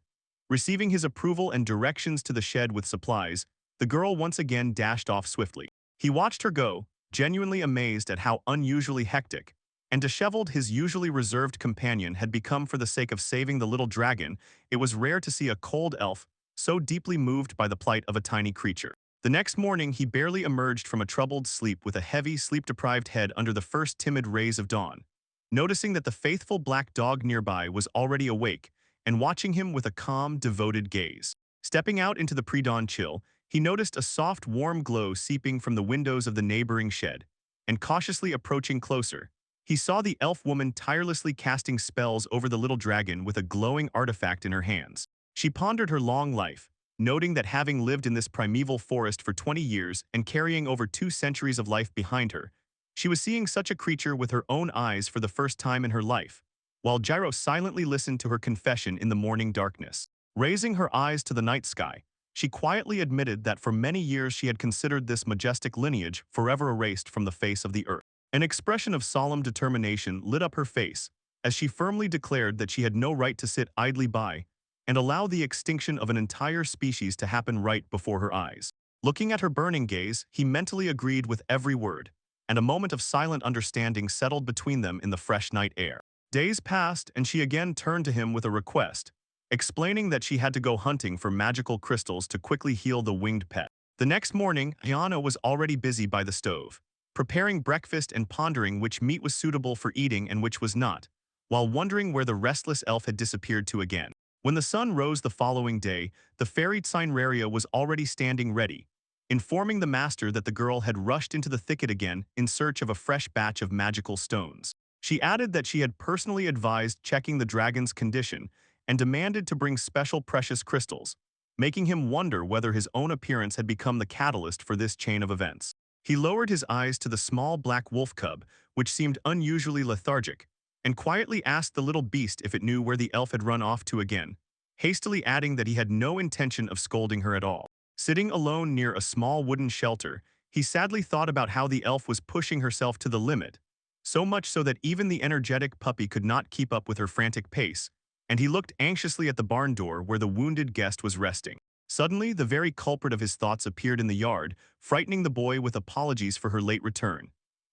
Receiving his approval and directions to the shed with supplies, the girl once again dashed off swiftly. He watched her go, genuinely amazed at how unusually hectic and disheveled his usually reserved companion had become for the sake of saving the little dragon. It was rare to see a cold elf so deeply moved by the plight of a tiny creature. The next morning, he barely emerged from a troubled sleep with a heavy, sleep-deprived head under the first timid rays of dawn. Noticing that the faithful black dog nearby was already awake and watching him with a calm, devoted gaze. Stepping out into the pre-dawn chill, he noticed a soft, warm glow seeping from the windows of the neighboring shed, and cautiously approaching closer, he saw the elf woman tirelessly casting spells over the little dragon with a glowing artifact in her hands. She pondered her long life, noting that having lived in this primeval forest for 20 years and carrying over 2 centuries of life behind her, she was seeing such a creature with her own eyes for the first time in her life, while Gyro silently listened to her confession in the morning darkness. Raising her eyes to the night sky, she quietly admitted that for many years she had considered this majestic lineage forever erased from the face of the earth. An expression of solemn determination lit up her face as she firmly declared that she had no right to sit idly by and allow the extinction of an entire species to happen right before her eyes. Looking at her burning gaze, he mentally agreed with every word, and a moment of silent understanding settled between them in the fresh night air. Days passed, and she again turned to him with a request, explaining that she had to go hunting for magical crystals to quickly heal the winged pet. The next morning, Hyana was already busy by the stove, preparing breakfast and pondering which meat was suitable for eating and which was not, while wondering where the restless elf had disappeared to again. When the sun rose the following day, the fairy Cineraria was already standing ready, informing the master that the girl had rushed into the thicket again in search of a fresh batch of magical stones. She added that she had personally advised checking the dragon's condition and demanded to bring special precious crystals, making him wonder whether his own appearance had become the catalyst for this chain of events. He lowered his eyes to the small black wolf cub, which seemed unusually lethargic, and quietly asked the little beast if it knew where the elf had run off to again, hastily adding that he had no intention of scolding her at all. Sitting alone near a small wooden shelter, he sadly thought about how the elf was pushing herself to the limit, so much so that even the energetic puppy could not keep up with her frantic pace, and he looked anxiously at the barn door where the wounded guest was resting. Suddenly, the very culprit of his thoughts appeared in the yard, frightening the boy with apologies for her late return.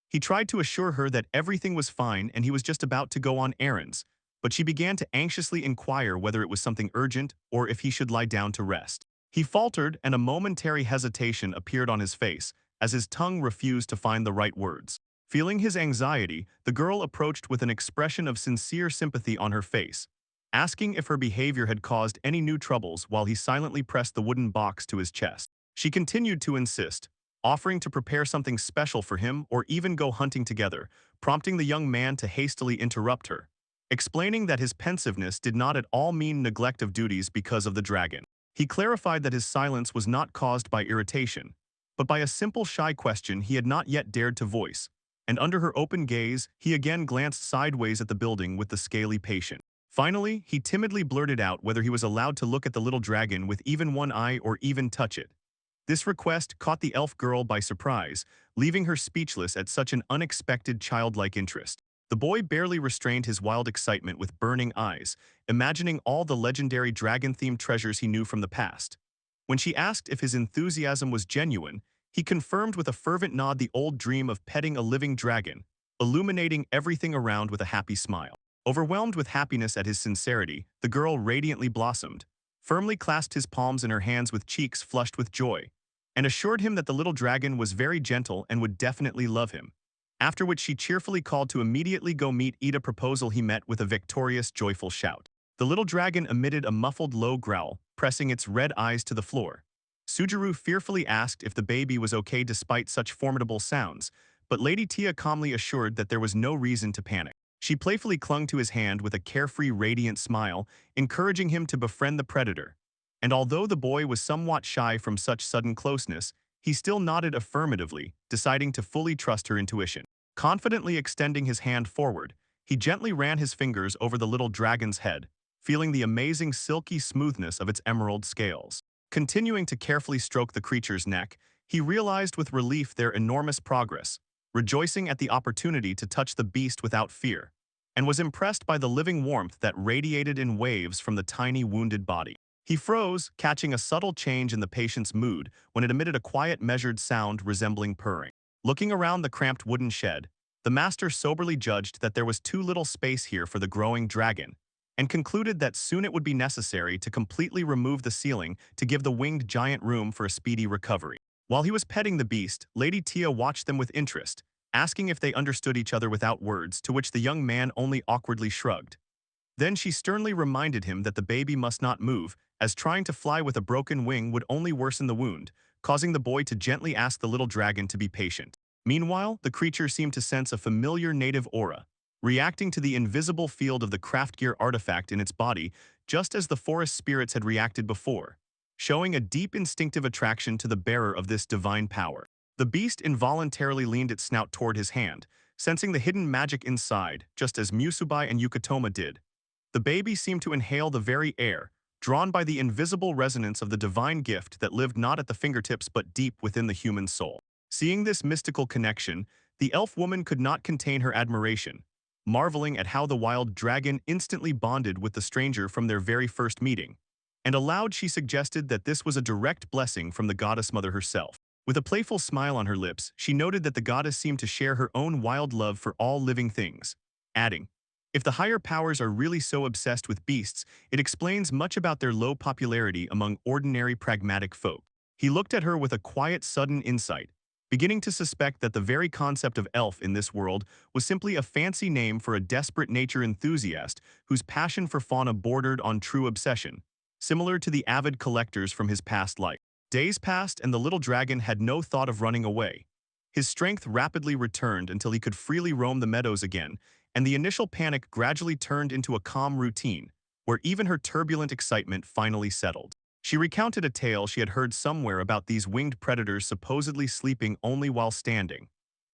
He tried to assure her that everything was fine and he was just about to go on errands, but she began to anxiously inquire whether it was something urgent or if he should lie down to rest. He faltered, and a momentary hesitation appeared on his face as his tongue refused to find the right words. Feeling his anxiety, the girl approached with an expression of sincere sympathy on her face, asking if her behavior had caused any new troubles while he silently pressed the wooden box to his chest. She continued to insist, offering to prepare something special for him or even go hunting together, prompting the young man to hastily interrupt her, explaining that his pensiveness did not at all mean neglect of duties because of the dragon. He clarified that his silence was not caused by irritation, but by a simple shy question he had not yet dared to voice, and under her open gaze, he again glanced sideways at the building with the scaly patient. Finally, he timidly blurted out whether he was allowed to look at the little dragon with even one eye or even touch it. This request caught the elf girl by surprise, leaving her speechless at such an unexpected childlike interest. The boy barely restrained his wild excitement with burning eyes, imagining all the legendary dragon-themed treasures he knew from the past. When she asked if his enthusiasm was genuine, he confirmed with a fervent nod the old dream of petting a living dragon, illuminating everything around with a happy smile. Overwhelmed with happiness at his sincerity, the girl radiantly blossomed, firmly clasped his palms in her hands with cheeks flushed with joy, and assured him that the little dragon was very gentle and would definitely love him. After which she cheerfully called to immediately go meet Ida. Proposal he met with a victorious, joyful shout. The little dragon emitted a muffled low growl, pressing its red eyes to the floor. Sujuru fearfully asked if the baby was okay despite such formidable sounds, but Lady Tia calmly assured that there was no reason to panic. She playfully clung to his hand with a carefree, radiant smile, encouraging him to befriend the predator. And although the boy was somewhat shy from such sudden closeness, he still nodded affirmatively, deciding to fully trust her intuition. Confidently extending his hand forward, he gently ran his fingers over the little dragon's head, feeling the amazing silky smoothness of its emerald scales. Continuing to carefully stroke the creature's neck, he realized with relief their enormous progress, rejoicing at the opportunity to touch the beast without fear, and was impressed by the living warmth that radiated in waves from the tiny wounded body. He froze, catching a subtle change in the patient's mood when it emitted a quiet, measured sound resembling purring. Looking around the cramped wooden shed, the master soberly judged that there was too little space here for the growing dragon, and concluded that soon it would be necessary to completely remove the ceiling to give the winged giant room for a speedy recovery. While he was petting the beast, Lady Tia watched them with interest, asking if they understood each other without words, to which the young man only awkwardly shrugged. Then she sternly reminded him that the baby must not move, as trying to fly with a broken wing would only worsen the wound, causing the boy to gently ask the little dragon to be patient. Meanwhile, the creature seemed to sense a familiar native aura, reacting to the invisible field of the craft gear artifact in its body just as the forest spirits had reacted before, showing a deep instinctive attraction to the bearer of this divine power. The beast involuntarily leaned its snout toward his hand, sensing the hidden magic inside, just as Musubai and Yukitoma did. The baby seemed to inhale the very air, drawn by the invisible resonance of the divine gift that lived not at the fingertips but deep within the human soul. Seeing this mystical connection, the elf woman could not contain her admiration, marveling at how the wild dragon instantly bonded with the stranger from their very first meeting. And aloud she suggested that this was a direct blessing from the goddess mother herself. With a playful smile on her lips, she noted that the goddess seemed to share her own wild love for all living things, adding, "If the higher powers are really so obsessed with beasts, it explains much about their low popularity among ordinary pragmatic folk." He looked at her with a quiet, sudden insight, beginning to suspect that the very concept of elf in this world was simply a fancy name for a desperate nature enthusiast whose passion for fauna bordered on true obsession, similar to the avid collectors from his past life. Days passed and the little dragon had no thought of running away. His strength rapidly returned until he could freely roam the meadows again, and the initial panic gradually turned into a calm routine, where even her turbulent excitement finally settled. She recounted a tale she had heard somewhere about these winged predators supposedly sleeping only while standing.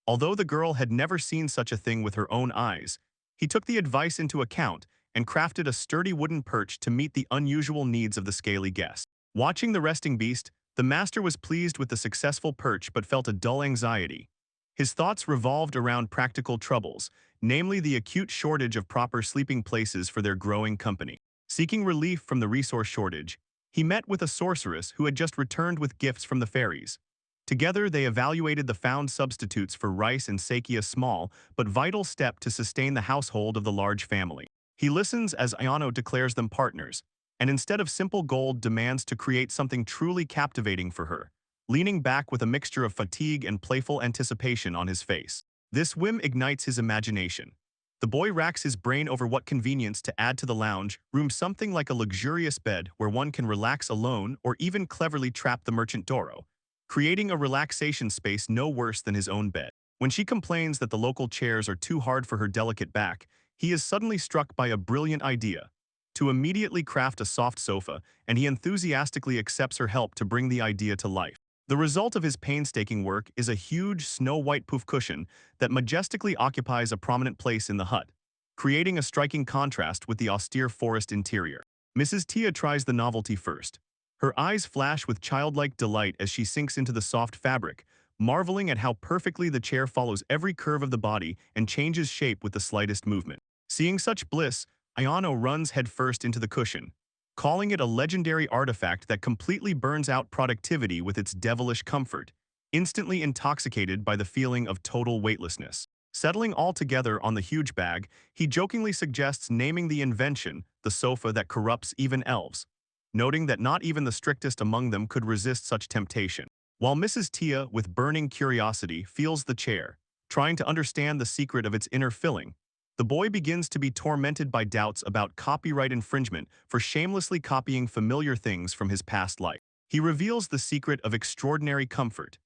Although the girl had never seen such a thing with her own eyes, He took the advice into account and crafted a sturdy wooden perch to meet the unusual needs of the scaly guest. Watching the resting beast, the master was pleased with the successful perch but felt a dull anxiety. His thoughts revolved around practical troubles, namely the acute shortage of proper sleeping places for their growing company. Seeking relief from the resource shortage, he met with a sorceress who had just returned with gifts from the fairies. Together, they evaluated the found substitutes for rice and sake, a small but vital step to sustain the household of the large family. He listens as Ayano declares them partners, and instead of simple gold demands to create something truly captivating for her, leaning back with a mixture of fatigue and playful anticipation on his face. This whim ignites his imagination. The boy racks his brain over what convenience to add to the lounge room, something like a luxurious bed where one can relax alone or even cleverly trap the merchant Doro, creating a relaxation space no worse than his own bed. When she complains that the local chairs are too hard for her delicate back, he is suddenly struck by a brilliant idea: to immediately craft a soft sofa, and he enthusiastically accepts her help to bring the idea to life. The result of his painstaking work is a huge snow-white poof cushion that majestically occupies a prominent place in the hut, creating a striking contrast with the austere forest interior. Mrs. Tia tries the novelty first. Her eyes flash with childlike delight as she sinks into the soft fabric, marveling at how perfectly the chair follows every curve of the body and changes shape with the slightest movement. Seeing such bliss, Ayano runs headfirst into the cushion, calling it a legendary artifact that completely burns out productivity with its devilish comfort, instantly intoxicated by the feeling of total weightlessness. Settling all together on the huge bag, he jokingly suggests naming the invention the sofa that corrupts even elves, noting that not even the strictest among them could resist such temptation. While Mrs. Tia, with burning curiosity, feels the chair, trying to understand the secret of its inner filling, the boy begins to be tormented by doubts about copyright infringement for shamelessly copying familiar things from his past life. He reveals the secret of extraordinary comfort.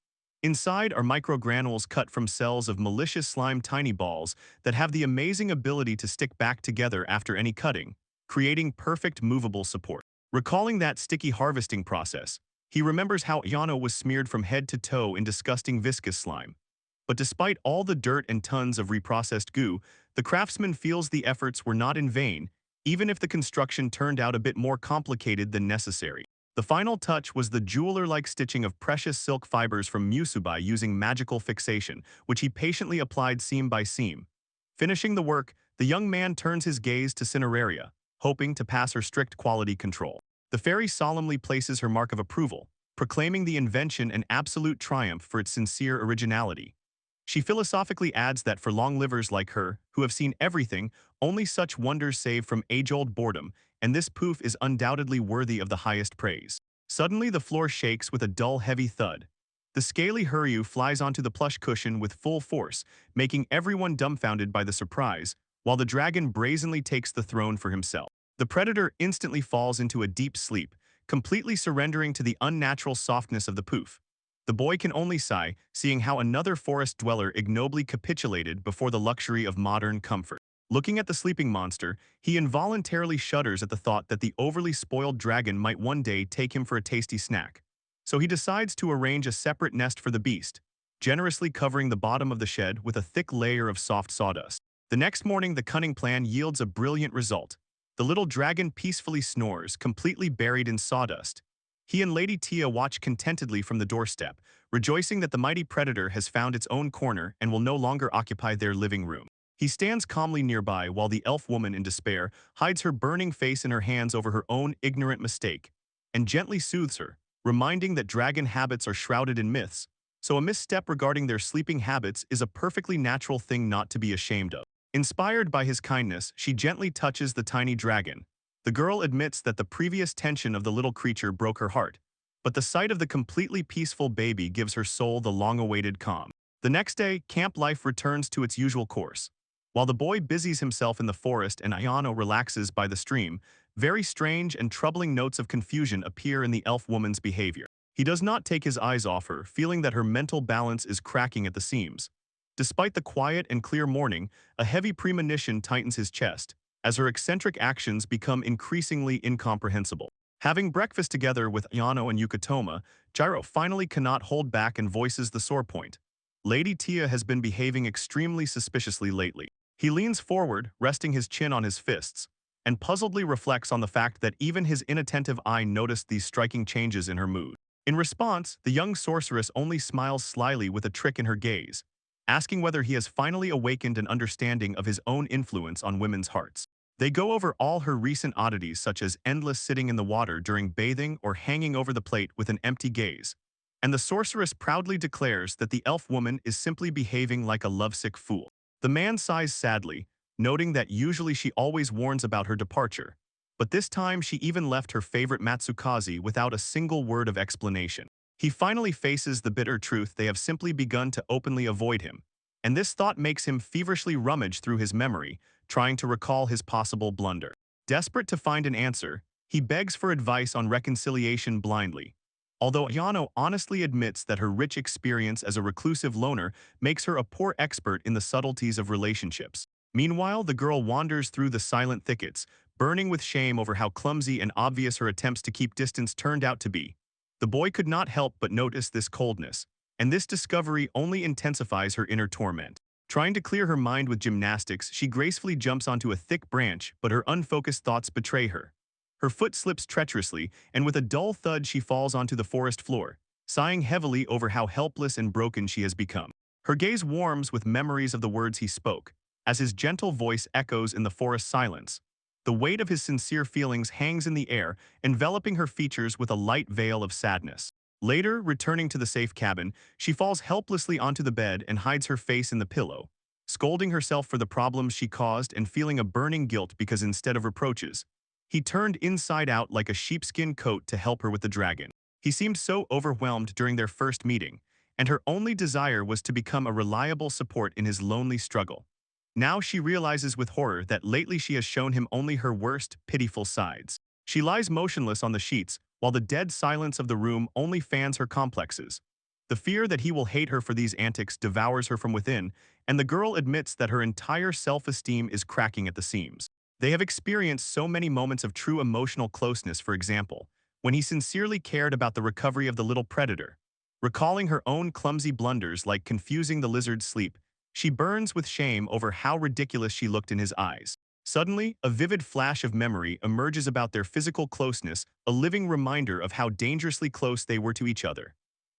Inside are microgranules cut from cells of malicious slime, tiny balls that have the amazing ability to stick back together after any cutting, creating perfect movable support. Recalling that sticky harvesting process, he remembers how Yano was smeared from head to toe in disgusting viscous slime. But despite all the dirt and tons of reprocessed goo, the craftsman feels the efforts were not in vain, even if the construction turned out a bit more complicated than necessary. The final touch was the jeweler-like stitching of precious silk fibers from musubai using magical fixation, which he patiently applied seam by seam. Finishing the work, the young man turns his gaze to Cineraria, hoping to pass her strict quality control. The fairy solemnly places her mark of approval, proclaiming the invention an absolute triumph for its sincere originality. She philosophically adds that for long-livers like her, who have seen everything, only such wonders save from age-old boredom, and this poof is undoubtedly worthy of the highest praise. Suddenly, the floor shakes with a dull, heavy thud. The scaly Huryu flies onto the plush cushion with full force, making everyone dumbfounded by the surprise, while the dragon brazenly takes the throne for himself. The predator instantly falls into a deep sleep, completely surrendering to the unnatural softness of the poof. The boy can only sigh, seeing how another forest dweller ignobly capitulated before the luxury of modern comfort. Looking at the sleeping monster, he involuntarily shudders at the thought that the overly spoiled dragon might one day take him for a tasty snack. So he decides to arrange a separate nest for the beast, generously covering the bottom of the shed with a thick layer of soft sawdust. The next morning, the cunning plan yields a brilliant result. The little dragon peacefully snores, completely buried in sawdust. He and Lady Tia watch contentedly from the doorstep, rejoicing that the mighty predator has found its own corner and will no longer occupy their living room. He stands calmly nearby while the elf woman, in despair, hides her burning face in her hands over her own ignorant mistake, and gently soothes her, reminding that dragon habits are shrouded in myths, so a misstep regarding their sleeping habits is a perfectly natural thing not to be ashamed of. Inspired by his kindness, she gently touches the tiny dragon. The girl admits that the previous tension of the little creature broke her heart, but the sight of the completely peaceful baby gives her soul the long-awaited calm. The next day, camp life returns to its usual course. While the boy busies himself in the forest and Ayano relaxes by the stream, very strange and troubling notes of confusion appear in the elf woman's behavior. He does not take his eyes off her, feeling that her mental balance is cracking at the seams. Despite the quiet and clear morning, a heavy premonition tightens his chest, as her eccentric actions become increasingly incomprehensible. Having breakfast together with Ayano and Yukitoma, Gyro finally cannot hold back and voices the sore point. Lady Tia has been behaving extremely suspiciously lately. He leans forward, resting his chin on his fists, and puzzledly reflects on the fact that even his inattentive eye noticed these striking changes in her mood. In response, the young sorceress only smiles slyly with a trick in her gaze, asking whether he has finally awakened an understanding of his own influence on women's hearts. They go over all her recent oddities such as endless sitting in the water during bathing or hanging over the plate with an empty gaze, and the sorceress proudly declares that the elf woman is simply behaving like a lovesick fool. The man sighs sadly, noting that usually she always warns about her departure, but this time she even left her favorite Matsukaze without a single word of explanation. He finally faces the bitter truth they have simply begun to openly avoid him, and this thought makes him feverishly rummage through his memory, trying to recall his possible blunder. Desperate to find an answer, he begs for advice on reconciliation blindly, although Yano honestly admits that her rich experience as a reclusive loner makes her a poor expert in the subtleties of relationships. Meanwhile, the girl wanders through the silent thickets, burning with shame over how clumsy and obvious her attempts to keep distance turned out to be. The boy could not help but notice this coldness, and this discovery only intensifies her inner torment. Trying to clear her mind with gymnastics, she gracefully jumps onto a thick branch, but her unfocused thoughts betray her. Her foot slips treacherously, and with a dull thud she falls onto the forest floor, sighing heavily over how helpless and broken she has become. Her gaze warms with memories of the words he spoke, as his gentle voice echoes in the forest silence. The weight of his sincere feelings hangs in the air, enveloping her features with a light veil of sadness. Later, returning to the safe cabin, she falls helplessly onto the bed and hides her face in the pillow, scolding herself for the problems she caused and feeling a burning guilt because instead of reproaches, he turned inside out like a sheepskin coat to help her with the dragon. He seemed so overwhelmed during their first meeting, and her only desire was to become a reliable support in his lonely struggle. Now she realizes with horror that lately she has shown him only her worst, pitiful sides. She lies motionless on the sheets, while the dead silence of the room only fans her complexes. The fear that he will hate her for these antics devours her from within, and the girl admits that her entire self-esteem is cracking at the seams. They have experienced so many moments of true emotional closeness, for example, when he sincerely cared about the recovery of the little predator. Recalling her own clumsy blunders like confusing the lizard's sleep, she burns with shame over how ridiculous she looked in his eyes. Suddenly, a vivid flash of memory emerges about their physical closeness, a living reminder of how dangerously close they were to each other.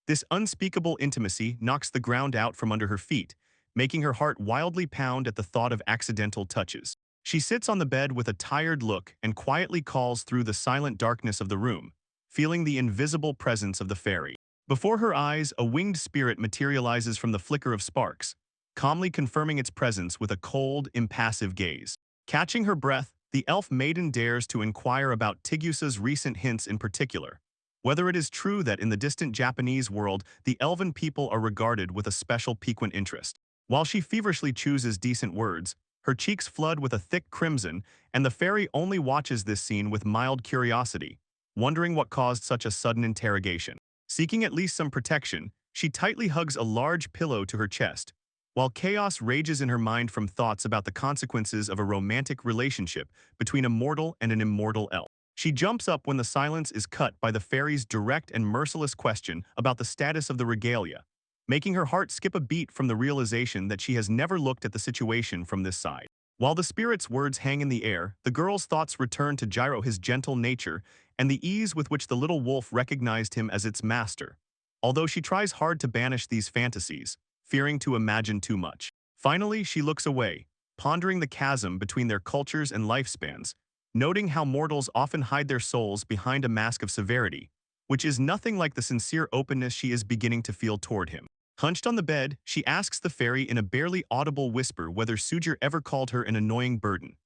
This unspeakable intimacy knocks the ground out from under her feet, making her heart wildly pound at the thought of accidental touches. She sits on the bed with a tired look and quietly calls through the silent darkness of the room, feeling the invisible presence of the fairy. Before her eyes, a winged spirit materializes from the flicker of sparks, calmly confirming its presence with a cold, impassive gaze. Catching her breath, the elf maiden dares to inquire about Tigusa's recent hints in particular, whether it is true that in the distant Japanese world, the elven people are regarded with a special piquant interest. While she feverishly chooses decent words, her cheeks flood with a thick crimson, and the fairy only watches this scene with mild curiosity, wondering what caused such a sudden interrogation. Seeking at least some protection, she tightly hugs a large pillow to her chest, while chaos rages in her mind from thoughts about the consequences of a romantic relationship between a mortal and an immortal elf. She jumps up when the silence is cut by the fairy's direct and merciless question about the status of the regalia, making her heart skip a beat from the realization that she has never looked at the situation from this side. While the spirit's words hang in the air, the girl's thoughts return to Gyro, his gentle nature, and the ease with which the little wolf recognized him as its master, although she tries hard to banish these fantasies, fearing to imagine too much. Finally, she looks away, pondering the chasm between their cultures and lifespans, noting how mortals often hide their souls behind a mask of severity, which is nothing like the sincere openness she is beginning to feel toward him. Hunched on the bed, she asks the fairy in a barely audible whisper whether Sujir ever called her an annoying burden.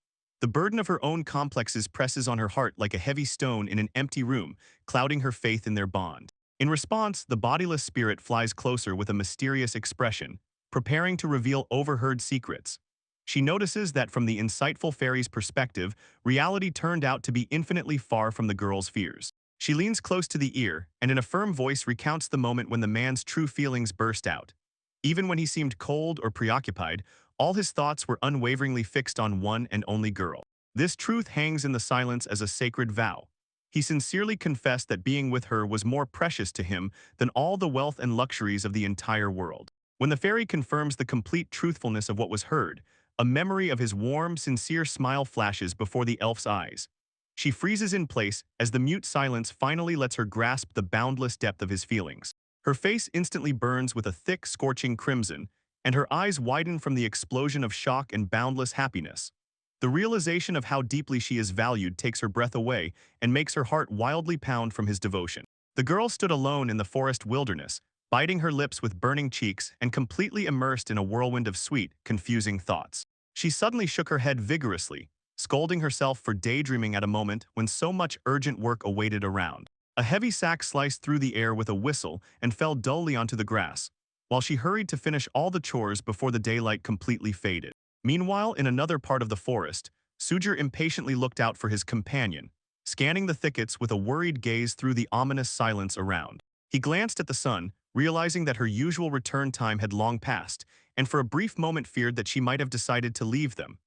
The burden of her own complexes presses on her heart like a heavy stone in an empty room, clouding her faith in their bond. In response, the bodiless spirit flies closer with a mysterious expression, preparing to reveal overheard secrets. She notices that from the insightful fairy's perspective, reality turned out to be infinitely far from the girl's fears. She leans close to the ear and in a firm voice recounts the moment when the man's true feelings burst out. Even when he seemed cold or preoccupied, all his thoughts were unwaveringly fixed on one and only girl. This truth hangs in the silence as a sacred vow. He sincerely confessed that being with her was more precious to him than all the wealth and luxuries of the entire world. When the fairy confirms the complete truthfulness of what was heard, A memory of his warm, sincere smile flashes before the elf's eyes. She freezes in place as the mute silence finally lets her grasp the boundless depth of his feelings. Her face instantly burns with a thick, scorching crimson, and her eyes widen from the explosion of shock and boundless happiness. The realization of how deeply she is valued takes her breath away and makes her heart wildly pound from his devotion. The girl stood alone in the forest wilderness, biting her lips with burning cheeks and completely immersed in a whirlwind of sweet, confusing thoughts. She suddenly shook her head vigorously, scolding herself for daydreaming at a moment when so much urgent work awaited around. A heavy sack sliced through the air with a whistle and fell dully onto the grass, while she hurried to finish all the chores before the daylight completely faded. Meanwhile, in another part of the forest, Sujir impatiently looked out for his companion, scanning the thickets with a worried gaze through the ominous silence around. He glanced at the sun, realizing that her usual return time had long passed, and for a brief moment feared that she might have decided to leave them.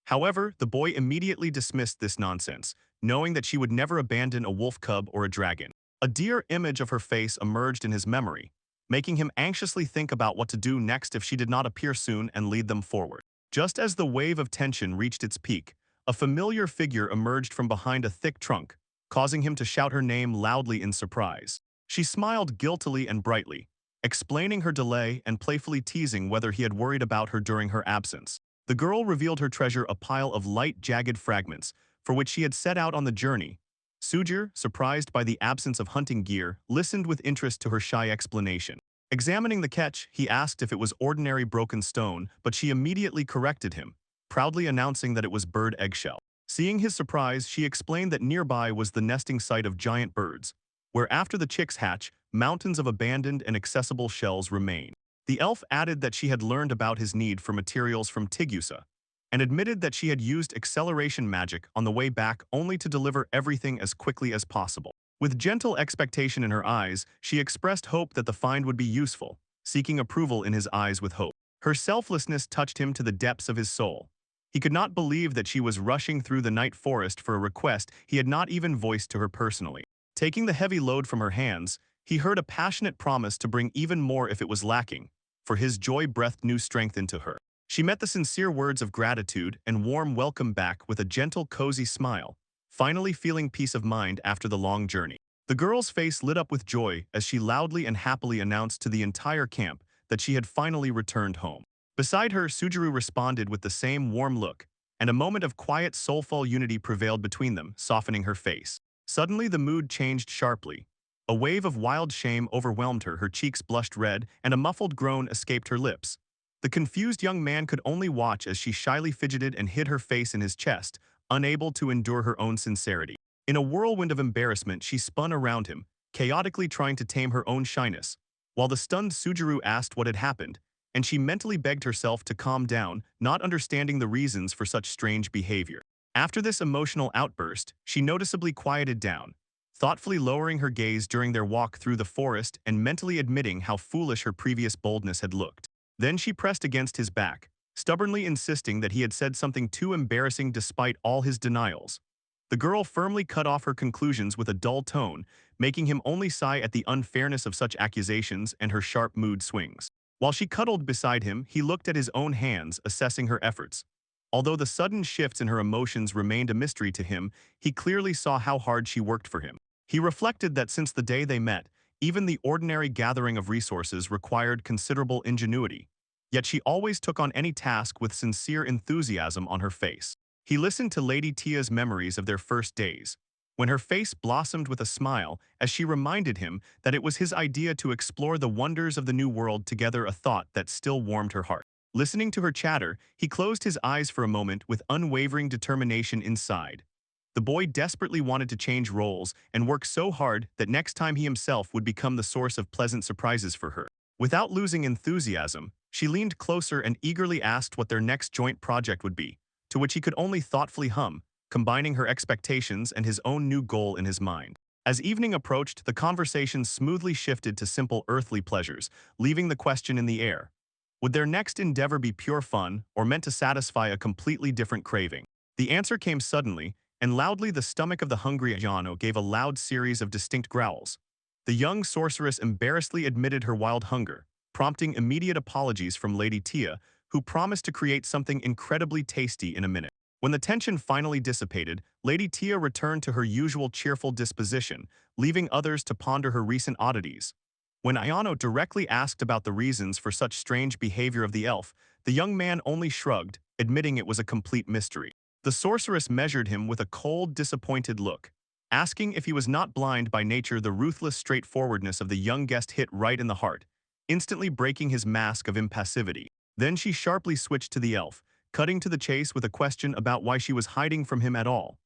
However, the boy immediately dismissed this nonsense, knowing that she would never abandon a wolf cub or a dragon. A dear image of her face emerged in his memory, making him anxiously think about what to do next if she did not appear soon and lead them forward. Just as the wave of tension reached its peak, a familiar figure emerged from behind a thick trunk, causing him to shout her name loudly in surprise. She smiled guiltily and brightly, explaining her delay and playfully teasing whether he had worried about her during her absence. The girl revealed her treasure, a pile of light, jagged fragments, for which she had set out on the journey. Sujir, surprised by the absence of hunting gear, listened with interest to her shy explanation. Examining the catch, he asked if it was ordinary broken stone, but she immediately corrected him, proudly announcing that it was bird eggshell. Seeing his surprise, she explained that nearby was the nesting site of giant birds, where after the chicks hatch, mountains of abandoned and accessible shells remain. The elf added that she had learned about his need for materials from Tigusa, and admitted that she had used acceleration magic on the way back only to deliver everything as quickly as possible. With gentle expectation in her eyes, she expressed hope that the find would be useful, seeking approval in his eyes with hope. Her selflessness touched him to the depths of his soul. He could not believe that she was rushing through the night forest for a request he had not even voiced to her personally. Taking the heavy load from her hands, he heard a passionate promise to bring even more if it was lacking, for his joy breathed new strength into her. She met the sincere words of gratitude and warm welcome back with a gentle, cozy smile, finally feeling peace of mind after the long journey. The girl's face lit up with joy as she loudly and happily announced to the entire camp that she had finally returned home. Beside her, Sujiru responded with the same warm look, and a moment of quiet, soulful unity prevailed between them, softening her face. Suddenly, the mood changed sharply. A wave of wild shame overwhelmed her cheeks blushed red, and a muffled groan escaped her lips. The confused young man could only watch as she shyly fidgeted and hid her face in his chest, unable to endure her own sincerity. In a whirlwind of embarrassment, she spun around him, chaotically trying to tame her own shyness, while the stunned Sujiru asked what had happened, and she mentally begged herself to calm down, not understanding the reasons for such strange behavior. After this emotional outburst, she noticeably quieted down, thoughtfully lowering her gaze during their walk through the forest and mentally admitting how foolish her previous boldness had looked. Then she pressed against his back, stubbornly insisting that he had said something too embarrassing despite all his denials. The girl firmly cut off her conclusions with a dull tone, making him only sigh at the unfairness of such accusations and her sharp mood swings. While she cuddled beside him, he looked at his own hands, assessing her efforts. Although the sudden shifts in her emotions remained a mystery to him, he clearly saw how hard she worked for him. He reflected that since the day they met, even the ordinary gathering of resources required considerable ingenuity. Yet she always took on any task with sincere enthusiasm on her face. He listened to Lady Tia's memories of their first days, when her face blossomed with a smile as she reminded him that it was his idea to explore the wonders of the new world together, a thought that still warmed her heart. Listening to her chatter, he closed his eyes for a moment with unwavering determination inside. The boy desperately wanted to change roles and work so hard that next time he himself would become the source of pleasant surprises for her. Without losing enthusiasm, she leaned closer and eagerly asked what their next joint project would be, to which he could only thoughtfully hum, combining her expectations and his own new goal in his mind. As evening approached, the conversation smoothly shifted to simple earthly pleasures, leaving the question in the air. Would their next endeavor be pure fun or meant to satisfy a completely different craving? The answer came suddenly, and loudly the stomach of the hungry Ayano gave a loud series of distinct growls. The young sorceress embarrassedly admitted her wild hunger, prompting immediate apologies from Lady Tia, who promised to create something incredibly tasty in a minute. When the tension finally dissipated, Lady Tia returned to her usual cheerful disposition, leaving others to ponder her recent oddities. When Ayano directly asked about the reasons for such strange behavior of the elf, the young man only shrugged, admitting it was a complete mystery. The sorceress measured him with a cold, disappointed look, asking if he was not blind by nature. The ruthless straightforwardness of the young guest hit right in the heart, instantly breaking his mask of impassivity. Then she sharply switched to the elf, cutting to the chase with a question about why she was hiding from him at all.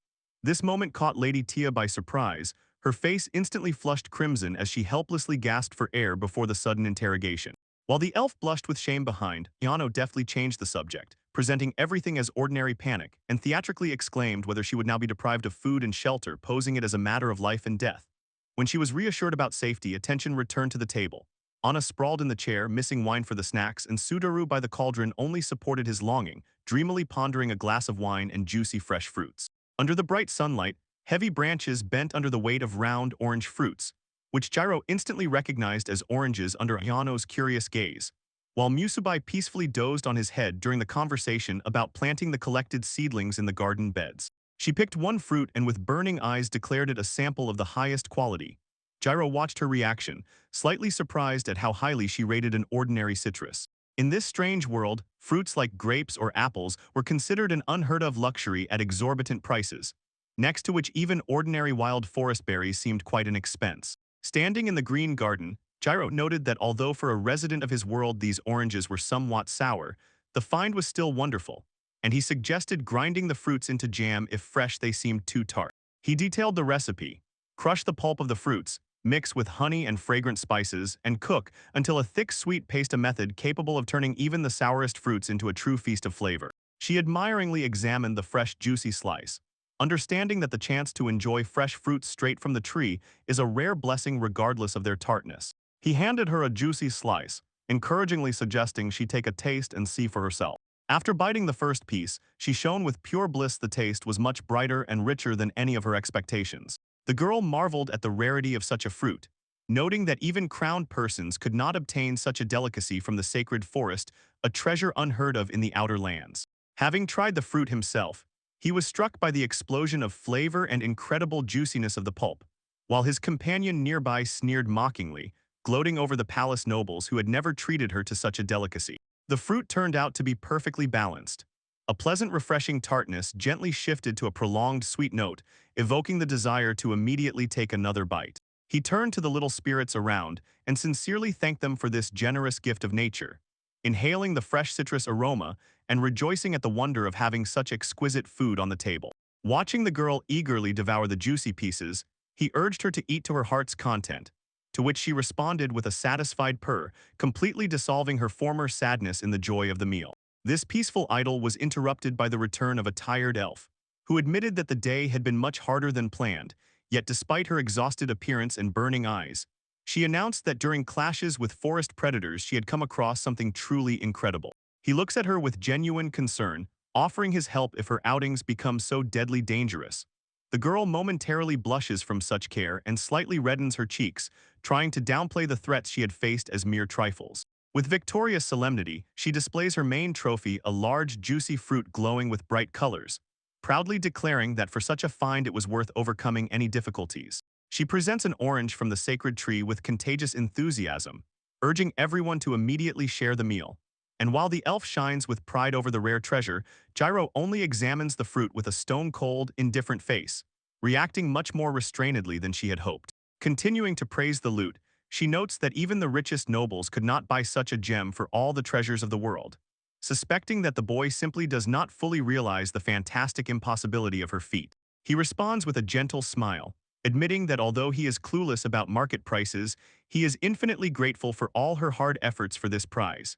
This moment caught Lady Tia by surprise. Her face instantly flushed crimson as she helplessly gasped for air before the sudden interrogation. While the elf blushed with shame behind, Yano deftly changed the subject, presenting everything as ordinary panic, and theatrically exclaimed whether she would now be deprived of food and shelter, posing it as a matter of life and death. When she was reassured about safety, attention returned to the table. Anna sprawled in the chair, missing wine for the snacks, and Sudaru by the cauldron only supported his longing, dreamily pondering a glass of wine and juicy fresh fruits. Under the bright sunlight, heavy branches bent under the weight of round orange fruits, which Gyro instantly recognized as oranges under Ayano's curious gaze, while Musubai peacefully dozed on his head during the conversation about planting the collected seedlings in the garden beds. She picked one fruit and with burning eyes declared it a sample of the highest quality. Gyro watched her reaction, slightly surprised at how highly she rated an ordinary citrus. In this strange world, fruits like grapes or apples were considered an unheard-of luxury at exorbitant prices, next to which even ordinary wild forest berries seemed quite an expense. Standing in the green garden, Gyro noted that although for a resident of his world these oranges were somewhat sour, the find was still wonderful, and he suggested grinding the fruits into jam if fresh they seemed too tart. He detailed the recipe: crush the pulp of the fruits, mix with honey and fragrant spices, and cook until a thick sweet paste, a method capable of turning even the sourest fruits into a true feast of flavor. She admiringly examined the fresh juicy slice, understanding that the chance to enjoy fresh fruits straight from the tree is a rare blessing regardless of their tartness. He handed her a juicy slice, encouragingly suggesting she take a taste and see for herself. After biting the first piece, she shone with pure bliss. The taste was much brighter and richer than any of her expectations. The girl marveled at the rarity of such a fruit, noting that even crowned persons could not obtain such a delicacy from the sacred forest, a treasure unheard of in the outer lands. Having tried the fruit himself, he was struck by the explosion of flavor and incredible juiciness of the pulp, while his companion nearby sneered mockingly, gloating over the palace nobles who had never treated her to such a delicacy. The fruit turned out to be perfectly balanced. A pleasant, refreshing tartness gently shifted to a prolonged sweet note, evoking the desire to immediately take another bite. He turned to the little spirits around and sincerely thanked them for this generous gift of nature, inhaling the fresh citrus aroma and rejoicing at the wonder of having such exquisite food on the table. Watching the girl eagerly devour the juicy pieces, he urged her to eat to her heart's content, to which she responded with a satisfied purr, completely dissolving her former sadness in the joy of the meal. This peaceful idyll was interrupted by the return of a tired elf, who admitted that the day had been much harder than planned, yet despite her exhausted appearance and burning eyes, she announced that during clashes with forest predators she had come across something truly incredible. He looks at her with genuine concern, offering his help if her outings become so deadly dangerous. The girl momentarily blushes from such care and slightly reddens her cheeks, trying to downplay the threats she had faced as mere trifles. With victorious solemnity, she displays her main trophy, a large, juicy fruit glowing with bright colors, proudly declaring that for such a find it was worth overcoming any difficulties. She presents an orange from the sacred tree with contagious enthusiasm, urging everyone to immediately share the meal. And while the elf shines with pride over the rare treasure, Gyro only examines the fruit with a stone-cold, indifferent face, reacting much more restrainedly than she had hoped. Continuing to praise the loot, she notes that even the richest nobles could not buy such a gem for all the treasures of the world, suspecting that the boy simply does not fully realize the fantastic impossibility of her feat. He responds with a gentle smile, admitting that although he is clueless about market prices, he is infinitely grateful for all her hard efforts for this prize.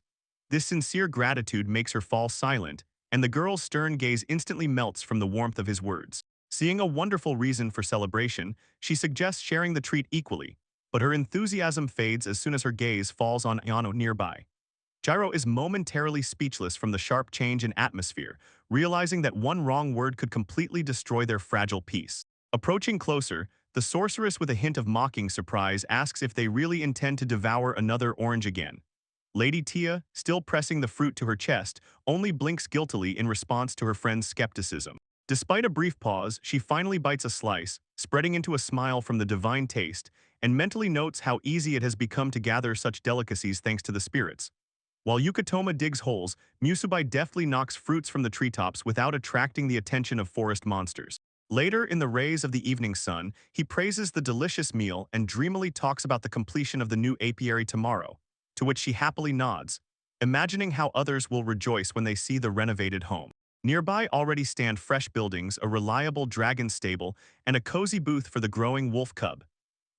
This sincere gratitude makes her fall silent, and the girl's stern gaze instantly melts from the warmth of his words. Seeing a wonderful reason for celebration, she suggests sharing the treat equally, but her enthusiasm fades as soon as her gaze falls on Ayano nearby. Gyro is momentarily speechless from the sharp change in atmosphere, realizing that one wrong word could completely destroy their fragile peace. Approaching closer, the sorceress with a hint of mocking surprise asks if they really intend to devour another orange again. Lady Tia, still pressing the fruit to her chest, only blinks guiltily in response to her friend's skepticism. Despite a brief pause, she finally bites a slice, spreading into a smile from the divine taste, and mentally notes how easy it has become to gather such delicacies thanks to the spirits. While Yukatoma digs holes, Musubai deftly knocks fruits from the treetops without attracting the attention of forest monsters. Later, in the rays of the evening sun, he praises the delicious meal and dreamily talks about the completion of the new apiary tomorrow, to which she happily nods, imagining how others will rejoice when they see the renovated home. Nearby already stand fresh buildings, a reliable dragon stable, and a cozy booth for the growing wolf cub.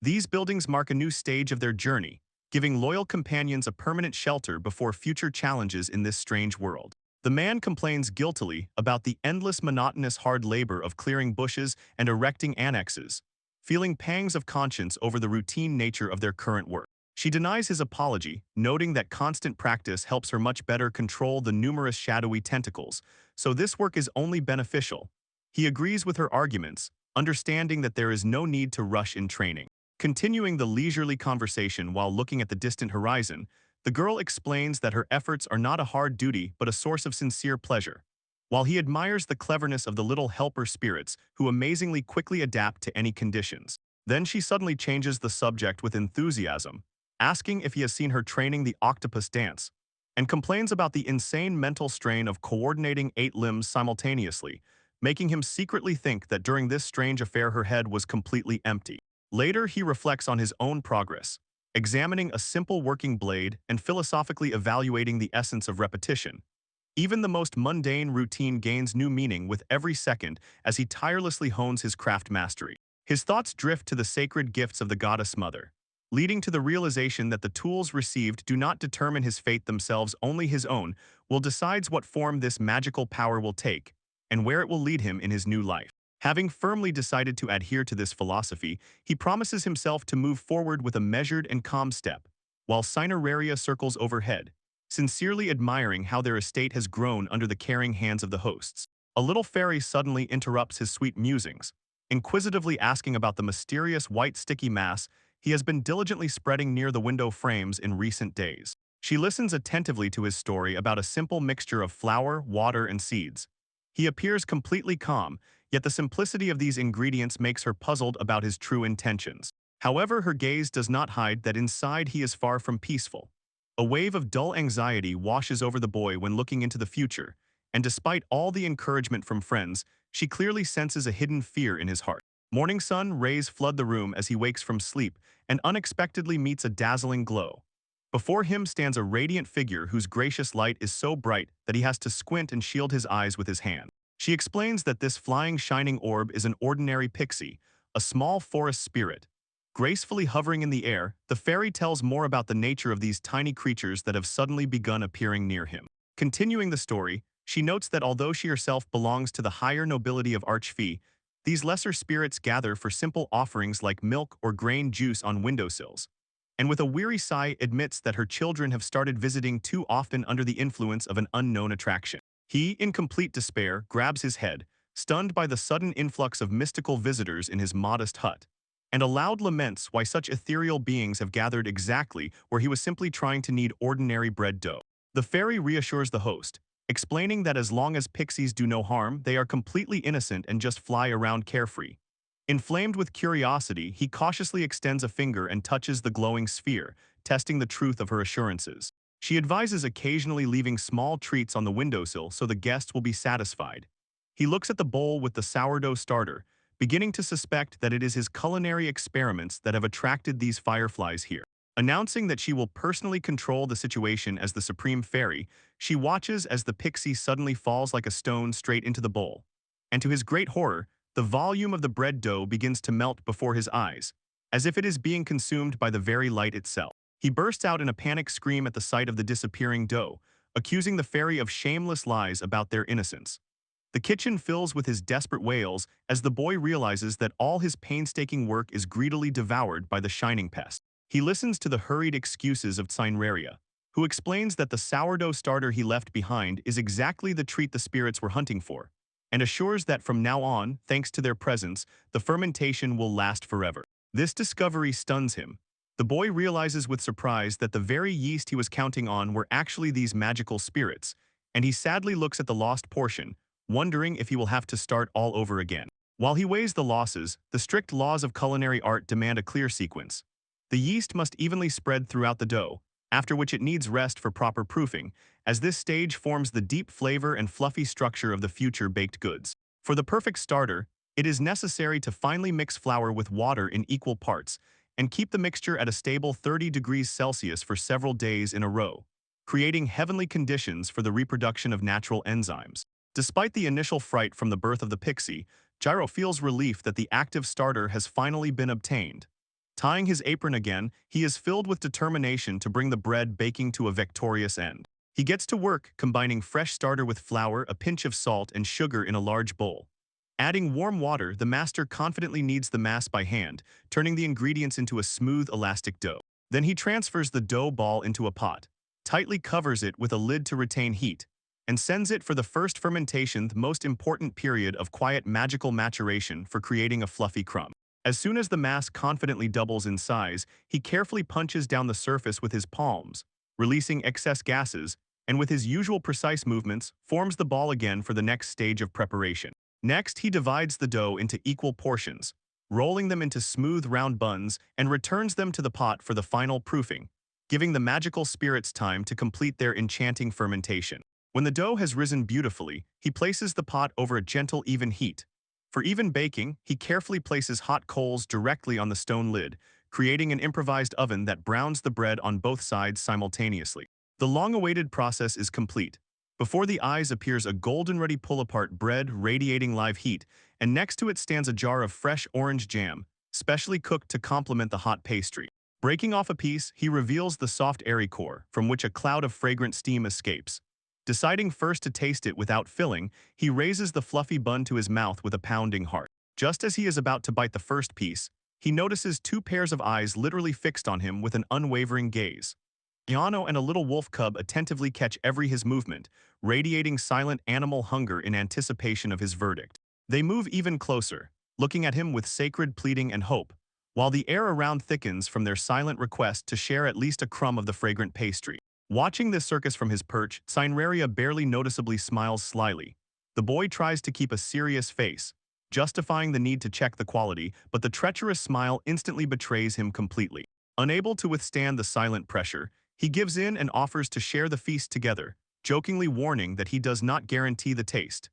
These buildings mark a new stage of their journey, giving loyal companions a permanent shelter before future challenges in this strange world. The man complains guiltily about the endless monotonous hard labor of clearing bushes and erecting annexes, feeling pangs of conscience over the routine nature of their current work. She denies his apology, noting that constant practice helps her much better control the numerous shadowy tentacles, so this work is only beneficial. He agrees with her arguments, understanding that there is no need to rush in training. Continuing the leisurely conversation while looking at the distant horizon, the girl explains that her efforts are not a hard duty but a source of sincere pleasure. While he admires the cleverness of the little helper spirits who amazingly quickly adapt to any conditions. Then she suddenly changes the subject with enthusiasm, asking if he has seen her training the octopus dance, and complains about the insane mental strain of coordinating 8 limbs simultaneously, making him secretly think that during this strange affair her head was completely empty. Later, he reflects on his own progress, examining a simple working blade and philosophically evaluating the essence of repetition. Even the most mundane routine gains new meaning with every second as he tirelessly hones his craft mastery. His thoughts drift to the sacred gifts of the goddess mother, leading to the realization that the tools received do not determine his fate themselves, only his own will decides what form this magical power will take and where it will lead him in his new life. Having firmly decided to adhere to this philosophy, he promises himself to move forward with a measured and calm step, while Cineraria circles overhead, sincerely admiring how their estate has grown under the caring hands of the hosts. A little fairy suddenly interrupts his sweet musings, inquisitively asking about the mysterious white sticky mass he has been diligently spreading near the window frames in recent days. She listens attentively to his story about a simple mixture of flour, water, and seeds. He appears completely calm, yet the simplicity of these ingredients makes her puzzled about his true intentions. However, her gaze does not hide that inside he is far from peaceful. A wave of dull anxiety washes over the boy when looking into the future, and despite all the encouragement from friends, she clearly senses a hidden fear in his heart. Morning sun rays flood the room as he wakes from sleep and unexpectedly meets a dazzling glow. Before him stands a radiant figure whose gracious light is so bright that he has to squint and shield his eyes with his hand. She explains that this flying shining orb is an ordinary pixie, a small forest spirit. Gracefully hovering in the air, the fairy tells more about the nature of these tiny creatures that have suddenly begun appearing near him. Continuing the story, she notes that although she herself belongs to the higher nobility of Archfey, these lesser spirits gather for simple offerings like milk or grain juice on windowsills, and with a weary sigh admits that her children have started visiting too often under the influence of an unknown attraction. He, in complete despair, grabs his head, stunned by the sudden influx of mystical visitors in his modest hut, and aloud laments why such ethereal beings have gathered exactly where he was simply trying to knead ordinary bread dough. The fairy reassures the host, explaining that as long as pixies do no harm, they are completely innocent and just fly around carefree. Inflamed with curiosity, he cautiously extends a finger and touches the glowing sphere, testing the truth of her assurances. She advises occasionally leaving small treats on the windowsill so the guests will be satisfied. He looks at the bowl with the sourdough starter, beginning to suspect that it is his culinary experiments that have attracted these fireflies here. Announcing that she will personally control the situation as the supreme fairy, she watches as the pixie suddenly falls like a stone straight into the bowl. And to his great horror, the volume of the bread dough begins to melt before his eyes, as if it is being consumed by the very light itself. He bursts out in a panic scream at the sight of the disappearing dough, accusing the fairy of shameless lies about their innocence. The kitchen fills with his desperate wails as the boy realizes that all his painstaking work is greedily devoured by the shining pest. He listens to the hurried excuses of Cineraria, who explains that the sourdough starter he left behind is exactly the treat the spirits were hunting for, and assures that from now on, thanks to their presence, the fermentation will last forever. This discovery stuns him, The boy realizes with surprise that the very yeast he was counting on were actually these magical spirits, and he sadly looks at the lost portion, wondering if he will have to start all over again. While he weighs the losses, the strict laws of culinary art demand a clear sequence. The yeast must evenly spread throughout the dough, after which it needs rest for proper proofing, as this stage forms the deep flavor and fluffy structure of the future baked goods. For the perfect starter, it is necessary to finely mix flour with water in equal parts and keep the mixture at a stable 30 degrees Celsius for several days in a row, creating heavenly conditions for the reproduction of natural enzymes. Despite the initial fright from the birth of the pixie, Gyro feels relief that the active starter has finally been obtained. Tying his apron again, he is filled with determination to bring the bread baking to a victorious end. He gets to work combining fresh starter with flour, a pinch of salt, and sugar in a large bowl. Adding warm water, the master confidently kneads the mass by hand, turning the ingredients into a smooth, elastic dough. Then he transfers the dough ball into a pot, tightly covers it with a lid to retain heat, and sends it for the first fermentation, the most important period of quiet magical maturation for creating a fluffy crumb. As soon as the mass confidently doubles in size, he carefully punches down the surface with his palms, releasing excess gases, and with his usual precise movements, forms the ball again for the next stage of preparation. Next, he divides the dough into equal portions, rolling them into smooth round buns, and returns them to the pot for the final proofing, giving the magical spirits time to complete their enchanting fermentation. When the dough has risen beautifully, he places the pot over a gentle, even heat. For even baking, he carefully places hot coals directly on the stone lid, creating an improvised oven that browns the bread on both sides simultaneously. The long-awaited process is complete. Before the eyes appears a golden-ready pull-apart bread radiating live heat, and next to it stands a jar of fresh orange jam, specially cooked to complement the hot pastry. Breaking off a piece, he reveals the soft airy core, from which a cloud of fragrant steam escapes. Deciding first to taste it without filling, he raises the fluffy bun to his mouth with a pounding heart. Just as he is about to bite the first piece, he notices two pairs of eyes literally fixed on him with an unwavering gaze. Yano and a little wolf cub attentively catch every his movement, radiating silent animal hunger in anticipation of his verdict. They move even closer, looking at him with sacred pleading and hope, while the air around thickens from their silent request to share at least a crumb of the fragrant pastry. Watching this circus from his perch, Cineraria barely noticeably smiles slyly. The boy tries to keep a serious face, justifying the need to check the quality, but the treacherous smile instantly betrays him completely. Unable to withstand the silent pressure, he gives in and offers to share the feast together, jokingly warning that he does not guarantee the taste.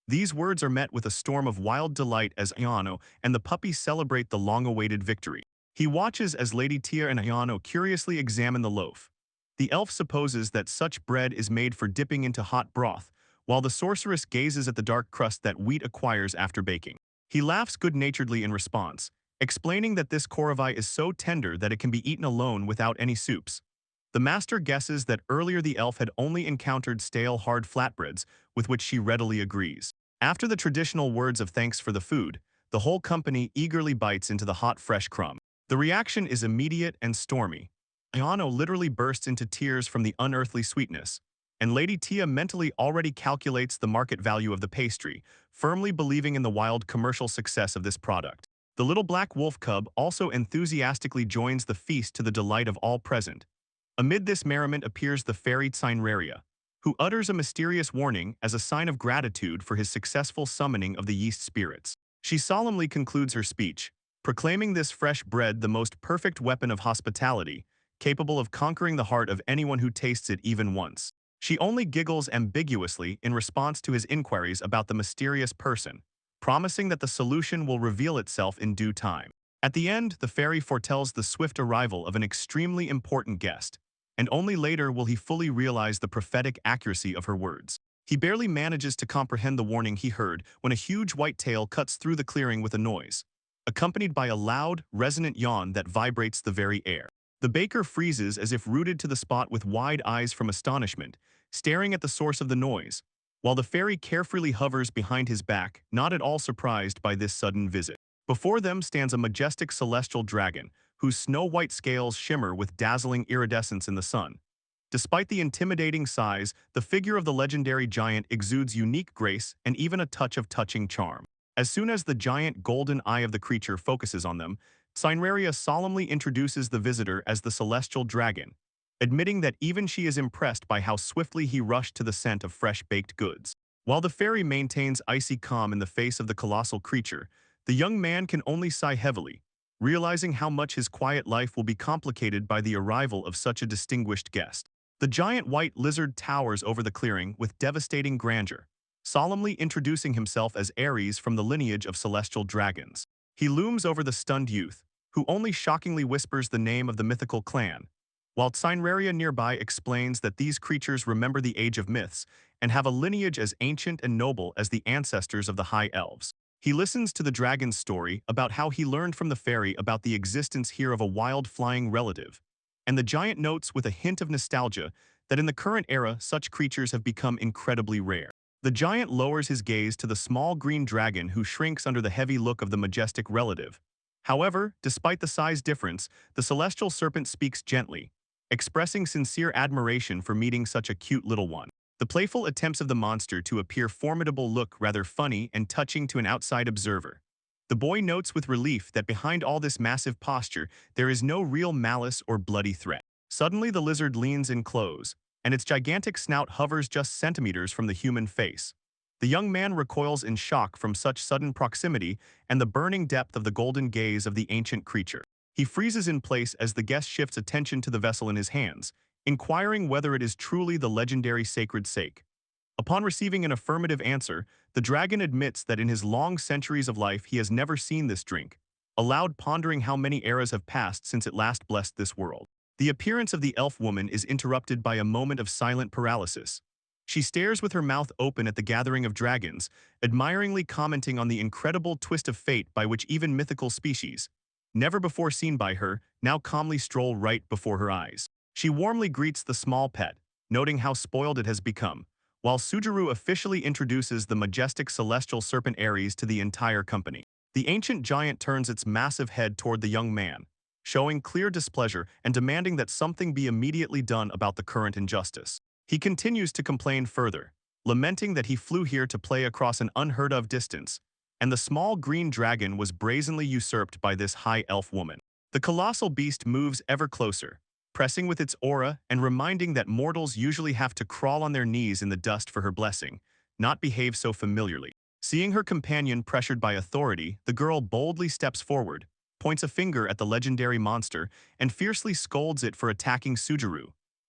These words are met with a storm of wild delight as Ayano and the puppy celebrate the long-awaited victory. He watches as Lady Tia and Ayano curiously examine the loaf. The elf supposes that such bread is made for dipping into hot broth, while the sorceress gazes at the dark crust that wheat acquires after baking. He laughs good-naturedly in response, explaining that this korovai is so tender that it can be eaten alone without any soups. The master guesses that earlier the elf had only encountered stale, hard flatbreads, with which she readily agrees. After the traditional words of thanks for the food, the whole company eagerly bites into the hot, fresh crumb. The reaction is immediate and stormy. Ayano literally bursts into tears from the unearthly sweetness, and Lady Tia mentally already calculates the market value of the pastry, firmly believing in the wild commercial success of this product. The little black wolf cub also enthusiastically joins the feast to the delight of all present. Amid this merriment appears the fairy Cineraria, who utters a mysterious warning as a sign of gratitude for his successful summoning of the yeast spirits. She solemnly concludes her speech, proclaiming this fresh bread the most perfect weapon of hospitality, capable of conquering the heart of anyone who tastes it even once. She only giggles ambiguously in response to his inquiries about the mysterious person, promising that the solution will reveal itself in due time. At the end, the fairy foretells the swift arrival of an extremely important guest, and only later will he fully realize the prophetic accuracy of her words. He barely manages to comprehend the warning he heard when a huge white tail cuts through the clearing with a noise, accompanied by a loud, resonant yawn that vibrates the very air. The baker freezes as if rooted to the spot with wide eyes from astonishment, staring at the source of the noise, while the fairy carefully hovers behind his back, not at all surprised by this sudden visit. Before them stands a majestic celestial dragon, whose snow-white scales shimmer with dazzling iridescence in the sun. Despite the intimidating size, the figure of the legendary giant exudes unique grace and even a touch of touching charm. As soon as the giant golden eye of the creature focuses on them, Cineraria solemnly introduces the visitor as the celestial dragon, admitting that even she is impressed by how swiftly he rushed to the scent of fresh baked goods. While the fairy maintains icy calm in the face of the colossal creature, the young man can only sigh heavily, realizing how much his quiet life will be complicated by the arrival of such a distinguished guest. The giant white lizard towers over the clearing with devastating grandeur, solemnly introducing himself as Ares from the lineage of celestial dragons. He looms over the stunned youth, who only shockingly whispers the name of the mythical clan, while Cineraria nearby explains that these creatures remember the age of myths and have a lineage as ancient and noble as the ancestors of the High Elves. He listens to the dragon's story about how he learned from the fairy about the existence here of a wild flying relative, and the giant notes with a hint of nostalgia that in the current era such creatures have become incredibly rare. The giant lowers his gaze to the small green dragon who shrinks under the heavy look of the majestic relative. However, despite the size difference, the celestial serpent speaks gently, expressing sincere admiration for meeting such a cute little one. The playful attempts of the monster to appear formidable look rather funny and touching to an outside observer. The boy notes with relief that behind all this massive posture, there is no real malice or bloody threat. Suddenly the lizard leans in close, and its gigantic snout hovers just centimeters from the human face. The young man recoils in shock from such sudden proximity and the burning depth of the golden gaze of the ancient creature. He freezes in place as the guest shifts attention to the vessel in his hands, inquiring whether it is truly the legendary sacred sake. Upon receiving an affirmative answer, the dragon admits that in his long centuries of life he has never seen this drink, aloud pondering how many eras have passed since it last blessed this world. The appearance of the elf woman is interrupted by a moment of silent paralysis. She stares with her mouth open at the gathering of dragons, admiringly commenting on the incredible twist of fate by which even mythical species, never before seen by her, now calmly stroll right before her eyes. She warmly greets the small pet, noting how spoiled it has become, while Sujuru officially introduces the majestic celestial serpent Ares to the entire company. The ancient giant turns its massive head toward the young man, showing clear displeasure and demanding that something be immediately done about the current injustice. He continues to complain further, lamenting that he flew here to play across an unheard-of distance, and the small green dragon was brazenly usurped by this high elf woman. The colossal beast moves ever closer, pressing with its aura and reminding that mortals usually have to crawl on their knees in the dust for her blessing, not behave so familiarly. Seeing her companion pressured by authority, the girl boldly steps forward, points a finger at the legendary monster, and fiercely scolds it for attacking Sujuru,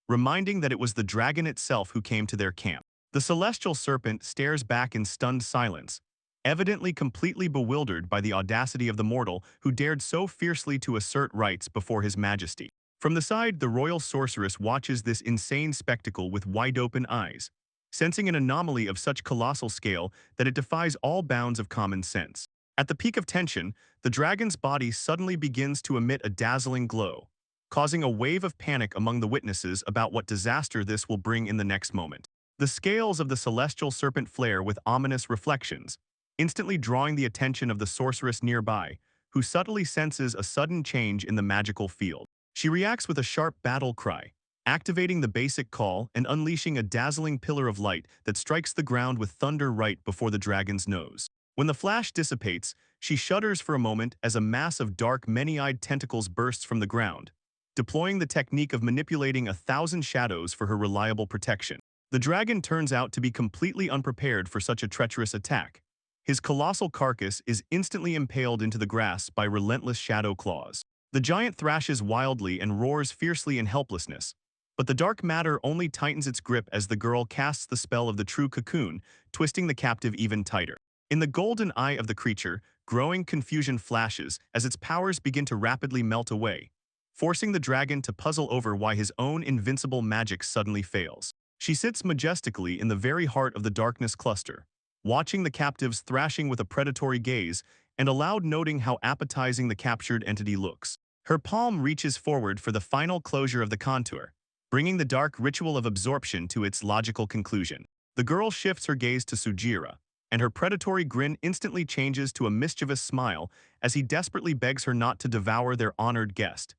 reminding that it was the dragon itself who came to their camp. The celestial serpent stares back in stunned silence, evidently completely bewildered by the audacity of the mortal who dared so fiercely to assert rights before his majesty. From the side, the royal sorceress watches this insane spectacle with wide-open eyes, sensing an anomaly of such colossal scale that it defies all bounds of common sense. At the peak of tension, the dragon's body suddenly begins to emit a dazzling glow, causing a wave of panic among the witnesses about what disaster this will bring in the next moment. The scales of the celestial serpent flare with ominous reflections, instantly drawing the attention of the sorceress nearby, who subtly senses a sudden change in the magical field. She reacts with a sharp battle cry, activating the basic call and unleashing a dazzling pillar of light that strikes the ground with thunder right before the dragon's nose. When the flash dissipates, she shudders for a moment as a mass of dark, many-eyed tentacles bursts from the ground, deploying the technique of manipulating 1,000 shadows for her reliable protection. The dragon turns out to be completely unprepared for such a treacherous attack. His colossal carcass is instantly impaled into the grass by relentless shadow claws. The giant thrashes wildly and roars fiercely in helplessness, but the dark matter only tightens its grip as the girl casts the spell of the true cocoon, twisting the captive even tighter. In the golden eye of the creature, growing confusion flashes as its powers begin to rapidly melt away, forcing the dragon to puzzle over why his own invincible magic suddenly fails. She sits majestically in the very heart of the darkness cluster, watching the captives thrashing with a predatory gaze and aloud noting how appetizing the captured entity looks. Her palm reaches forward for the final closure of the contour, bringing the dark ritual of absorption to its logical conclusion. The girl shifts her gaze to Sujira, and her predatory grin instantly changes to a mischievous smile as he desperately begs her not to devour their honored guest.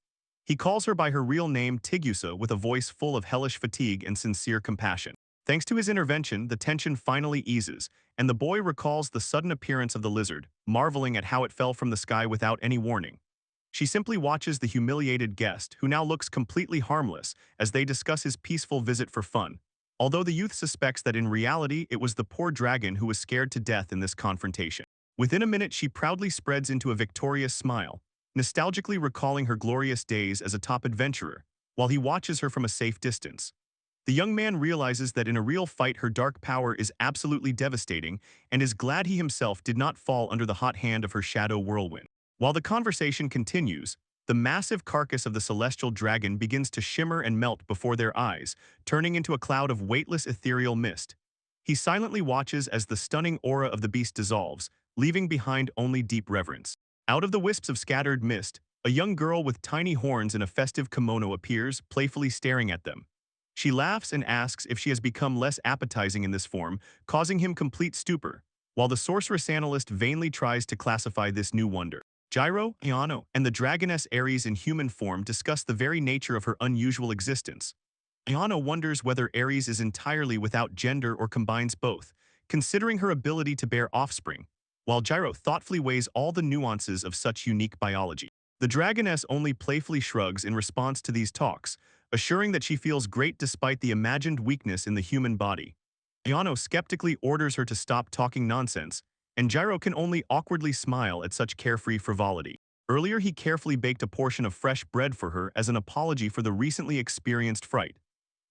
He calls her by her real name Tigusa with a voice full of hellish fatigue and sincere compassion. Thanks to his intervention, the tension finally eases, and the boy recalls the sudden appearance of the lizard, marveling at how it fell from the sky without any warning. She simply watches the humiliated guest, who now looks completely harmless, as they discuss his peaceful visit for fun. Although the youth suspects that in reality it was the poor dragon who was scared to death in this confrontation. Within a minute, she proudly spreads into a victorious smile, nostalgically recalling her glorious days as a top adventurer, while he watches her from a safe distance. The young man realizes that in a real fight her dark power is absolutely devastating and is glad he himself did not fall under the hot hand of her shadow whirlwind. While the conversation continues, the massive carcass of the celestial dragon begins to shimmer and melt before their eyes, turning into a cloud of weightless ethereal mist. He silently watches as the stunning aura of the beast dissolves, leaving behind only deep reverence. Out of the wisps of scattered mist, a young girl with tiny horns in a festive kimono appears, playfully staring at them. She laughs and asks if she has become less appetizing in this form, causing him complete stupor, while the sorceress analyst vainly tries to classify this new wonder. Gyro, Ayano, and the dragoness Ares in human form discuss the very nature of her unusual existence. Ayano wonders whether Ares is entirely without gender or combines both, considering her ability to bear offspring, while Gyro thoughtfully weighs all the nuances of such unique biology. The dragoness only playfully shrugs in response to these talks, assuring that she feels great despite the imagined weakness in the human body. Ayano skeptically orders her to stop talking nonsense, and Gyro can only awkwardly smile at such carefree frivolity. Earlier, he carefully baked a portion of fresh bread for her as an apology for the recently experienced fright.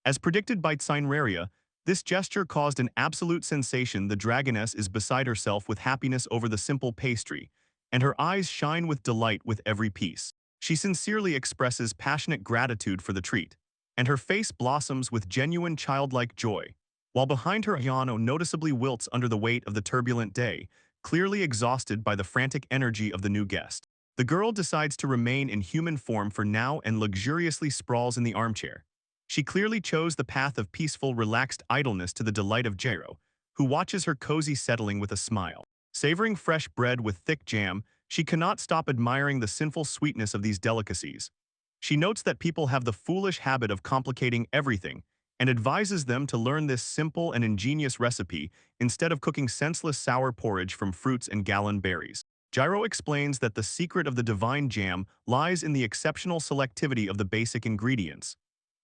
As predicted by Cineraria, this gesture caused an absolute sensation. The dragoness is beside herself with happiness over the simple pastry, and her eyes shine with delight with every piece. She sincerely expresses passionate gratitude for the treat, and her face blossoms with genuine childlike joy, while behind her Ayano noticeably wilts under the weight of the turbulent day, clearly exhausted by the frantic energy of the new guest. The girl decides to remain in human form for now and luxuriously sprawls in the armchair. She clearly chose the path of peaceful, relaxed idleness to the delight of Gyro, who watches her cozy settling with a smile. Savoring fresh bread with thick jam, she cannot stop admiring the sinful sweetness of these delicacies. She notes that people have the foolish habit of complicating everything, and advises them to learn this simple and ingenious recipe instead of cooking senseless sour porridge from fruits and gallon berries. Gyro explains that the secret of the divine jam lies in the exceptional selectivity of the basic ingredients.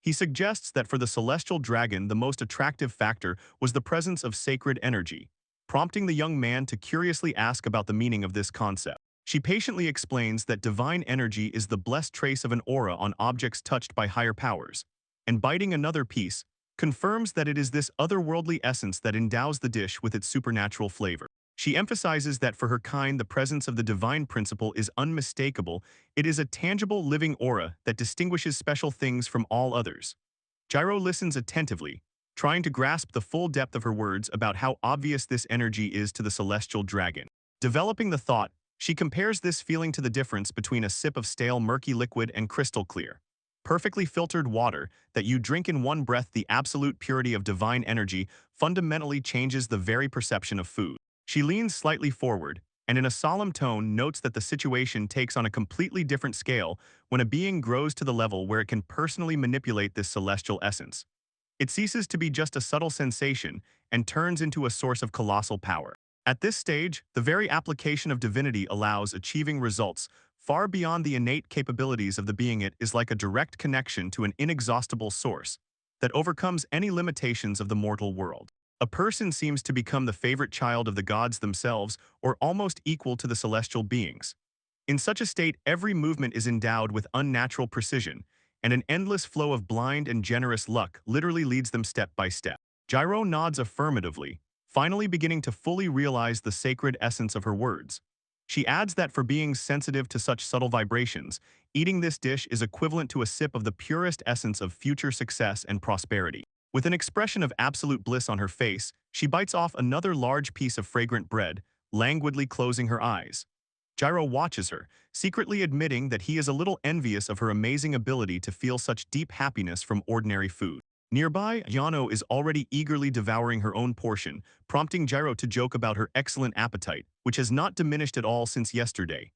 He suggests that for the celestial dragon, the most attractive factor was the presence of sacred energy, prompting the young man to curiously ask about the meaning of this concept. She patiently explains that divine energy is the blessed trace of an aura on objects touched by higher powers, and biting another piece, confirms that it is this otherworldly essence that endows the dish with its supernatural flavor. She emphasizes that for her kind, the presence of the divine principle is unmistakable. It is a tangible living aura that distinguishes special things from all others. Gyro listens attentively, trying to grasp the full depth of her words about how obvious this energy is to the celestial dragon. Developing the thought, she compares this feeling to the difference between a sip of stale murky liquid and crystal clear, perfectly filtered water that you drink in one breath. The absolute purity of divine energy fundamentally changes the very perception of food. She leans slightly forward, and in a solemn tone notes that the situation takes on a completely different scale when a being grows to the level where it can personally manipulate this celestial essence. It ceases to be just a subtle sensation and turns into a source of colossal power. At this stage, the very application of divinity allows achieving results far beyond the innate capabilities of the being. It is like a direct connection to an inexhaustible source that overcomes any limitations of the mortal world. A person seems to become the favorite child of the gods themselves, or almost equal to the celestial beings. In such a state, every movement is endowed with unnatural precision, and an endless flow of blind and generous luck literally leads them step by step. Gyro nods affirmatively, finally beginning to fully realize the sacred essence of her words. She adds that for beings sensitive to such subtle vibrations, eating this dish is equivalent to a sip of the purest essence of future success and prosperity. With an expression of absolute bliss on her face, she bites off another large piece of fragrant bread, languidly closing her eyes. Gyro watches her, secretly admitting that he is a little envious of her amazing ability to feel such deep happiness from ordinary food. Nearby, Yano is already eagerly devouring her own portion, prompting Gyro to joke about her excellent appetite, which has not diminished at all since yesterday.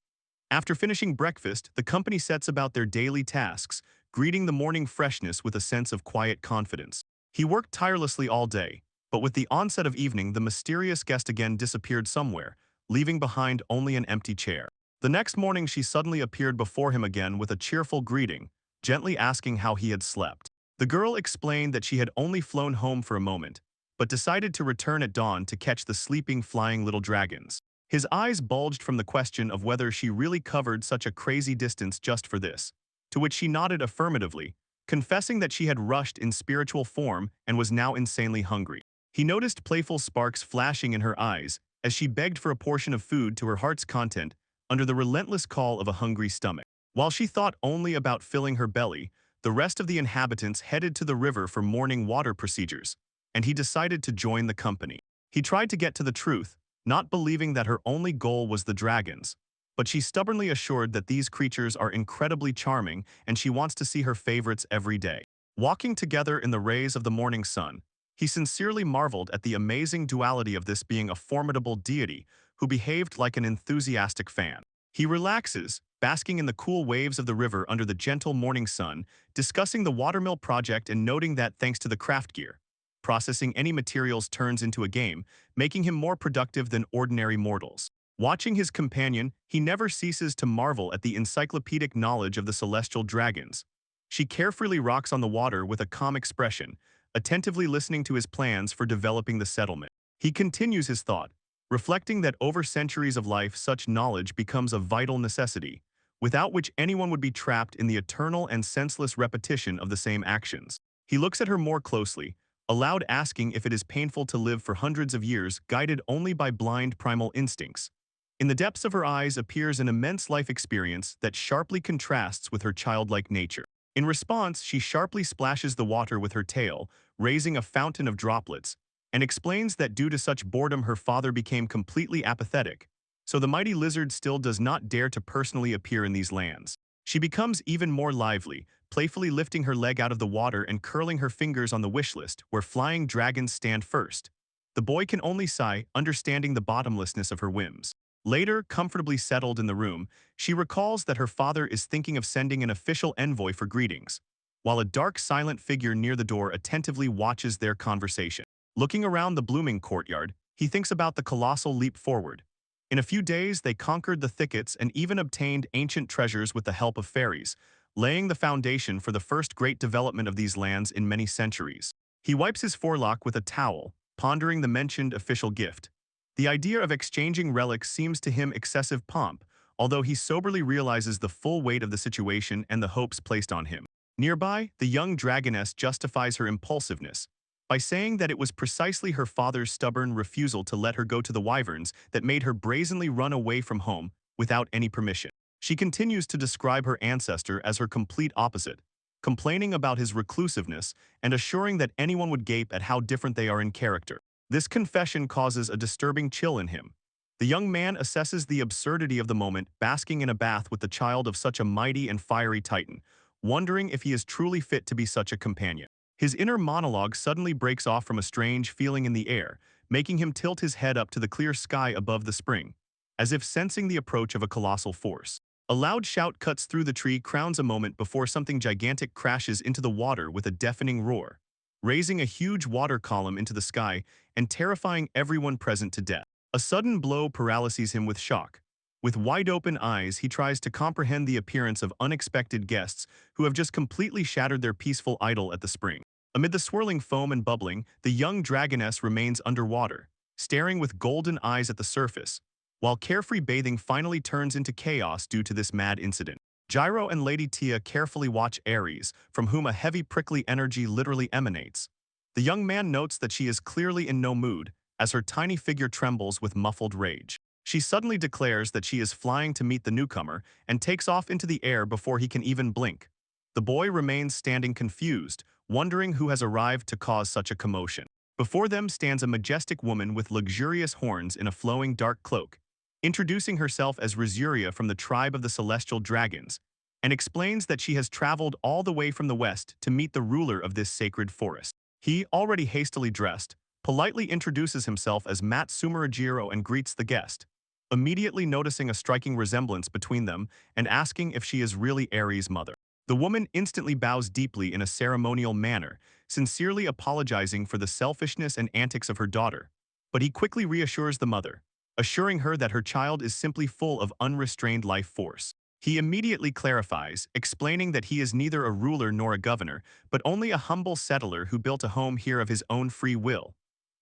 After finishing breakfast, the company sets about their daily tasks, greeting the morning freshness with a sense of quiet confidence. He worked tirelessly all day, but with the onset of evening, the mysterious guest again disappeared somewhere, leaving behind only an empty chair. The next morning she suddenly appeared before him again with a cheerful greeting, gently asking how he had slept. The girl explained that she had only flown home for a moment, but decided to return at dawn to catch the sleeping flying little dragons. His eyes bulged from the question of whether she really covered such a crazy distance just for this, to which she nodded affirmatively, confessing that she had rushed in spiritual form and was now insanely hungry. He noticed playful sparks flashing in her eyes as she begged for a portion of food to her heart's content under the relentless call of a hungry stomach. While she thought only about filling her belly, the rest of the inhabitants headed to the river for morning water procedures, and he decided to join the company. He tried to get to the truth, not believing that her only goal was the dragons, but she stubbornly assured that these creatures are incredibly charming and she wants to see her favorites every day. Walking together in the rays of the morning sun, he sincerely marveled at the amazing duality of this being a formidable deity who behaved like an enthusiastic fan. He relaxes, basking in the cool waves of the river under the gentle morning sun, discussing the watermill project and noting that thanks to the craft gear, processing any materials turns into a game, making him more productive than ordinary mortals. Watching his companion, he never ceases to marvel at the encyclopedic knowledge of the celestial dragons. She carefully rocks on the water with a calm expression, attentively listening to his plans for developing the settlement. He continues his thought, reflecting that over centuries of life such knowledge becomes a vital necessity, without which anyone would be trapped in the eternal and senseless repetition of the same actions. He looks at her more closely, aloud asking if it is painful to live for hundreds of years guided only by blind primal instincts. In the depths of her eyes appears an immense life experience that sharply contrasts with her childlike nature. In response, she sharply splashes the water with her tail, raising a fountain of droplets, and explains that due to such boredom her father became completely apathetic, so the mighty lizard still does not dare to personally appear in these lands. She becomes even more lively, playfully lifting her leg out of the water and curling her fingers on the wish list where flying dragons stand first. The boy can only sigh, understanding the bottomlessness of her whims. Later, comfortably settled in the room, she recalls that her father is thinking of sending an official envoy for greetings, while a dark, silent figure near the door attentively watches their conversation. Looking around the blooming courtyard, he thinks about the colossal leap forward. In a few days, they conquered the thickets and even obtained ancient treasures with the help of fairies, laying the foundation for the first great development of these lands in many centuries. He wipes his forelock with a towel, pondering the mentioned official gift. The idea of exchanging relics seems to him excessive pomp, although he soberly realizes the full weight of the situation and the hopes placed on him. Nearby, the young dragoness justifies her impulsiveness by saying that it was precisely her father's stubborn refusal to let her go to the wyverns that made her brazenly run away from home without any permission. She continues to describe her ancestor as her complete opposite, complaining about his reclusiveness and assuring that anyone would gape at how different they are in character. This confession causes a disturbing chill in him. The young man assesses the absurdity of the moment, basking in a bath with the child of such a mighty and fiery titan, wondering if he is truly fit to be such a companion. His inner monologue suddenly breaks off from a strange feeling in the air, making him tilt his head up to the clear sky above the spring, as if sensing the approach of a colossal force. A loud shout cuts through the tree, crowns a moment before something gigantic crashes into the water with a deafening roar, raising a huge water column into the sky and terrifying everyone present to death. A sudden blow paralyses him with shock. With wide-open eyes, he tries to comprehend the appearance of unexpected guests who have just completely shattered their peaceful idyll at the spring. Amid the swirling foam and bubbling, the young dragoness remains underwater, staring with golden eyes at the surface, while carefree bathing finally turns into chaos due to this mad incident. Gyro and Lady Tia carefully watch Ares, from whom a heavy prickly energy literally emanates. The young man notes that she is clearly in no mood, as her tiny figure trembles with muffled rage. She suddenly declares that she is flying to meet the newcomer and takes off into the air before he can even blink. The boy remains standing confused, wondering who has arrived to cause such a commotion. Before them stands a majestic woman with luxurious horns in a flowing dark cloak, introducing herself as Rizuria from the tribe of the celestial dragons, and explains that she has traveled all the way from the west to meet the ruler of this sacred forest. He, already hastily dressed, politely introduces himself as Mat Sumerajiro and greets the guest, immediately noticing a striking resemblance between them and asking if she is really Ares' mother. The woman instantly bows deeply in a ceremonial manner, sincerely apologizing for the selfishness and antics of her daughter, but he quickly reassures the mother, assuring her that her child is simply full of unrestrained life force. He immediately clarifies, explaining that he is neither a ruler nor a governor, but only a humble settler who built a home here of his own free will.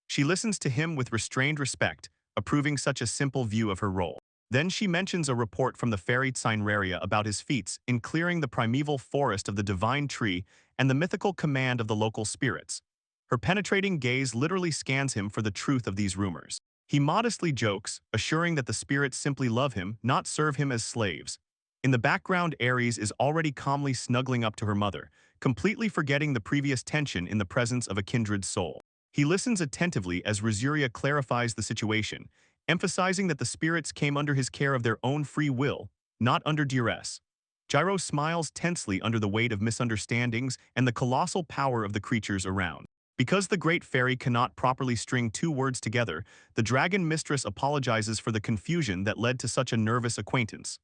She listens to him with restrained respect, approving such a simple view of her role. Then she mentions a report from the fairy Cineraria about his feats in clearing the primeval forest of the divine tree and the mythical command of the local spirits. Her penetrating gaze literally scans him for the truth of these rumors. He modestly jokes, assuring that the spirits simply love him, not serve him as slaves. In the background, Ares is already calmly snuggling up to her mother, completely forgetting the previous tension in the presence of a kindred soul. He listens attentively as Rosaria clarifies the situation, emphasizing that the spirits came under his care of their own free will, not under duress. Gyro smiles tensely under the weight of misunderstandings and the colossal power of the creatures around. Because the great fairy cannot properly string two words together, the dragon mistress apologizes for the confusion that led to such a nervous acquaintance.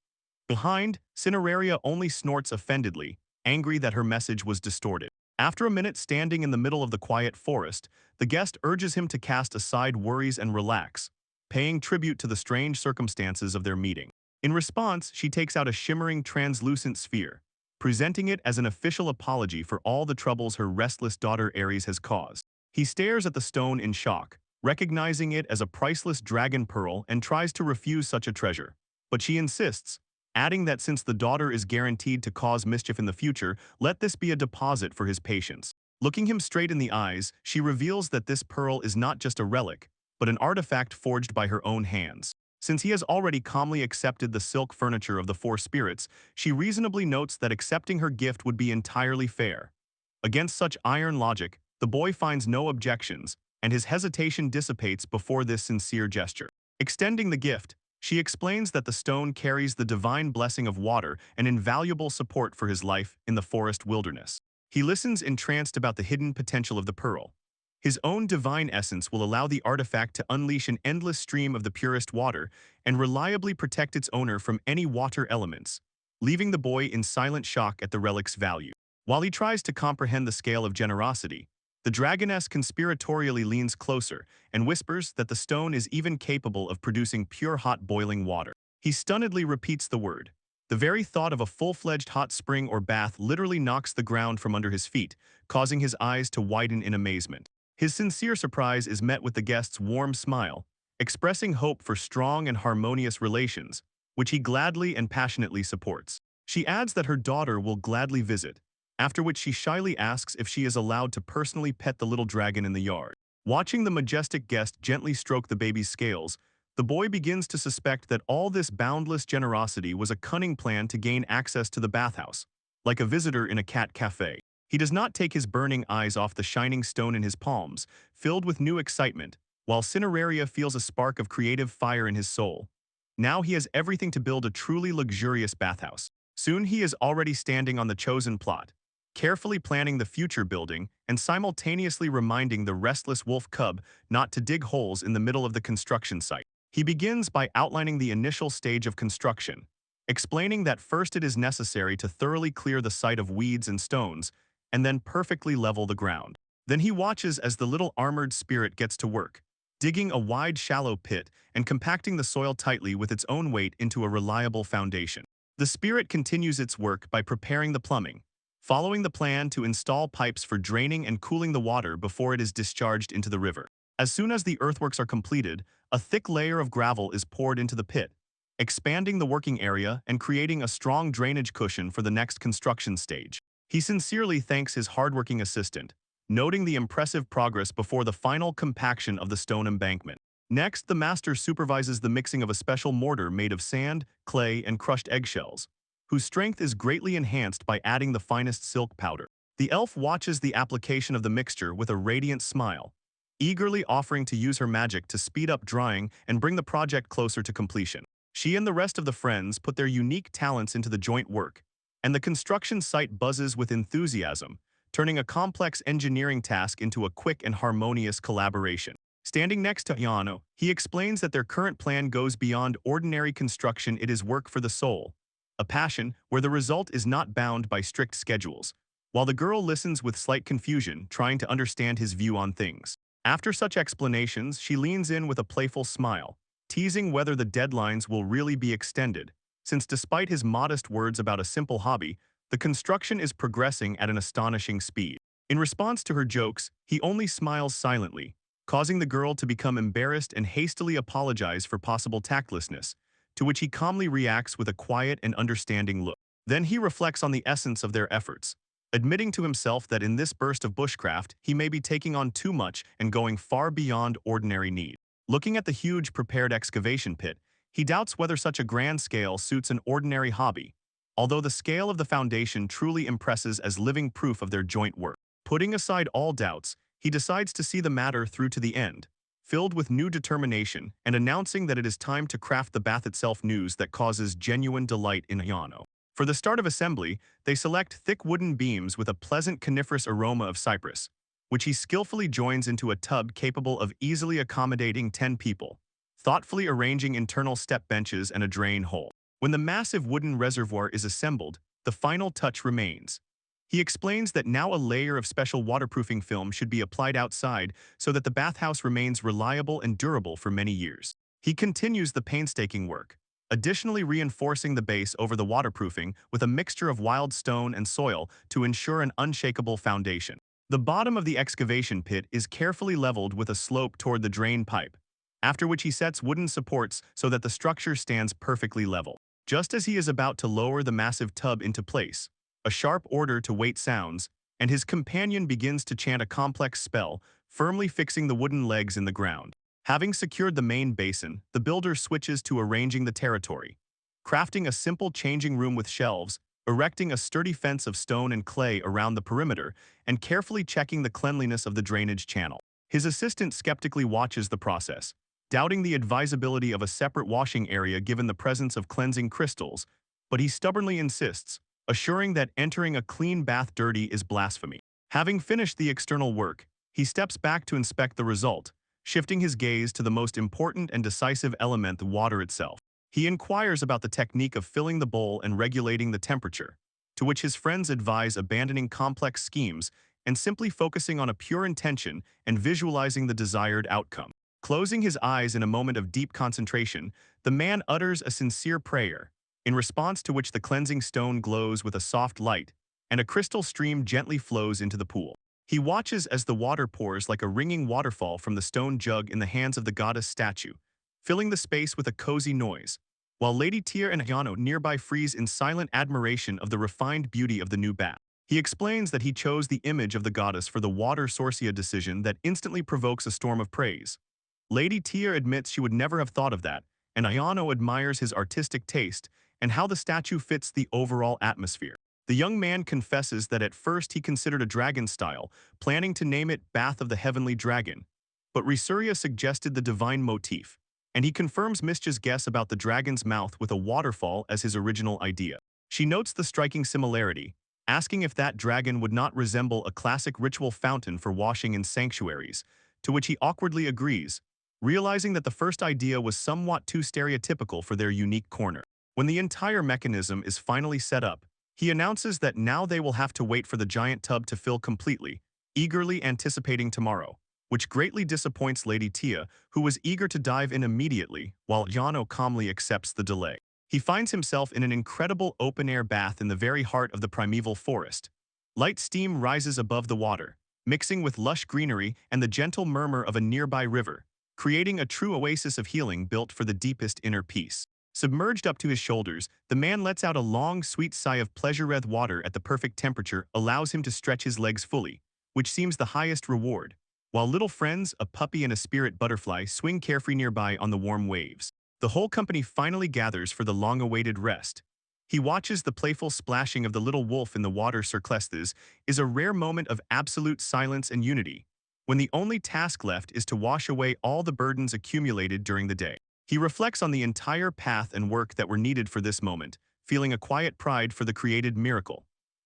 Behind, Cineraria only snorts offendedly, angry that her message was distorted. After a minute standing in the middle of the quiet forest, the guest urges him to cast aside worries and relax, paying tribute to the strange circumstances of their meeting. In response, she takes out a shimmering translucent sphere, presenting it as an official apology for all the troubles her restless daughter Ares has caused. He stares at the stone in shock, recognizing it as a priceless dragon pearl and tries to refuse such a treasure. But she insists, adding that since the daughter is guaranteed to cause mischief in the future, let this be a deposit for his patience. Looking him straight in the eyes, she reveals that this pearl is not just a relic, but an artifact forged by her own hands. Since he has already calmly accepted the silk furniture of the four spirits, she reasonably notes that accepting her gift would be entirely fair. Against such iron logic, the boy finds no objections, and his hesitation dissipates before this sincere gesture. Extending the gift, she explains that the stone carries the divine blessing of water, an invaluable support for his life in the forest wilderness. He listens entranced about the hidden potential of the pearl. His own divine essence will allow the artifact to unleash an endless stream of the purest water and reliably protect its owner from any water elements, leaving the boy in silent shock at the relic's value. While he tries to comprehend the scale of generosity, the dragoness conspiratorially leans closer and whispers that the stone is even capable of producing pure hot boiling water. He stunnedly repeats the word. The very thought of a full-fledged hot spring or bath literally knocks the ground from under his feet, causing his eyes to widen in amazement. His sincere surprise is met with the guest's warm smile, expressing hope for strong and harmonious relations, which he gladly and passionately supports. She adds that her daughter will gladly visit, after which she shyly asks if she is allowed to personally pet the little dragon in the yard. Watching the majestic guest gently stroke the baby's scales, the boy begins to suspect that all this boundless generosity was a cunning plan to gain access to the bathhouse, like a visitor in a cat cafe. He does not take his burning eyes off the shining stone in his palms, filled with new excitement, while Cineraria feels a spark of creative fire in his soul. Now he has everything to build a truly luxurious bathhouse. Soon he is already standing on the chosen plot, carefully planning the future building and simultaneously reminding the restless wolf cub not to dig holes in the middle of the construction site. He begins by outlining the initial stage of construction, explaining that first it is necessary to thoroughly clear the site of weeds and stones, and then perfectly level the ground. Then he watches as the little armored spirit gets to work, digging a wide, shallow pit and compacting the soil tightly with its own weight into a reliable foundation. The spirit continues its work by preparing the plumbing, following the plan to install pipes for draining and cooling the water before it is discharged into the river. As soon as the earthworks are completed, a thick layer of gravel is poured into the pit, expanding the working area and creating a strong drainage cushion for the next construction stage. He sincerely thanks his hardworking assistant, noting the impressive progress before the final compaction of the stone embankment. Next, the master supervises the mixing of a special mortar made of sand, clay, and crushed eggshells, whose strength is greatly enhanced by adding the finest silk powder. The elf watches the application of the mixture with a radiant smile, eagerly offering to use her magic to speed up drying and bring the project closer to completion. She and the rest of the friends put their unique talents into the joint work, and the construction site buzzes with enthusiasm, turning a complex engineering task into a quick and harmonious collaboration. Standing next to Yano, he explains that their current plan goes beyond ordinary construction. It is work for the soul, a passion where the result is not bound by strict schedules, while the girl listens with slight confusion, trying to understand his view on things. After such explanations, she leans in with a playful smile, teasing whether the deadlines will really be extended, since despite his modest words about a simple hobby, the construction is progressing at an astonishing speed. In response to her jokes, he only smiles silently, causing the girl to become embarrassed and hastily apologize for possible tactlessness, to which he calmly reacts with a quiet and understanding look. Then he reflects on the essence of their efforts, admitting to himself that in this burst of bushcraft he may be taking on too much and going far beyond ordinary need. Looking at the huge prepared excavation pit, he doubts whether such a grand scale suits an ordinary hobby, although the scale of the foundation truly impresses as living proof of their joint work. Putting aside all doubts, he decides to see the matter through to the end, filled with new determination and announcing that it is time to craft the bath itself news that causes genuine delight in Ayano. For the start of assembly, they select thick wooden beams with a pleasant coniferous aroma of cypress, which he skillfully joins into a tub capable of easily accommodating 10 people, thoughtfully arranging internal step benches and a drain hole. When the massive wooden reservoir is assembled, the final touch remains. He explains that now a layer of special waterproofing film should be applied outside so that the bathhouse remains reliable and durable for many years. He continues the painstaking work, additionally reinforcing the base over the waterproofing with a mixture of wild stone and soil to ensure an unshakable foundation. The bottom of the excavation pit is carefully leveled with a slope toward the drain pipe, after which he sets wooden supports so that the structure stands perfectly level. Just as he is about to lower the massive tub into place, a sharp order to wait sounds, and his companion begins to chant a complex spell, firmly fixing the wooden legs in the ground. Having secured the main basin, the builder switches to arranging the territory, crafting a simple changing room with shelves, erecting a sturdy fence of stone and clay around the perimeter, and carefully checking the cleanliness of the drainage channel. His assistant skeptically watches the process, doubting the advisability of a separate washing area given the presence of cleansing crystals, but he stubbornly insists, assuring that entering a clean bath dirty is blasphemy. Having finished the external work, he steps back to inspect the result, shifting his gaze to the most important and decisive element, the water itself. He inquires about the technique of filling the bowl and regulating the temperature, to which his friends advise abandoning complex schemes and simply focusing on a pure intention and visualizing the desired outcome. Closing his eyes in a moment of deep concentration, the man utters a sincere prayer, in response to which the cleansing stone glows with a soft light, and a crystal stream gently flows into the pool. He watches as the water pours like a ringing waterfall from the stone jug in the hands of the goddess statue, filling the space with a cozy noise, while Lady Tia and Ayano nearby freeze in silent admiration of the refined beauty of the new bath. He explains that he chose the image of the goddess for the water sourcia decision that instantly provokes a storm of praise. Lady Tia admits she would never have thought of that, and Ayano admires his artistic taste and how the statue fits the overall atmosphere. The young man confesses that at first he considered a dragon style, planning to name it Bath of the Heavenly Dragon, but Risuria suggested the divine motif, and he confirms Mishcha's guess about the dragon's mouth with a waterfall as his original idea. She notes the striking similarity, asking if that dragon would not resemble a classic ritual fountain for washing in sanctuaries, to which he awkwardly agrees, realizing that the first idea was somewhat too stereotypical for their unique corner. When the entire mechanism is finally set up, he announces that now they will have to wait for the giant tub to fill completely, eagerly anticipating tomorrow, which greatly disappoints Lady Tia, who was eager to dive in immediately, while Yano calmly accepts the delay. He finds himself in an incredible open-air bath in the very heart of the primeval forest. Light steam rises above the water, mixing with lush greenery and the gentle murmur of a nearby river, creating a true oasis of healing built for the deepest inner peace. Submerged up to his shoulders, the man lets out a long, sweet sigh of pleasure. Water at the perfect temperature allows him to stretch his legs fully, which seems the highest reward, while little friends, a puppy and a spirit butterfly, swing carefree nearby on the warm waves. The whole company finally gathers for the long-awaited rest. He watches the playful splashing of the little wolf in the water. Circlestes is a rare moment of absolute silence and unity, when the only task left is to wash away all the burdens accumulated during the day. He reflects on the entire path and work that were needed for this moment, feeling a quiet pride for the created miracle.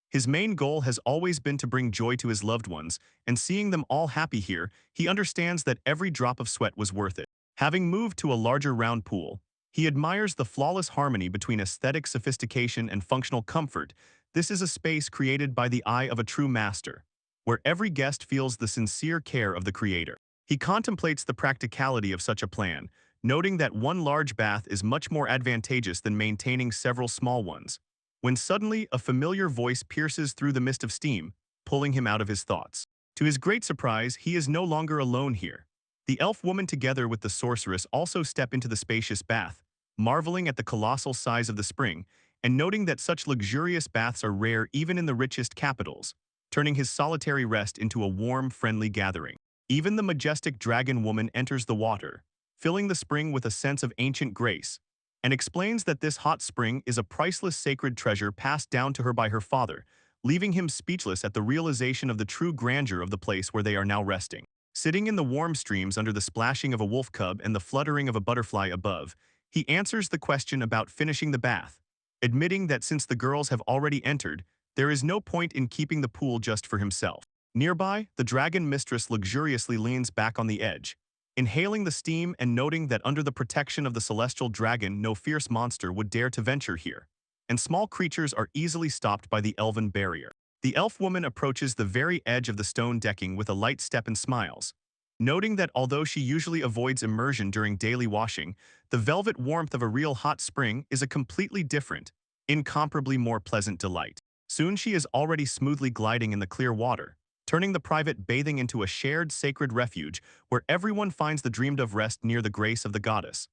His main goal has always been to bring joy to his loved ones, and seeing them all happy here, he understands that every drop of sweat was worth it. Having moved to a larger round pool, he admires the flawless harmony between aesthetic sophistication and functional comfort. This is a space created by the eye of a true master, where every guest feels the sincere care of the creator. He contemplates the practicality of such a plan, noting that one large bath is much more advantageous than maintaining several small ones, when suddenly a familiar voice pierces through the mist of steam, pulling him out of his thoughts. To his great surprise, he is no longer alone here. The elf woman together with the sorceress also step into the spacious bath, marveling at the colossal size of the spring, and noting that such luxurious baths are rare even in the richest capitals, turning his solitary rest into a warm, friendly gathering. Even the majestic dragon woman enters the water, filling the spring with a sense of ancient grace, and explains that this hot spring is a priceless sacred treasure passed down to her by her father, leaving him speechless at the realization of the true grandeur of the place where they are now resting. Sitting in the warm streams under the splashing of a wolf cub and the fluttering of a butterfly above, he answers the question about finishing the bath, admitting that since the girls have already entered, there is no point in keeping the pool just for himself. Nearby, the dragon mistress luxuriously leans back on the edge, inhaling the steam and noting that under the protection of the celestial dragon no fierce monster would dare to venture here, and small creatures are easily stopped by the elven barrier. The elf woman approaches the very edge of the stone decking with a light step and smiles, noting that although she usually avoids immersion during daily washing, the velvet warmth of a real hot spring is a completely different, incomparably more pleasant delight. Soon she is already smoothly gliding in the clear water, turning the private bathing into a shared sacred refuge where everyone finds the dreamed-of rest near the grace of the goddess,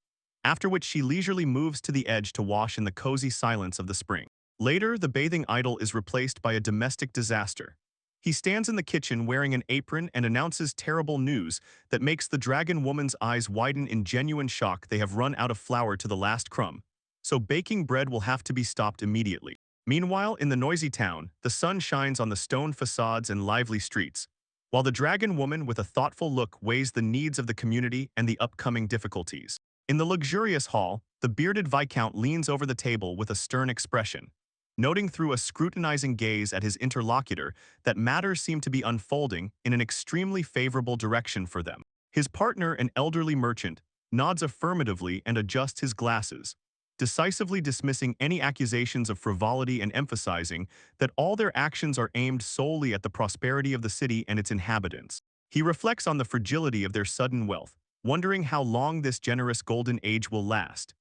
after which she leisurely moves to the edge to wash in the cozy silence of the spring. Later, the bathing idol is replaced by a domestic disaster. He stands in the kitchen wearing an apron and announces terrible news that makes the dragon woman's eyes widen in genuine shock. They have run out of flour to the last crumb, so baking bread will have to be stopped immediately. Meanwhile, in the noisy town, the sun shines on the stone facades and lively streets, while the dragon woman with a thoughtful look weighs the needs of the community and the upcoming difficulties. In the luxurious hall, the bearded viscount leans over the table with a stern expression, noting through a scrutinizing gaze at his interlocutor that matters seem to be unfolding in an extremely favorable direction for them. His partner, an elderly merchant, nods affirmatively and adjusts his glasses, decisively dismissing any accusations of frivolity and emphasizing that all their actions are aimed solely at the prosperity of the city and its inhabitants. He reflects on the fragility of their sudden wealth, wondering how long this generous golden age will last.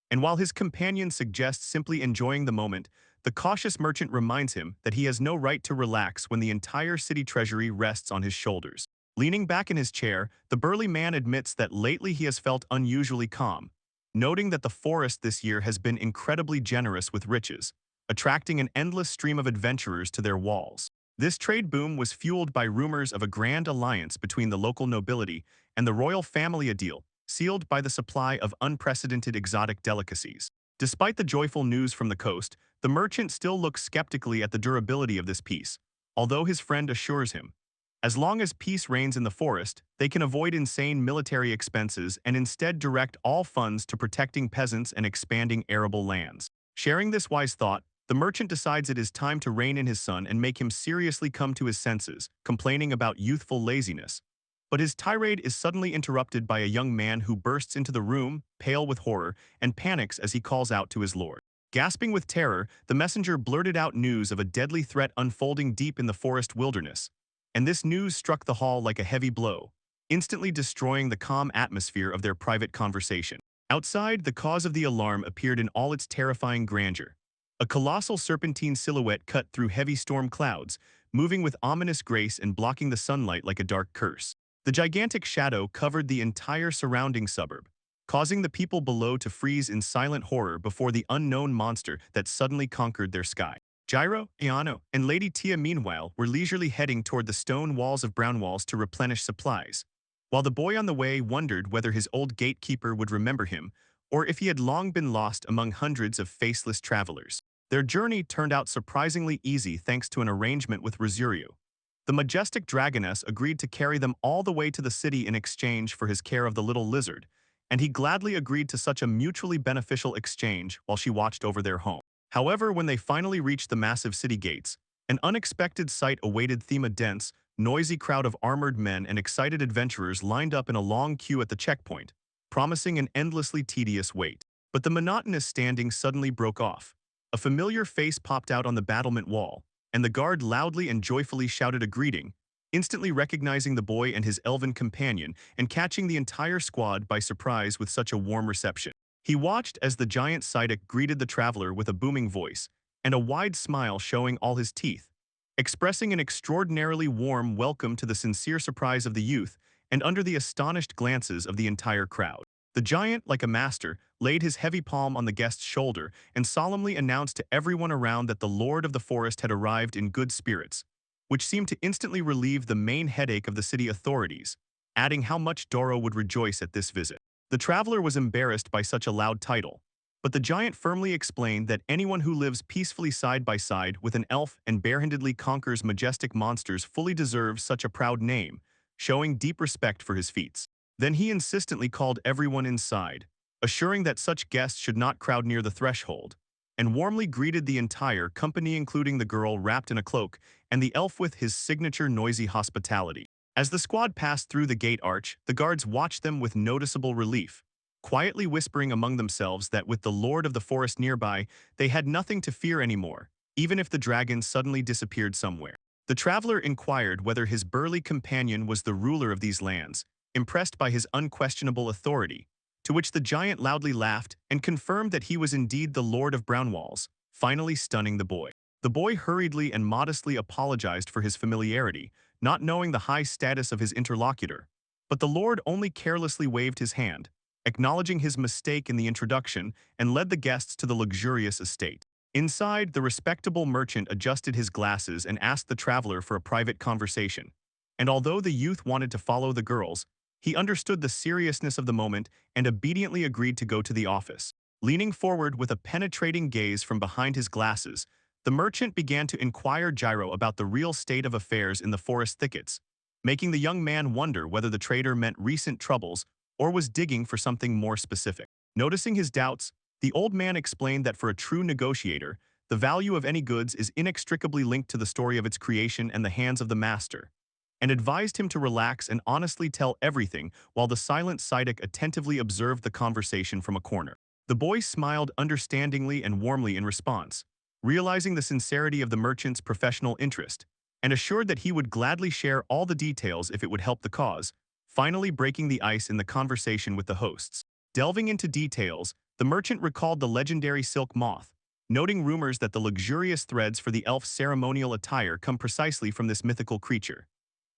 And while his companion suggests simply enjoying the moment, the cautious merchant reminds him that he has no right to relax when the entire city treasury rests on his shoulders. Leaning back in his chair, the burly man admits that lately he has felt unusually calm, noting that the forest this year has been incredibly generous with riches, attracting an endless stream of adventurers to their walls. This trade boom was fueled by rumors of a grand alliance between the local nobility and the royal family, a deal sealed by the supply of unprecedented exotic delicacies. Despite the joyful news from the coast, the merchant still looks skeptically at the durability of this peace, although his friend assures him, as long as peace reigns in the forest, they can avoid insane military expenses and instead direct all funds to protecting peasants and expanding arable lands. Sharing this wise thought, the merchant decides it is time to rein in his son and make him seriously come to his senses, complaining about youthful laziness. But his tirade is suddenly interrupted by a young man who bursts into the room, pale with horror, and panics as he calls out to his lord. Gasping with terror, the messenger blurted out news of a deadly threat unfolding deep in the forest wilderness, and this news struck the hall like a heavy blow, instantly destroying the calm atmosphere of their private conversation. Outside, the cause of the alarm appeared in all its terrifying grandeur. A colossal serpentine silhouette cut through heavy storm clouds, moving with ominous grace and blocking the sunlight like a dark curse. The gigantic shadow covered the entire surrounding suburb, causing the people below to freeze in silent horror before the unknown monster that suddenly conquered their sky. Gyro, Iano, and Lady Tia meanwhile were leisurely heading toward the stone walls of Brownwalls to replenish supplies, while the boy on the way wondered whether his old gatekeeper would remember him or if he had long been lost among hundreds of faceless travelers. Their journey turned out surprisingly easy thanks to an arrangement with Rosario. The majestic dragoness agreed to carry them all the way to the city in exchange for his care of the little lizard, and he gladly agreed to such a mutually beneficial exchange while she watched over their home. However, when they finally reached the massive city gates, an unexpected sight awaited them. A dense, noisy crowd of armored men and excited adventurers lined up in a long queue at the checkpoint, promising an endlessly tedious wait. But the monotonous standing suddenly broke off. A familiar face popped out on the battlement wall, and the guard loudly and joyfully shouted a greeting, instantly recognizing the boy and his elven companion and catching the entire squad by surprise with such a warm reception. He watched as the giant Psyduck greeted the traveler with a booming voice and a wide smile showing all his teeth, expressing an extraordinarily warm welcome to the sincere surprise of the youth and under the astonished glances of the entire crowd. The giant, like a master, laid his heavy palm on the guest's shoulder and solemnly announced to everyone around that the Lord of the Forest had arrived in good spirits, which seemed to instantly relieve the main headache of the city authorities, adding how much Doro would rejoice at this visit. The traveler was embarrassed by such a loud title, but the giant firmly explained that anyone who lives peacefully side by side with an elf and barehandedly conquers majestic monsters fully deserves such a proud name, showing deep respect for his feats. Then he insistently called everyone inside, assuring that such guests should not crowd near the threshold, and warmly greeted the entire company including the girl wrapped in a cloak and the elf with his signature noisy hospitality. As the squad passed through the gate arch, the guards watched them with noticeable relief, quietly whispering among themselves that with the Lord of the Forest nearby, they had nothing to fear anymore, even if the dragon suddenly disappeared somewhere. The traveler inquired whether his burly companion was the ruler of these lands, impressed by his unquestionable authority, to which the giant loudly laughed and confirmed that he was indeed the Lord of Brownwalls, finally stunning the boy. The boy hurriedly and modestly apologized for his familiarity, not knowing the high status of his interlocutor, but the Lord only carelessly waved his hand, acknowledging his mistake in the introduction, and led the guests to the luxurious estate. Inside, the respectable merchant adjusted his glasses and asked the traveler for a private conversation. And although the youth wanted to follow the girls, he understood the seriousness of the moment and obediently agreed to go to the office. Leaning forward with a penetrating gaze from behind his glasses, the merchant began to inquire Gyro about the real state of affairs in the forest thickets, making the young man wonder whether the trader meant recent troubles or was digging for something more specific. Noticing his doubts, the old man explained that for a true negotiator, the value of any goods is inextricably linked to the story of its creation and the hands of the master, and advised him to relax and honestly tell everything while the silent Psyduck attentively observed the conversation from a corner. The boy smiled understandingly and warmly in response, realizing the sincerity of the merchant's professional interest, and assured that he would gladly share all the details if it would help the cause, finally breaking the ice in the conversation with the hosts. Delving into details, the merchant recalled the legendary silk moth, noting rumors that the luxurious threads for the elf's ceremonial attire come precisely from this mythical creature.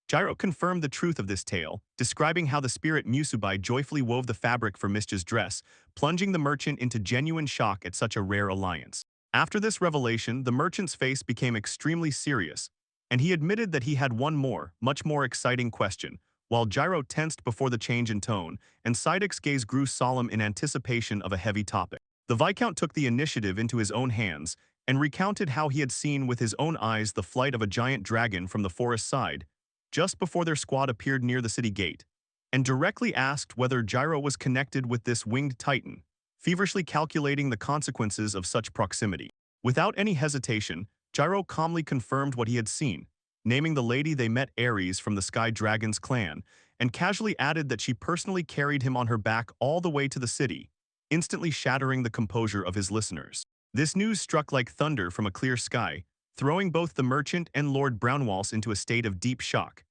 Gyro confirmed the truth of this tale, describing how the spirit Musubai joyfully wove the fabric for Mishja's dress, plunging the merchant into genuine shock at such a rare alliance. After this revelation, the merchant's face became extremely serious, and he admitted that he had one more, much more exciting question, while Gyro tensed before the change in tone, and Psyduck's gaze grew solemn in anticipation of a heavy topic. The Viscount took the initiative into his own hands and recounted how he had seen with his own eyes the flight of a giant dragon from the forest side, just before their squad appeared near the city gate, and directly asked whether Gyro was connected with this winged titan, feverishly calculating the consequences of such proximity. Without any hesitation, Gyro calmly confirmed what he had seen, naming the lady they met Ares from the Sky Dragon's clan, and casually added that she personally carried him on her back all the way to the city, instantly shattering the composure of his listeners. This news struck like thunder from a clear sky, throwing both the merchant and Lord Brownwalls into a state of deep shock.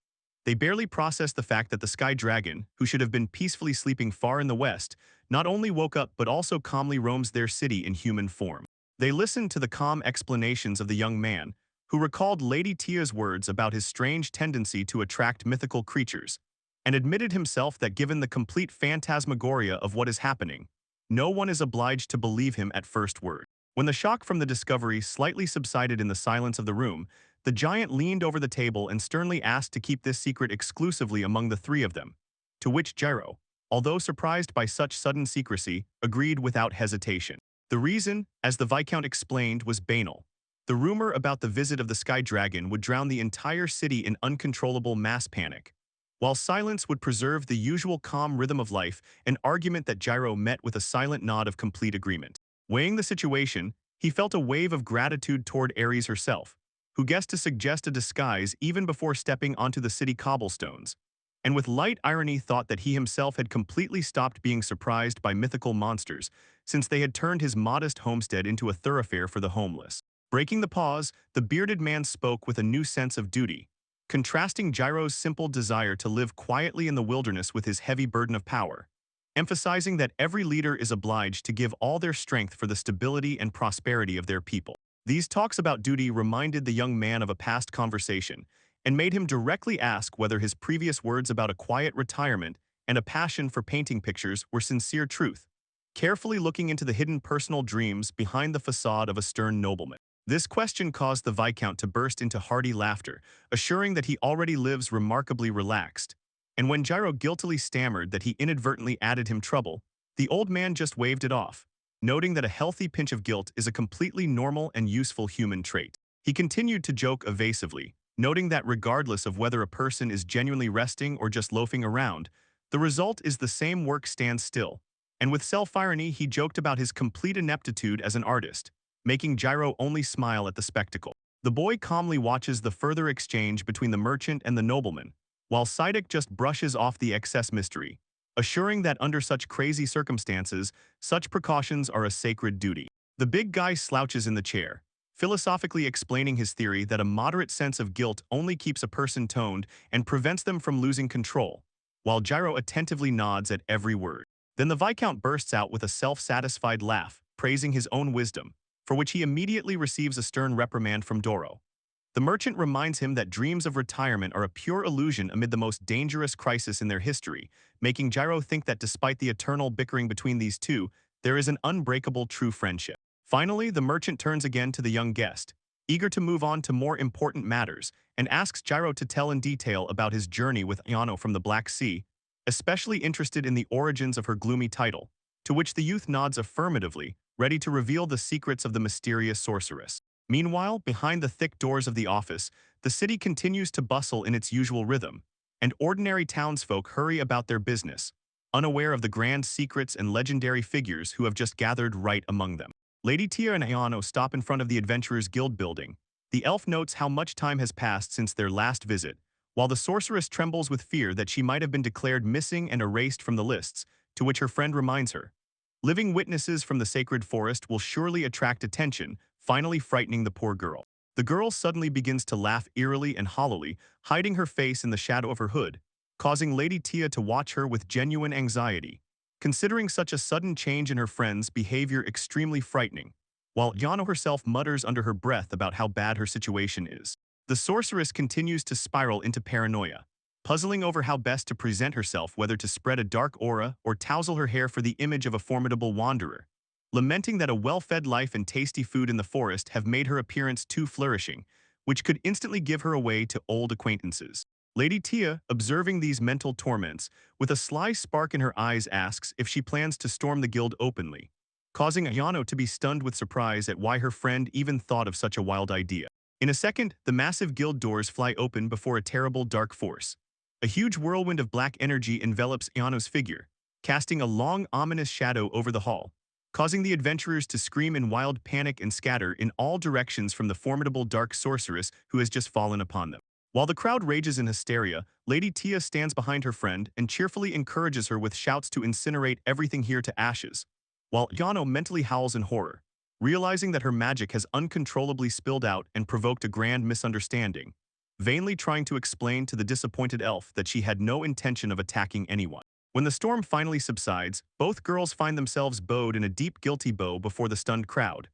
They barely processed the fact that the Sky Dragon, who should have been peacefully sleeping far in the west, not only woke up but also calmly roams their city in human form. They listened to the calm explanations of the young man, who recalled Lady Tia's words about his strange tendency to attract mythical creatures, and admitted himself that given the complete phantasmagoria of what is happening, no one is obliged to believe him at first word. When the shock from the discovery slightly subsided in the silence of the room, the giant leaned over the table and sternly asked to keep this secret exclusively among the three of them, to which Gyro, although surprised by such sudden secrecy, agreed without hesitation. The reason, as the Viscount explained, was banal. The rumor about the visit of the Sky Dragon would drown the entire city in uncontrollable mass panic, while silence would preserve the usual calm rhythm of life, an argument that Gyro met with a silent nod of complete agreement. Weighing the situation, he felt a wave of gratitude toward Ares herself, who guessed to suggest a disguise even before stepping onto the city cobblestones, and with light irony thought that he himself had completely stopped being surprised by mythical monsters since they had turned his modest homestead into a thoroughfare for the homeless. Breaking the pause, the bearded man spoke with a new sense of duty, contrasting Gyro's simple desire to live quietly in the wilderness with his heavy burden of power, emphasizing that every leader is obliged to give all their strength for the stability and prosperity of their people. These talks about duty reminded the young man of a past conversation and made him directly ask whether his previous words about a quiet retirement and a passion for painting pictures were sincere truth, carefully looking into the hidden personal dreams behind the facade of a stern nobleman. This question caused the Viscount to burst into hearty laughter, assuring that he already lives remarkably relaxed. And when Gyro guiltily stammered that he inadvertently added him trouble, the old man just waved it off, noting that a healthy pinch of guilt is a completely normal and useful human trait. He continued to joke evasively, noting that regardless of whether a person is genuinely resting or just loafing around, the result is the same: work stands still. And with self-irony, he joked about his complete ineptitude as an artist, making Gyro only smile at the spectacle. The boy calmly watches the further exchange between the merchant and the nobleman, while Sidek just brushes off the excess mystery, assuring that under such crazy circumstances, such precautions are a sacred duty. The big guy slouches in the chair, philosophically explaining his theory that a moderate sense of guilt only keeps a person toned and prevents them from losing control, while Gyro attentively nods at every word. Then the Viscount bursts out with a self-satisfied laugh, praising his own wisdom, for which he immediately receives a stern reprimand from Doro. The merchant reminds him that dreams of retirement are a pure illusion amid the most dangerous crisis in their history, making Gyro think that despite the eternal bickering between these two, there is an unbreakable true friendship. Finally, the merchant turns again to the young guest, eager to move on to more important matters, and asks Gyro to tell in detail about his journey with Ayano from the Black Sea, especially interested in the origins of her gloomy title, to which the youth nods affirmatively, ready to reveal the secrets of the mysterious sorceress. Meanwhile, behind the thick doors of the office, the city continues to bustle in its usual rhythm, and ordinary townsfolk hurry about their business, unaware of the grand secrets and legendary figures who have just gathered right among them. Lady Tia and Ayano stop in front of the Adventurers Guild building. The elf notes how much time has passed since their last visit, while the sorceress trembles with fear that she might have been declared missing and erased from the lists, to which her friend reminds her. Living witnesses from the sacred forest will surely attract attention, finally frightening the poor girl. The girl suddenly begins to laugh eerily and hollowly, hiding her face in the shadow of her hood, causing Lady Tia to watch her with genuine anxiety, considering such a sudden change in her friend's behavior extremely frightening, while Yano herself mutters under her breath about how bad her situation is. The sorceress continues to spiral into paranoia, puzzling over how best to present herself, whether to spread a dark aura or tousle her hair for the image of a formidable wanderer, lamenting that a well-fed life and tasty food in the forest have made her appearance too flourishing, which could instantly give her away to old acquaintances. Lady Tia, observing these mental torments, with a sly spark in her eyes asks if she plans to storm the guild openly, causing Ayano to be stunned with surprise at why her friend even thought of such a wild idea. In a second, the massive guild doors fly open before a terrible dark force. A huge whirlwind of black energy envelops Ayano's figure, casting a long, ominous shadow over the hall, causing the adventurers to scream in wild panic and scatter in all directions from the formidable dark sorceress who has just fallen upon them. While the crowd rages in hysteria, Lady Tia stands behind her friend and cheerfully encourages her with shouts to incinerate everything here to ashes, while Yano mentally howls in horror, realizing that her magic has uncontrollably spilled out and provoked a grand misunderstanding, vainly trying to explain to the disappointed elf that she had no intention of attacking anyone. When the storm finally subsides, both girls find themselves bowed in a deep guilty bow before the stunned crowd.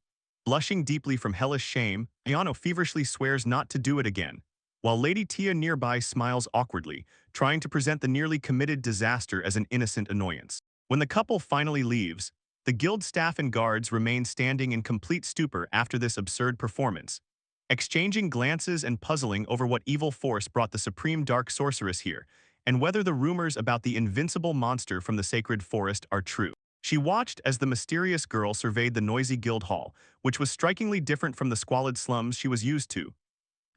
Blushing deeply from hellish shame, Ayano feverishly swears not to do it again, while Lady Tia nearby smiles awkwardly, trying to present the nearly committed disaster as an innocent annoyance. When the couple finally leaves, the guild staff and guards remain standing in complete stupor after this absurd performance, exchanging glances and puzzling over what evil force brought the supreme dark sorceress here, and whether the rumors about the invincible monster from the sacred forest are true. She watched as the mysterious girl surveyed the noisy guild hall, which was strikingly different from the squalid slums she was used to.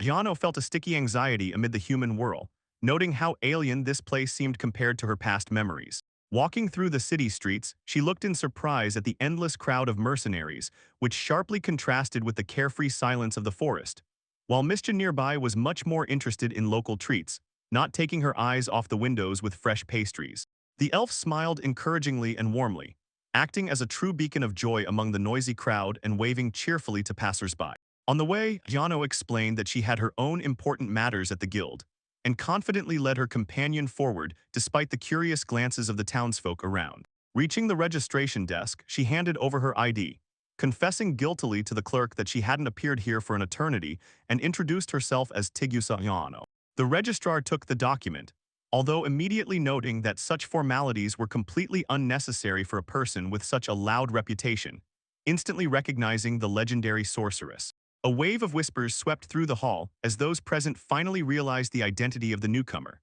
Yano felt a sticky anxiety amid the human whirl, noting how alien this place seemed compared to her past memories. Walking through the city streets, she looked in surprise at the endless crowd of mercenaries, which sharply contrasted with the carefree silence of the forest, while Mischa nearby was much more interested in local treats, not taking her eyes off the windows with fresh pastries. The elf smiled encouragingly and warmly, acting as a true beacon of joy among the noisy crowd and waving cheerfully to passers-by. On the way, Yano explained that she had her own important matters at the guild, and confidently led her companion forward despite the curious glances of the townsfolk around. Reaching the registration desk, she handed over her ID, confessing guiltily to the clerk that she hadn't appeared here for an eternity, and introduced herself as Tigusa Yano. The registrar took the document, although immediately noting that such formalities were completely unnecessary for a person with such a loud reputation, instantly recognizing the legendary sorceress. A wave of whispers swept through the hall as those present finally realized the identity of the newcomer.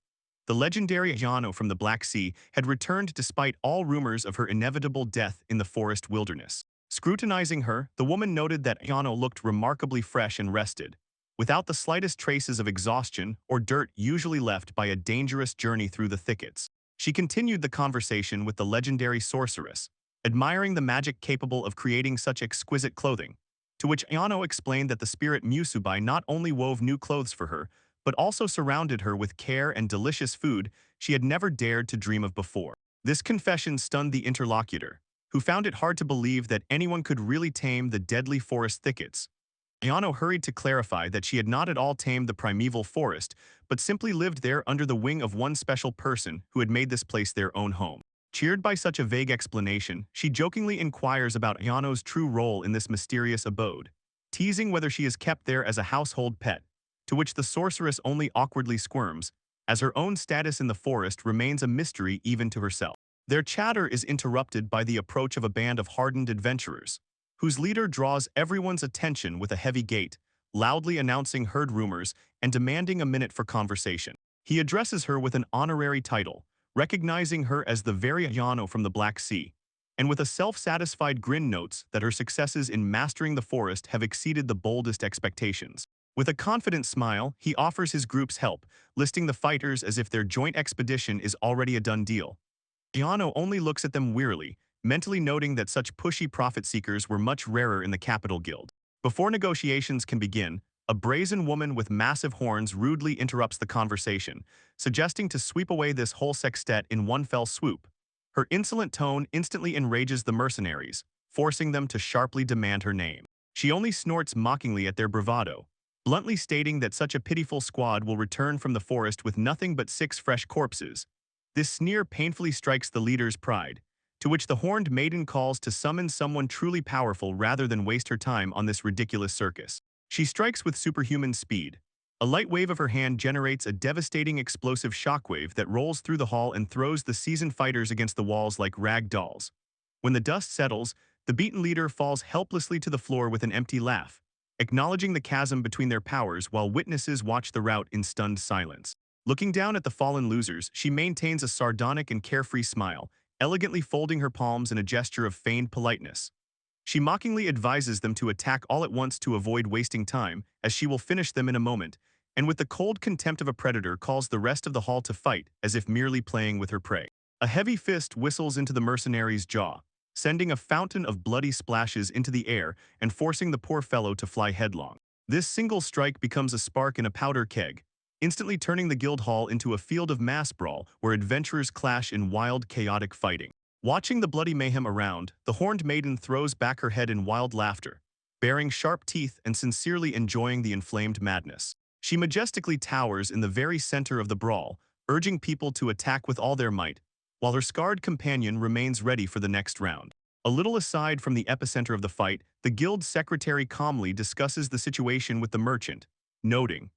The legendary Yano from the Black Sea had returned despite all rumors of her inevitable death in the forest wilderness. Scrutinizing her, the woman noted that Yano looked remarkably fresh and rested, without the slightest traces of exhaustion or dirt usually left by a dangerous journey through the thickets. She continued the conversation with the legendary sorceress, admiring the magic capable of creating such exquisite clothing, to which Yano explained that the spirit Musubai not only wove new clothes for her, but also surrounded her with care and delicious food she had never dared to dream of before. This confession stunned the interlocutor, who found it hard to believe that anyone could really tame the deadly forest thickets. Yano hurried to clarify that she had not at all tamed the primeval forest, but simply lived there under the wing of one special person who had made this place their own home. Cheered by such a vague explanation, she jokingly inquires about Yano's true role in this mysterious abode, teasing whether she is kept there as a household pet, to which the sorceress only awkwardly squirms, as her own status in the forest remains a mystery even to herself. Their chatter is interrupted by the approach of a band of hardened adventurers, whose leader draws everyone's attention with a heavy gait, loudly announcing herd rumors and demanding a minute for conversation. He addresses her with an honorary title, recognizing her as the very Yano from the Black Sea, and with a self-satisfied grin notes that her successes in mastering the forest have exceeded the boldest expectations. With a confident smile, he offers his group's help, listing the fighters as if their joint expedition is already a done deal. Yano only looks at them wearily, mentally noting that such pushy profit-seekers were much rarer in the capital guild. Before negotiations can begin, a brazen woman with massive horns rudely interrupts the conversation, suggesting to sweep away this whole sextet in one fell swoop. Her insolent tone instantly enrages the mercenaries, forcing them to sharply demand her name. She only snorts mockingly at their bravado, bluntly stating that such a pitiful squad will return from the forest with nothing but 6 fresh corpses. This sneer painfully strikes the leader's pride, to which the horned maiden calls to summon someone truly powerful rather than waste her time on this ridiculous circus. She strikes with superhuman speed. A light wave of her hand generates a devastating explosive shockwave that rolls through the hall and throws the seasoned fighters against the walls like rag dolls. When the dust settles, the beaten leader falls helplessly to the floor with an empty laugh, acknowledging the chasm between their powers while witnesses watch the rout in stunned silence. Looking down at the fallen losers, she maintains a sardonic and carefree smile, elegantly folding her palms in a gesture of feigned politeness. She mockingly advises them to attack all at once to avoid wasting time, as she will finish them in a moment, and with the cold contempt of a predator calls the rest of the hall to fight as if merely playing with her prey. A heavy fist whistles into the mercenary's jaw, sending a fountain of bloody splashes into the air and forcing the poor fellow to fly headlong. This single strike becomes a spark in a powder keg, instantly turning the guild hall into a field of mass brawl where adventurers clash in wild, chaotic fighting. Watching the bloody mayhem around, the horned maiden throws back her head in wild laughter, baring sharp teeth and sincerely enjoying the inflamed madness. She majestically towers in the very center of the brawl, urging people to attack with all their might, while her scarred companion remains ready for the next round. A little aside from the epicenter of the fight, the guild secretary calmly discusses the situation with the merchant, noting,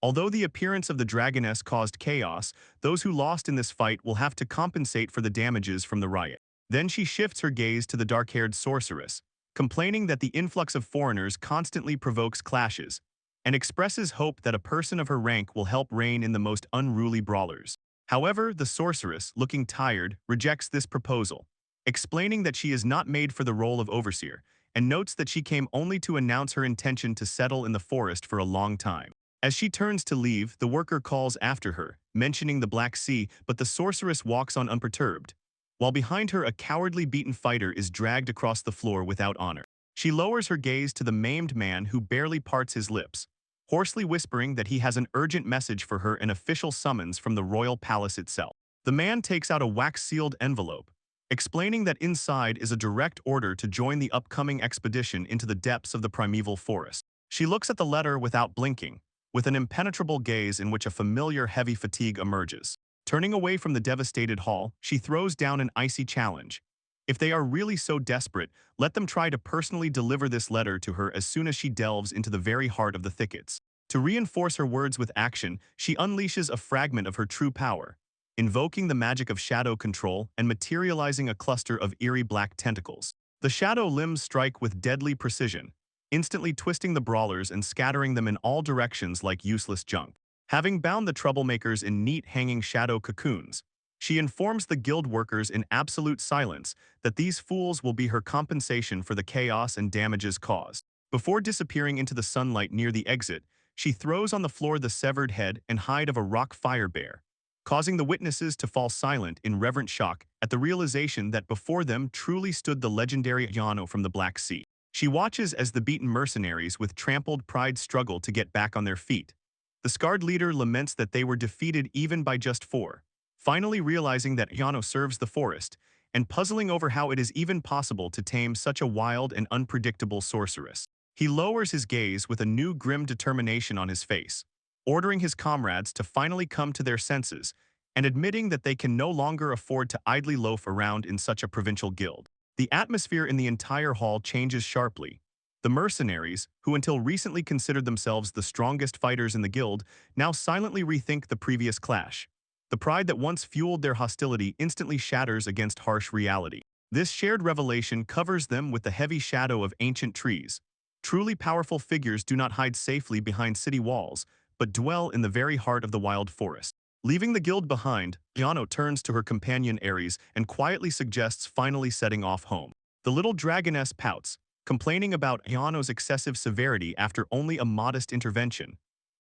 although the appearance of the dragoness caused chaos, those who lost in this fight will have to compensate for the damages from the riot. Then she shifts her gaze to the dark-haired sorceress, complaining that the influx of foreigners constantly provokes clashes, and expresses hope that a person of her rank will help rein in the most unruly brawlers. However, the sorceress, looking tired, rejects this proposal, explaining that she is not made for the role of overseer, and notes that she came only to announce her intention to settle in the forest for a long time. As she turns to leave, the worker calls after her, mentioning the Black Sea, but the sorceress walks on unperturbed, while behind her a cowardly beaten fighter is dragged across the floor without honor. She lowers her gaze to the maimed man who barely parts his lips, hoarsely whispering that he has an urgent message for her, an official summons from the royal palace itself. The man takes out a wax-sealed envelope, explaining that inside is a direct order to join the upcoming expedition into the depths of the primeval forest. She looks at the letter without blinking, with an impenetrable gaze in which a familiar heavy fatigue emerges. Turning away from the devastated hall, she throws down an icy challenge. If they are really so desperate, let them try to personally deliver this letter to her as soon as she delves into the very heart of the thickets. To reinforce her words with action, she unleashes a fragment of her true power, invoking the magic of shadow control and materializing a cluster of eerie black tentacles. The shadow limbs strike with deadly precision, instantly twisting the brawlers and scattering them in all directions like useless junk. Having bound the troublemakers in neat hanging shadow cocoons, she informs the guild workers in absolute silence that these fools will be her compensation for the chaos and damages caused. Before disappearing into the sunlight near the exit, she throws on the floor the severed head and hide of a rock fire bear, causing the witnesses to fall silent in reverent shock at the realization that before them truly stood the legendary Yano from the Black Sea. She watches as the beaten mercenaries with trampled pride struggle to get back on their feet. The scarred leader laments that they were defeated even by just 4, finally realizing that Yano serves the forest, and puzzling over how it is even possible to tame such a wild and unpredictable sorceress. He lowers his gaze with a new grim determination on his face, ordering his comrades to finally come to their senses and admitting that they can no longer afford to idly loaf around in such a provincial guild. The atmosphere in the entire hall changes sharply. The mercenaries, who until recently considered themselves the strongest fighters in the guild, now silently rethink the previous clash. The pride that once fueled their hostility instantly shatters against harsh reality. This shared revelation covers them with the heavy shadow of ancient trees. Truly powerful figures do not hide safely behind city walls, but dwell in the very heart of the wild forest. Leaving the guild behind, Yano turns to her companion Ares and quietly suggests finally setting off home. The little dragoness pouts, complaining about Yano's excessive severity after only a modest intervention.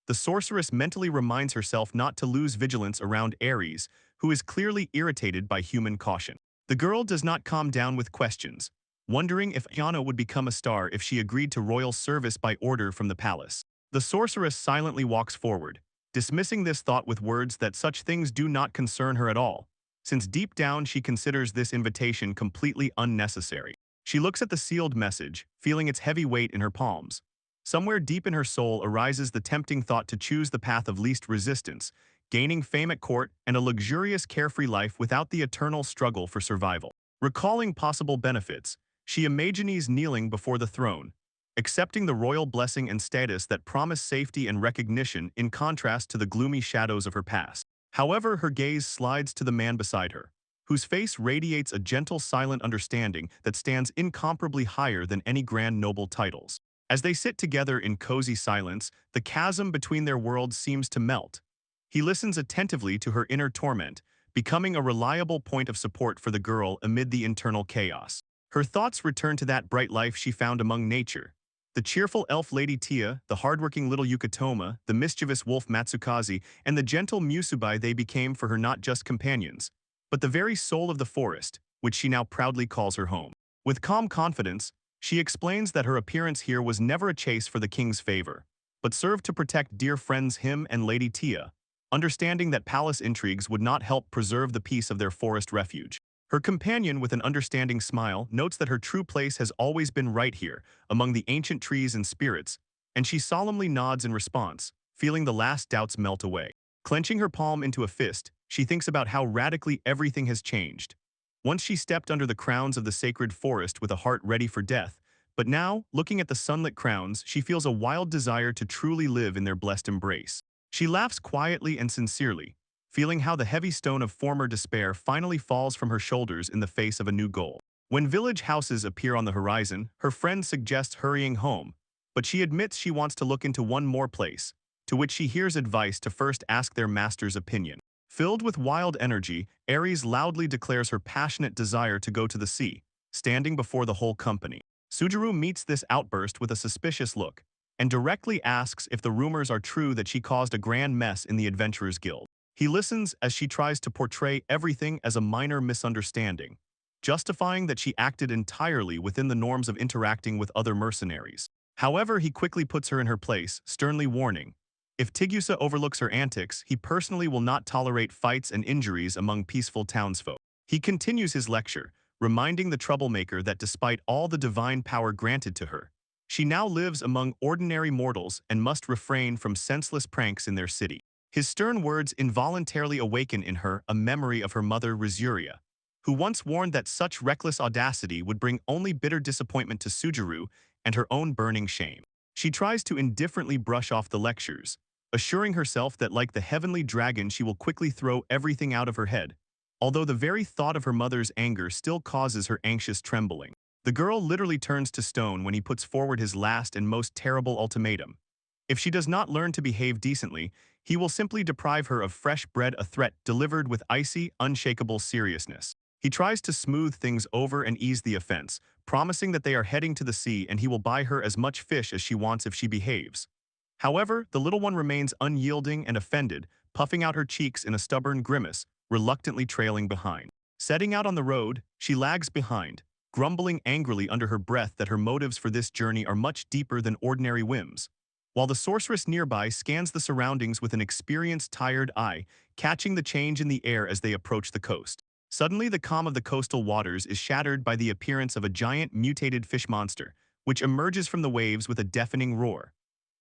The sorceress mentally reminds herself not to lose vigilance around Ares, who is clearly irritated by human caution. The girl does not calm down with questions, wondering if Yano would become a star if she agreed to royal service by order from the palace. The sorceress silently walks forward, dismissing this thought with words that such things do not concern her at all, since deep down she considers this invitation completely unnecessary. She looks at the sealed message, feeling its heavy weight in her palms. Somewhere deep in her soul arises the tempting thought to choose the path of least resistance, gaining fame at court and a luxurious carefree life without the eternal struggle for survival. Recalling possible benefits, she imagines kneeling before the throne, accepting the royal blessing and status that promise safety and recognition in contrast to the gloomy shadows of her past. However, her gaze slides to the man beside her, whose face radiates a gentle silent understanding that stands incomparably higher than any grand noble titles. As they sit together in cozy silence, the chasm between their worlds seems to melt. He listens attentively to her inner torment, becoming a reliable point of support for the girl amid the internal chaos. Her thoughts return to that bright life she found among nature. The cheerful elf Lady Tia, the hardworking little Yukatoma, the mischievous wolf Matsukaze, and the gentle Musubai they became for her not just companions, but the very soul of the forest, which she now proudly calls her home. With calm confidence, she explains that her appearance here was never a chase for the king's favor, but served to protect dear friends him and Lady Tia, understanding that palace intrigues would not help preserve the peace of their forest refuge. Her companion, with an understanding smile, notes that her true place has always been right here, among the ancient trees and spirits, and she solemnly nods in response, feeling the last doubts melt away. Clenching her palm into a fist, she thinks about how radically everything has changed. Once she stepped under the crowns of the sacred forest with a heart ready for death, but now, looking at the sunlit crowns, she feels a wild desire to truly live in their blessed embrace. She laughs quietly and sincerely, feeling how the heavy stone of former despair finally falls from her shoulders in the face of a new goal. When village houses appear on the horizon, her friend suggests hurrying home, but she admits she wants to look into one more place, to which she hears advice to first ask their master's opinion. Filled with wild energy, Ares loudly declares her passionate desire to go to the sea, standing before the whole company. Sujuru meets this outburst with a suspicious look, and directly asks if the rumors are true that she caused a grand mess in the Adventurers Guild. He listens as she tries to portray everything as a minor misunderstanding, justifying that she acted entirely within the norms of interacting with other mercenaries. However, he quickly puts her in her place, sternly warning, if Tigusa overlooks her antics, he personally will not tolerate fights and injuries among peaceful townsfolk. He continues his lecture, reminding the troublemaker that despite all the divine power granted to her, She now lives among ordinary mortals and must refrain from senseless pranks in their city. His stern words involuntarily awaken in her a memory of her mother Rizuria, who once warned that such reckless audacity would bring only bitter disappointment to Sujuru and her own burning shame. She tries to indifferently brush off the lectures, assuring herself that like the heavenly dragon she will quickly throw everything out of her head, although the very thought of her mother's anger still causes her anxious trembling. The girl literally turns to stone when he puts forward his last and most terrible ultimatum. If she does not learn to behave decently, he will simply deprive her of fresh bread, a threat delivered with icy, unshakable seriousness. He tries to smooth things over and ease the offense, promising that they are heading to the sea and he will buy her as much fish as she wants if she behaves. However, the little one remains unyielding and offended, puffing out her cheeks in a stubborn grimace, reluctantly trailing behind. Setting out on the road, she lags behind, grumbling angrily under her breath that her motives for this journey are much deeper than ordinary whims, while the sorceress nearby scans the surroundings with an experienced, tired eye, catching the change in the air as they approach the coast. Suddenly, the calm of the coastal waters is shattered by the appearance of a giant mutated fish monster, which emerges from the waves with a deafening roar.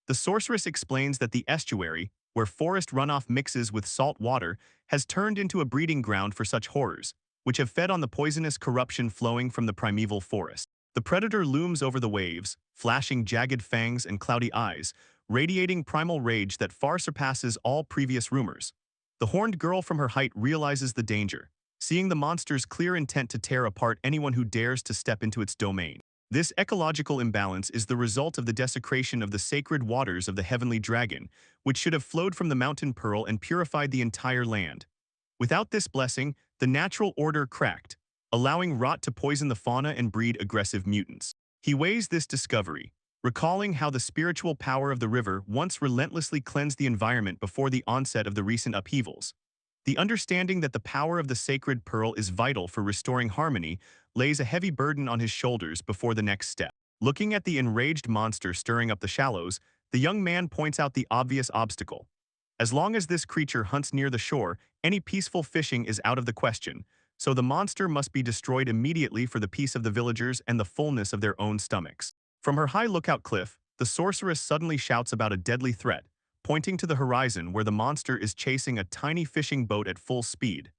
The sorceress explains that the estuary, where forest runoff mixes with salt water, has turned into a breeding ground for such horrors, which have fed on the poisonous corruption flowing from the primeval forest. The predator looms over the waves, flashing jagged fangs and cloudy eyes, radiating primal rage that far surpasses all previous rumors. The horned girl from her height realizes the danger, seeing the monster's clear intent to tear apart anyone who dares to step into its domain. This ecological imbalance is the result of the desecration of the sacred waters of the heavenly dragon, which should have flowed from the mountain pearl and purified the entire land. Without this blessing, the natural order cracked, allowing rot to poison the fauna and breed aggressive mutants. He weighs this discovery, recalling how the spiritual power of the river once relentlessly cleansed the environment before the onset of the recent upheavals. The understanding that the power of the sacred pearl is vital for restoring harmony lays a heavy burden on his shoulders before the next step. Looking at the enraged monster stirring up the shallows, the young man points out the obvious obstacle. As long as this creature hunts near the shore, any peaceful fishing is out of the question, so the monster must be destroyed immediately for the peace of the villagers and the fullness of their own stomachs. From her high lookout cliff, the sorceress suddenly shouts about a deadly threat, pointing to the horizon where the monster is chasing a tiny fishing boat at full speed.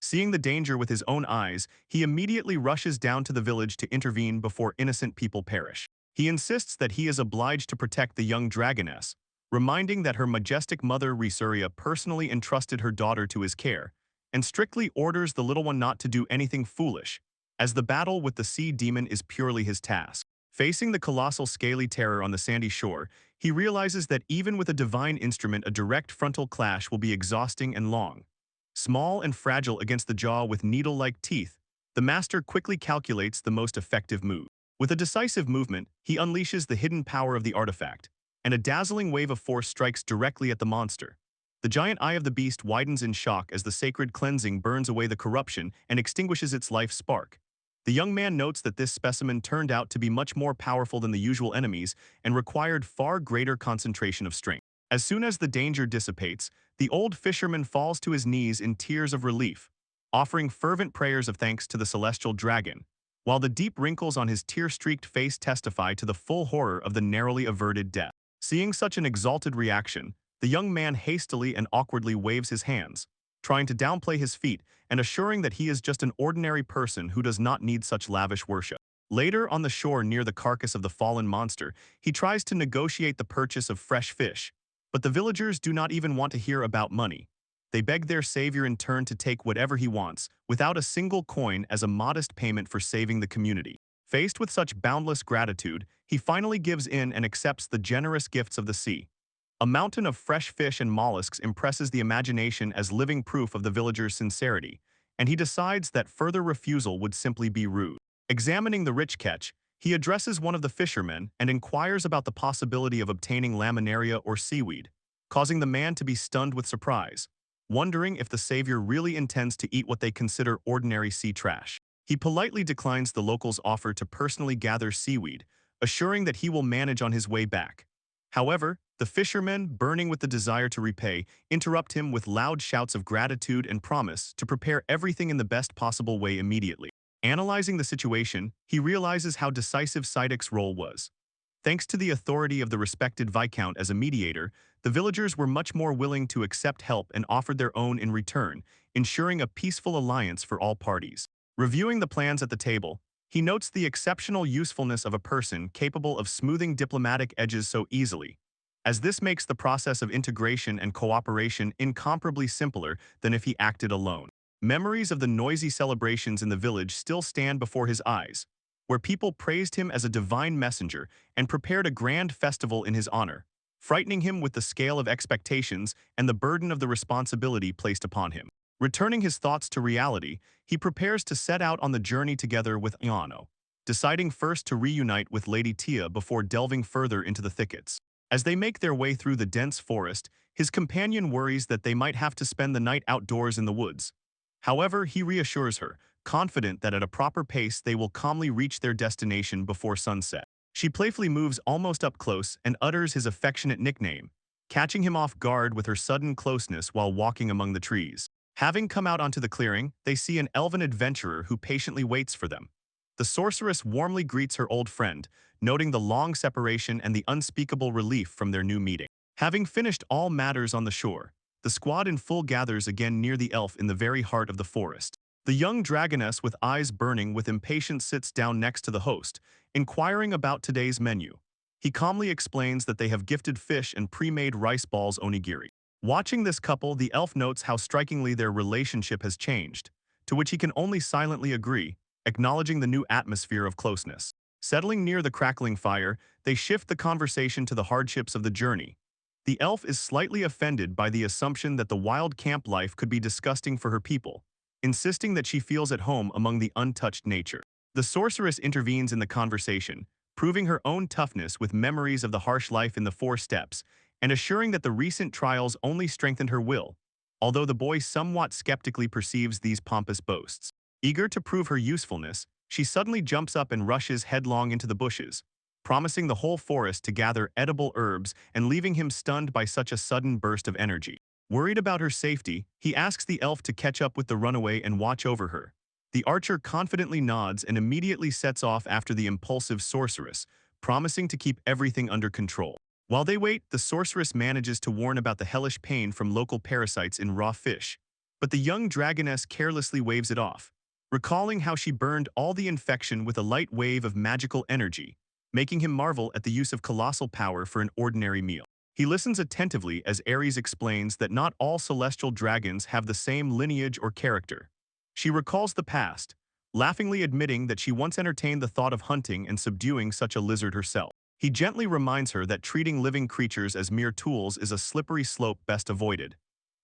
Seeing the danger with his own eyes, he immediately rushes down to the village to intervene before innocent people perish. He insists that he is obliged to protect the young dragoness, reminding that her majestic mother Rizuria personally entrusted her daughter to his care, and strictly orders the little one not to do anything foolish, as the battle with the sea demon is purely his task. Facing the colossal scaly terror on the sandy shore, he realizes that even with a divine instrument, a direct frontal clash will be exhausting and long. Small and fragile against the jaw with needle-like teeth, the master quickly calculates the most effective move. With a decisive movement, he unleashes the hidden power of the artifact, and a dazzling wave of force strikes directly at the monster. The giant eye of the beast widens in shock as the sacred cleansing burns away the corruption and extinguishes its life spark. The young man notes that this specimen turned out to be much more powerful than the usual enemies and required far greater concentration of strength. As soon as the danger dissipates, the old fisherman falls to his knees in tears of relief, offering fervent prayers of thanks to the celestial dragon, while the deep wrinkles on his tear-streaked face testify to the full horror of the narrowly averted death. Seeing such an exalted reaction, the young man hastily and awkwardly waves his hands, trying to downplay his feat and assuring that he is just an ordinary person who does not need such lavish worship. Later, on the shore near the carcass of the fallen monster, he tries to negotiate the purchase of fresh fish, but the villagers do not even want to hear about money. They beg their savior in turn to take whatever he wants, without a single coin, as a modest payment for saving the community. Faced with such boundless gratitude, he finally gives in and accepts the generous gifts of the sea. A mountain of fresh fish and mollusks impresses the imagination as living proof of the villagers' sincerity, and he decides that further refusal would simply be rude. Examining the rich catch, he addresses one of the fishermen and inquires about the possibility of obtaining laminaria or seaweed, causing the man to be stunned with surprise, wondering if the savior really intends to eat what they consider ordinary sea trash. He politely declines the locals' offer to personally gather seaweed, assuring that he will manage on his way back. However, the fishermen, burning with the desire to repay, interrupt him with loud shouts of gratitude and promise to prepare everything in the best possible way immediately. Analyzing the situation, he realizes how decisive Sidek's role was. Thanks to the authority of the respected Viscount as a mediator, the villagers were much more willing to accept help and offered their own in return, ensuring a peaceful alliance for all parties. Reviewing the plans at the table, he notes the exceptional usefulness of a person capable of smoothing diplomatic edges so easily, as this makes the process of integration and cooperation incomparably simpler than if he acted alone. Memories of the noisy celebrations in the village still stand before his eyes, where people praised him as a divine messenger and prepared a grand festival in his honor, frightening him with the scale of expectations and the burden of the responsibility placed upon him. Returning his thoughts to reality, he prepares to set out on the journey together with Iano, deciding first to reunite with Lady Tia before delving further into the thickets. As they make their way through the dense forest, his companion worries that they might have to spend the night outdoors in the woods. However, he reassures her, confident that at a proper pace they will calmly reach their destination before sunset. She playfully moves almost up close and utters his affectionate nickname, catching him off guard with her sudden closeness while walking among the trees. Having come out onto the clearing, they see an elven adventurer who patiently waits for them. The sorceress warmly greets her old friend, noting the long separation and the unspeakable relief from their new meeting. Having finished all matters on the shore, the squad in full gathers again near the elf in the very heart of the forest. The young dragoness with eyes burning with impatience sits down next to the host, inquiring about today's menu. He calmly explains that they have gifted fish and pre-made rice balls onigiri. Watching this couple, the elf notes how strikingly their relationship has changed, to which he can only silently agree, acknowledging the new atmosphere of closeness. Settling near the crackling fire, they shift the conversation to the hardships of the journey. The elf is slightly offended by the assumption that the wild camp life could be disgusting for her people, insisting that she feels at home among the untouched nature. The sorceress intervenes in the conversation, proving her own toughness with memories of the harsh life in the Four Steps, and assuring that the recent trials only strengthened her will, although the boy somewhat skeptically perceives these pompous boasts. Eager to prove her usefulness, she suddenly jumps up and rushes headlong into the bushes, promising the whole forest to gather edible herbs and leaving him stunned by such a sudden burst of energy. Worried about her safety, he asks the elf to catch up with the runaway and watch over her. The archer confidently nods and immediately sets off after the impulsive sorceress, promising to keep everything under control. While they wait, the sorceress manages to warn about the hellish pain from local parasites in raw fish, but the young dragoness carelessly waves it off, recalling how she burned all the infection with a light wave of magical energy, making him marvel at the use of colossal power for an ordinary meal. He listens attentively as Ares explains that not all celestial dragons have the same lineage or character. She recalls the past, laughingly admitting that she once entertained the thought of hunting and subduing such a lizard herself. He gently reminds her that treating living creatures as mere tools is a slippery slope best avoided.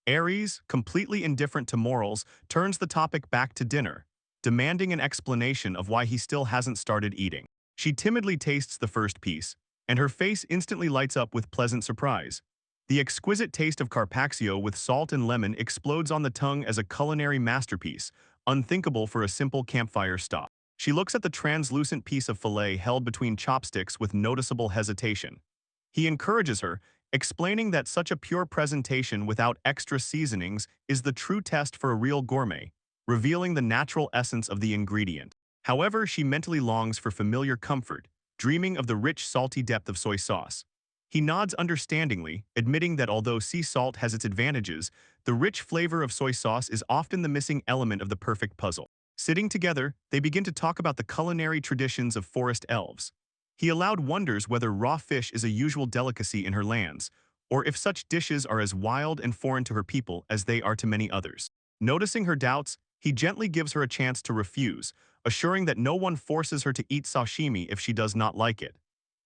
Ares, completely indifferent to morals, turns the topic back to dinner, demanding an explanation of why he still hasn't started eating. She timidly tastes the first piece, and her face instantly lights up with pleasant surprise. The exquisite taste of carpaccio with salt and lemon explodes on the tongue as a culinary masterpiece, unthinkable for a simple campfire stop. She looks at the translucent piece of fillet held between chopsticks with noticeable hesitation. He encourages her, explaining that such a pure presentation without extra seasonings is the true test for a real gourmet, revealing the natural essence of the ingredient. However, she mentally longs for familiar comfort, dreaming of the rich, salty depth of soy sauce. He nods understandingly, admitting that although sea salt has its advantages, the rich flavor of soy sauce is often the missing element of the perfect puzzle. Sitting together, they begin to talk about the culinary traditions of forest elves. He aloud wonders whether raw fish is a usual delicacy in her lands, or if such dishes are as wild and foreign to her people as they are to many others. Noticing her doubts, he gently gives her a chance to refuse, assuring that no one forces her to eat sashimi if she does not like it.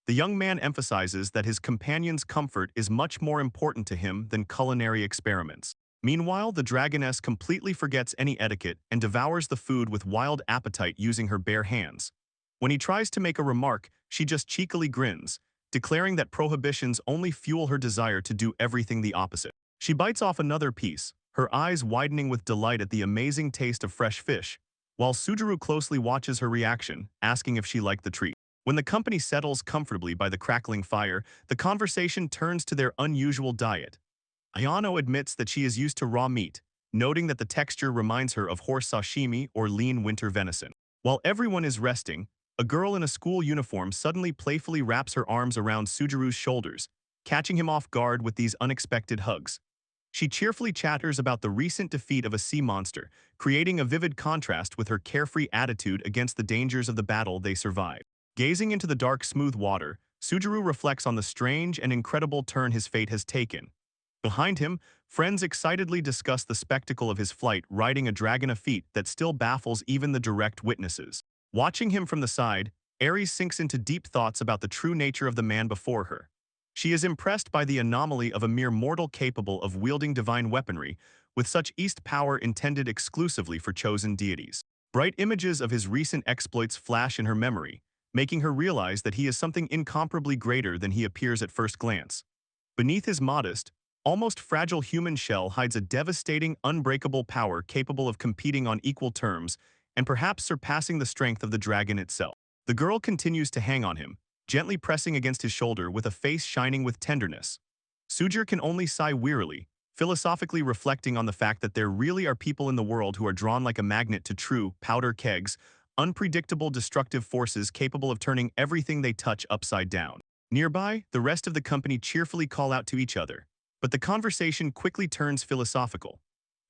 The young man emphasizes that his companion's comfort is much more important to him than culinary experiments. Meanwhile, the dragoness completely forgets any etiquette and devours the food with wild appetite using her bare hands. When he tries to make a remark, she just cheekily grins, declaring that prohibitions only fuel her desire to do everything the opposite. She bites off another piece, her eyes widening with delight at the amazing taste of fresh fish, while Sujuru closely watches her reaction, asking if she liked the treat. When the company settles comfortably by the crackling fire, the conversation turns to their unusual diet. Ayano admits that she is used to raw meat, noting that the texture reminds her of horse sashimi or lean winter venison. While everyone is resting, a girl in a school uniform suddenly playfully wraps her arms around Sujiru's shoulders, catching him off guard with these unexpected hugs. She cheerfully chatters about the recent defeat of a sea monster, creating a vivid contrast with her carefree attitude against the dangers of the battle they survived. Gazing into the dark, smooth water, Sujiru reflects on the strange and incredible turn his fate has taken. Behind him, friends excitedly discuss the spectacle of his flight riding a dragon, a feat that still baffles even the direct witnesses. Watching him from the side, Aries sinks into deep thoughts about the true nature of the man before her. She is impressed by the anomaly of a mere mortal capable of wielding divine weaponry, with such east power intended exclusively for chosen deities. Bright images of his recent exploits flash in her memory, making her realize that he is something incomparably greater than he appears at first glance. Beneath his modest, almost fragile human shell hides a devastating, unbreakable power capable of competing on equal terms and perhaps surpassing the strength of the dragon itself. The girl continues to hang on him, gently pressing against his shoulder with a face shining with tenderness. Sujir can only sigh wearily, philosophically reflecting on the fact that there really are people in the world who are drawn like a magnet to true powder kegs, unpredictable destructive forces capable of turning everything they touch upside down. Nearby, the rest of the company cheerfully call out to each other, but the conversation quickly turns philosophical.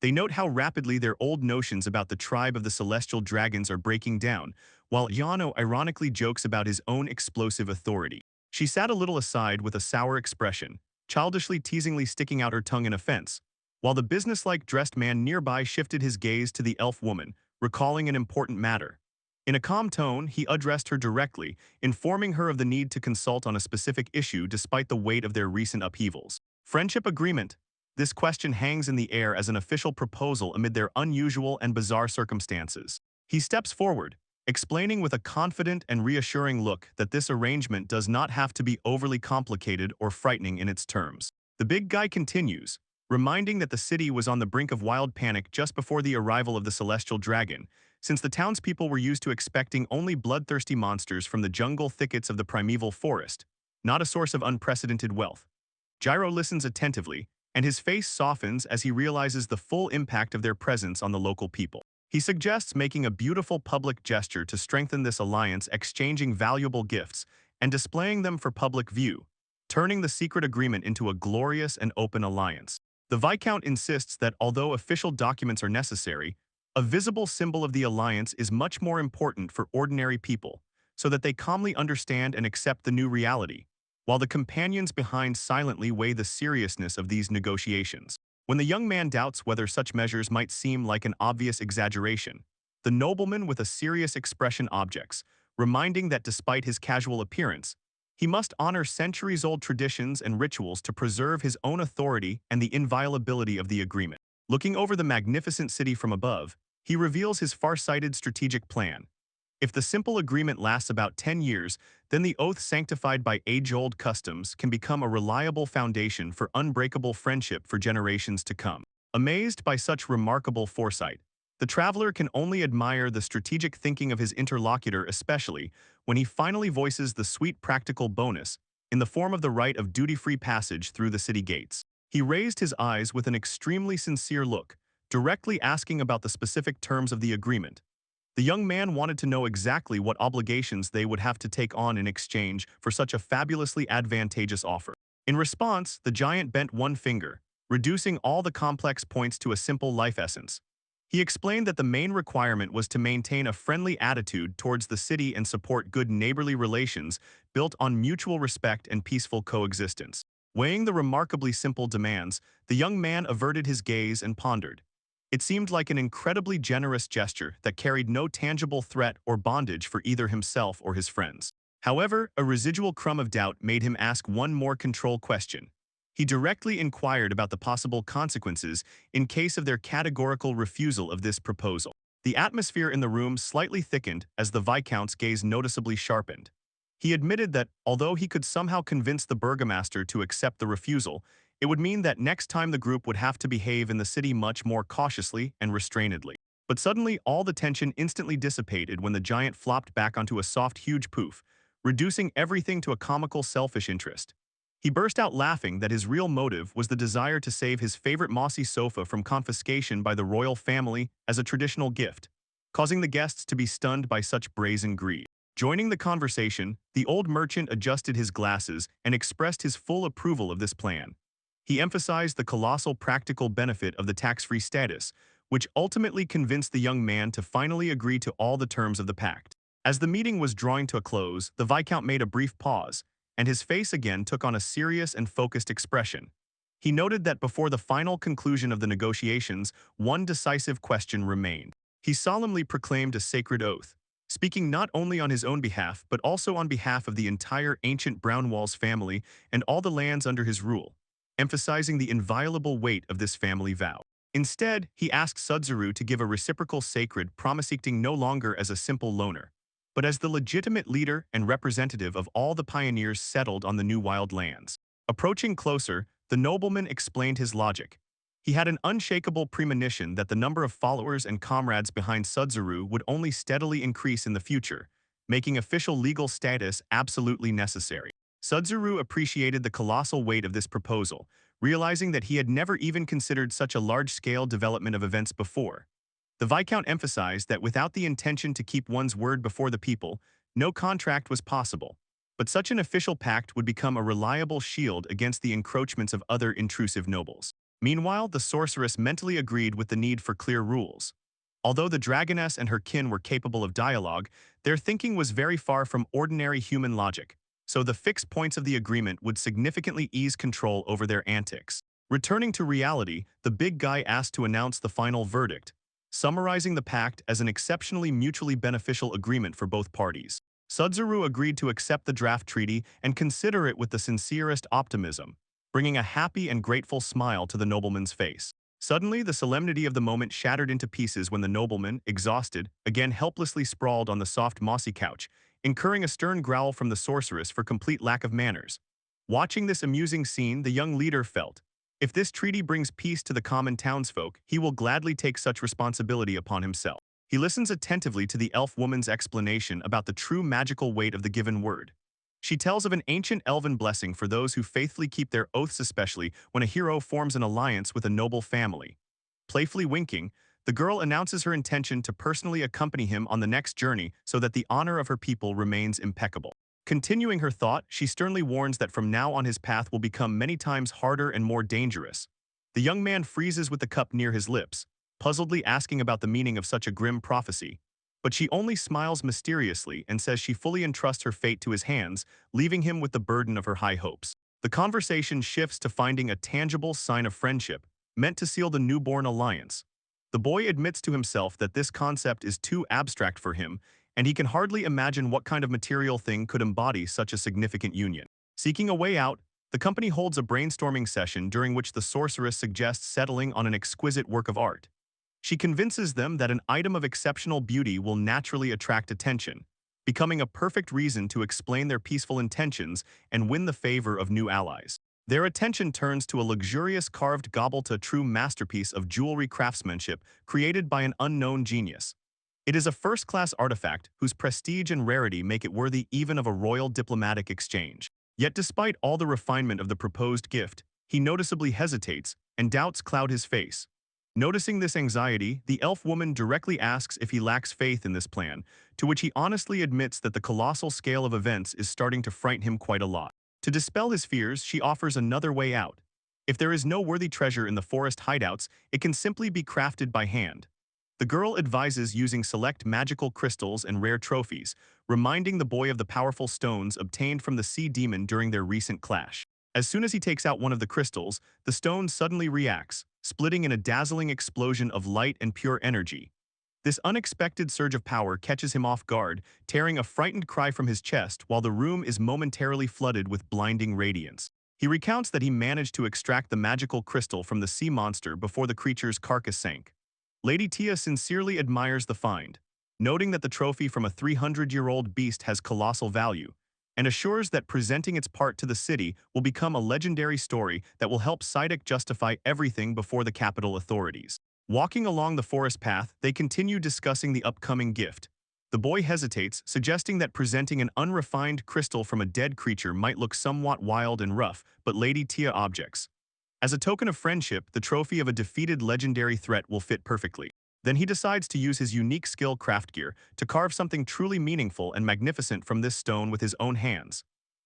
They note how rapidly their old notions about the tribe of the celestial dragons are breaking down, while Yano ironically jokes about his own explosive authority. She sat a little aside with a sour expression, childishly teasingly sticking out her tongue in offense, while the businesslike dressed man nearby shifted his gaze to the elf woman, recalling an important matter. In a calm tone, he addressed her directly, informing her of the need to consult on a specific issue despite the weight of their recent upheavals. Friendship agreement. This question hangs in the air as an official proposal amid their unusual and bizarre circumstances. He steps forward, explaining with a confident and reassuring look that this arrangement does not have to be overly complicated or frightening in its terms. The big guy continues, reminding that the city was on the brink of wild panic just before the arrival of the celestial dragon, since the townspeople were used to expecting only bloodthirsty monsters from the jungle thickets of the primeval forest, not a source of unprecedented wealth. Gyro listens attentively, and his face softens as he realizes the full impact of their presence on the local people. He suggests making a beautiful public gesture to strengthen this alliance, exchanging valuable gifts and displaying them for public view, turning the secret agreement into a glorious and open alliance. The Viscount insists that although official documents are necessary, a visible symbol of the alliance is much more important for ordinary people, so that they calmly understand and accept the new reality, while the companions behind silently weigh the seriousness of these negotiations. When the young man doubts whether such measures might seem like an obvious exaggeration, the nobleman with a serious expression objects, reminding that despite his casual appearance, he must honor centuries-old traditions and rituals to preserve his own authority and the inviolability of the agreement. Looking over the magnificent city from above, he reveals his far-sighted strategic plan. If the simple agreement lasts about 10 years, then the oath sanctified by age-old customs can become a reliable foundation for unbreakable friendship for generations to come. Amazed by such remarkable foresight, the traveler can only admire the strategic thinking of his interlocutor, especially when he finally voices the sweet practical bonus in the form of the right of duty-free passage through the city gates. He raised his eyes with an extremely sincere look, directly asking about the specific terms of the agreement. The young man wanted to know exactly what obligations they would have to take on in exchange for such a fabulously advantageous offer. In response, the giant bent one finger, reducing all the complex points to a simple life essence. He explained that the main requirement was to maintain a friendly attitude towards the city and support good neighborly relations built on mutual respect and peaceful coexistence. Weighing the remarkably simple demands, the young man averted his gaze and pondered. It seemed like an incredibly generous gesture that carried no tangible threat or bondage for either himself or his friends. However, a residual crumb of doubt made him ask one more control question. He directly inquired about the possible consequences in case of their categorical refusal of this proposal. The atmosphere in the room slightly thickened as the Viscount's gaze noticeably sharpened. He admitted that, although he could somehow convince the burgomaster to accept the refusal, it would mean that next time the group would have to behave in the city much more cautiously and restrainedly. But suddenly, all the tension instantly dissipated when the giant flopped back onto a soft, huge poof, reducing everything to a comical, selfish interest. He burst out laughing that his real motive was the desire to save his favorite mossy sofa from confiscation by the royal family as a traditional gift, causing the guests to be stunned by such brazen greed. Joining the conversation, the old merchant adjusted his glasses and expressed his full approval of this plan. He emphasized the colossal practical benefit of the tax-free status, which ultimately convinced the young man to finally agree to all the terms of the pact. As the meeting was drawing to a close, the Viscount made a brief pause, and his face again took on a serious and focused expression. He noted that before the final conclusion of the negotiations, one decisive question remained. He solemnly proclaimed a sacred oath, speaking not only on his own behalf but also on behalf of the entire ancient Brownwalls family and all the lands under his rule, emphasizing the inviolable weight of this family vow. Instead, he asked Sudzuru to give a reciprocal sacred promise, acting no longer as a simple loner, but as the legitimate leader and representative of all the pioneers settled on the new wild lands. Approaching closer, the nobleman explained his logic. He had an unshakable premonition that the number of followers and comrades behind Sudzuru would only steadily increase in the future, making official legal status absolutely necessary. Sudzuru appreciated the colossal weight of this proposal, realizing that he had never even considered such a large-scale development of events before. The Viscount emphasized that without the intention to keep one's word before the people, no contract was possible, but such an official pact would become a reliable shield against the encroachments of other intrusive nobles. Meanwhile, the sorceress mentally agreed with the need for clear rules. Although the dragoness and her kin were capable of dialogue, their thinking was very far from ordinary human logic, so the fixed points of the agreement would significantly ease control over their antics. Returning to reality, the big guy asked to announce the final verdict, summarizing the pact as an exceptionally mutually beneficial agreement for both parties. Sudzuru agreed to accept the draft treaty and consider it with the sincerest optimism, bringing a happy and grateful smile to the nobleman's face. Suddenly, the solemnity of the moment shattered into pieces when the nobleman, exhausted, again helplessly sprawled on the soft mossy couch, incurring a stern growl from the sorceress for complete lack of manners. Watching this amusing scene, the young leader felt, if this treaty brings peace to the common townsfolk, he will gladly take such responsibility upon himself. He listens attentively to the elf woman's explanation about the true magical weight of the given word. She tells of an ancient elven blessing for those who faithfully keep their oaths, especially when a hero forms an alliance with a noble family. Playfully winking, the girl announces her intention to personally accompany him on the next journey so that the honor of her people remains impeccable. Continuing her thought, she sternly warns that from now on his path will become many times harder and more dangerous. The young man freezes with the cup near his lips, puzzledly asking about the meaning of such a grim prophecy. But she only smiles mysteriously and says she fully entrusts her fate to his hands, leaving him with the burden of her high hopes. The conversation shifts to finding a tangible sign of friendship, meant to seal the newborn alliance. The boy admits to himself that this concept is too abstract for him, and he can hardly imagine what kind of material thing could embody such a significant union. Seeking a way out, the company holds a brainstorming session during which the sorceress suggests settling on an exquisite work of art. She convinces them that an item of exceptional beauty will naturally attract attention, becoming a perfect reason to explain their peaceful intentions and win the favor of new allies. Their attention turns to a luxurious carved goblet, a true masterpiece of jewelry craftsmanship created by an unknown genius. It is a first-class artifact whose prestige and rarity make it worthy even of a royal diplomatic exchange. Yet despite all the refinement of the proposed gift, he noticeably hesitates, and doubts cloud his face. Noticing this anxiety, the elf woman directly asks if he lacks faith in this plan, to which he honestly admits that the colossal scale of events is starting to frighten him quite a lot. To dispel his fears, she offers another way out. If there is no worthy treasure in the forest hideouts, it can simply be crafted by hand. The girl advises using select magical crystals and rare trophies, reminding the boy of the powerful stones obtained from the sea demon during their recent clash. As soon as he takes out one of the crystals, the stone suddenly reacts, splitting in a dazzling explosion of light and pure energy. This unexpected surge of power catches him off guard, tearing a frightened cry from his chest while the room is momentarily flooded with blinding radiance. He recounts that he managed to extract the magical crystal from the sea monster before the creature's carcass sank. Lady Tia sincerely admires the find, noting that the trophy from a 300-year-old beast has colossal value, and assures that presenting its part to the city will become a legendary story that will help Sidek justify everything before the capital authorities. Walking along the forest path, they continue discussing the upcoming gift. The boy hesitates, suggesting that presenting an unrefined crystal from a dead creature might look somewhat wild and rough, but Lady Tia objects. As a token of friendship, the trophy of a defeated legendary threat will fit perfectly. Then he decides to use his unique skill craft gear to carve something truly meaningful and magnificent from this stone with his own hands.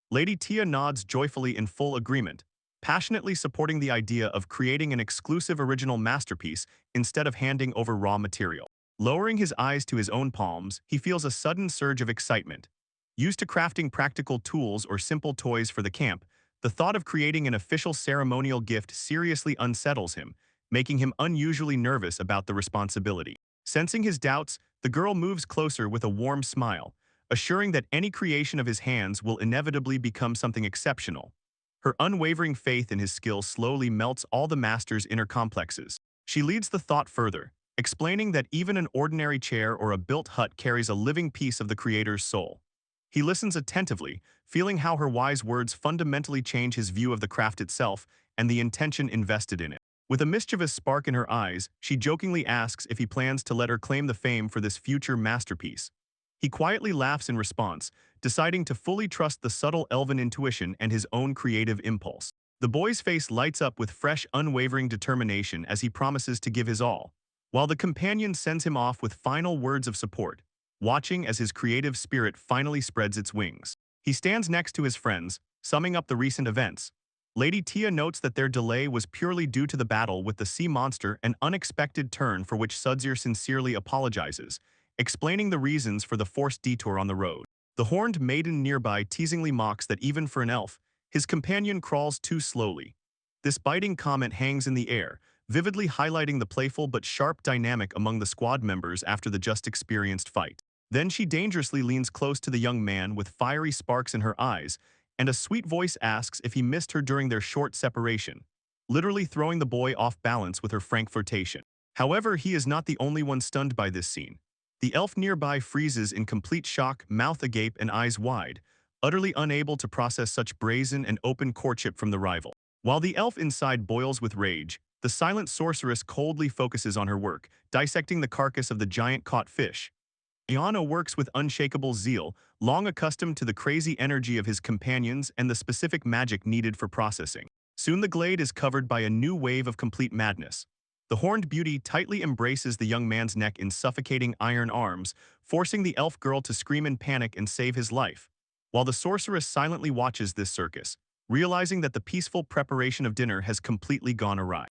Lady Tia nods joyfully in full agreement, passionately supporting the idea of creating an exclusive original masterpiece instead of handing over raw material. Lowering his eyes to his own palms, he feels a sudden surge of excitement. Used to crafting practical tools or simple toys for the camp, the thought of creating an official ceremonial gift seriously unsettles him, making him unusually nervous about the responsibility. Sensing his doubts, the girl moves closer with a warm smile, assuring that any creation of his hands will inevitably become something exceptional. Her unwavering faith in his skill slowly melts all the master's inner complexes. She leads the thought further, explaining that even an ordinary chair or a built hut carries a living piece of the creator's soul. He listens attentively, feeling how her wise words fundamentally change his view of the craft itself and the intention invested in it. With a mischievous spark in her eyes, she jokingly asks if he plans to let her claim the fame for this future masterpiece. He quietly laughs in response, deciding to fully trust the subtle elven intuition and his own creative impulse. The boy's face lights up with fresh, unwavering determination as he promises to give his all, while the companion sends him off with final words of support, watching as his creative spirit finally spreads its wings. He stands next to his friends, summing up the recent events. Lady Tia notes that their delay was purely due to the battle with the sea monster, an unexpected turn for which Sudzir sincerely apologizes, explaining the reasons for the forced detour on the road. The horned maiden nearby teasingly mocks that even for an elf, his companion crawls too slowly. This biting comment hangs in the air, vividly highlighting the playful but sharp dynamic among the squad members after the just-experienced fight. Then she dangerously leans close to the young man with fiery sparks in her eyes, and a sweet voice asks if he missed her during their short separation, literally throwing the boy off balance with her frank flirtation. However, he is not the only one stunned by this scene. The elf nearby freezes in complete shock, mouth agape and eyes wide, utterly unable to process such brazen and open courtship from the rival. While the elf inside boils with rage, the silent sorceress coldly focuses on her work, dissecting the carcass of the giant caught fish. Iano works with unshakable zeal, long accustomed to the crazy energy of his companions and the specific magic needed for processing. Soon the glade is covered by a new wave of complete madness. The horned beauty tightly embraces the young man's neck in suffocating iron arms, forcing the elf girl to scream in panic and save his life, while the sorceress silently watches this circus, realizing that the peaceful preparation of dinner has completely gone awry.